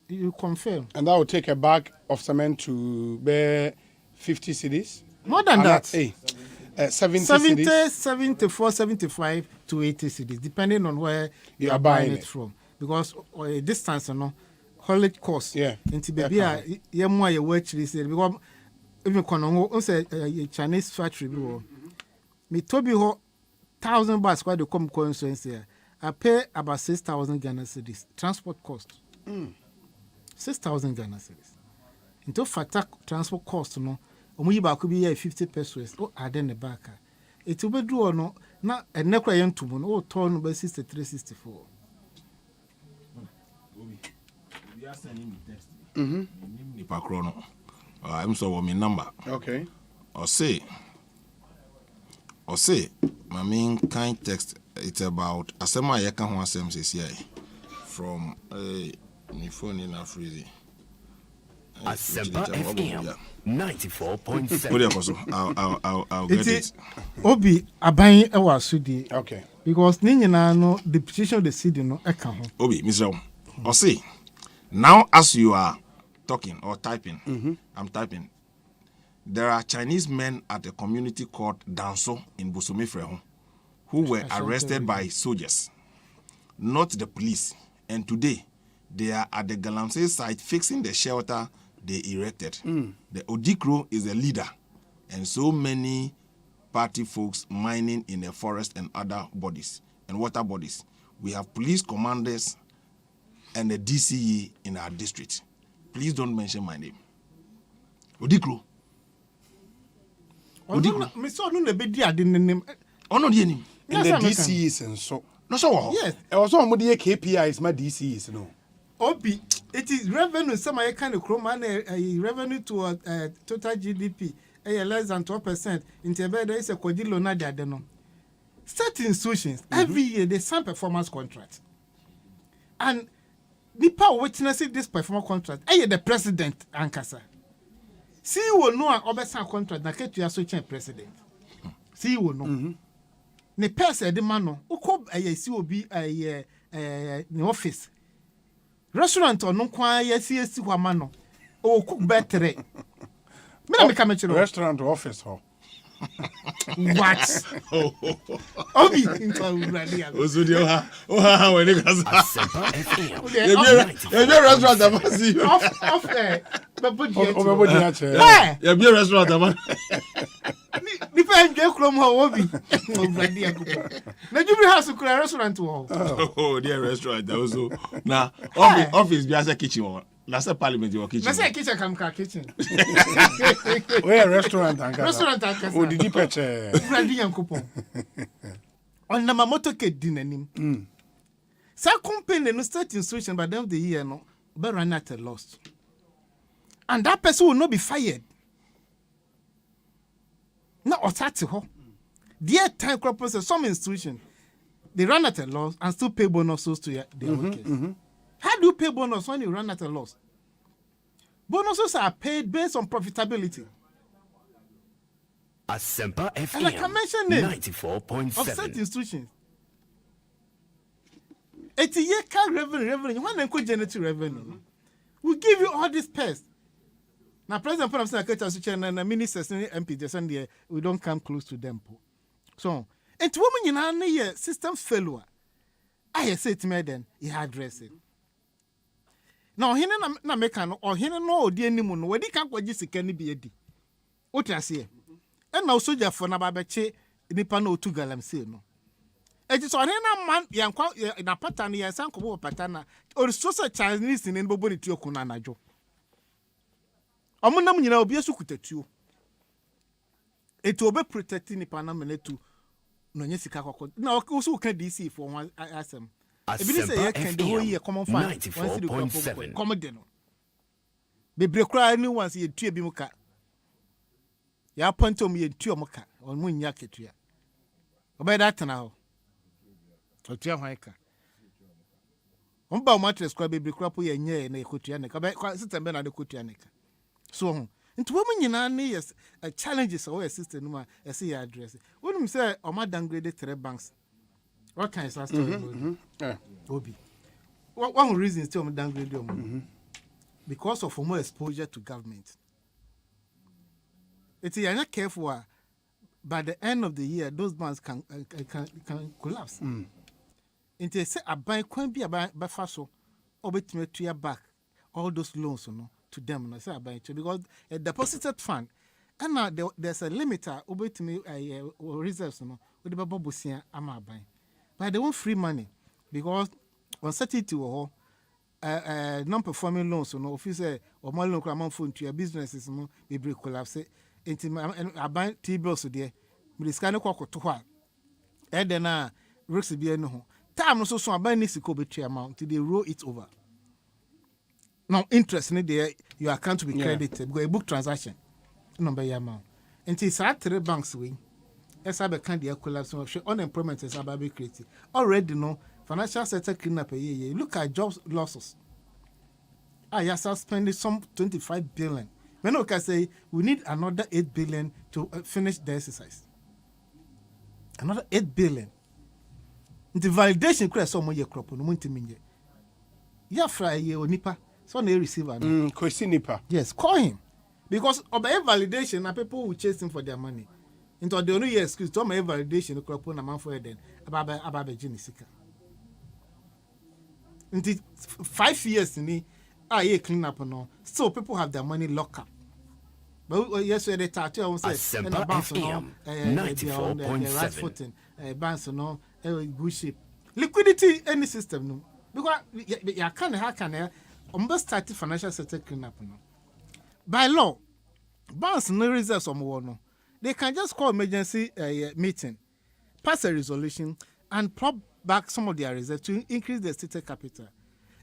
you confirm. And that will take a bag of cement to bear 50 cedis. More than that. 70 cedis. 74, 75 to 80 cedis, depending on where you are buying it from. Because a distance, haulage cost. Yeah. Into baby, you more your work because even Konongo, say a Chinese factory. Me told you 1,000 baht why they come coincidence here. I pay about 6,000 Ghana cedis transport cost. 6,000 Ghana cedis. Into fatak transport cost, no. Omuyi ba could be 50 pesos. Oh, I then the back. It will be do no. Na a necra young to moon. Oh, torn by 63, 64. We are sending me text. I'm so my number. Okay. Osei, my main kind text. It's about Asema Yeka Ho Asem says here from my phone in Afrizi. Asempa FM 94.7. I'll get it. Obi aban e wa sudi. Okay. Because ni nyina no the position of the city no e ka ho. Obi, Mr. Osei, now as you are talking or typing, I'm typing. There are Chinese men at a community called Danso in Busomifreho who were arrested by soldiers, not the police. And today, they are at the Galamsey site fixing the shelter they erected. The Odikro is a leader, and so many party folks mining in the forest and other bodies and water bodies. We have police commanders and the DCE in our district. Please don't mention my name. Odikro. Odikro. Me so no be dia de name. Ono de name. In the DCEs and so. No so. Yes. E was on the KPIs my DCEs no. Obi, it is revenue. Some kind of chroma revenue to total GDP. Less than 12%. In Tibet, there is a quadrillion na de no. Certain institutions every year they sign performance contract, and nipa witnessing this performance contract. The president ankasa. See you know an obesan contract na ketu ya so change president. See you know. Ne person the man no. Uko see obi the office. Restaurant or no kwa CSC wa mano. O cook better. Me na me come to restaurant or office hall. What? Obi into Uradia. Oha when you guys. Asempa FM. You restaurant that must see you. Off there. But you be a restaurant that must. Depend get from how Obi. Uradia. Na you be house to restaurant to all. Oh, dear restaurant also. Now office be as a kitchen. That's a parliament your kitchen. That's a kitchen come kitchen. Where restaurant and restaurant and oh did you patch Uradia coupon. On na mamoto ke dinanim. Sa company no start instruction by the end of the year no be run at a loss. And that person will not be fired. Na otati ho. Their time crop process some institution they run at a loss and still pay bonuses to their workers. How do you pay bonus when you run at a loss? Bonuses are paid based on profitability. Asempa FM. And like I mentioned it, 94.7. of set institutions. It's a year car revenue. When they could generate revenue, we give you all these pests. Now, President Prime Secretary and the ministers and MP just there, we don't come close to them. So, and to women in our system failure, I say to me then, he had addressed it. Now, he na make or he no dear Nimun, where they can't go just can be a d. What I say? And now, soldier for Nabache, Nipano to Galam say no. It is on a man, young in a pattern, and Sanko Patana, or social Chinese in Bobby to Kunana Joe. Amunam, you know, be a sukutet you. It will be protecting the Panamane to Nonyesika. Now, also can DC for one Asem. Asempa FM 94.7. Commodeno. Be cry new ones ye tue bimuka. Ya ponto me ye tue moka on mun yaketua. Obey that now. Otua hwanka. Omba matres kwa be cry po ye nye na ekotua ne ka be system be na de kotua ne ka. So into women nyina ne yes challenges our system no ma say address. Wonum say o ma downgrade 3 banks. What kind of story? Obi. One reason is still downgrade them because of more exposure to government. It's not careful. By the end of the year, those banks can collapse. And they say a bank can be a bank by faso, or bet me to your back all those loans to them. And I say a bank because a deposited fund, and now there's a limiter over to me reserves with the babusia ama bank. But they want free money because uncertainty or non-performing loans, officer or more loan amount for into your businesses, they break collapse. Into I buy T-bills there, but it's kind of cock to what? And then risks be no time so I buy this to amount till they roll it over. Now, interest in there, your account to be credited because a book transaction number your amount. Until it's at 3 banks wing. As I can the collapse of unemployment is about be created. Already no financial sector clean up a year. Look at jobs losses. I just spending some 25 billion. When I can say we need another 8 billion to finish the exercise. Another 8 billion. The validation creates some more crop on winter minute. Yeah, Friday or Nipa, so they receive an Nipa. Yes, call him because of validation, people will chase him for their money. Into the only excuse to my validation the crop on a man for then about Genisika. Until 5 years in the clean up no. So people have their money locked up. But yesterday they tattoo on say and about 94.7 banks no good shape. Liquidity any system no. Because you can't have almost start financial sector clean up no. By law, banks no reserves on no. They can just call emergency meeting, pass a resolution, and prop back some of their reserves to increase the stated capital.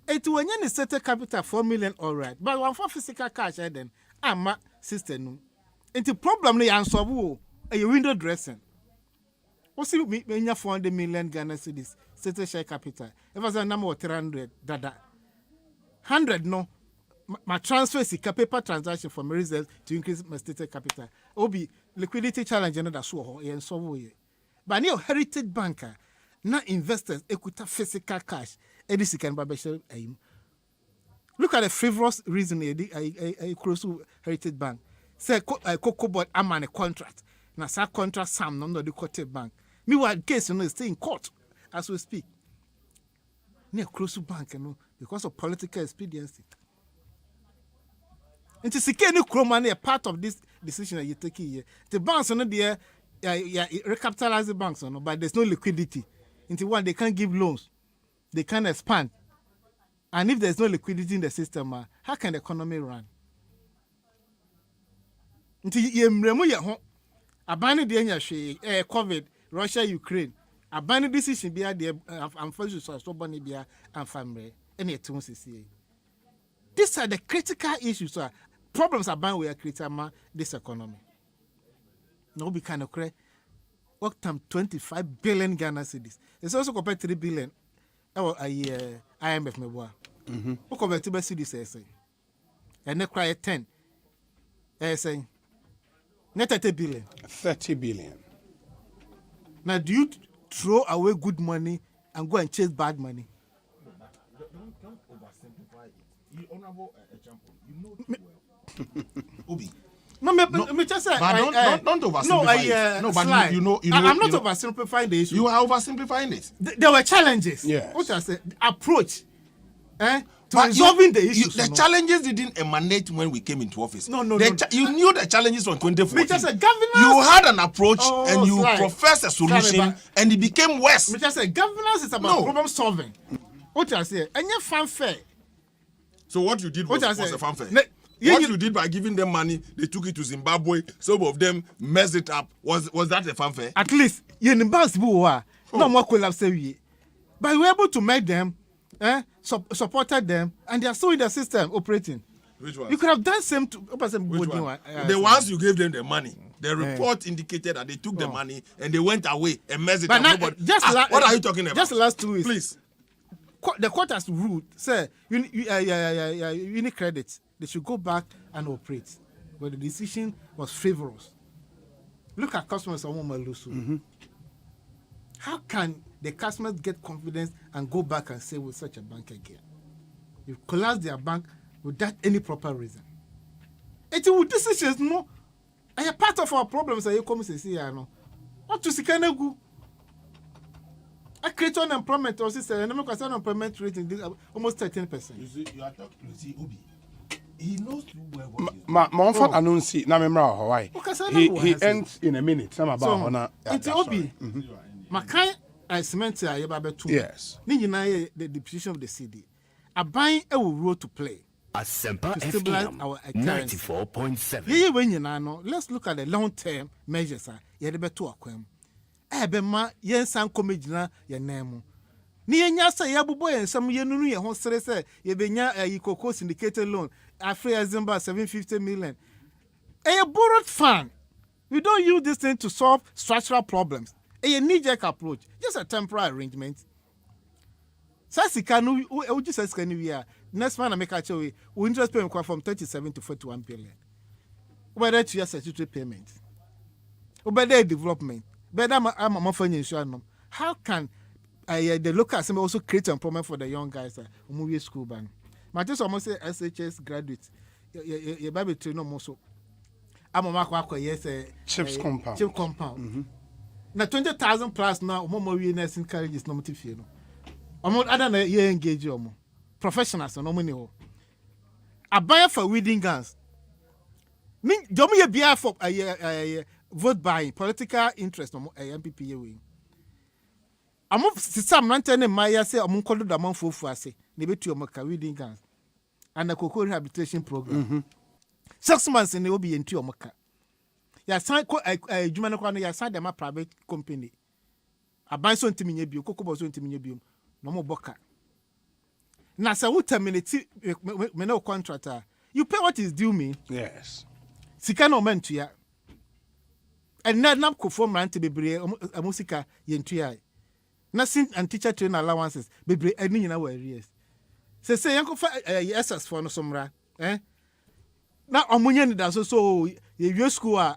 It when you stated capital 4 million, all right, but one for physical cash, then I'm a system. And the problem they answer a window dressing. What's it when you 400 million Ghana cedis stated share capital? If was a number of 300, that 100 no. My transfer is a paper transaction from reserves to increase my stated capital. Obi liquidity challenge another so and so way. But new heritage banker, not investors, equity physical cash. Edisi can babesha aim. Look at the frivolous reason a close to heritage bank. say cocoa board amane contract na sa contract sam no the court bank meanwhile case no is still in court as we speak near close bank no because of political expediency. Into security croma a part of this decision that you take here. The banks are not there, recapitalize the banks, no, but there's no liquidity. Into one, they can't give loans, they can't expand. And if there's no liquidity in the system, how can the economy run? Into you remember your home, abandon the COVID, Russia, Ukraine, abandon decision be there, and first so money be and family, any tunes is here. These are the critical issues. Problems are bound with creating this economy. No, we can create what time 25 billion Ghana cedis. It's also compared to 3 billion. A year IMF me boy. What compared to cedis say? And they cry 10. Say net 30 billion. 30 billion. Now, do you throw away good money and go and chase bad money? Don't oversimplify it. You honorable example. You know too well. Obi. No, me just say. But don't oversimplify it. No, but you know. I'm not oversimplifying the issue. You are oversimplifying it. There were challenges. Yes. What I said, approach, to resolving the issues. The challenges didn't emanate when we came into office. No. You knew the challenges from 2014. Just say, governance. You had an approach and you professed a solution, and it became worse. Me just say, governance is about problem solving. What I say, and you fanfare. So what you did was a fanfare. What you did by giving them money, they took it to Zimbabwe. Some of them messed it up. Was that a fanfare? At least you in no more collapse. But we were able to make them, supported them, and they are still in the system operating. Which one? You could have done same to which one? The ones you gave them the money. The report indicated that they took the money and they went away and messed it up. What are you talking about? Just the last 2 weeks. Please. The court has ruled, say, you need credit. They should go back and operate. But the decision was favorable. Look at customers on Malusu. How can the customers get confidence and go back and say with such a bank again? You collapse their bank without any proper reason. It with decisions, no. I am part of our problems. I come say, no. What to see can I go? I create unemployment or system, and unemployment rate almost 13%. You see, you are talking. You see, Obi. He knows too well what he ends in a minute. Some about honor. Obi. Makai cement yes. The position of the CD. A buying a role to play. Asempa FM 94.7. Let's look at the long-term measures. Ebema yensan komedina ye nemu ni yenya sa yabubo yensam yenunu ye ho sere se ye benya Ikoko syndicated loan afre Asempa 750 million a borrowed fund. We don't use this thing to solve structural problems. A knee-jerk approach, just a temporary arrangement. Sasikanu uji sasikanu we are next man make a we interest payment from 37 to 41 billion. Whether 2 years statutory payment. Whether development. How can the local assembly also create employment for the young guys who move school ban? My just almost say SHS graduates. You baby to no more so. I'm a yes chips compound. Chip compound. Now 20,000 plus now. More nursing colleges no motive you know. Other than you engage you professionals no money. A buyer for wedding guns. Mean don't be a buyer for vote buying, political interest on MPP way. I'm of some ranting Maya say I'm called the month for say, maybe to your reading guns and the cocoa rehabilitation program. 6 months in the Obi into your mocha. Ya sign a Juman, ya signed them a private company. A buy so intimate you, cocoa was so intimate no more boca. Now, so what terminate me no contractor. You pay what is due me. Yes. Sikano meant to ya. And not could form rant to be a musica yentua. Nothing and teacher train allowances be any in our areas. Say, Uncle SS for no somra, eh? Now, Omunian does also your school,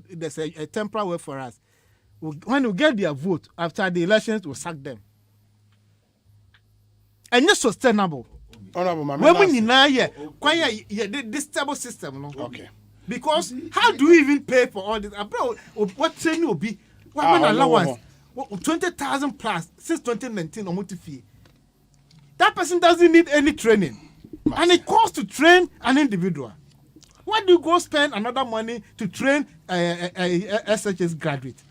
there's a temporary way for us. When we get their vote after the elections, we'll sack them. And it's sustainable. Honorable, when we deny this stable system, no? Okay. Because how do you even pay for all this? Bro, what training will be? What allowance? 20,000 plus since 2019 on fee. That person doesn't need any training. And it costs to train an individual. Why do you go spend another money to train a SHS graduate?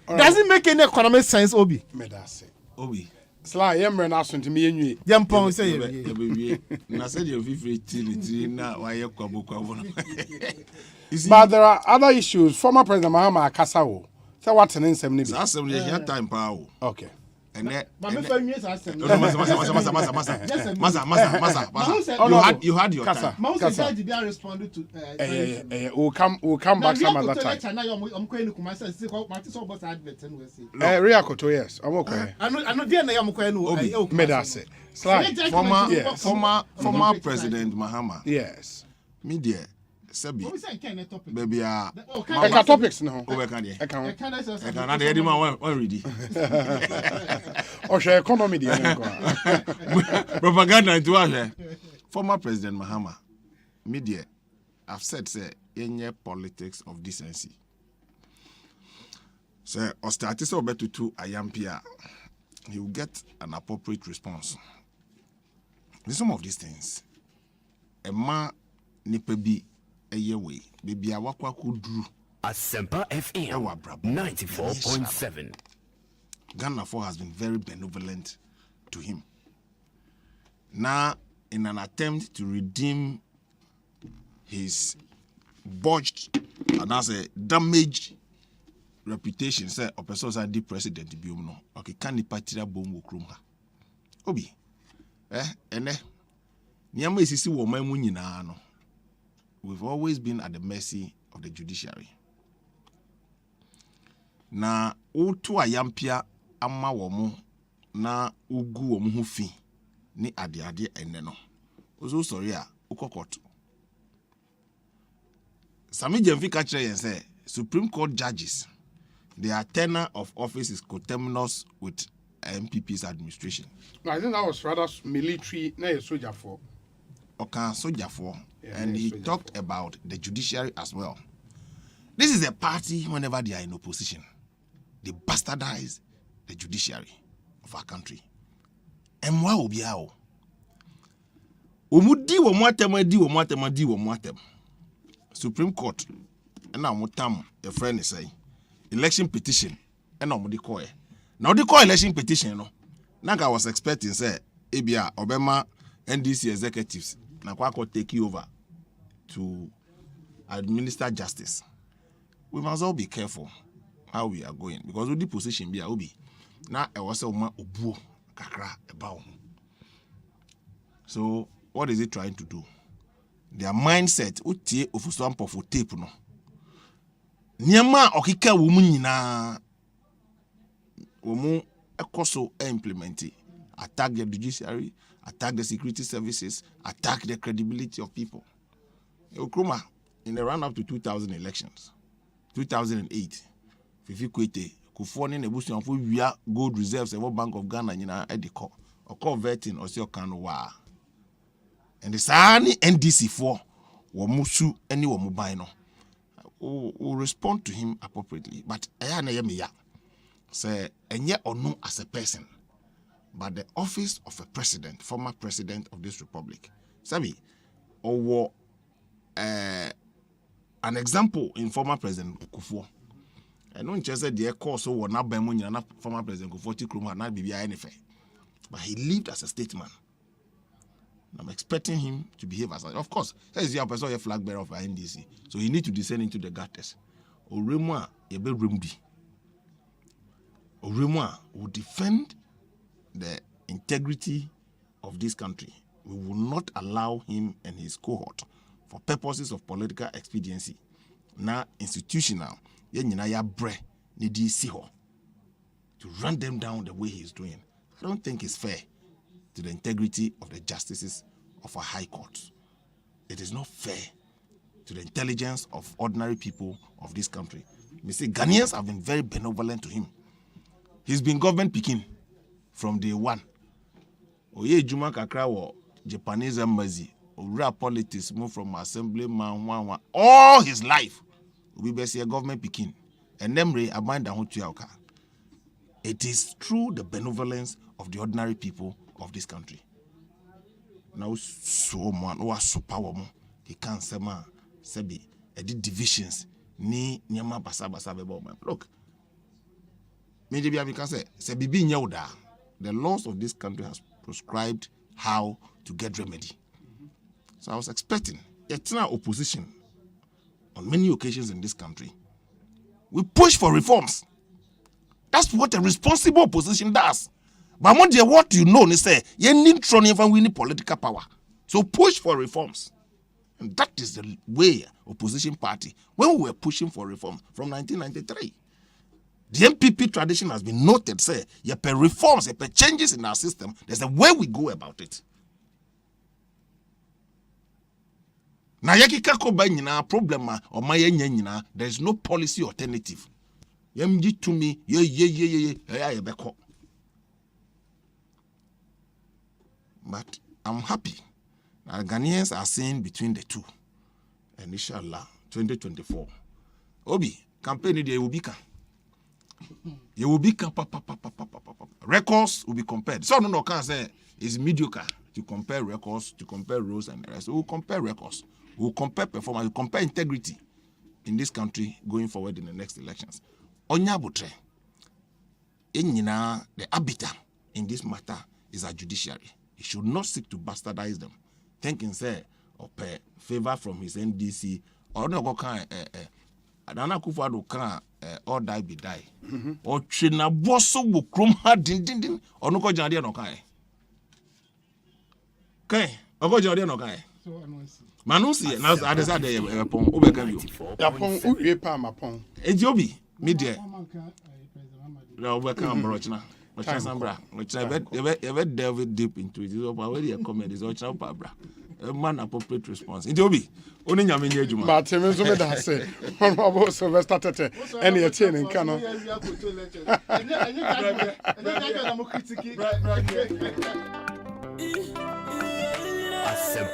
Does it make any economic sense, Obi? Obi. Sla yemre na so ntimi yenwie. Yampon say ye. Na said you feel free na why you kwabo. But there are other issues. Former President Mahama akasa wo. Say what in nsem ni bi. Asem dey here time pa wo. Okay. And then masa. You had your time. Masa be responded to we'll come back some other time. Ria Koto, yes. I'm okay. I know dear na yam kwenu. Medase. Former President Mahama. Yes. Media Sabi. Baby Eka topics no. Eka na dey man one ready. Osei economy dey propaganda into ahwe. Former President Mahama. Media I've said say any politics of decency. Say or start so better to Ayampia. He will get an appropriate response. There's some of these things. A man nipebi way, baby, I walk kudru. Asempa FM 94.7. Ghana 4 has been very benevolent to him. Now, in an attempt to redeem his botched and as a damaged reputation, say a person as the president be no. Okay, can the party that bomb krumha? Obi, niyama isisi wo mamu nyina no. We've always been at the mercy of the judiciary. Na utu ayampia ama womu na ugu womu hufi ni ade ene no. Ozo sorry a ukokoto. Sami Jemfi kachre yen say Supreme Court judges, their tenure of office is coterminous with MPP's administration. No, I think that was rather military, na soldier for. Okay, soldier for. And he talked about the judiciary as well. This is a party whenever they are in opposition. They bastardize the judiciary of our country. And why will be how? Supreme Court, and now Mutam, a friend is saying, election petition, and now Mudikoy. Now the call election petition, no. Nanga was expecting, say, Abia, Obama, NDC executives, Nakwako take you over to administer justice. We must all be careful how we are going because with the position be obi. Now I was obuo kakra about. So what is it trying to do? Their mindset utie ofuswampo for tape no. Niema okika wo mu nyina wo mu ekoso implement it. Attack the judiciary, attack the security services, attack the credibility of people. Okroma, in the run-up to 2000 elections, 2008, Fifi Kwete, Kufoni Nebusi for via gold reserves of Bank of Ghana, Ediko, or converting or see Kanowa. And the Sani NDC4, Wamusu, any Wamubino, will respond to him appropriately. But Ayana Yemiya say, and yet or no as a person. But the office of a president, former president of this republic, Sabi, or an example in former President Kufuor. I know in Chester the course so not by money and former President Kufuor Tikruma not be anything. But he lived as a statesman. I'm expecting him to behave as of course, he's a person a flag bearer of NDC. So he need to descend into the gutters. Oremwa Yebe Rumdi. Oremwa will defend the integrity of this country. We will not allow him and his cohort for purposes of political expediency. Now institutional, to run them down the way he's doing. I don't think it's fair to the integrity of the justices of our high courts. It is not fair to the intelligence of ordinary people of this country. You see, Ghanaians have been very benevolent to him. He's been government picking from day one. Oye Juma Kakra wo Japanese embassy, real politics, move from assemblyman, one, all his life, we be see a government picking. And Nemre, a mind that won't you. It is through the benevolence of the ordinary people of this country. Now, so man, who are so powerful, he can't say, man, sebi, edit divisions, ni nyama basa bebo man. Look, maybe I can say, sebi nyauda. The laws of this country has prescribed how to get remedy. So I was expecting yet opposition on many occasions in this country. We push for reforms. That's what a responsible opposition does. But what you know, they say, you need to win political power. So push for reforms. And that is the way opposition party, when we were pushing for reform from 1993. The MPP tradition has been noted, say, you pay reforms, you pay changes in our system. There's a way we go about it. Na yakika ko ba nyina problem or my nyina, there is no policy alternative. Yemji to me, ye beko. But I'm happy that Ghanaians are seeing between the two. And inshallah, 2024. Obi, campaign there will be you will be records will be compared. So no can say it's mediocre to compare records, to compare roles and the rest. We will compare records. We will compare performance. We will compare integrity in this country going forward in the next elections. Onya butre. The arbiter in this matter is a judiciary. He should not seek to bastardize them, thinking say or pay favor from his NDC or no go can Adana Kufuado can or die be die. Or China Bosso will chrome hard din or no go Jandia no kai. Okay, or go Jandia no kai. Manusi, now I decided upon Ubekan you. Upon Uepa Mapon. Etiobi, media. No, welcome, Rochna. Which I bet delve deep into it. Is already a comment. Is Ochna Pabra. A man appropriate response. Etiobi. Only Yaminia Juma. But Temezo that say, Honorable Sylvester Tete, any attaining canon.